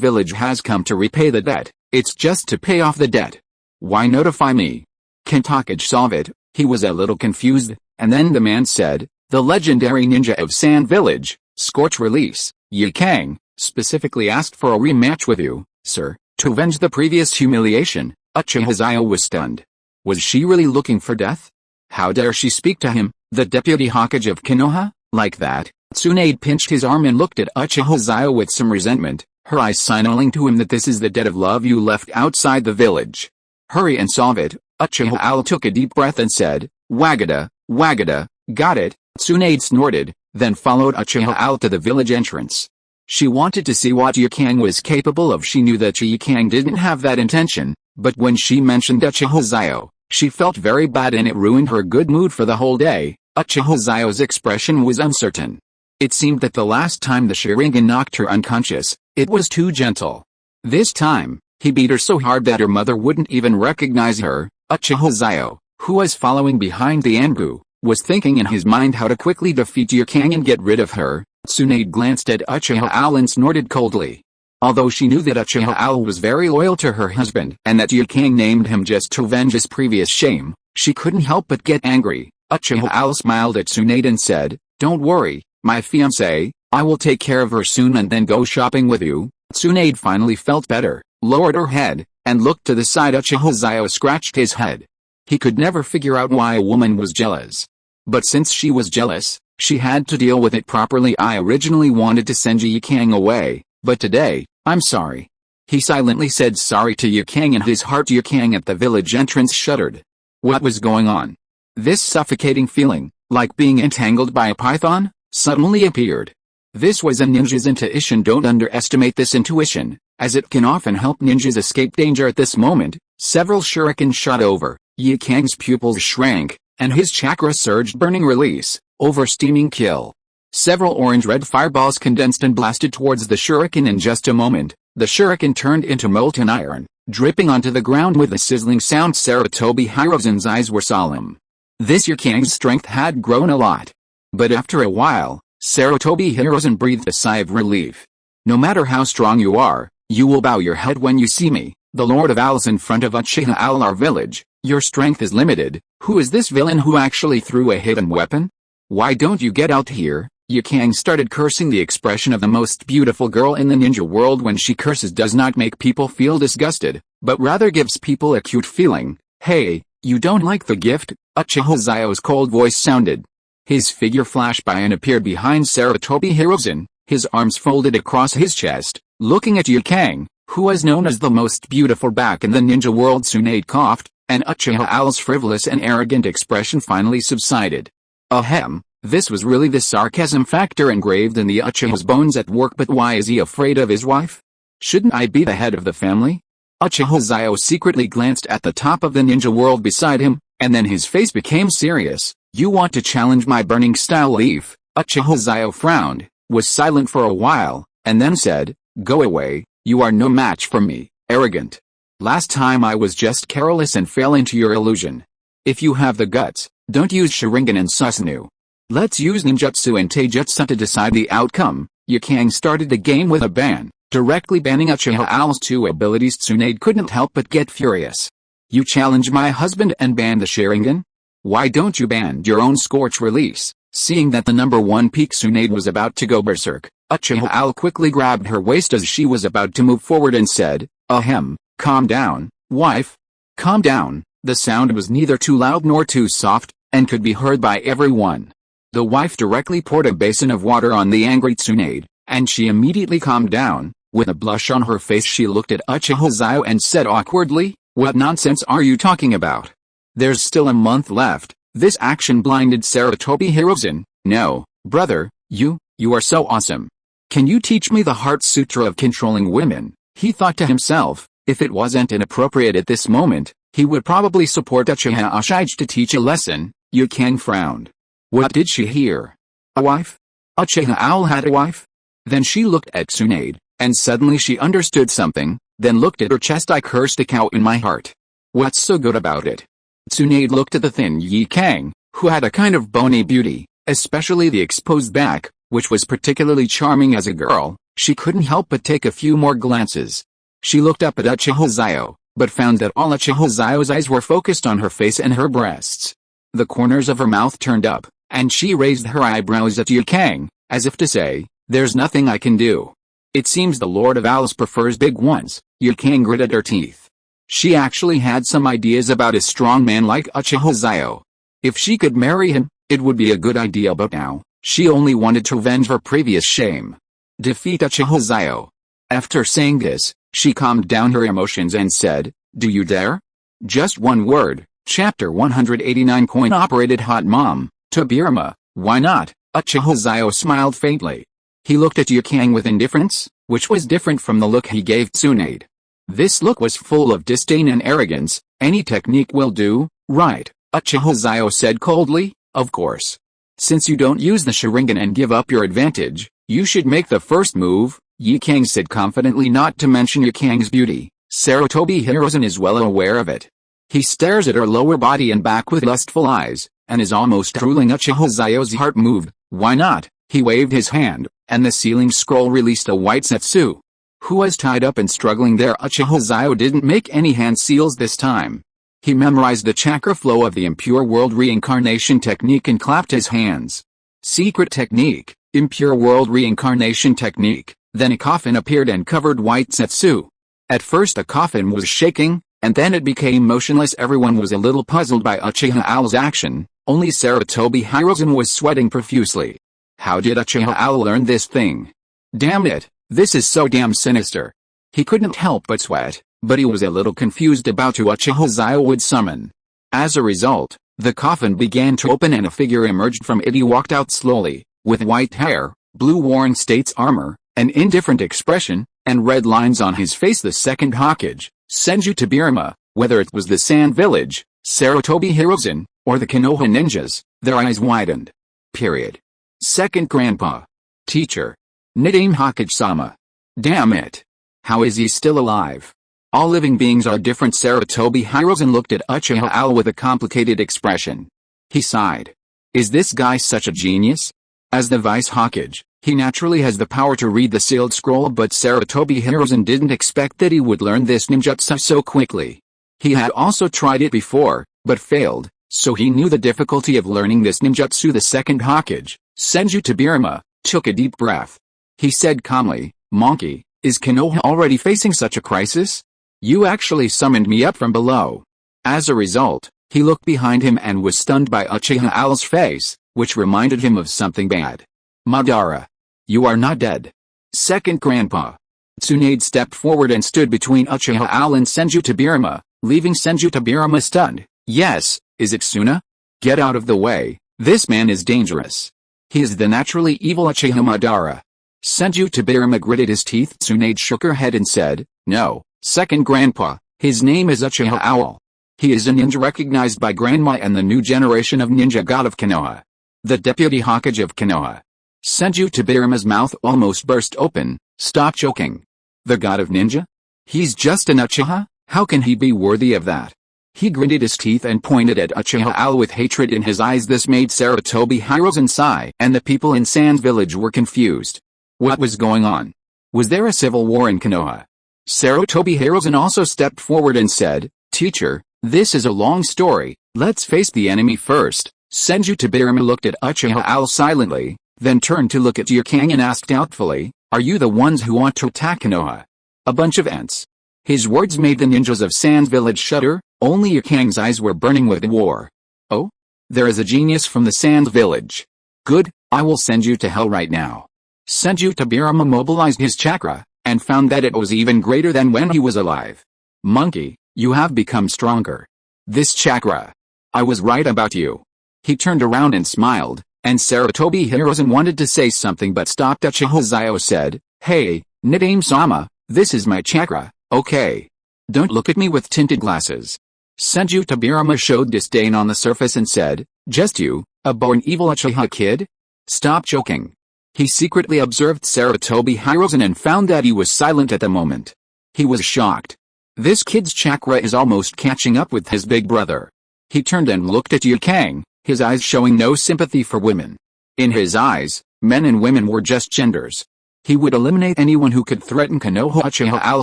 Village has come to repay the debt. It's just to pay off the debt. Why notify me? Can't Hokage solve it? He was a little confused, and then the man said, the legendary ninja of Sand Village, Scorch Release, Yukang, specifically asked for a rematch with you, sir, to avenge the previous humiliation. Uchiha Xiao was stunned. Was she really looking for death? How dare she speak to him, the deputy Hokage of Konoha, like that? Tsunade pinched his arm and looked at Uchiha Xiao with some resentment, her eyes signaling to him that this is the debt of love you left outside the village. Hurry and solve it. Uchiha Xiao took a deep breath and said, Wagada, Wagada, got it. Tsunade snorted, then followed Uchiha Xiao to the village entrance. She wanted to see what Yukang was capable of. She knew that Yukang didn't have that intention, but when she mentioned Uchiha Xiao, she felt very bad and it ruined her good mood for the whole day. Uchiha Xiao's expression was uncertain. It seemed that the last time the Sharingan knocked her unconscious, it was too gentle. This time, he beat her so hard that her mother wouldn't even recognize her. Uchiha Xiao, who was following behind the Anbu, was thinking in his mind how to quickly defeat Yukang and get rid of her. Tsunade glanced at Uchiha Xiao and snorted coldly. Although she knew that Uchiha Xiao was very loyal to her husband and that Yukang named him just to avenge his previous shame, she couldn't help but get angry. Uchiha Xiao smiled at Tsunade and said, Don't worry, my fiancée, I will take care of her soon and then go shopping with you. Tsunade finally felt better, lowered her head, and looked to the side. Uchiha Xiao scratched his head. He could never figure out why a woman was jealous. But since she was jealous, she had to deal with it properly. I originally wanted to send Yukang away, but today, I'm sorry. He silently said sorry to Yukang in his heart. Yukang at the village entrance shuddered. What was going on? This suffocating feeling, like being entangled by a python, suddenly appeared. This was a ninja's intuition. Don't underestimate this intuition, as it can often help ninjas escape danger. At this moment, several shurikens shot over. Yukang's pupils shrank, and his chakra surged. Burning release, over steaming kill. Several orange-red fireballs condensed and blasted towards the shuriken. In just a moment, the shuriken turned into molten iron, dripping onto the ground with a sizzling sound. Sarutobi Hiruzen's eyes were solemn. This Yukang's strength had grown a lot. But after a while, Sarutobi Hiruzen breathed a sigh of relief. No matter how strong you are, you will bow your head when you see me, the Lord of Alice, in front of Uchiha Xiao, our village. Your strength is limited. Who is this villain who actually threw a hidden weapon? Why don't you get out here? Yukang started cursing. The expression of the most beautiful girl in the ninja world when she curses does not make people feel disgusted, but rather gives people a cute feeling. Hey, you don't like the gift? Uchiha Xiao's cold voice sounded. His figure flashed by and appeared behind Sarutobi Hiruzen, his arms folded across his chest, looking at Yukang, who was known as the most beautiful back in the ninja world. Tsunade coughed, and Uchiha Xiao's frivolous and arrogant expression finally subsided. Ahem, this was really the sarcasm factor engraved in the Uchiha's bones at work. But why is he afraid of his wife? Shouldn't I be the head of the family? Uchiha Xiao secretly glanced at the top of the ninja world beside him, and then his face became serious. You want to challenge my burning style leaf? Uchiha Xiao frowned, was silent for a while, and then said, Go away, you are no match for me, arrogant. Last time I was just careless and fell into your illusion. If you have the guts, don't use Sharingan and Susanoo. Let's use ninjutsu and taijutsu to decide the outcome. Yukang started the game with a ban, directly banning Uchiha Xiao's two abilities. Tsunade couldn't help but get furious. You challenge my husband and ban the Sharingan? Why don't you ban your own scorch release? Seeing that the number one peak Tsunade was about to go berserk, Uchiha Xiao quickly grabbed her waist as she was about to move forward and said, Ahem, calm down, wife. Calm down. The sound was neither too loud nor too soft, and could be heard by everyone. The wife directly poured a basin of water on the angry Tsunade, and she immediately calmed down. With a blush on her face she looked at Uchiha Xiao and said awkwardly, What nonsense are you talking about? There's still a month left. This action blinded Sarutobi Hiruzen. No, brother, you are so awesome. Can you teach me the Heart Sutra of controlling women? He thought to himself, if it wasn't inappropriate at this moment, he would probably support Uchiha Xiao to teach a lesson. Yukang frowned. What did she hear? A wife? Uchiha Xiao had a wife? Then she looked at Tsunade, and suddenly she understood something, then looked at her chest. I cursed a cow in my heart. What's so good about it? Tsunade looked at the thin Yukang, who had a kind of bony beauty, especially the exposed back, which was particularly charming as a girl. She couldn't help but take a few more glances. She looked up at Uchiha Xiao, but found that all Uchiha Xiao's eyes were focused on her face and her breasts. The corners of her mouth turned up, and she raised her eyebrows at Yukang, as if to say, There's nothing I can do. It seems the Lord of Alice prefers big ones. Yukang gritted her teeth. She actually had some ideas about a strong man like Uchiha Xiao. If she could marry him, it would be a good idea, but now, She only wanted to avenge her previous shame. Defeat Uchiha Xiao. After saying this, she calmed down her emotions and said, "Do you dare?" Just one word. Chapter 189. Coin-operated hot mom, Tobirama, why not? Uchiha Xiao smiled faintly. He looked at Yukang with indifference, which was different from the look he gave Tsunade. This look was full of disdain and arrogance. Any technique will do, right? Uchiha Xiao said coldly, of course. Since you don't use the Sharingan and give up your advantage, you should make the first move, Yukang said confidently, not to mention Yukang's beauty. Sarutobi Hiruzen is well aware of it. He stares at her lower body and back with lustful eyes, and is almost drooling. Uchiha Xiao's heart moved. Why not? He waved his hand, and the sealing scroll released a white setsu. Who was tied up and struggling there? Uchiha Xiao didn't make any hand seals this time. He memorized the chakra flow of the impure world reincarnation technique and clapped his hands. Secret technique, impure world reincarnation technique. Then a coffin appeared and covered white setsu. At first the coffin was shaking, and then it became motionless. Everyone was a little puzzled by Uchiha Owl's action. Only Sarutobi Hiruzen was sweating profusely. How did Uchiha Owl learn this thing? Damn it, this is so damn sinister. He couldn't help but sweat, but he was a little confused about who Uchiha Xiao would summon. As a result, the coffin began to open and a figure emerged from it. He walked out slowly, with white hair, blue worn state's armor, an indifferent expression, and red lines on his face. The Second Hokage, Senju Tobirama. Whether it was the Sand Village, Sarutobi Hiruzen, or the Konoha ninjas, their eyes widened. Period. Second Grandpa. Teacher. Nidaime Hokage-sama. Damn it. How is he still alive? All living beings are different. Sarutobi Hiruzen looked at Uchiha Owl with a complicated expression. He sighed. Is this guy such a genius? As the Vice Hokage, he naturally has the power to read the sealed scroll, but Sarutobi Hiruzen didn't expect that he would learn this ninjutsu so quickly. He had also tried it before, but failed, so he knew the difficulty of learning this ninjutsu. The Second Hokage, Senju Tobirama, took a deep breath. He said calmly, Monkey, is Konoha already facing such a crisis? You actually summoned me up from below. As a result, he looked behind him and was stunned by Uchiha Owl's face, which reminded him of something bad. Madara. You are not dead. Second Grandpa. Tsunade stepped forward and stood between Uchiha Owl and Senju Tobirama, leaving Senju Tobirama stunned. Yes, is it Suna? Get out of the way, this man is dangerous. He is the naturally evil Uchiha Madara. Senju Tobirama gritted his teeth. Tsunade shook her head and said, No, Second Grandpa, his name is Uchiha Owl. He is a ninja recognized by Grandma and the new generation of ninja god of Konoha. The Deputy Hokage of Konoha. Senju Tobirama's mouth almost burst open. Stop joking. The god of ninja? He's just an Uchiha? How can he be worthy of that? He gritted his teeth and pointed at Uchiha Owl with hatred in his eyes. This made Sarutobi Hiruzen sigh, and the people in Sand Village were confused. What was going on? Was there a civil war in Konoha? Sarutobi Hiruzen also stepped forward and said, Teacher, this is a long story, let's face the enemy first. Senju Tobirama looked at Uchiha Owl silently, then turned to look at Yukang and asked doubtfully, Are you the ones who want to attack Konoha? A bunch of ants. His words made the ninjas of Sand Village shudder. Only Yukang's eyes were burning with war. Oh? There is a genius from the Sand Village. Good, I will send you to hell right now. Senju Tobirama mobilized his chakra, and found that it was even greater than when he was alive. Monkey, you have become stronger. This chakra. I was right about you. He turned around and smiled, and Sarutobi Hiruzen wanted to say something but stopped. Uchiha Xiao said, Hey, Nidaime-sama, this is my chakra, okay? Don't look at me with tinted glasses. Senju Tobirama showed disdain on the surface and said, Just you, a born evil Uchiha kid? Stop joking. He secretly observed Sarutobi Hiruzen and found that he was silent at the moment. He was shocked. This kid's chakra is almost catching up with his big brother. He turned and looked at Yukang, his eyes showing no sympathy for women. In his eyes, men and women were just genders. He would eliminate anyone who could threaten Konoha. Uchiha Owl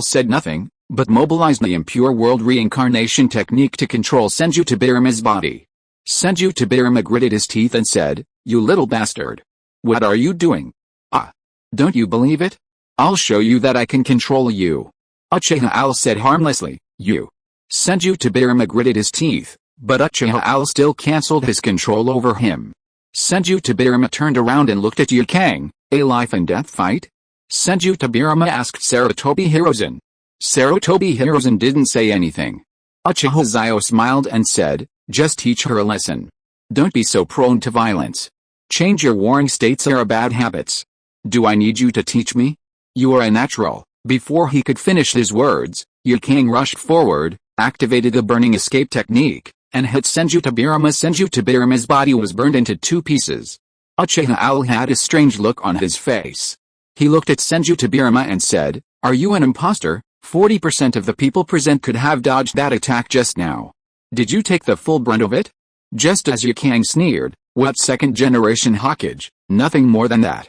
said nothing, but mobilized the impure world reincarnation technique to control Senju Tobirama's body. Senju Tobirama gritted his teeth and said, You little bastard. What are you doing? Ah. Don't you believe it? I'll show you that I can control you. Uchiha Owl said harmlessly, You. Senju Tobirama gritted his teeth, but Uchiha Owl still cancelled his control over him. Senju Tobirama turned around and looked at Yukang. A life and death fight? Senju Tobirama asked Sarutobi Hirozen. Sarutobi Hirozen didn't say anything. Uchiha Xiao smiled and said, just teach her a lesson. Don't be so prone to violence. Change your warring states or bad habits. Do I need you to teach me? You are a natural. Before he could finish his words, Yukang rushed forward, activated the burning escape technique, and hit Senju Tobirama. Senju Tobirama's body was burned into two pieces. Uchiha Owl had a strange look on his face. He looked at Senju Tobirama and said, are you an imposter? 40% of the people present could have dodged that attack just now. Did you take the full brunt of it? Just as Yukang sneered, what second-generation Hokage, nothing more than that.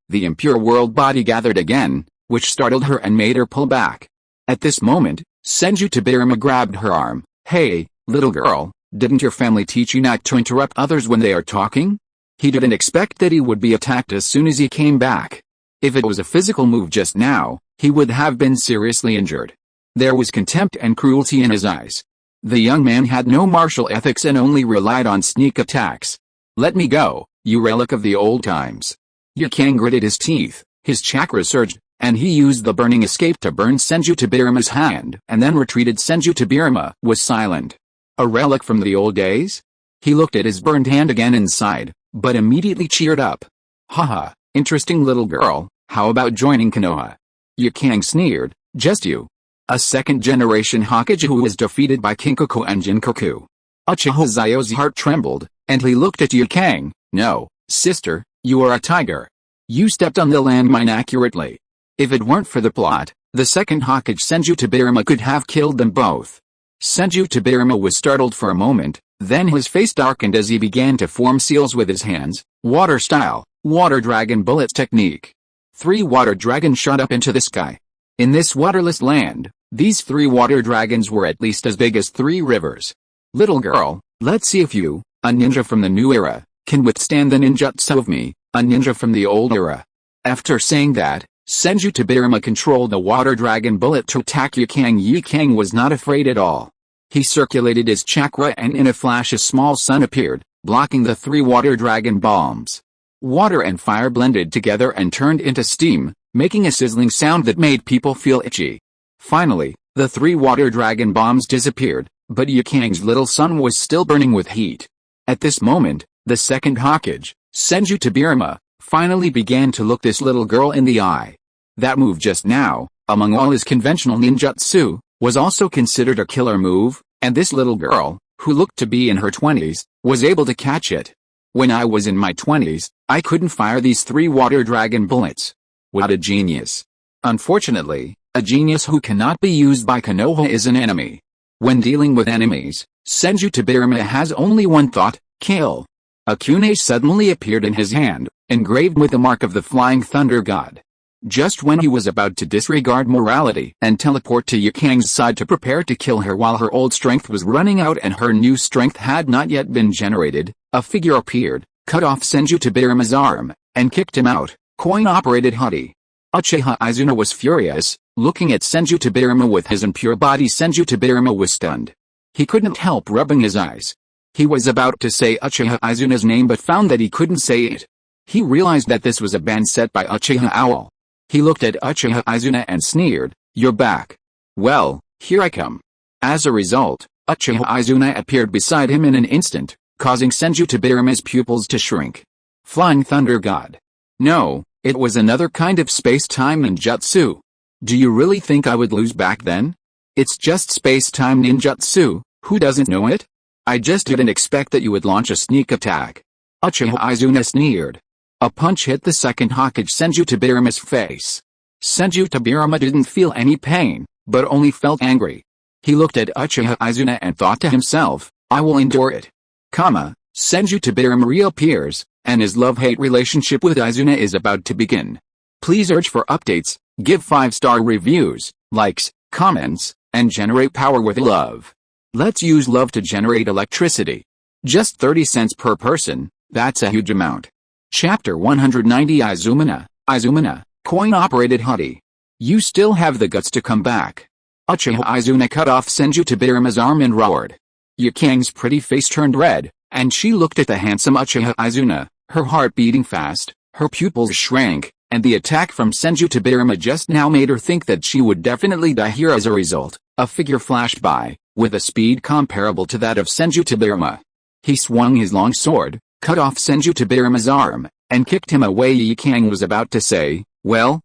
The impure world body gathered again, which startled her and made her pull back. At this moment, Senju Tobirama grabbed her arm. Hey, little girl, didn't your family teach you not to interrupt others when they are talking? He didn't expect that he would be attacked as soon as he came back. If it was a physical move just now, he would have been seriously injured. There was contempt and cruelty in his eyes. The young man had no martial ethics and only relied on sneak attacks. Let me go, you relic of the old times. Yukang gritted his teeth, his chakra surged, and he used the burning escape to burn Senju Tobirama's hand and then retreated. Senju Tobirama was silent. A relic from the old days? He looked at his burned hand again and sighed, but immediately cheered up. Haha, interesting little girl, how about joining Konoha? Yukang sneered, just you. A second-generation Hokage who was defeated by Kinkaku and Jinkaku. Uchiha Xiao's heart trembled, and he looked at Yukang. No, sister, you are a tiger. You stepped on the landmine accurately. If it weren't for the plot, the second Hokage Senju Tobirama could have killed them both. Senju Tobirama was startled for a moment, then his face darkened as he began to form seals with his hands. Water style, water dragon bullets technique. 3 water dragons shot up into the sky. In this waterless land, these 3 water dragons were at least as big as 3 rivers. Little girl, let's see if you, a ninja from the new era, can withstand the ninjutsu of me, a ninja from the old era. After saying that, Senju Tobirama controlled the water dragon bullet to attack Yukang. Yukang was not afraid at all. He circulated his chakra and in a flash a small sun appeared, blocking the 3 water dragon bombs. Water and fire blended together and turned into steam, making a sizzling sound that made people feel itchy. Finally, the 3 water dragon bombs disappeared, but Yukang's little sun was still burning with heat. At this moment, the second Hokage, Senju Tobirama, finally began to look this little girl in the eye. That move just now, among all his conventional ninjutsu, was also considered a killer move, and this little girl, who looked to be in her 20s, was able to catch it. When I was in my 20s, I couldn't fire these 3 water dragon bullets. What a genius. Unfortunately, a genius who cannot be used by Konoha is an enemy. When dealing with enemies, Senju Tobirama has only one thought, kill. A kunai suddenly appeared in his hand, engraved with the mark of the Flying Thunder God. Just when he was about to disregard morality and teleport to Yukang's side to prepare to kill her while her old strength was running out and her new strength had not yet been generated, a figure appeared, cut off Senju Tobirama's arm, and kicked him out. Coin-operated Huddy. Uchiha Izuna was furious, looking at Senju Tobirama with his impure body. Senju Tobirama was stunned. He couldn't help rubbing his eyes. He was about to say Uchiha Izuna's name but found that he couldn't say it. He realized that this was a ban set by Uchiha Owl. He looked at Uchiha Izuna and sneered, "You're back. Well, here I come." As a result, Uchiha Izuna appeared beside him in an instant, causing Senju Tobirama's pupils to shrink. Flying Thunder God. No, it was another kind of space-time ninjutsu. Do you really think I would lose back then? It's just space-time ninjutsu, who doesn't know it? I just didn't expect that you would launch a sneak attack. Uchiha Izuna sneered. A punch hit the second Hokage Senju Tobirama's face. Senju Tobirama didn't feel any pain, but only felt angry. He looked at Uchiha Izuna and thought to himself, I will endure it. Senju Tobirama reappears, and his love-hate relationship with Izuna is about to begin. Please urge for updates, give 5-star reviews, likes, comments, and generate power with love. Let's use love to generate electricity. Just 30 cents per person, that's a huge amount. Chapter 190 Izumina, coin-operated Huddy. You still have the guts to come back. Uchiha Izuna cut off Senju Tobirama's arm and roared. Yukang's pretty face turned red, and she looked at the handsome Uchiha Izuna, her heart beating fast, her pupils shrank, and the attack from Senju Tobirama just now made her think that she would definitely die here. As a result, a figure flashed by, with a speed comparable to that of Senju Tobirama. He swung his long sword, cut off Senju Tobirama's arm, and kicked him away. Yi Kang was about to say, "Well,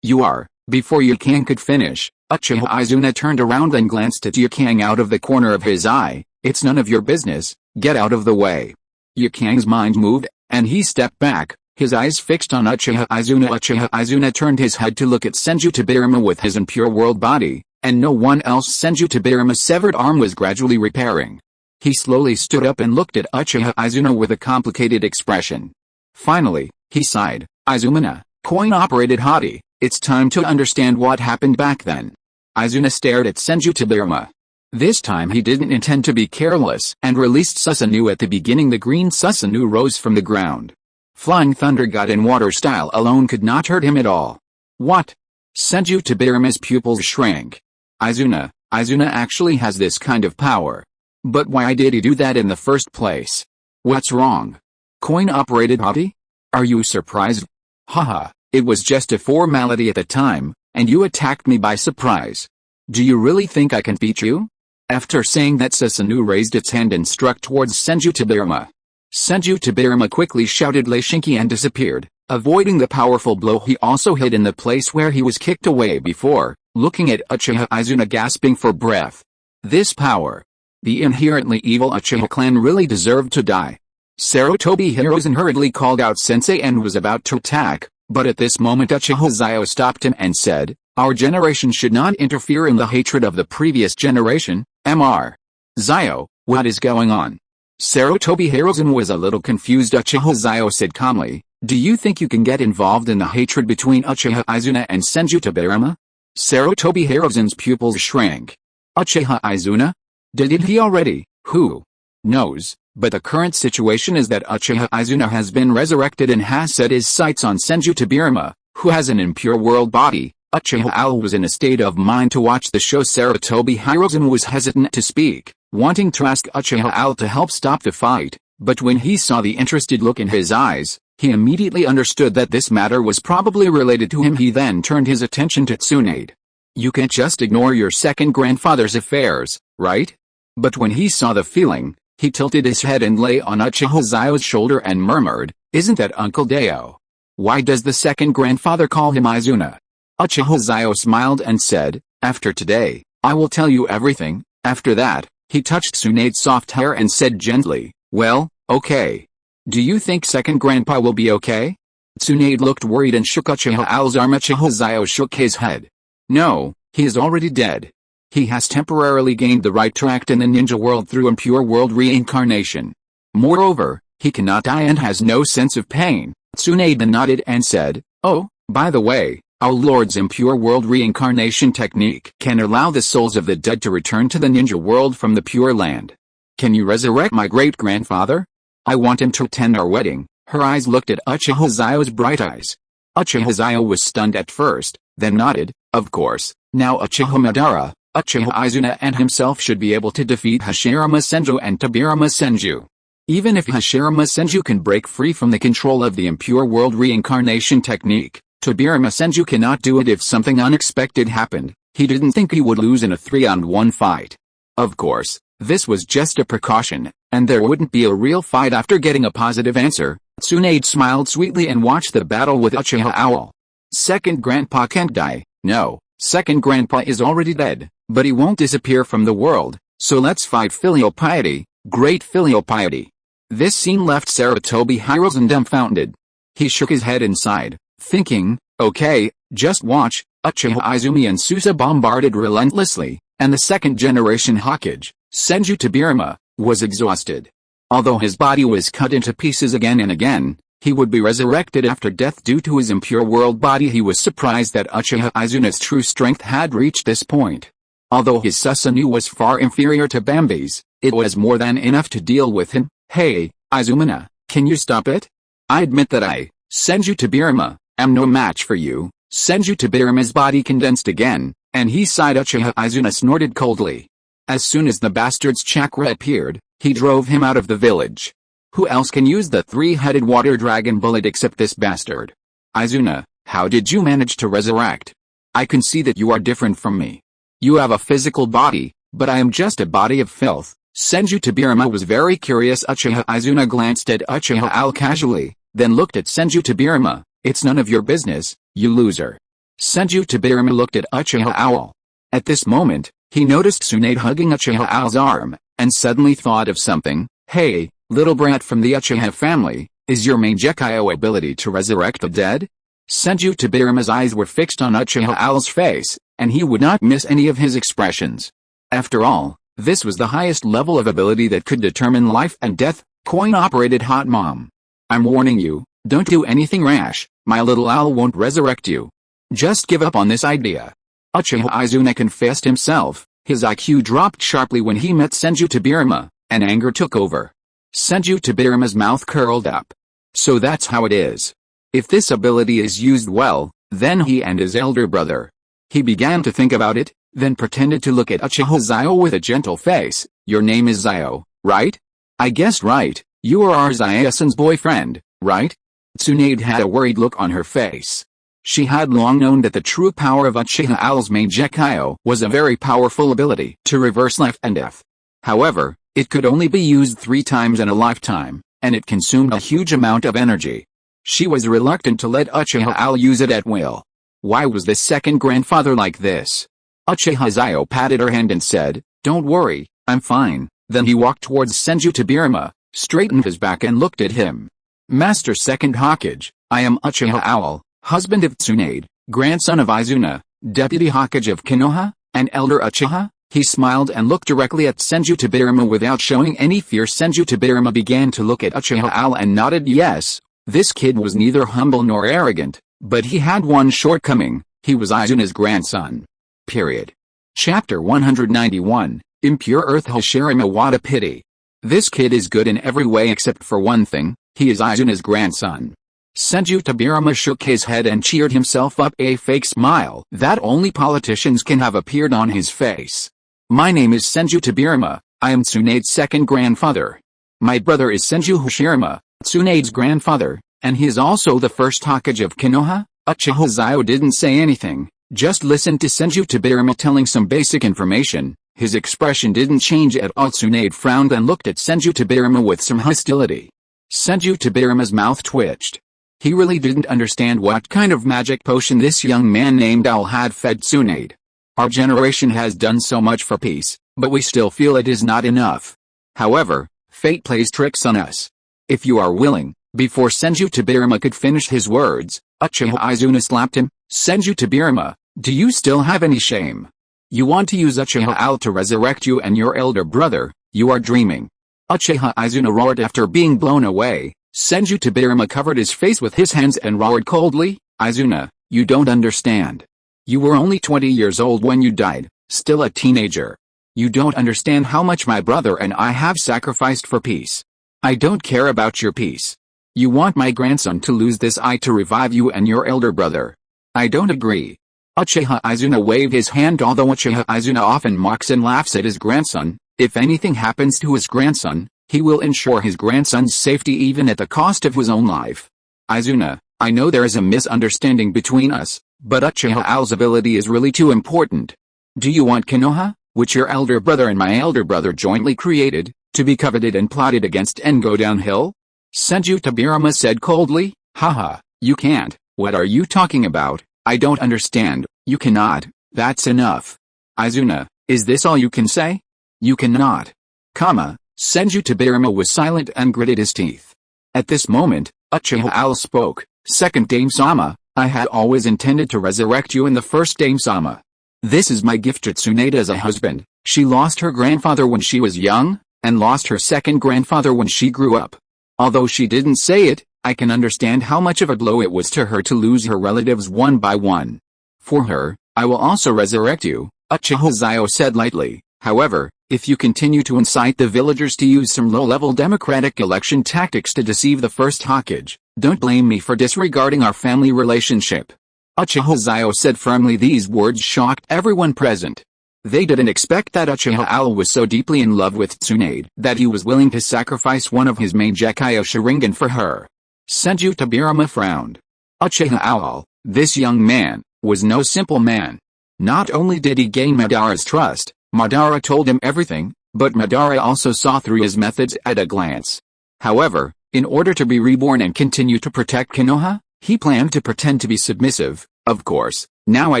you are," before Yi Kang could finish. Uchiha Izuna turned around and glanced at Yi Kang out of the corner of his eye. "It's none of your business, get out of the way." Yi Kang's mind moved, and he stepped back, his eyes fixed on Uchiha Izuna. Uchiha Izuna turned his head to look at Senju Tobirama with his impure world body, and no one else. Senju Tobirama's severed arm was gradually repairing. He slowly stood up and looked at Uchiha Izuna with a complicated expression. Finally, he sighed, "Izumina, coin-operated hottie, it's time to understand what happened back then." Izuna stared at Senju Tobirama. This time he didn't intend to be careless and released Susanoo at the beginning. The green Susanoo rose from the ground. Flying Thunder God in water style alone could not hurt him at all. What? Senju Tobirama's pupils shrank. Izuna actually has this kind of power. But why did he do that in the first place? What's wrong? Coin-operated hottie? Are you surprised? Haha, it was just a formality at the time, and you attacked me by surprise. Do you really think I can beat you? After saying that, Susanoo raised its hand and struck towards Senju Tobirama. Senju Tobirama quickly shouted "Leishinki" and disappeared, avoiding the powerful blow. He also hid in the place where he was kicked away before, looking at Uchiha Izuna gasping for breath. This power. The inherently evil Uchiha clan really deserved to die. Sarutobi Hiruzen hurriedly called out Sensei and was about to attack, but at this moment Uchiha Xiao stopped him and said, "Our generation should not interfere in the hatred of the previous generation, Mr. Xiao, what is going on?" Sarutobi Hiruzen was a little confused. Uchiha Xiao said calmly, "Do you think you can get involved in the hatred between Uchiha Izuna and Senju Tobirama?" Sarutobi Hiruzen's pupils shrank. Uchiha Izuna? Did he already? Who knows? But the current situation is that Uchiha Izuna has been resurrected and has set his sights on Senju Tobirama, who has an impure world body. Uchiha Owl was in a state of mind to watch the show. Sarutobi Hiruzen was hesitant to speak, wanting to ask Uchiha Owl to help stop the fight, but when he saw the interested look in his eyes, he immediately understood that this matter was probably related to him. He then turned his attention to Tsunade. "You can't just ignore your second grandfather's affairs, right?" But when he saw the feeling, he tilted his head and lay on Uchiha Xiao's shoulder and murmured, "Isn't that Uncle Deo? Why does the second grandfather call him Izuna?" Uchiha Xiao smiled and said, "After today, I will tell you everything." After that, he touched Tsunade's soft hair and said gently, "Well, okay. Do you think second grandpa will be okay?" Tsunade looked worried and shook Uchiha Owl's arm. Uchiha Xiao shook his head. "No, he is already dead. He has temporarily gained the right to act in the ninja world through impure world reincarnation. Moreover, he cannot die and has no sense of pain." Tsunade nodded and said, "Oh, by the way, our Lord's impure world reincarnation technique can allow the souls of the dead to return to the ninja world from the Pure Land. Can you resurrect my great-grandfather? I want him to attend our wedding." Her eyes looked at Uchiha Xiao's bright eyes. Uchiha Xiao was stunned at first, then nodded, "Of course, now Uchiha Madara, Uchiha Izuna and himself should be able to defeat Hashirama Senju and Tobirama Senju. Even if Hashirama Senju can break free from the control of the impure world reincarnation technique, Tobirama Senju cannot do it if something unexpected happened." He didn't think he would lose in a 3-on-1 fight. Of course, this was just a precaution, and there wouldn't be a real fight after getting a positive answer. Tsunade smiled sweetly and watched the battle with Uchiha Owl. "Second grandpa can't die, no, second grandpa is already dead, but he won't disappear from the world, so let's fight filial piety, great filial piety." This scene left Sarutobi Hiruzen dumbfounded. He shook his head and sighed, thinking, "Okay, just watch." Uchiha Izumi and Susa bombarded relentlessly, and the second-generation Hokage, Senju Tobirama, was exhausted. Although his body was cut into pieces again and again, he would be resurrected after death due to his impure world body. He was surprised that Uchiha Izuna's true strength had reached this point. Although his Susanoo was far inferior to Bambi's, it was more than enough to deal with him. "Hey, Izumina, can you stop it? I admit that I, Senju Tobirama, am no match for you." Senju Tobirama's body condensed again, and he sighed. Uchiha Izuna snorted coldly. As soon as the bastard's chakra appeared, He drove him out of the village. Who else can use the three-headed water dragon bullet except this bastard? Izuna, how did you manage to resurrect? I can see that you are different from me. You have a physical body, but I am just a body of filth. Senju Tobirama was very curious. Uchiha Izuna glanced at Uchiha Owl casually, then looked at Senju Tobirama. It's none of your business, you loser. Senju Tobirama looked at Uchiha Owl. At this moment, he noticed Tsunade hugging Uchiha Owl's arm, and suddenly thought of something. Hey, little brat from the Uchiha family, is your main Gekio ability to resurrect the dead? Senju Tobirama's eyes were fixed on Uchiha Owl's face, and he would not miss any of his expressions. After all, this was the highest level of ability that could determine life and death. Coin-operated hot mom. I'm warning you, don't do anything rash, my little owl won't resurrect you. Just give up on this idea. Uchiha Izuna confessed himself. His IQ dropped sharply when he met Senju Tobirama, and anger took over. Senju Tobirama's mouth curled up. So that's how it is. If this ability is used well, then he and his elder brother. He began to think about it, then pretended to look at Uchiha Xiao with a gentle face. Your name is Xiao, right? I guessed right, you are our Xiao-san's boyfriend, right? Tsunade had a worried look on her face. She had long known that the true power of Uchiha Owl's main Gekio was a very powerful ability to reverse life and death. However, it could only be used 3 times in a lifetime, and it consumed a huge amount of energy. She was reluctant to let Uchiha Owl use it at will. Why was this second grandfather like this? Uchiha Xiao patted her hand and said, don't worry, I'm fine. Then he walked towards Senju Tobirama, straightened his back and looked at him. Master Second Hokage, I am Uchiha Owl, husband of Tsunade, grandson of Izuna, deputy Hokage of Konoha, and elder Uchiha. He smiled and looked directly at Senju Tobirama without showing any fear. Senju Tobirama began to look at Uchiha Owl and nodded yes. This kid was neither humble nor arrogant, but he had one shortcoming, he was Izuna's grandson. Period. Chapter 191, Impure Earth. Hashirama, what a pity. This kid is good in every way except for one thing, he is Izuna's grandson. Senju Tobirama shook his head and cheered himself up, a fake smile that only politicians can have appeared on his face. My name is Senju Tobirama, I am Tsunade's second grandfather. My brother is Senju Hashirama, Tsunade's grandfather, and he is also the first Hokage of Konoha. Uchiha Xiao didn't say anything, just listened to Senju Tobirama telling some basic information. His expression didn't change at all. Tsunade frowned and looked at Senju Tobirama with some hostility. Senju Tobirama's mouth twitched. He really didn't understand what kind of magic potion this young man named Owl had fed Tsunade. Our generation has done so much for peace, but we still feel it is not enough. However, fate plays tricks on us. If you are willing, before Senju Tobirama could finish his words, Uchiha Izuna slapped him. Senju Tobirama, do you still have any shame? You want to use Uchiha Owl to resurrect you and your elder brother? You are dreaming. Uchiha Izuna roared after being blown away. Senju Tobirama covered his face with his hands and roared coldly, Izuna, you don't understand. You were only 20 years old when you died, still a teenager. You don't understand how much my brother and I have sacrificed for peace. I don't care about your peace. You want my grandson to lose this eye to revive you and your elder brother. I don't agree. Uchiha Izuna waved his hand. Although Uchiha Izuna often mocks and laughs at his grandson, if anything happens to his grandson, he will ensure his grandson's safety even at the cost of his own life. Izuna, I know there is a misunderstanding between us, but Uchiha Owl's ability is really too important. Do you want Konoha, which your elder brother and my elder brother jointly created, to be coveted and plotted against and go downhill? Senju Tobirama said coldly, haha, you can't. What are you talking about? I don't understand. You cannot. That's enough. Izuna, is this all you can say? You cannot. Senju Tobirama was silent and gritted his teeth. At this moment, Uchiha Owl spoke. Second Dame-sama, I had always intended to resurrect you in the first Dame-sama. This is my gift to Tsunade as a husband. She lost her grandfather when she was young, and lost her second grandfather when she grew up. Although she didn't say it, I can understand how much of a blow it was to her to lose her relatives one by one. For her, I will also resurrect you, Uchiha Xiao said lightly. However, if you continue to incite the villagers to use some low-level democratic election tactics to deceive the first Hokage, don't blame me for disregarding our family relationship. Uchiha Xiao said firmly. These words shocked everyone present. They didn't expect that Uchiha Xiao was so deeply in love with Tsunade that he was willing to sacrifice one of his main Gekkai Sharingan for her. Senju Tobirama frowned. Uchiha Xiao, this young man, was no simple man. Not only did he gain Madara's trust, Madara told him everything, but Madara also saw through his methods at a glance. However, in order to be reborn and continue to protect Konoha, he planned to pretend to be submissive. Of course, now I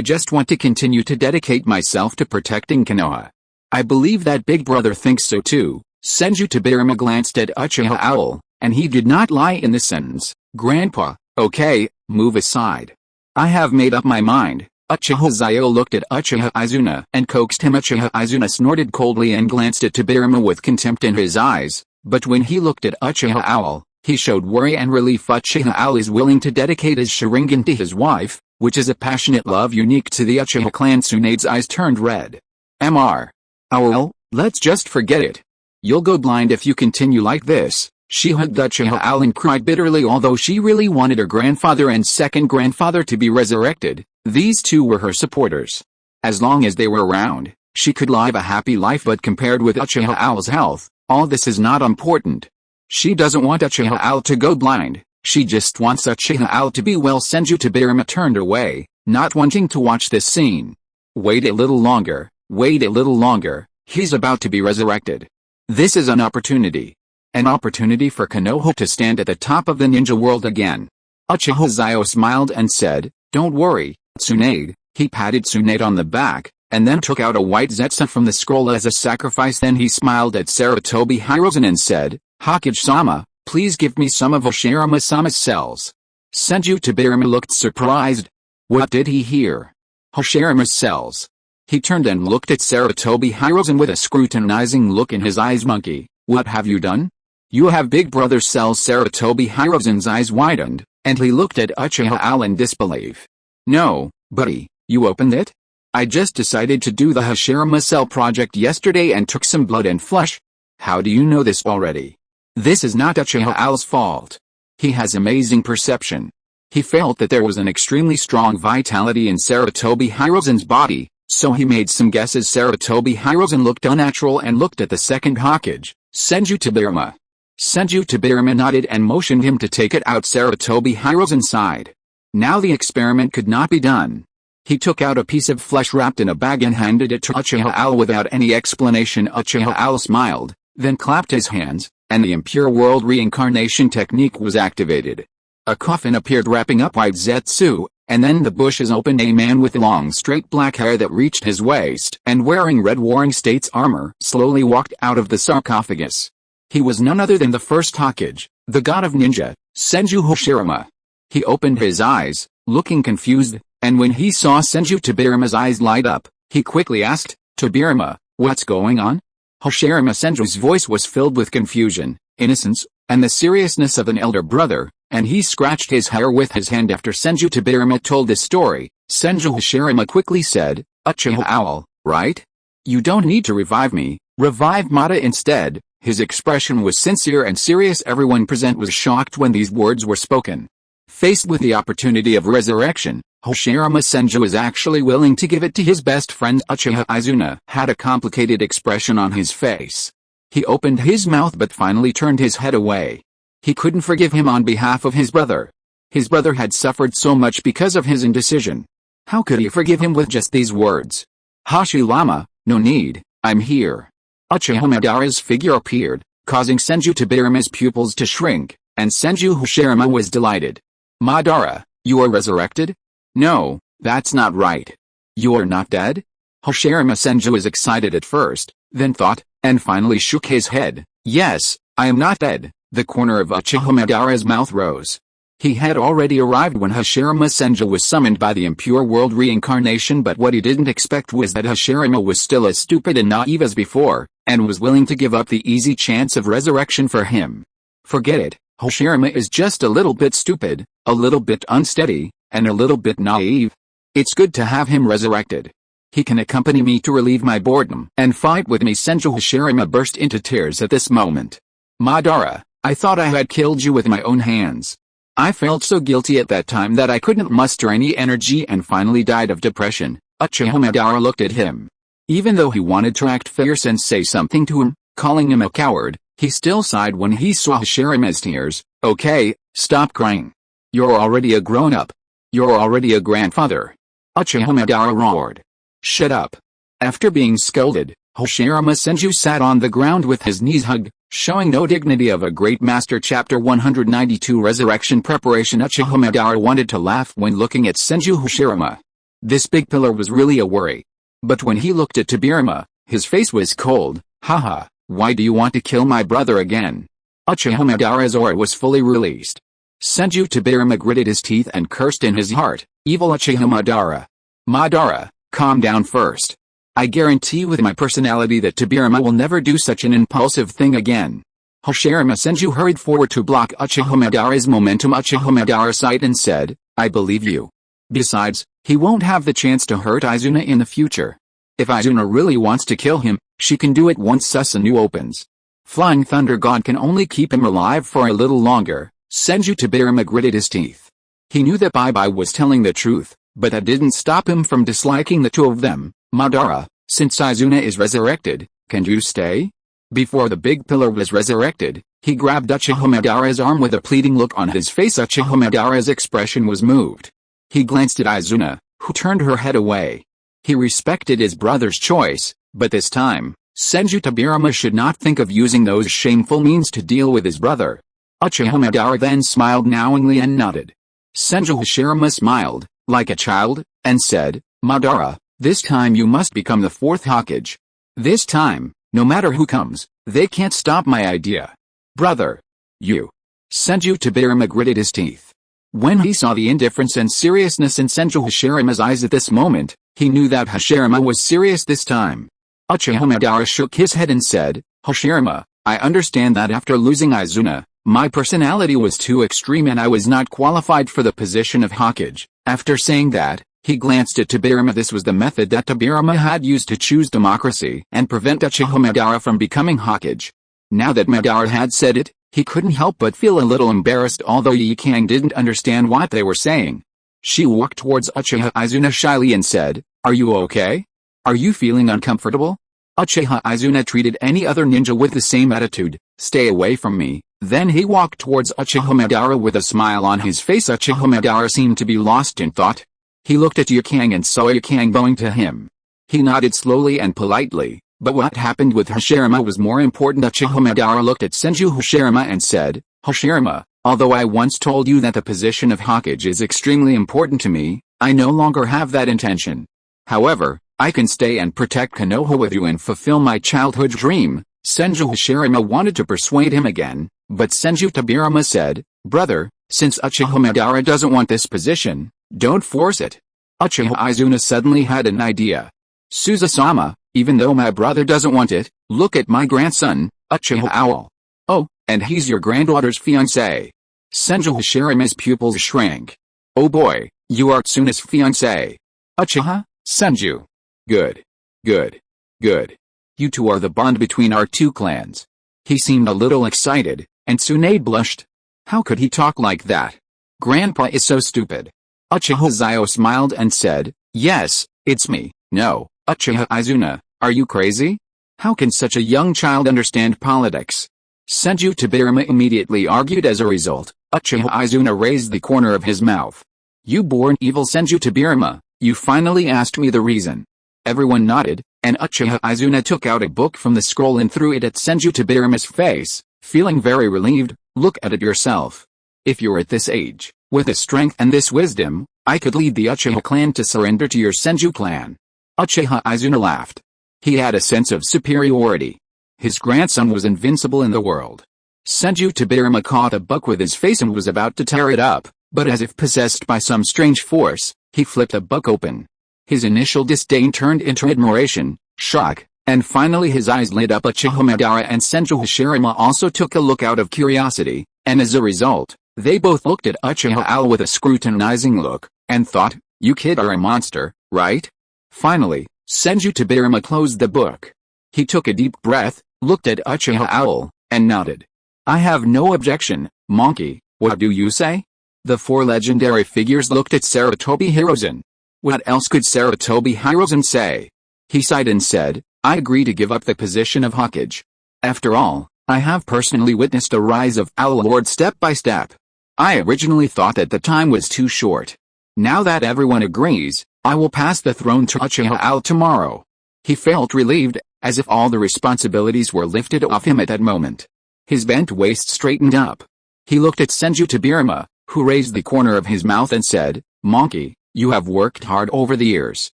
just want to continue to dedicate myself to protecting Konoha. I believe that Big Brother thinks so too. Senju Tobirama glanced at Uchiha Xiao, and he did not lie in this sentence. Grandpa, okay, move aside. I have made up my mind. Uchiha Xiao looked at Uchiha Izuna and coaxed him. Uchiha Izuna snorted coldly and glanced at Tobirama with contempt in his eyes, but when he looked at Uchiha Xiao, he showed worry and relief. Uchiha Xiao is willing to dedicate his Sharingan to his wife, which is a passionate love unique to the Uchiha clan. Tsunade's eyes turned red. Mr. Well, let's just forget it. You'll go blind if you continue like this. She hugged Uchiha Xiao and cried bitterly. Although she really wanted her grandfather and second grandfather to be resurrected, these two were her supporters. As long as they were around, she could live a happy life, but compared with Uchiha Xiao's health, all this is not important. She doesn't want Uchiha Xiao to go blind, she just wants Uchiha Xiao to be well. Senju Tobirama turned away, not wanting to watch this scene. Wait a little longer, he's about to be resurrected. This is an opportunity. An opportunity for Konoha to stand at the top of the ninja world again. Uchiha Xiao smiled and said, don't worry, Tsunade. He patted Tsunade on the back, and then took out a white zetsu from the scroll as a sacrifice. Then he smiled at Sarutobi Hiruzen and said, Hokage-sama, please give me some of Hashirama-sama's cells. Senju Tobirama looked surprised. What did he hear? Hashirama's cells. He turned and looked at Sarutobi Hiruzen with a scrutinizing look in his eyes. Monkey, what have you done? You have Big Brother's cells. Sarutobi Hiruzen's eyes widened, and he looked at Uchiha Xiao in disbelief. No, buddy, you opened it? I just decided to do the Hashirama cell project yesterday and took some blood and flesh. How do you know this already? This is not Uchiha Xiao's fault. He has amazing perception. He felt that there was an extremely strong vitality in Sarutobi Hiruzen's body, so he made some guesses. Sarutobi Hiruzen looked unnatural and looked at the second Hokage, Senju Tobirama. Senju Tobirama nodded and motioned him to take it out. Sarutobi Hiruzen sighed. Now the experiment could not be done. He took out a piece of flesh wrapped in a bag and handed it to Uchiha Xiao without any explanation. Uchiha Xiao smiled, then clapped his hands, and the impure world reincarnation technique was activated. A coffin appeared wrapping up white zetsu, and then the bushes opened. A man with long straight black hair that reached his waist and wearing red Warring States armor slowly walked out of the sarcophagus. He was none other than the first Hokage, the god of ninja, Senju Hashirama. He opened his eyes, looking confused, and when he saw Senju Tobirama's eyes light up, he quickly asked, Tobirama, what's going on? Hashirama Senju's voice was filled with confusion, innocence, and the seriousness of an elder brother, and he scratched his hair with his hand. After Senju Tobirama told this story, Senju Hashirama quickly said, Uchiha Xiao, right? You don't need to revive me, revive Mata instead. His expression was sincere and serious. Everyone present was shocked when these words were spoken. Faced with the opportunity of resurrection, Hashirama Senju is actually willing to give it to his best friend. Uchiha Izuna had a complicated expression on his face. He opened his mouth but finally turned his head away. He couldn't forgive him on behalf of his brother. His brother had suffered so much because of his indecision. How could he forgive him with just these words? Hashirama, no need, I'm here. Uchiha Madara's figure appeared, causing Senju Tobirama's pupils to shrink, and Senju Hashirama was delighted. Madara, you are resurrected? No, that's not right. You are not dead? Hashirama Senju was excited at first, then thought, and finally shook his head. Yes, I am not dead. The corner of Uchiha Madara's mouth rose. He had already arrived when Hashirama Senju was summoned by the impure world reincarnation, but what he didn't expect was that Hashirama was still as stupid and naive as before, and was willing to give up the easy chance of resurrection for him. Forget it, Hashirama is just a little bit stupid, a little bit unsteady, and a little bit naive. It's good to have him resurrected. He can accompany me to relieve my boredom and fight with me. Senju Hashirama burst into tears at this moment. Madara, I thought I had killed you with my own hands. I felt so guilty at that time that I couldn't muster any energy and finally died of depression. Uchiha Madara looked at him. Even though he wanted to act fierce and say something to him, calling him a coward, he still sighed when he saw Hashirama's tears. Okay, stop crying. You're already a grown-up. You're already a grandfather. Uchiha Madara roared. Shut up. After being scolded, Hashirama Senju sat on the ground with his knees hugged, showing no dignity of a great master. Chapter 192 Resurrection Preparation. Uchiha Madara wanted to laugh when looking at Senju Hashirama. This big pillar was really a worry. But when he looked at Tobirama, his face was cold. Haha, why do you want to kill my brother again? Uchiha Madara's aura was fully released. Senju Tobirama gritted his teeth and cursed in his heart, evil Uchiha Madara. Madara, calm down first. I guarantee with my personality that Tobirama will never do such an impulsive thing again. Hashirama Senju hurried forward to block Uchiha Madara's momentum. Uchiha Madara sighed and said, I believe you. Besides, he won't have the chance to hurt Izuna in the future. If Izuna really wants to kill him, she can do it once Susanoo opens. Flying Thunder God can only keep him alive for a little longer. Senju Tobirama gritted his teeth. He knew that Bye was telling the truth, but that didn't stop him from disliking the two of them. Madara, since Izuna is resurrected, can you stay? Before the big pillar was resurrected, he grabbed Uchiha Madara's arm with a pleading look on his face. Uchiha Madara's expression was moved. He glanced at Izuna, who turned her head away. He respected his brother's choice, but this time, Senju Tobirama should not think of using those shameful means to deal with his brother. Uchiha Madara then smiled knowingly and nodded. Senju Hashirama smiled, like a child, and said, Madara, this time you must become the fourth Hokage. This time, no matter who comes, they can't stop my idea. Brother. You. Senju Tobirama gritted his teeth. When he saw the indifference and seriousness in Senju Hashirama's eyes at this moment, he knew that Hashirama was serious this time. Uchiha Madara shook his head and said, Hashirama, I understand that after losing Izuna, my personality was too extreme and I was not qualified for the position of Hokage. After saying that, he glanced at Tobirama. This was the method that Tobirama had used to choose democracy and prevent Uchiha Madara from becoming Hokage. Now that Madara had said it, he couldn't help but feel a little embarrassed, although Yikang didn't understand what they were saying. She walked towards Uchiha Izuna shyly and said, Are you okay? Are you feeling uncomfortable? Uchiha Izuna treated any other ninja with the same attitude, stay away from me. Then he walked towards Uchiha Madara with a smile on his face. Uchiha Madara seemed to be lost in thought. He looked at Yikang and saw Yikang bowing to him. He nodded slowly and politely. But what happened with Hashirama was more important. Uchiha Madara looked at Senju Hashirama and said, Hashirama, although I once told you that the position of Hokage is extremely important to me, I no longer have that intention. However, I can stay and protect Konoha with you and fulfill my childhood dream. Senju Hashirama wanted to persuade him again, but Senju Tobirama said, Brother, since Uchiha Madara doesn't want this position, don't force it. Uchiha Izuna suddenly had an idea. Suza-sama, even though my brother doesn't want it, look at my grandson, Uchiha Owl. Oh, and he's your granddaughter's fiancé. Senju Hashirama's pupils shrank. Oh boy, you are Tsunade's fiancé. Uchiha, Senju. Good. Good. Good. You two are the bond between our two clans. He seemed a little excited, and Tsunade blushed. How could he talk like that? Grandpa is so stupid. Uchiha Xiao smiled and said, Yes, it's me. No, Uchiha Izuna, are you crazy? How can such a young child understand politics? Senju Tobirama immediately argued. As a result, Uchiha Izuna raised the corner of his mouth. You born evil Senju Tobirama, you finally asked me the reason. Everyone nodded, and Uchiha Izuna took out a book from the scroll and threw it at Senju Tobirama's face, feeling very relieved. Look at it yourself. If you're at this age, with this strength and this wisdom, I could lead the Uchiha clan to surrender to your Senju clan. Uchiha Izuna laughed. He had a sense of superiority. His grandson was invincible in the world. Senju Tobirama caught a book with his face and was about to tear it up, but as if possessed by some strange force, he flipped the book open. His initial disdain turned into admiration, shock, and finally his eyes lit up. Uchiha Madara and Senju Hashirama also took a look out of curiosity, and as a result, they both looked at Uchiha Owl with a scrutinizing look, and thought, you kid are a monster, right? Finally, Senju Tobirama closed the book. He took a deep breath, looked at Uchiha Owl, and nodded. I have no objection, monkey, what do you say? The four legendary figures looked at Sarutobi Hiruzen. What else could Sarutobi Hiruzen say? He sighed and said, I agree to give up the position of Hokage. After all, I have personally witnessed the rise of Owl Lord step by step. I originally thought that the time was too short. Now that everyone agrees, I will pass the throne to Uchiha Owl tomorrow. He felt relieved, as if all the responsibilities were lifted off him at that moment. His bent waist straightened up. He looked at Senju Tobirama, who raised the corner of his mouth and said, Monkey, you have worked hard over the years.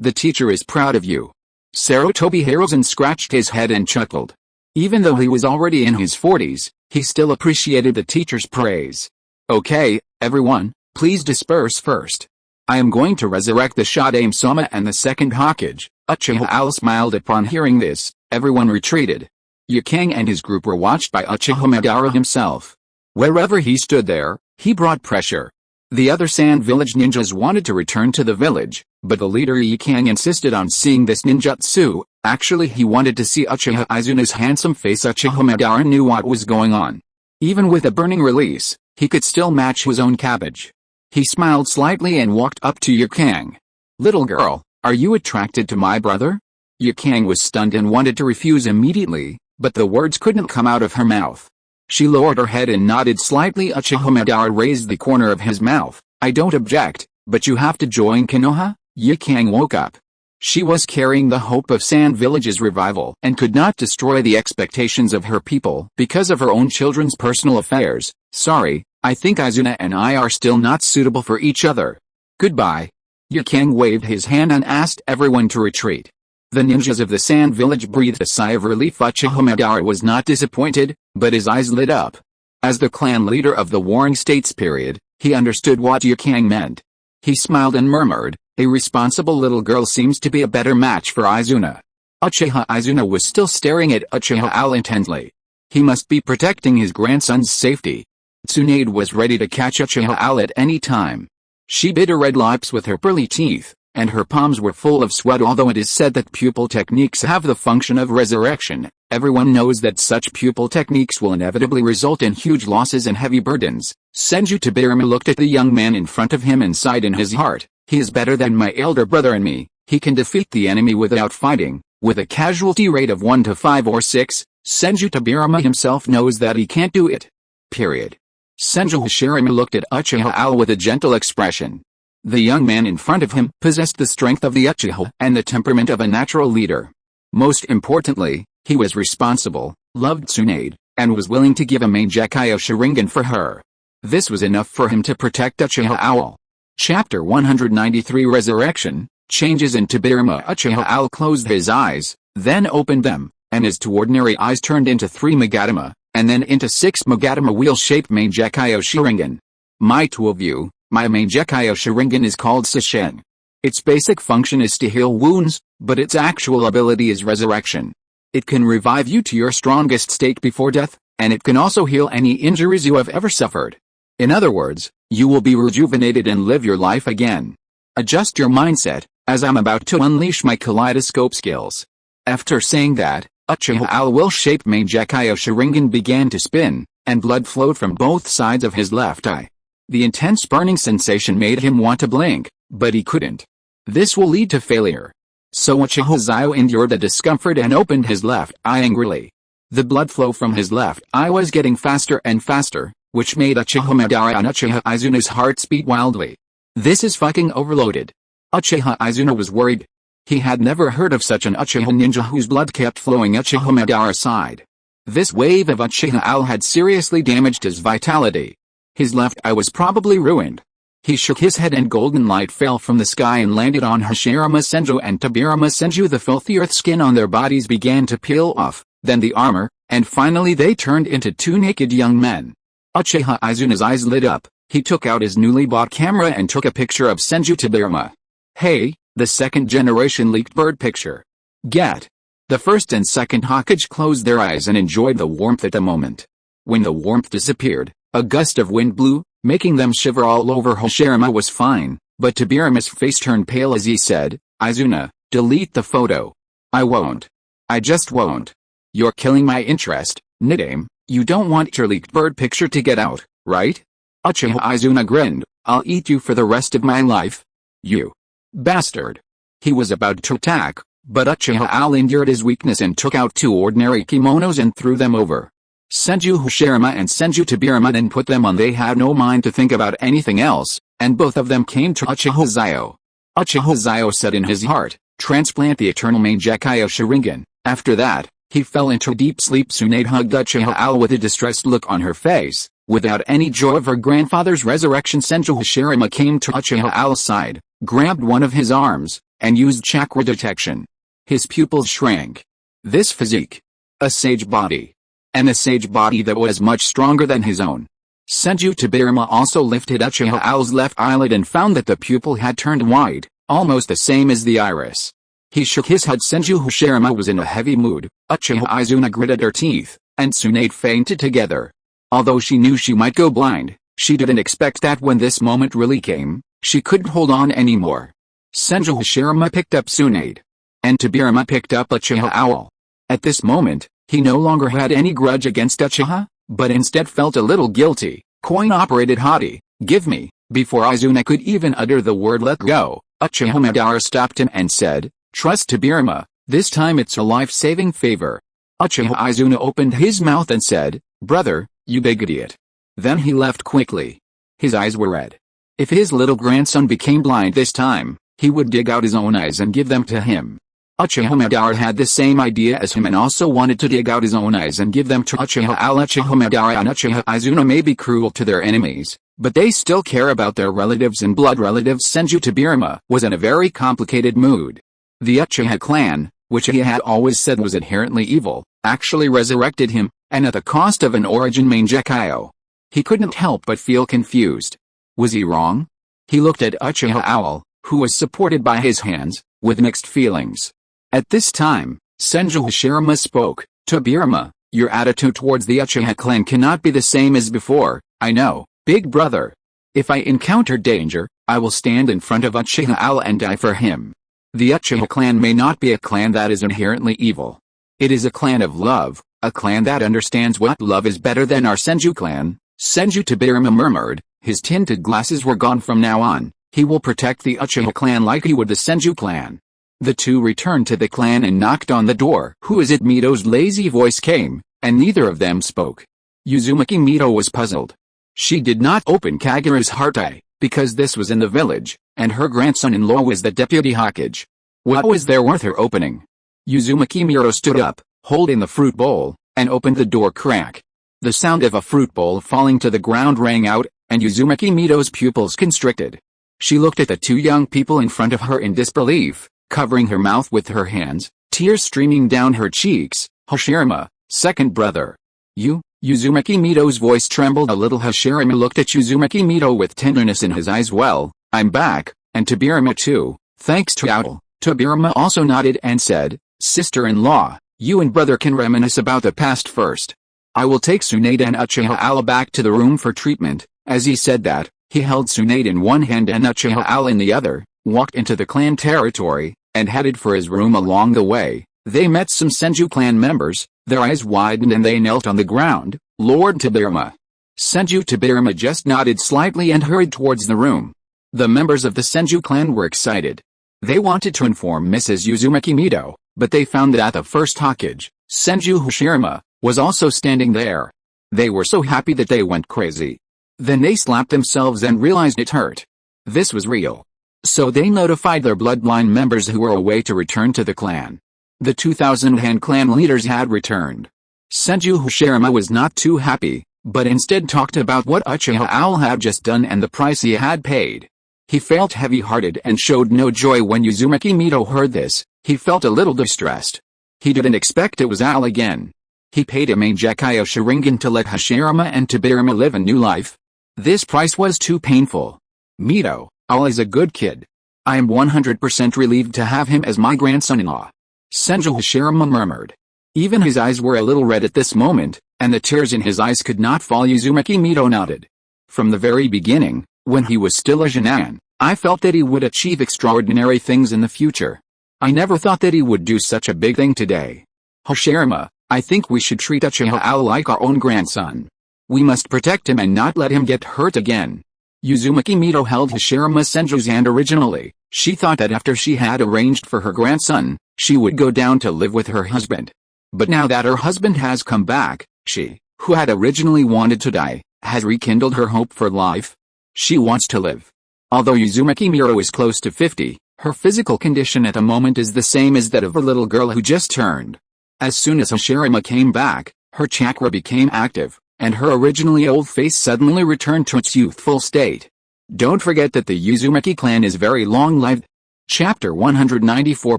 The teacher is proud of you. Sarutobi Hiruzen scratched his head and chuckled. Even though he was already in his 40s, he still appreciated the teacher's praise. Okay, everyone, please disperse first. I am going to resurrect the Shadame Soma and the second Hokage. Uchiha Owl smiled upon hearing this. Everyone retreated. Yukang and his group were watched by Uchiha Madara himself. Wherever he stood there, he brought pressure. The other Sand Village ninjas wanted to return to the village, but the leader Yukang insisted on seeing this ninjutsu. Actually, he wanted to see Uchiha Izuna's handsome face. Uchiha Madara knew what was going on. Even with a burning release, he could still match his own cabbage. He smiled slightly and walked up to Yukang. Little girl, are you attracted to my brother? Yukang was stunned and wanted to refuse immediately, but the words couldn't come out of her mouth. She lowered her head and nodded slightly. Uchiha Madara raised the corner of his mouth. I don't object, but you have to join Konoha? Yukang woke up. She was carrying the hope of Sand Village's revival and could not destroy the expectations of her people because of her own children's personal affairs. Sorry, I think Izuna and I are still not suitable for each other. Goodbye. Yukang waved his hand and asked everyone to retreat. The ninjas of the Sand Village breathed a sigh of relief. Uchiha Madara was not disappointed, but his eyes lit up. As the clan leader of the Warring States period, he understood what Yukang meant. He smiled and murmured, a responsible little girl seems to be a better match for Izuna. Uchiha Izuna was still staring at Uchiha Owl intently. He must be protecting his grandson's safety. Tsunade was ready to catch Uchiha Owl at any time. She bit her red lips with her pearly teeth, and her palms were full of sweat. Although it is said that pupil techniques have the function of resurrection, everyone knows that such pupil techniques will inevitably result in huge losses and heavy burdens. Senju Tobirama looked at the young man in front of him and sighed in his heart. He is better than my elder brother and me. He can defeat the enemy without fighting, with a casualty rate of 1 to 5 or 6. Senju Tobirama himself knows that he can't do it. Period. Senju Hashirama looked at Uchiha Owl with a gentle expression. The young man in front of him possessed the strength of the Uchiha and the temperament of a natural leader. Most importantly, he was responsible, loved Tsunade, and was willing to give a Mangekyo Sharingan for her. This was enough for him to protect Uchiha Owl. Chapter 193 Resurrection, Changes in Tobirama. Uchiha Owl closed his eyes, then opened them, and his two ordinary eyes turned into 3 Magatama, and then into 6 Magatama wheel-shaped Mangekyo Sharingan. My tool view. My Mangekyo Sharingan is called Sesshin. Its basic function is to heal wounds, but its actual ability is resurrection. It can revive you to your strongest state before death, and it can also heal any injuries you have ever suffered. In other words, you will be rejuvenated and live your life again. Adjust your mindset, as I'm about to unleash my kaleidoscope skills. After saying that, Uchiha Owl wheel-shaped Mangekyo Sharingan began to spin, and blood flowed from both sides of his left eye. The intense burning sensation made him want to blink, but he couldn't. This will lead to failure. So Uchiha Xiao endured the discomfort and opened his left eye angrily. The blood flow from his left eye was getting faster and faster, which made Uchiha Madara and Uchiha Izuna's hearts beat wildly. This is fucking overloaded. Uchiha Izuna was worried. He had never heard of such an Uchiha ninja whose blood kept flowing. Uchiha Madara sighed. This wave of Uchiha Owl had seriously damaged his vitality. His left eye was probably ruined. He shook his head and golden light fell from the sky and landed on Hashirama Senju and Tobirama Senju. The filthy earth skin on their bodies began to peel off, then the armor, and finally they turned into 2 naked young men. Uchiha Izuna's eyes lit up. He took out his newly bought camera and took a picture of Senju Tobirama. Hey, the second generation leaked bird picture. Get. The first and second Hokage closed their eyes and enjoyed the warmth at the moment. When the warmth disappeared, a gust of wind blew, making them shiver all over. Hashirama was fine, but Tobirama's face turned pale as he said, Izuna, delete the photo. I won't. I just won't. You're killing my interest, Nidame. You don't want your leaked bird picture to get out, right? Uchiha Izuna grinned. I'll eat you for the rest of my life. You bastard. He was about to attack, But Uchiha Al endured his weakness and took out 2 ordinary kimonos and threw them over. Senju Hashirama and Senju Tobirama then put them on. They had no mind to think about anything else, and both of them came to Uchiha Xiao. Uchiha Xiao said in his heart, "Transplant the eternal Mangekyou Sharingan." After that, he fell into deep sleep. Tsunade hugged Uchiha Al with a distressed look on her face. Without any joy of her grandfather's resurrection, Senju Hashirama came to Uchiha Al's side, grabbed one of his arms, and used chakra detection. His pupils shrank. This physique. A sage body. And a sage body that was much stronger than his own. Senju Tobirama also lifted Uchiha Al's left eyelid and found that the pupil had turned wide, almost the same as the iris. He shook his head. Senju Hashirama was in a heavy mood. Uchiha Izuna gritted her teeth, and Tsunade fainted together. Although she knew she might go blind, she didn't expect that when this moment really came, she couldn't hold on anymore. Senju Hashirama picked up Tsunade. And Tobirama picked up Uchiha Owl. At this moment, he no longer had any grudge against Uchiha, but instead felt a little guilty. Coin-operated hottie, give me. Before Izuna could even utter the word let go, Uchiha Madara stopped him and said, "Trust Tobirama, this time it's a life-saving favor." Uchiha Izuna opened his mouth and said, "Brother, you big idiot." Then he left quickly. His eyes were red. If his little grandson became blind this time, he would dig out his own eyes and give them to him. Uchiha Madara had the same idea as him and also wanted to dig out his own eyes and give them to Uchiha Al. Uchiha Madara and Uchiha Izuna may be cruel to their enemies, but they still care about their relatives and blood relatives. Senju Tobirama was in a very complicated mood. The Uchiha clan, which he had always said was inherently evil, actually resurrected him, and at the cost of an origin Mangekyou. He couldn't help but feel confused. Was he wrong? He looked at Uchiha Owl, who was supported by his hands, with mixed feelings. At this time, Senju Hashirama spoke. "Tobirama, your attitude towards the Uchiha clan cannot be the same as before. I know, big brother. If I encounter danger, I will stand in front of Uchiha Al and die for him. The Uchiha clan may not be a clan that is inherently evil. It is a clan of love, a clan that understands what love is better than our Senju clan." Senju Tobirama murmured. His tinted glasses were gone. From now on, he will protect the Uchiha clan like he would the Senju clan. The two returned to the clan and knocked on the door. "Who is it?" Mito's lazy voice came, and neither of them spoke. Uzumaki Mito was puzzled. She did not open Kagura's heart eye, because this was in the village, and her grandson-in-law was the deputy Hokage. What was there worth her opening? Uzumaki Mito stood up, holding the fruit bowl, and opened the door crack. The sound of a fruit bowl falling to the ground rang out, and Uzumaki Mito's pupils constricted. She looked at the two young people in front of her in disbelief, covering her mouth with her hands, tears streaming down her cheeks. "Hashirama, second brother. You?" Uzumaki Mito's voice trembled a little. Hashirama looked at Uzumaki Mito with tenderness in his eyes. "Well, I'm back, and Tobirama too, thanks to Owl." Tobirama also nodded and said, "Sister-in-law, you and brother can reminisce about the past first. I will take Tsunade and Uchiha Al back to the room for treatment." As he said that, he held Tsunade in one hand and Uchiha Al in the other, walked into the clan territory, and headed for his room. Along the way, they met some Senju clan members. Their eyes widened and they knelt on the ground. "Lord Tobirama." Senju Tobirama just nodded slightly and hurried towards the room. The members of the Senju clan were excited. They wanted to inform Mrs. Uzumaki Mito, but they found that the first Hokage, Senju Hashirama, was also standing there. They were so happy that they went crazy. Then they slapped themselves and realized it hurt. This was real. So they notified their bloodline members who were away to return to the clan. The 2,000 Han clan leaders had returned. Senju Hashirama was not too happy, but instead talked about what Uchiha Owl had just done and the price he had paid. He felt heavy-hearted and showed no joy when Uzumaki Mito heard this. He felt a little distressed. He didn't expect it was Owl again. He paid a Mangekyou Sharingan to let Hashirama and Tobirama live a new life. This price was too painful. "Mito, Owl is a good kid. I am 100% relieved to have him as my grandson-in-law," Senju Hashirama murmured. Even his eyes were a little red at this moment, and the tears in his eyes could not fall. Uzumaki Mito nodded. "From the very beginning, when he was still a Jonin, I felt that he would achieve extraordinary things in the future. I never thought that he would do such a big thing today. Hashirama, I think we should treat Uchiha Owl like our own grandson. We must protect him and not let him get hurt again." Uzumaki Mito held Hashirama Senju's hand originally, She thought that after she had arranged for her grandson, she would go down to live with her husband. But now that her husband has come back, she, who had originally wanted to die, has rekindled her hope for life. She wants to live. Although Uzumaki Mito is close to 50, her physical condition at the moment is the same as that of a little girl who just turned. As soon as Hashirama came back, her chakra became active, and her originally old face suddenly returned to its youthful state. Don't forget that the Uzumaki clan is very long-lived. Chapter 194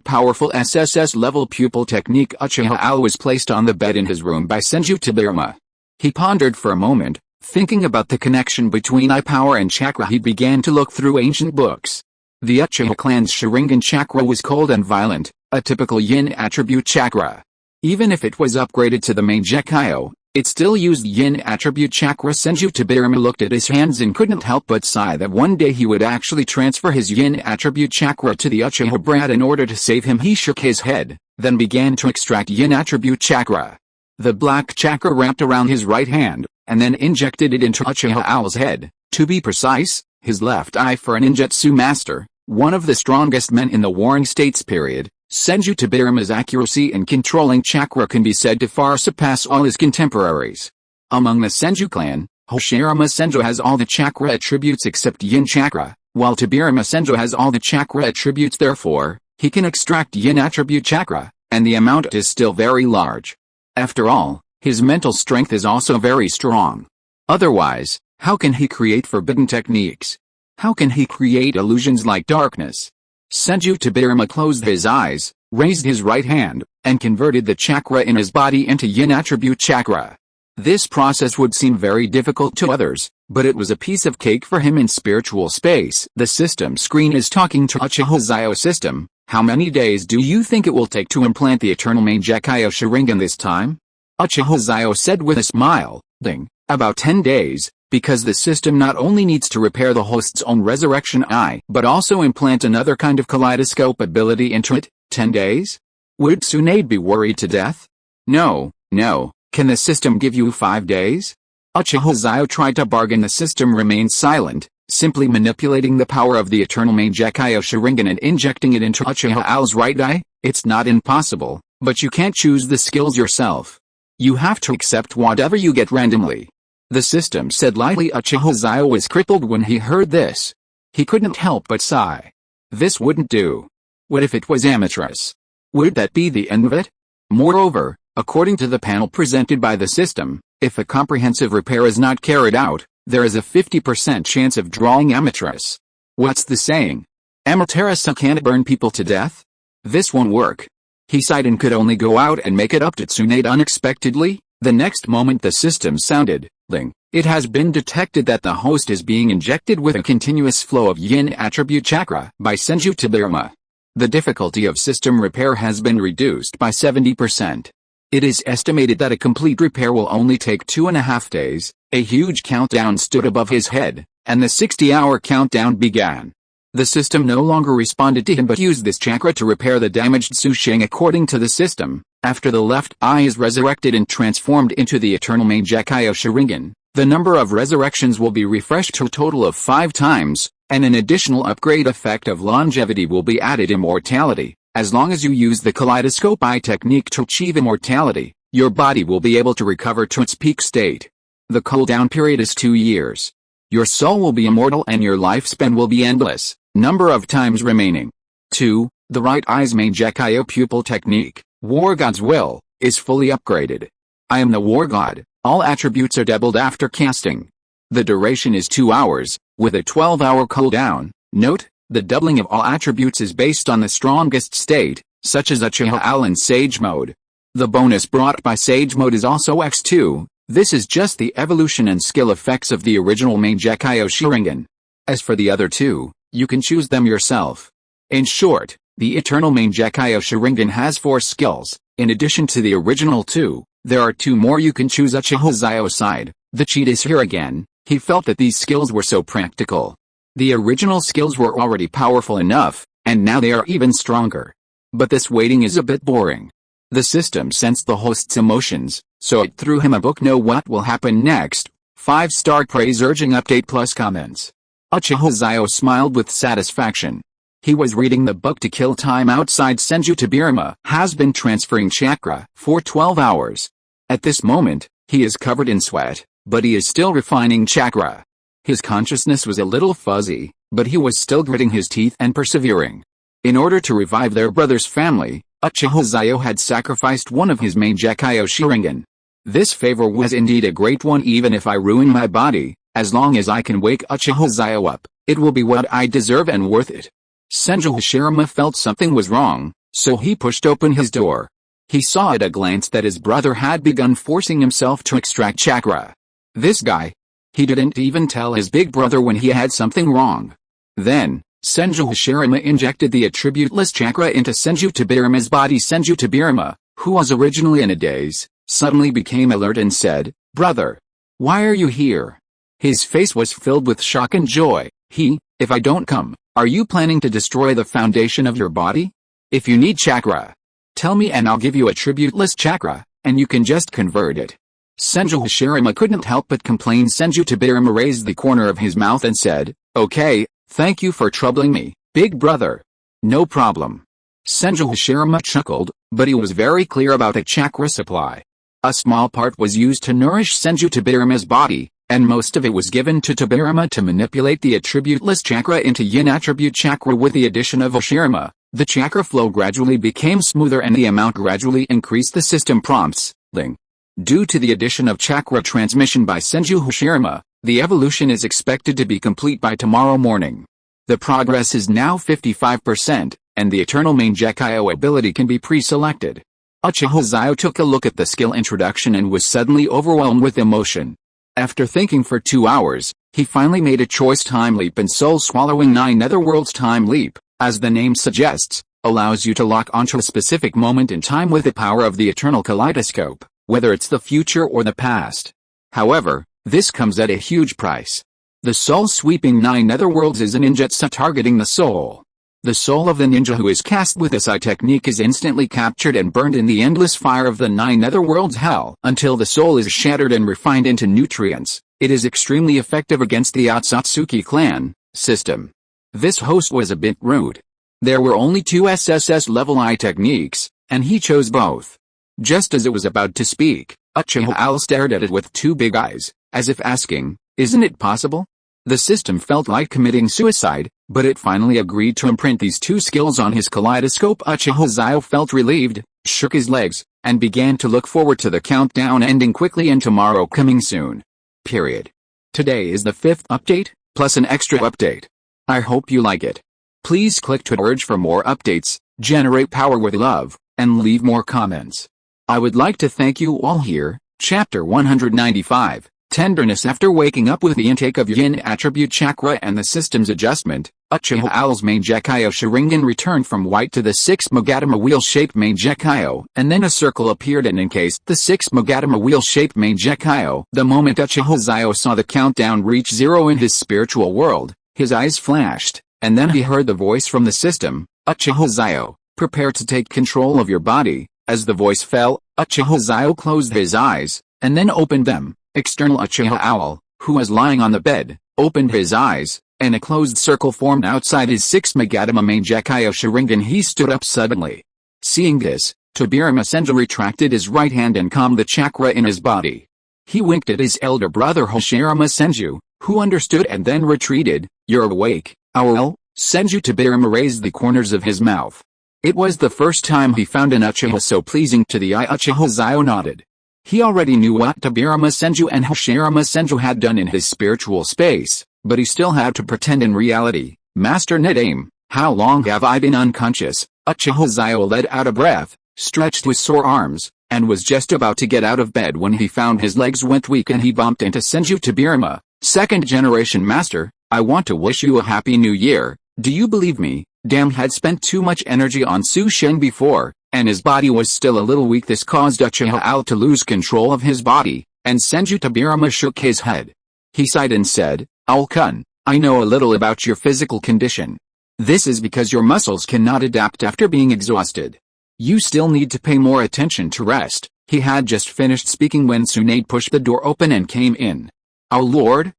Powerful SSS Level Pupil Technique. Uchiha Xiao was placed on the bed in his room by Senju Tobirama. He pondered for a moment, thinking about the connection between eye power and chakra. He began to look through ancient books. The Uchiha clan's Sharingan chakra was cold and violent, a typical yin attribute chakra. Even if it was upgraded to the main Gekyo, it still used yin attribute chakra. Senju Tobirama looked at his hands and couldn't help but sigh that one day he would actually transfer his yin attribute chakra to the Uchiha brat in order to save him. He shook his head, then began to extract yin attribute chakra. The black chakra wrapped around his right hand, and then injected it into Uchiha Xiao's head, to be precise, his left eye. For a ninjutsu master, one of the strongest men in the Warring States period, Senju Tobirama's accuracy in controlling chakra can be said to far surpass all his contemporaries. Among the Senju clan, Hashirama Senju has all the chakra attributes except yin chakra, while Tobirama Senju has all the chakra attributes. Therefore, he can extract yin attribute chakra, and the amount is still very large. After all, his mental strength is also very strong. Otherwise, how can he create forbidden techniques? How can he create illusions like darkness? Senju Tobirama closed his eyes, raised his right hand, and converted the chakra in his body into yin attribute chakra. This process would seem very difficult to others, but it was a piece of cake for him in spiritual space. The system screen is talking to Uchiha Xiao system. How many days do you think it will take to implant the eternal main Gekyo Sharingan this time? Uchiha Xiao said with a smile, about 10 days. Because the system not only needs to repair the host's own resurrection eye, but also implant another kind of kaleidoscope ability into it. 10 days? Would Tsunade be worried to death? No. Can the system give you 5 days? Uchiha Xiao tried to bargain. The system remained silent, simply manipulating the power of the eternal main Gekyo Sharingan and injecting it into Uchiha Xiao's right eye. It's not impossible, but you can't choose the skills yourself. You have to accept whatever you get randomly. The system said lightly. Uchiha Xiao was crippled when he heard this. He couldn't help but sigh. This wouldn't do. What if it was amateur's? Would that be the end of it? Moreover, according to the panel presented by the system, if a comprehensive repair is not carried out, there is a 50% chance of drawing amateur's. What's the saying? Amaterasu can't burn people to death? This won't work. He sighed and could only go out and make it up to Tsunade unexpectedly. The next moment the system sounded, "Ling." It has been detected that the host is being injected with a continuous flow of yin attribute chakra by Senju Tobirama. The difficulty of system repair has been reduced by 70%. It is estimated that a complete repair will only take 2.5 days. A huge countdown stood above his head, and the 60-hour countdown began. The system no longer responded to him but used this chakra to repair the damaged Tsushing. According to the system, after the left eye is resurrected and transformed into the eternal main Gekyo Sharingan, the number of resurrections will be refreshed to a total of 5 times, and an additional upgrade effect of longevity will be added. Immortality. As long as you use the kaleidoscope eye technique to achieve immortality, your body will be able to recover to its peak state. The cooldown period is 2 years. Your soul will be immortal and your lifespan will be endless. Number of times remaining. 2. The right eye's main Gekyo pupil technique, War God's Will, is fully upgraded. I am the War God. All attributes are doubled after casting. The duration is 2 hours, with a 12-hour cooldown. Note, the doubling of all attributes is based on the strongest state, such as Uchiha Xiao in Sage Mode. The bonus brought by Sage Mode is also X2. This is just the evolution and skill effects of the original main Gekyo Sharingan. As for the other 2, you can choose them yourself. In short, the eternal main Gekyo Sharingan has 4 skills. In addition to the original 2, there are 2 more you can choose. Uchiha Xiao sighed. The cheat is here again. He felt that these skills were so practical. The original skills were already powerful enough, and now they are even stronger. But this waiting is a bit boring. The system sensed the host's emotions, so it threw him a book. Know what will happen next. 5-star praise urging update plus comments. Uchiha Xiao smiled with satisfaction. He was reading the book to kill time outside. Senju Tobirama has been transferring chakra for 12 hours. At this moment, he is covered in sweat, but he is still refining chakra. His consciousness was a little fuzzy, but he was still gritting his teeth and persevering. In order to revive their brother's family, Uchiha Xiao had sacrificed one of his main Gekyo Sharingan. This favor was indeed a great one. Even if I ruin my body, as long as I can wake Uchiha Xiao up, it will be what I deserve and worth it. Senju Hashirama felt something was wrong, so he pushed open his door. He saw at a glance that his brother had begun forcing himself to extract chakra. This guy. He didn't even tell his big brother when he had something wrong. Then, Senju Hashirama injected the attributeless chakra into Senju Tobirama's body. Senju Tobirama, who was originally in a daze, suddenly became alert and said, "Brother, why are you here?" His face was filled with shock and joy. If I don't come, are you planning to destroy the foundation of your body? If you need chakra, tell me and I'll give you attributeless chakra, and you can just convert it. Senju Hashirama couldn't help but complain. Senju Tobirama raised the corner of his mouth and said, "Okay, thank you for troubling me, big brother. No problem." Senju Hashirama chuckled, but he was very clear about the chakra supply. A small part was used to nourish Senju Tobirama's body, and most of it was given to Tobirama to manipulate the attributeless chakra into yin attribute chakra. With the addition of Hashirama, the chakra flow gradually became smoother and the amount gradually increased. The system prompts, Ling. Due to the addition of chakra transmission by Senju Hashirama, the evolution is expected to be complete by tomorrow morning. The progress is now 55%, and the eternal main Gekyo ability can be pre-selected. Uchiha Xiao took a look at the skill introduction and was suddenly overwhelmed with emotion. After thinking for 2 hours, he finally made a choice. Time leap and soul swallowing 9 netherworlds. Time leap, as the name suggests, allows you to lock onto a specific moment in time with the power of the eternal kaleidoscope, whether it's the future or the past. However, this comes at a huge price. The soul sweeping 9 netherworlds is a ninjutsu targeting the soul. The soul of the ninja who is cast with this technique is instantly captured and burned in the endless fire of the 9 netherworlds hell until the soul is shattered and refined into nutrients. It is extremely effective against the Otsutsuki clan system. This host was a bit rude. There were only 2 SSS level I techniques, and he chose both. Just as it was about to speak, Uchiha Xiao stared at it with 2 big eyes, as if asking, "Isn't it possible?" The system felt like committing suicide, but it finally agreed to imprint these 2 skills on his kaleidoscope. Uchiha Xiao felt relieved, shook his legs, and began to look forward to the countdown ending quickly and tomorrow coming soon. Today is the 5th update, plus an extra update. I hope you like it. Please click to urge for more updates, generate power with love, and leave more comments. I would like to thank you all here. Chapter 195. Tenderness. After waking up with the intake of yin attribute chakra and the system's adjustment, Uchiha Xiao's main Gekyo Sharingan returned from white to the 6 Mogatama wheel-shaped main Gekyo, and then a circle appeared and encased the 6 Mogatama wheel-shaped main Gekyo. The moment Uchiha Xiao saw the countdown reach 0 in his spiritual world, his eyes flashed, and then he heard the voice from the system, "Uchiha Xiao, prepare to take control of your body." As the voice fell, Uchiha Xiao closed his eyes, and then opened them. External Uchiha Owl, who was lying on the bed, opened his eyes, and a closed circle formed outside his 6 Mogatama main Gekyo Sharingan. He stood up suddenly. Seeing this, Tobirama Senju retracted his right hand and calmed the chakra in his body. He winked at his elder brother Hashirama Senju, who understood and then retreated. "You're awake, Owl?" Senju Tobirama raised the corners of his mouth. It was the first time he found an Uchiha so pleasing to the eye. Uchiha Xiao nodded. He already knew what Tobirama Senju and Hashirama Senju had done in his spiritual space, but he still had to pretend in reality. "Master Nedame, how long have I been unconscious?" Uchiha Xiao let out a breath, stretched his sore arms, and was just about to get out of bed when he found his legs went weak and he bumped into Senju Tobirama. "Second generation master, I want to wish you a happy new year. Do you believe me?" Dam had spent too much energy on Su Shen before, and his body was still a little weak. This caused Uchiha Xiao to lose control of his body, and Senju Tobirama shook his head. He sighed and said, "Owl-kun, I know a little about your physical condition. This is because your muscles cannot adapt after being exhausted. You still need to pay more attention to rest." He had just finished speaking when Tsunade pushed the door open and came in. "Oh Lord,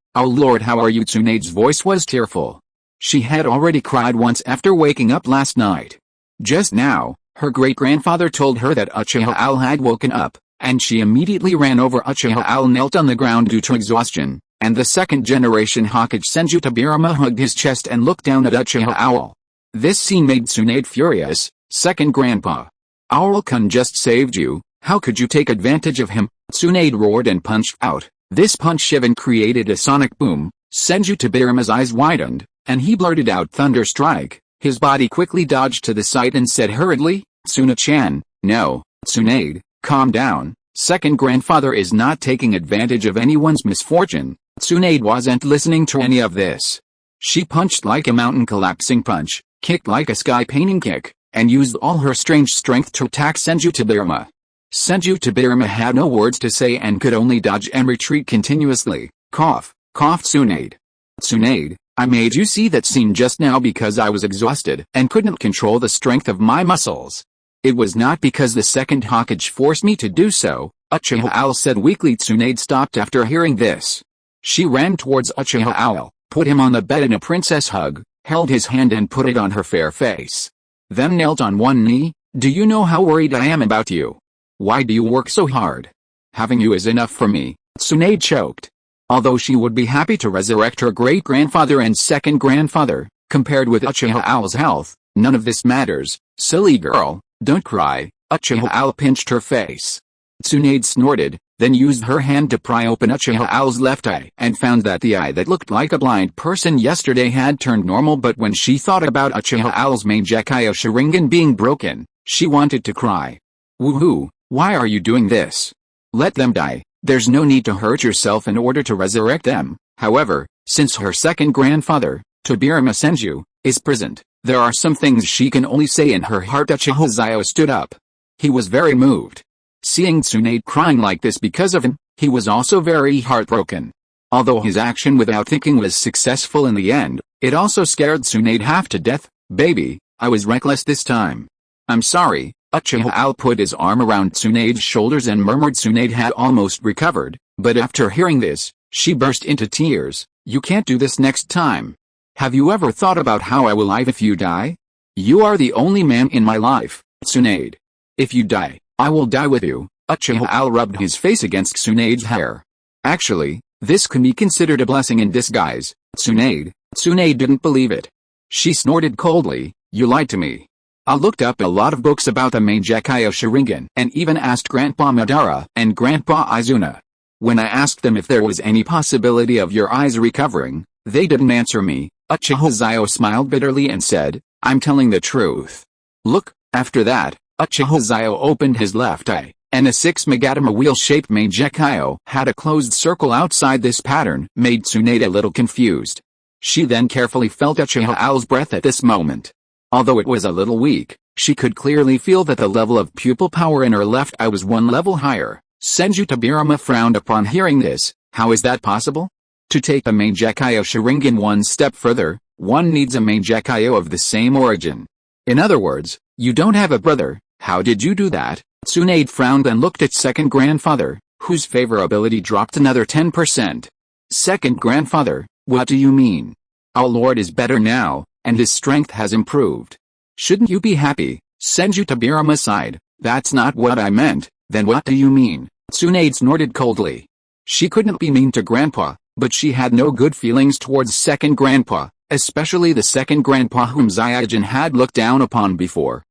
how are you?" Tsunade's voice was tearful. She had already cried once after waking up last night. Just now, her great-grandfather told her that Uchiha Xiao had woken up, and she immediately ran over. Uchiha Xiao knelt on the ground due to exhaustion, and the second-generation Hokage Senju Tobirama hugged his chest and looked down at Uchiha Xiao. This scene made Tsunade furious. Second grandpa. Owl-kun just saved you, how could you take advantage of him? Tsunade roared and punched out. This punch even created a sonic boom. Senju Tobirama's eyes widened, and he blurted out Thunder Strike. His body quickly dodged to the side and said hurriedly, Tsuna-chan, no, Tsunade, calm down. Second grandfather is not taking advantage of anyone's misfortune. Tsunade wasn't listening to any of this. She punched like a mountain collapsing punch, kicked like a sky painting kick, and used all her strange strength to attack Senju Tobirama. Senju Tobirama had no words to say and could only dodge and retreat continuously. Cough, coughed Tsunade. Tsunade, I made you see that scene just now because I was exhausted and couldn't control the strength of my muscles. It was not because the second Hokage forced me to do so, Uchiha Xiao said weakly. Tsunade stopped after hearing this. She ran towards Uchiha Xiao, put him on the bed in a princess hug, held his hand and put it on her fair face. Then knelt on one knee. Do you know how worried I am about you? Why do you work so hard? Having you is enough for me, Tsunade choked. Although she would be happy to resurrect her great-grandfather and second grandfather, compared with Uchiha Xiao's health, none of this matters. Silly girl, don't cry. Uchiha Xiao pinched her face. Tsunade snorted, then used her hand to pry open Uchiha Xiao's left eye and found that the eye that looked like a blind person yesterday had turned normal. But when she thought about Uchiha Xiao's Mangekyou Sharingan being broken, she wanted to cry. Woohoo, why are you doing this? Let them die. There's no need to hurt yourself in order to resurrect them. However, since her second grandfather, Tobirama Senju, is present, there are some things she can only say in her heart. Uchiha Xiao stood up. He was very moved. Seeing Tsunade crying like this because of him, he was also very heartbroken. Although his action without thinking was successful in the end, it also scared Tsunade half to death. Baby, I was reckless this time. I'm sorry. Uchiha Xiao put his arm around Tsunade's shoulders and murmured. Tsunade had almost recovered, but after hearing this, she burst into tears. You can't do this next time. Have you ever thought about how I will live if you die? You are the only man in my life, Tsunade. If you die, I will die with you. Uchiha Xiao rubbed his face against Tsunade's hair. Actually, this can be considered a blessing in disguise, Tsunade. Tsunade didn't believe it. She snorted coldly, you lied to me. I looked up a lot of books about the Mangekyou Sharingan and even asked Grandpa Madara and Grandpa Izuna. When I asked them if there was any possibility of your eyes recovering, they didn't answer me. Uchiha Xiao smiled bitterly and said, I'm telling the truth. Look, after that, Uchiha Xiao opened his left eye, and a 6 Magatama wheel-shaped Mangekyou had a closed circle outside. This pattern made Tsunade a little confused. She then carefully felt Uchiha Xiao's breath at this moment. Although it was a little weak, she could clearly feel that the level of pupil power in her left eye was one level higher. Senju Tobirama frowned upon hearing this. How is that possible? To take the Mangekyou Sharingan one step further, one needs a Mangekyou of the same origin. In other words, you don't have a brother. How did you do that? Tsunade frowned and looked at second grandfather, whose favorability dropped another 10%. Second grandfather, what do you mean? Our lord is better now, and his strength has improved. Shouldn't you be happy? Senju Tobirama sighed. That's not what I meant. Then what do you mean? Tsunade snorted coldly. She couldn't be mean to grandpa, but she had no good feelings towards second grandpa, especially the second grandpa whom Zyajin had looked down upon before.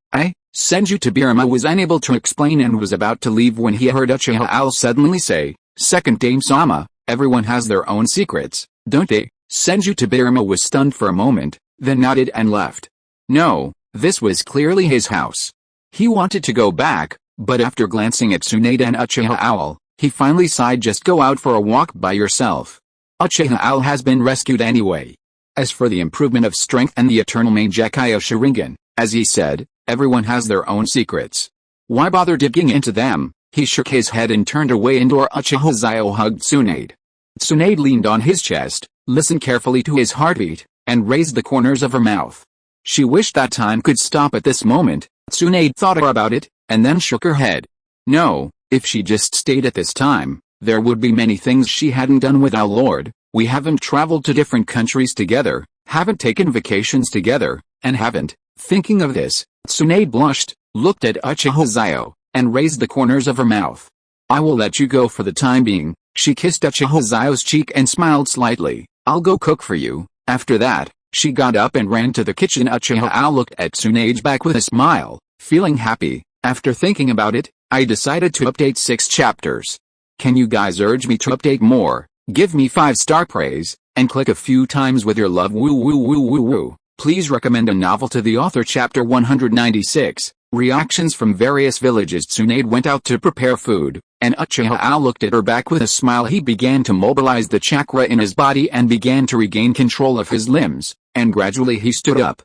Senju Tobirama was unable to explain and was about to leave when he heard Uchiha Xiao suddenly say, Second Dame-sama, everyone has their own secrets, don't they? Senju Tobirama was stunned for a moment, then nodded and left. No, this was clearly his house. He wanted to go back, but after glancing at Tsunade and Uchiha Xiao, he finally sighed. Just go out for a walk by yourself. Uchiha Xiao has been rescued anyway. As for the improvement of strength and the eternal Mangekyou Sharingan, as he said, everyone has their own secrets. Why bother digging into them? He shook his head and turned away. Indoor. Uchiha Xiao hugged Tsunade. Tsunade leaned on his chest, listened carefully to his heartbeat, and raised the corners of her mouth. She wished that time could stop at this moment. Tsunade thought about it, and then shook her head. No, if she just stayed at this time, there would be many things she hadn't done with our lord. We haven't traveled to different countries together, Haven't taken vacations together, and haven't. Thinking of this, Tsunade blushed, looked at Uchiha Xiao, and raised the corners of her mouth. I will let you go for the time being. She kissed Uchiha Xiao's cheek and smiled slightly. I'll go cook for you. After that, she got up and ran to the kitchen. Uchiha Xiao looked at Tsunade's back with a smile, feeling happy. After thinking about it, I decided to update 6 chapters. Can you guys urge me to update more? Give me 5-star praise, and click a few times with your love. Woo woo woo woo woo. Please recommend a novel to the author. Chapter 196. Reactions from various villages. Tsunade went out to prepare food, and Uchiha Xiao looked at her back with a smile. He began to mobilize the chakra in his body and began to regain control of his limbs, and gradually he stood up.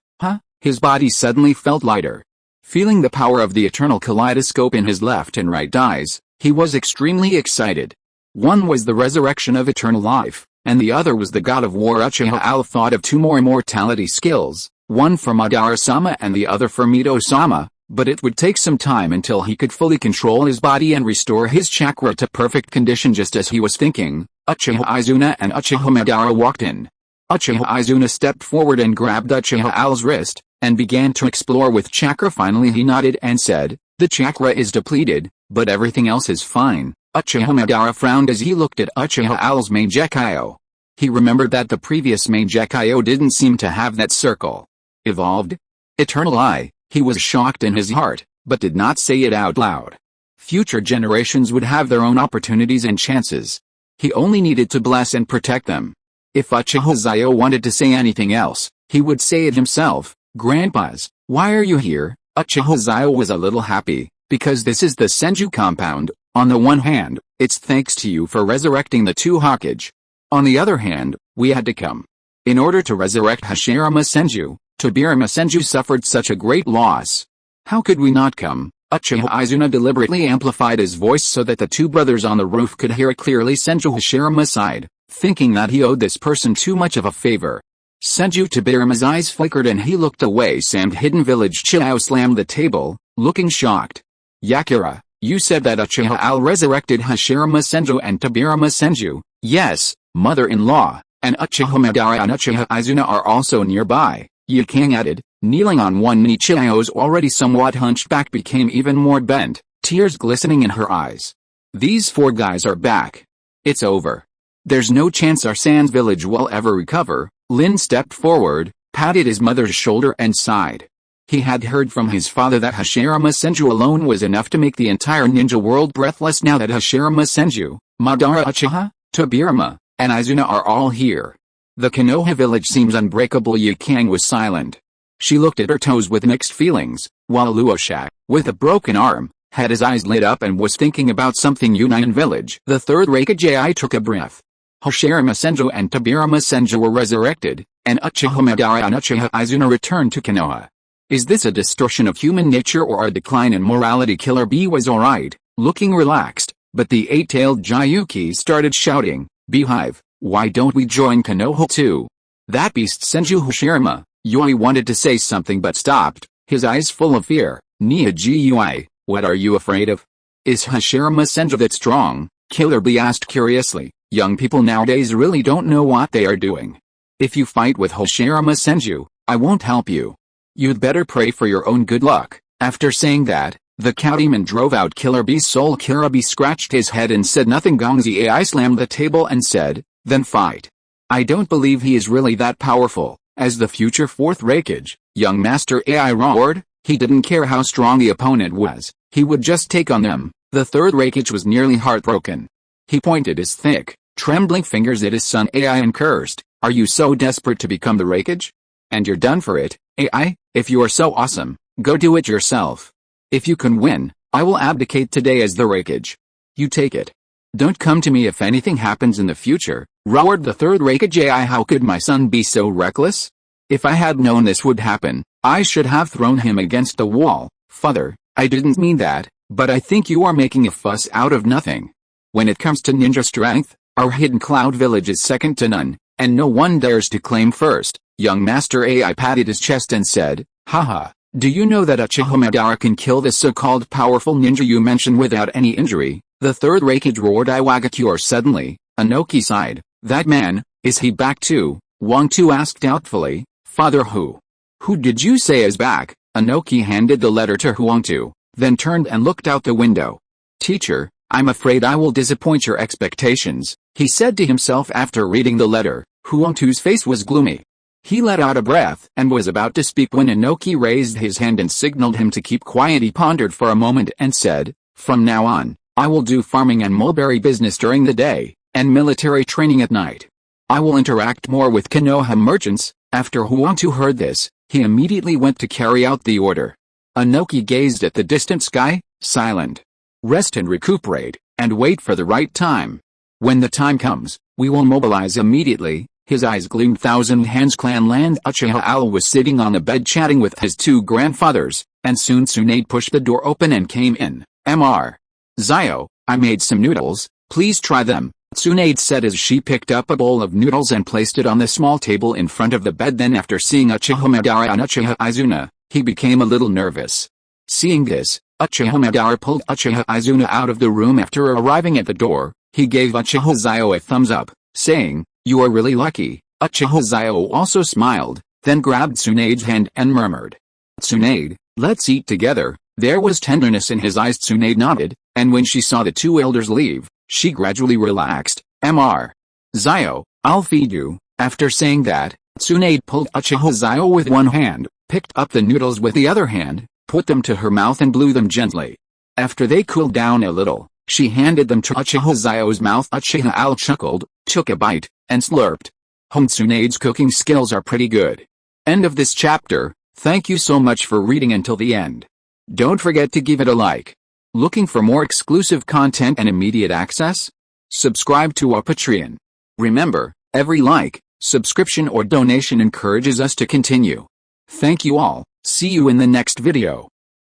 His body suddenly felt lighter. Feeling the power of the eternal kaleidoscope in his left and right eyes, he was extremely excited. One was the resurrection of eternal life, and the other was the god of war. Uchiha Xiao thought of 2 more immortality skills, one for Madara-sama and the other for Mito-sama, but it would take some time until he could fully control his body and restore his chakra to perfect condition. Just as he was thinking, Uchiha Izuna and Uchiha Madara walked in. Uchiha Izuna stepped forward and grabbed Uchiha Xiao's wrist, and began to explore with chakra. Finally he nodded and said, the chakra is depleted, but everything else is fine. Uchiha Madara frowned as he looked at Uchiha Xiao's Mangekyo. He remembered that the previous Mangekyo didn't seem to have that circle. Evolved? Eternal Eye. He was shocked in his heart, but did not say it out loud. Future generations would have their own opportunities and chances. He only needed to bless and protect them. If Uchiha Xiao wanted to say anything else, he would say it himself. Grandpas, why are you here? Uchiha Xiao was a little happy, because this is the Senju compound. On the one hand, it's thanks to you for resurrecting the 2 Hokage. On the other hand, we had to come. In order to resurrect Hashirama Senju, Tobirama Senju suffered such a great loss. How could we not come? Uchiha Izuna deliberately amplified his voice so that the 2 brothers on the roof could hear it clearly. Senju Hashirama sighed, thinking that he owed this person too much of a favor. Senju Tobirama's eyes flickered and he looked away. Sam's hidden village Xiao slammed the table, looking shocked. Yakira, you said that Uchiha Xiao resurrected Hashirama Senju and Tobirama Senju. Yes, mother-in-law, and Uchiha Madara and Uchiha Izuna are also nearby. Yukang added, kneeling on one knee. Xiao's already somewhat hunched back became even more bent, tears glistening in her eyes. These 4 guys are back. It's over. There's no chance our Sans village will ever recover. Lin stepped forward, patted his mother's shoulder and sighed. He had heard from his father that Hashirama Senju alone was enough to make the entire ninja world breathless. Now that Hashirama Senju, Madara Uchiha, Tobirama, and Izuna are all here, the Konoha village seems unbreakable. Yukang was silent. She looked at her toes with mixed feelings, while Luoshak, with a broken arm, had his eyes lit up and was thinking about something. Union village. The 3rd Hokage took a breath. Hashirama Senju and Tobirama Senju were resurrected, and Uchiha Madara and Uchiha Izuna returned to Konoha. Is this a distortion of human nature or a decline in morality? Killer B was alright, looking relaxed, but the 8-tailed Jayuki started shouting, Beehive, why don't we join Konoha too? That beast Senju Hashirama. Yui wanted to say something but stopped, his eyes full of fear. Nia Gui, what are you afraid of? Is Hashirama Senju that strong? Killer B asked curiously. Young people nowadays really don't know what they are doing. If you fight with Hashirama Senju, I won't help you. You'd better pray for your own good luck. After saying that, the cow demon drove out Killer B's soul. Killer B scratched his head and said nothing. Gongzi AI slammed the table and said, then fight. I don't believe he is really that powerful. As the future 4th Hokage, young Master AI roared. He didn't care how strong the opponent was, he would just take on them. The 3rd Hokage was nearly heartbroken. He pointed his thick, trembling fingers at his son AI and cursed, are you so desperate to become the Hokage? And you're done for it, AI? If you are so awesome, go do it yourself. If you can win, I will abdicate today as the Hokage. You take it. Don't come to me if anything happens in the future, roared the 3rd Hokage AI. How could my son be so reckless? If I had known this would happen, I should have thrown him against the wall. Father, I didn't mean that, but I think you are making a fuss out of nothing. When it comes to ninja strength, our hidden cloud village is second to none, and no one dares to claim first. Young Master AI patted his chest and said, haha, do you know that Uchiha Madara can kill this so-called powerful ninja you mentioned without any injury? The 3rd Hokage roared. Iwagakure suddenly. Anoki sighed, that man, is he back too? Wang-tu asked doubtfully, Father who? Who did you say is back? Inoki handed the letter to Huangtu, then turned and looked out the window. Teacher, I'm afraid I will disappoint your expectations, he said to himself after reading the letter. Huangtu's face was gloomy. He let out a breath and was about to speak when Inoki raised his hand and signaled him to keep quiet. He pondered for a moment and said, From now on, I will do farming and mulberry business during the day, and military training at night. I will interact more with Konoha merchants. After Huangtu heard this, he immediately went to carry out the order. Inoki gazed at the distant sky, silent. Rest and recuperate, and wait for the right time. When the time comes, we will mobilize immediately. His eyes gleamed. Thousand Hands Clan Land. Uchiha Xiao was sitting on a bed chatting with his two grandfathers, and soon Tsunade pushed the door open and came in. Mr. Xiao, I made some noodles, please try them, Tsunade said as she picked up a bowl of noodles and placed it on the small table in front of the bed. Then after seeing Uchiha Madara and Uchiha Izuna, he became a little nervous. Seeing this, Uchiha Madara pulled Uchiha Izuna out of the room. After arriving at the door, he gave Uchiha Xiao a thumbs up, saying, You are really lucky. Uchiha Xiao also smiled, then grabbed Tsunade's hand and murmured, Tsunade, let's eat together. There was tenderness in his eyes. Tsunade nodded, and when she saw the two elders leave, she gradually relaxed. Mr. Xiao, I'll feed you. After saying that, Tsunade pulled Uchiha Xiao with one hand, picked up the noodles with the other hand, put them to her mouth and blew them gently. After they cooled down a little, she handed them to Uchiha Xiao's mouth. Uchiha Xiao chuckled, took a bite, and slurped. Tsunade's cooking skills are pretty good. End of this chapter. Thank you so much for reading until the end. Don't forget to give it a like. Looking for more exclusive content and immediate access? Subscribe to our Patreon. Remember, every like, subscription or donation encourages us to continue. Thank you all. See you in the next video.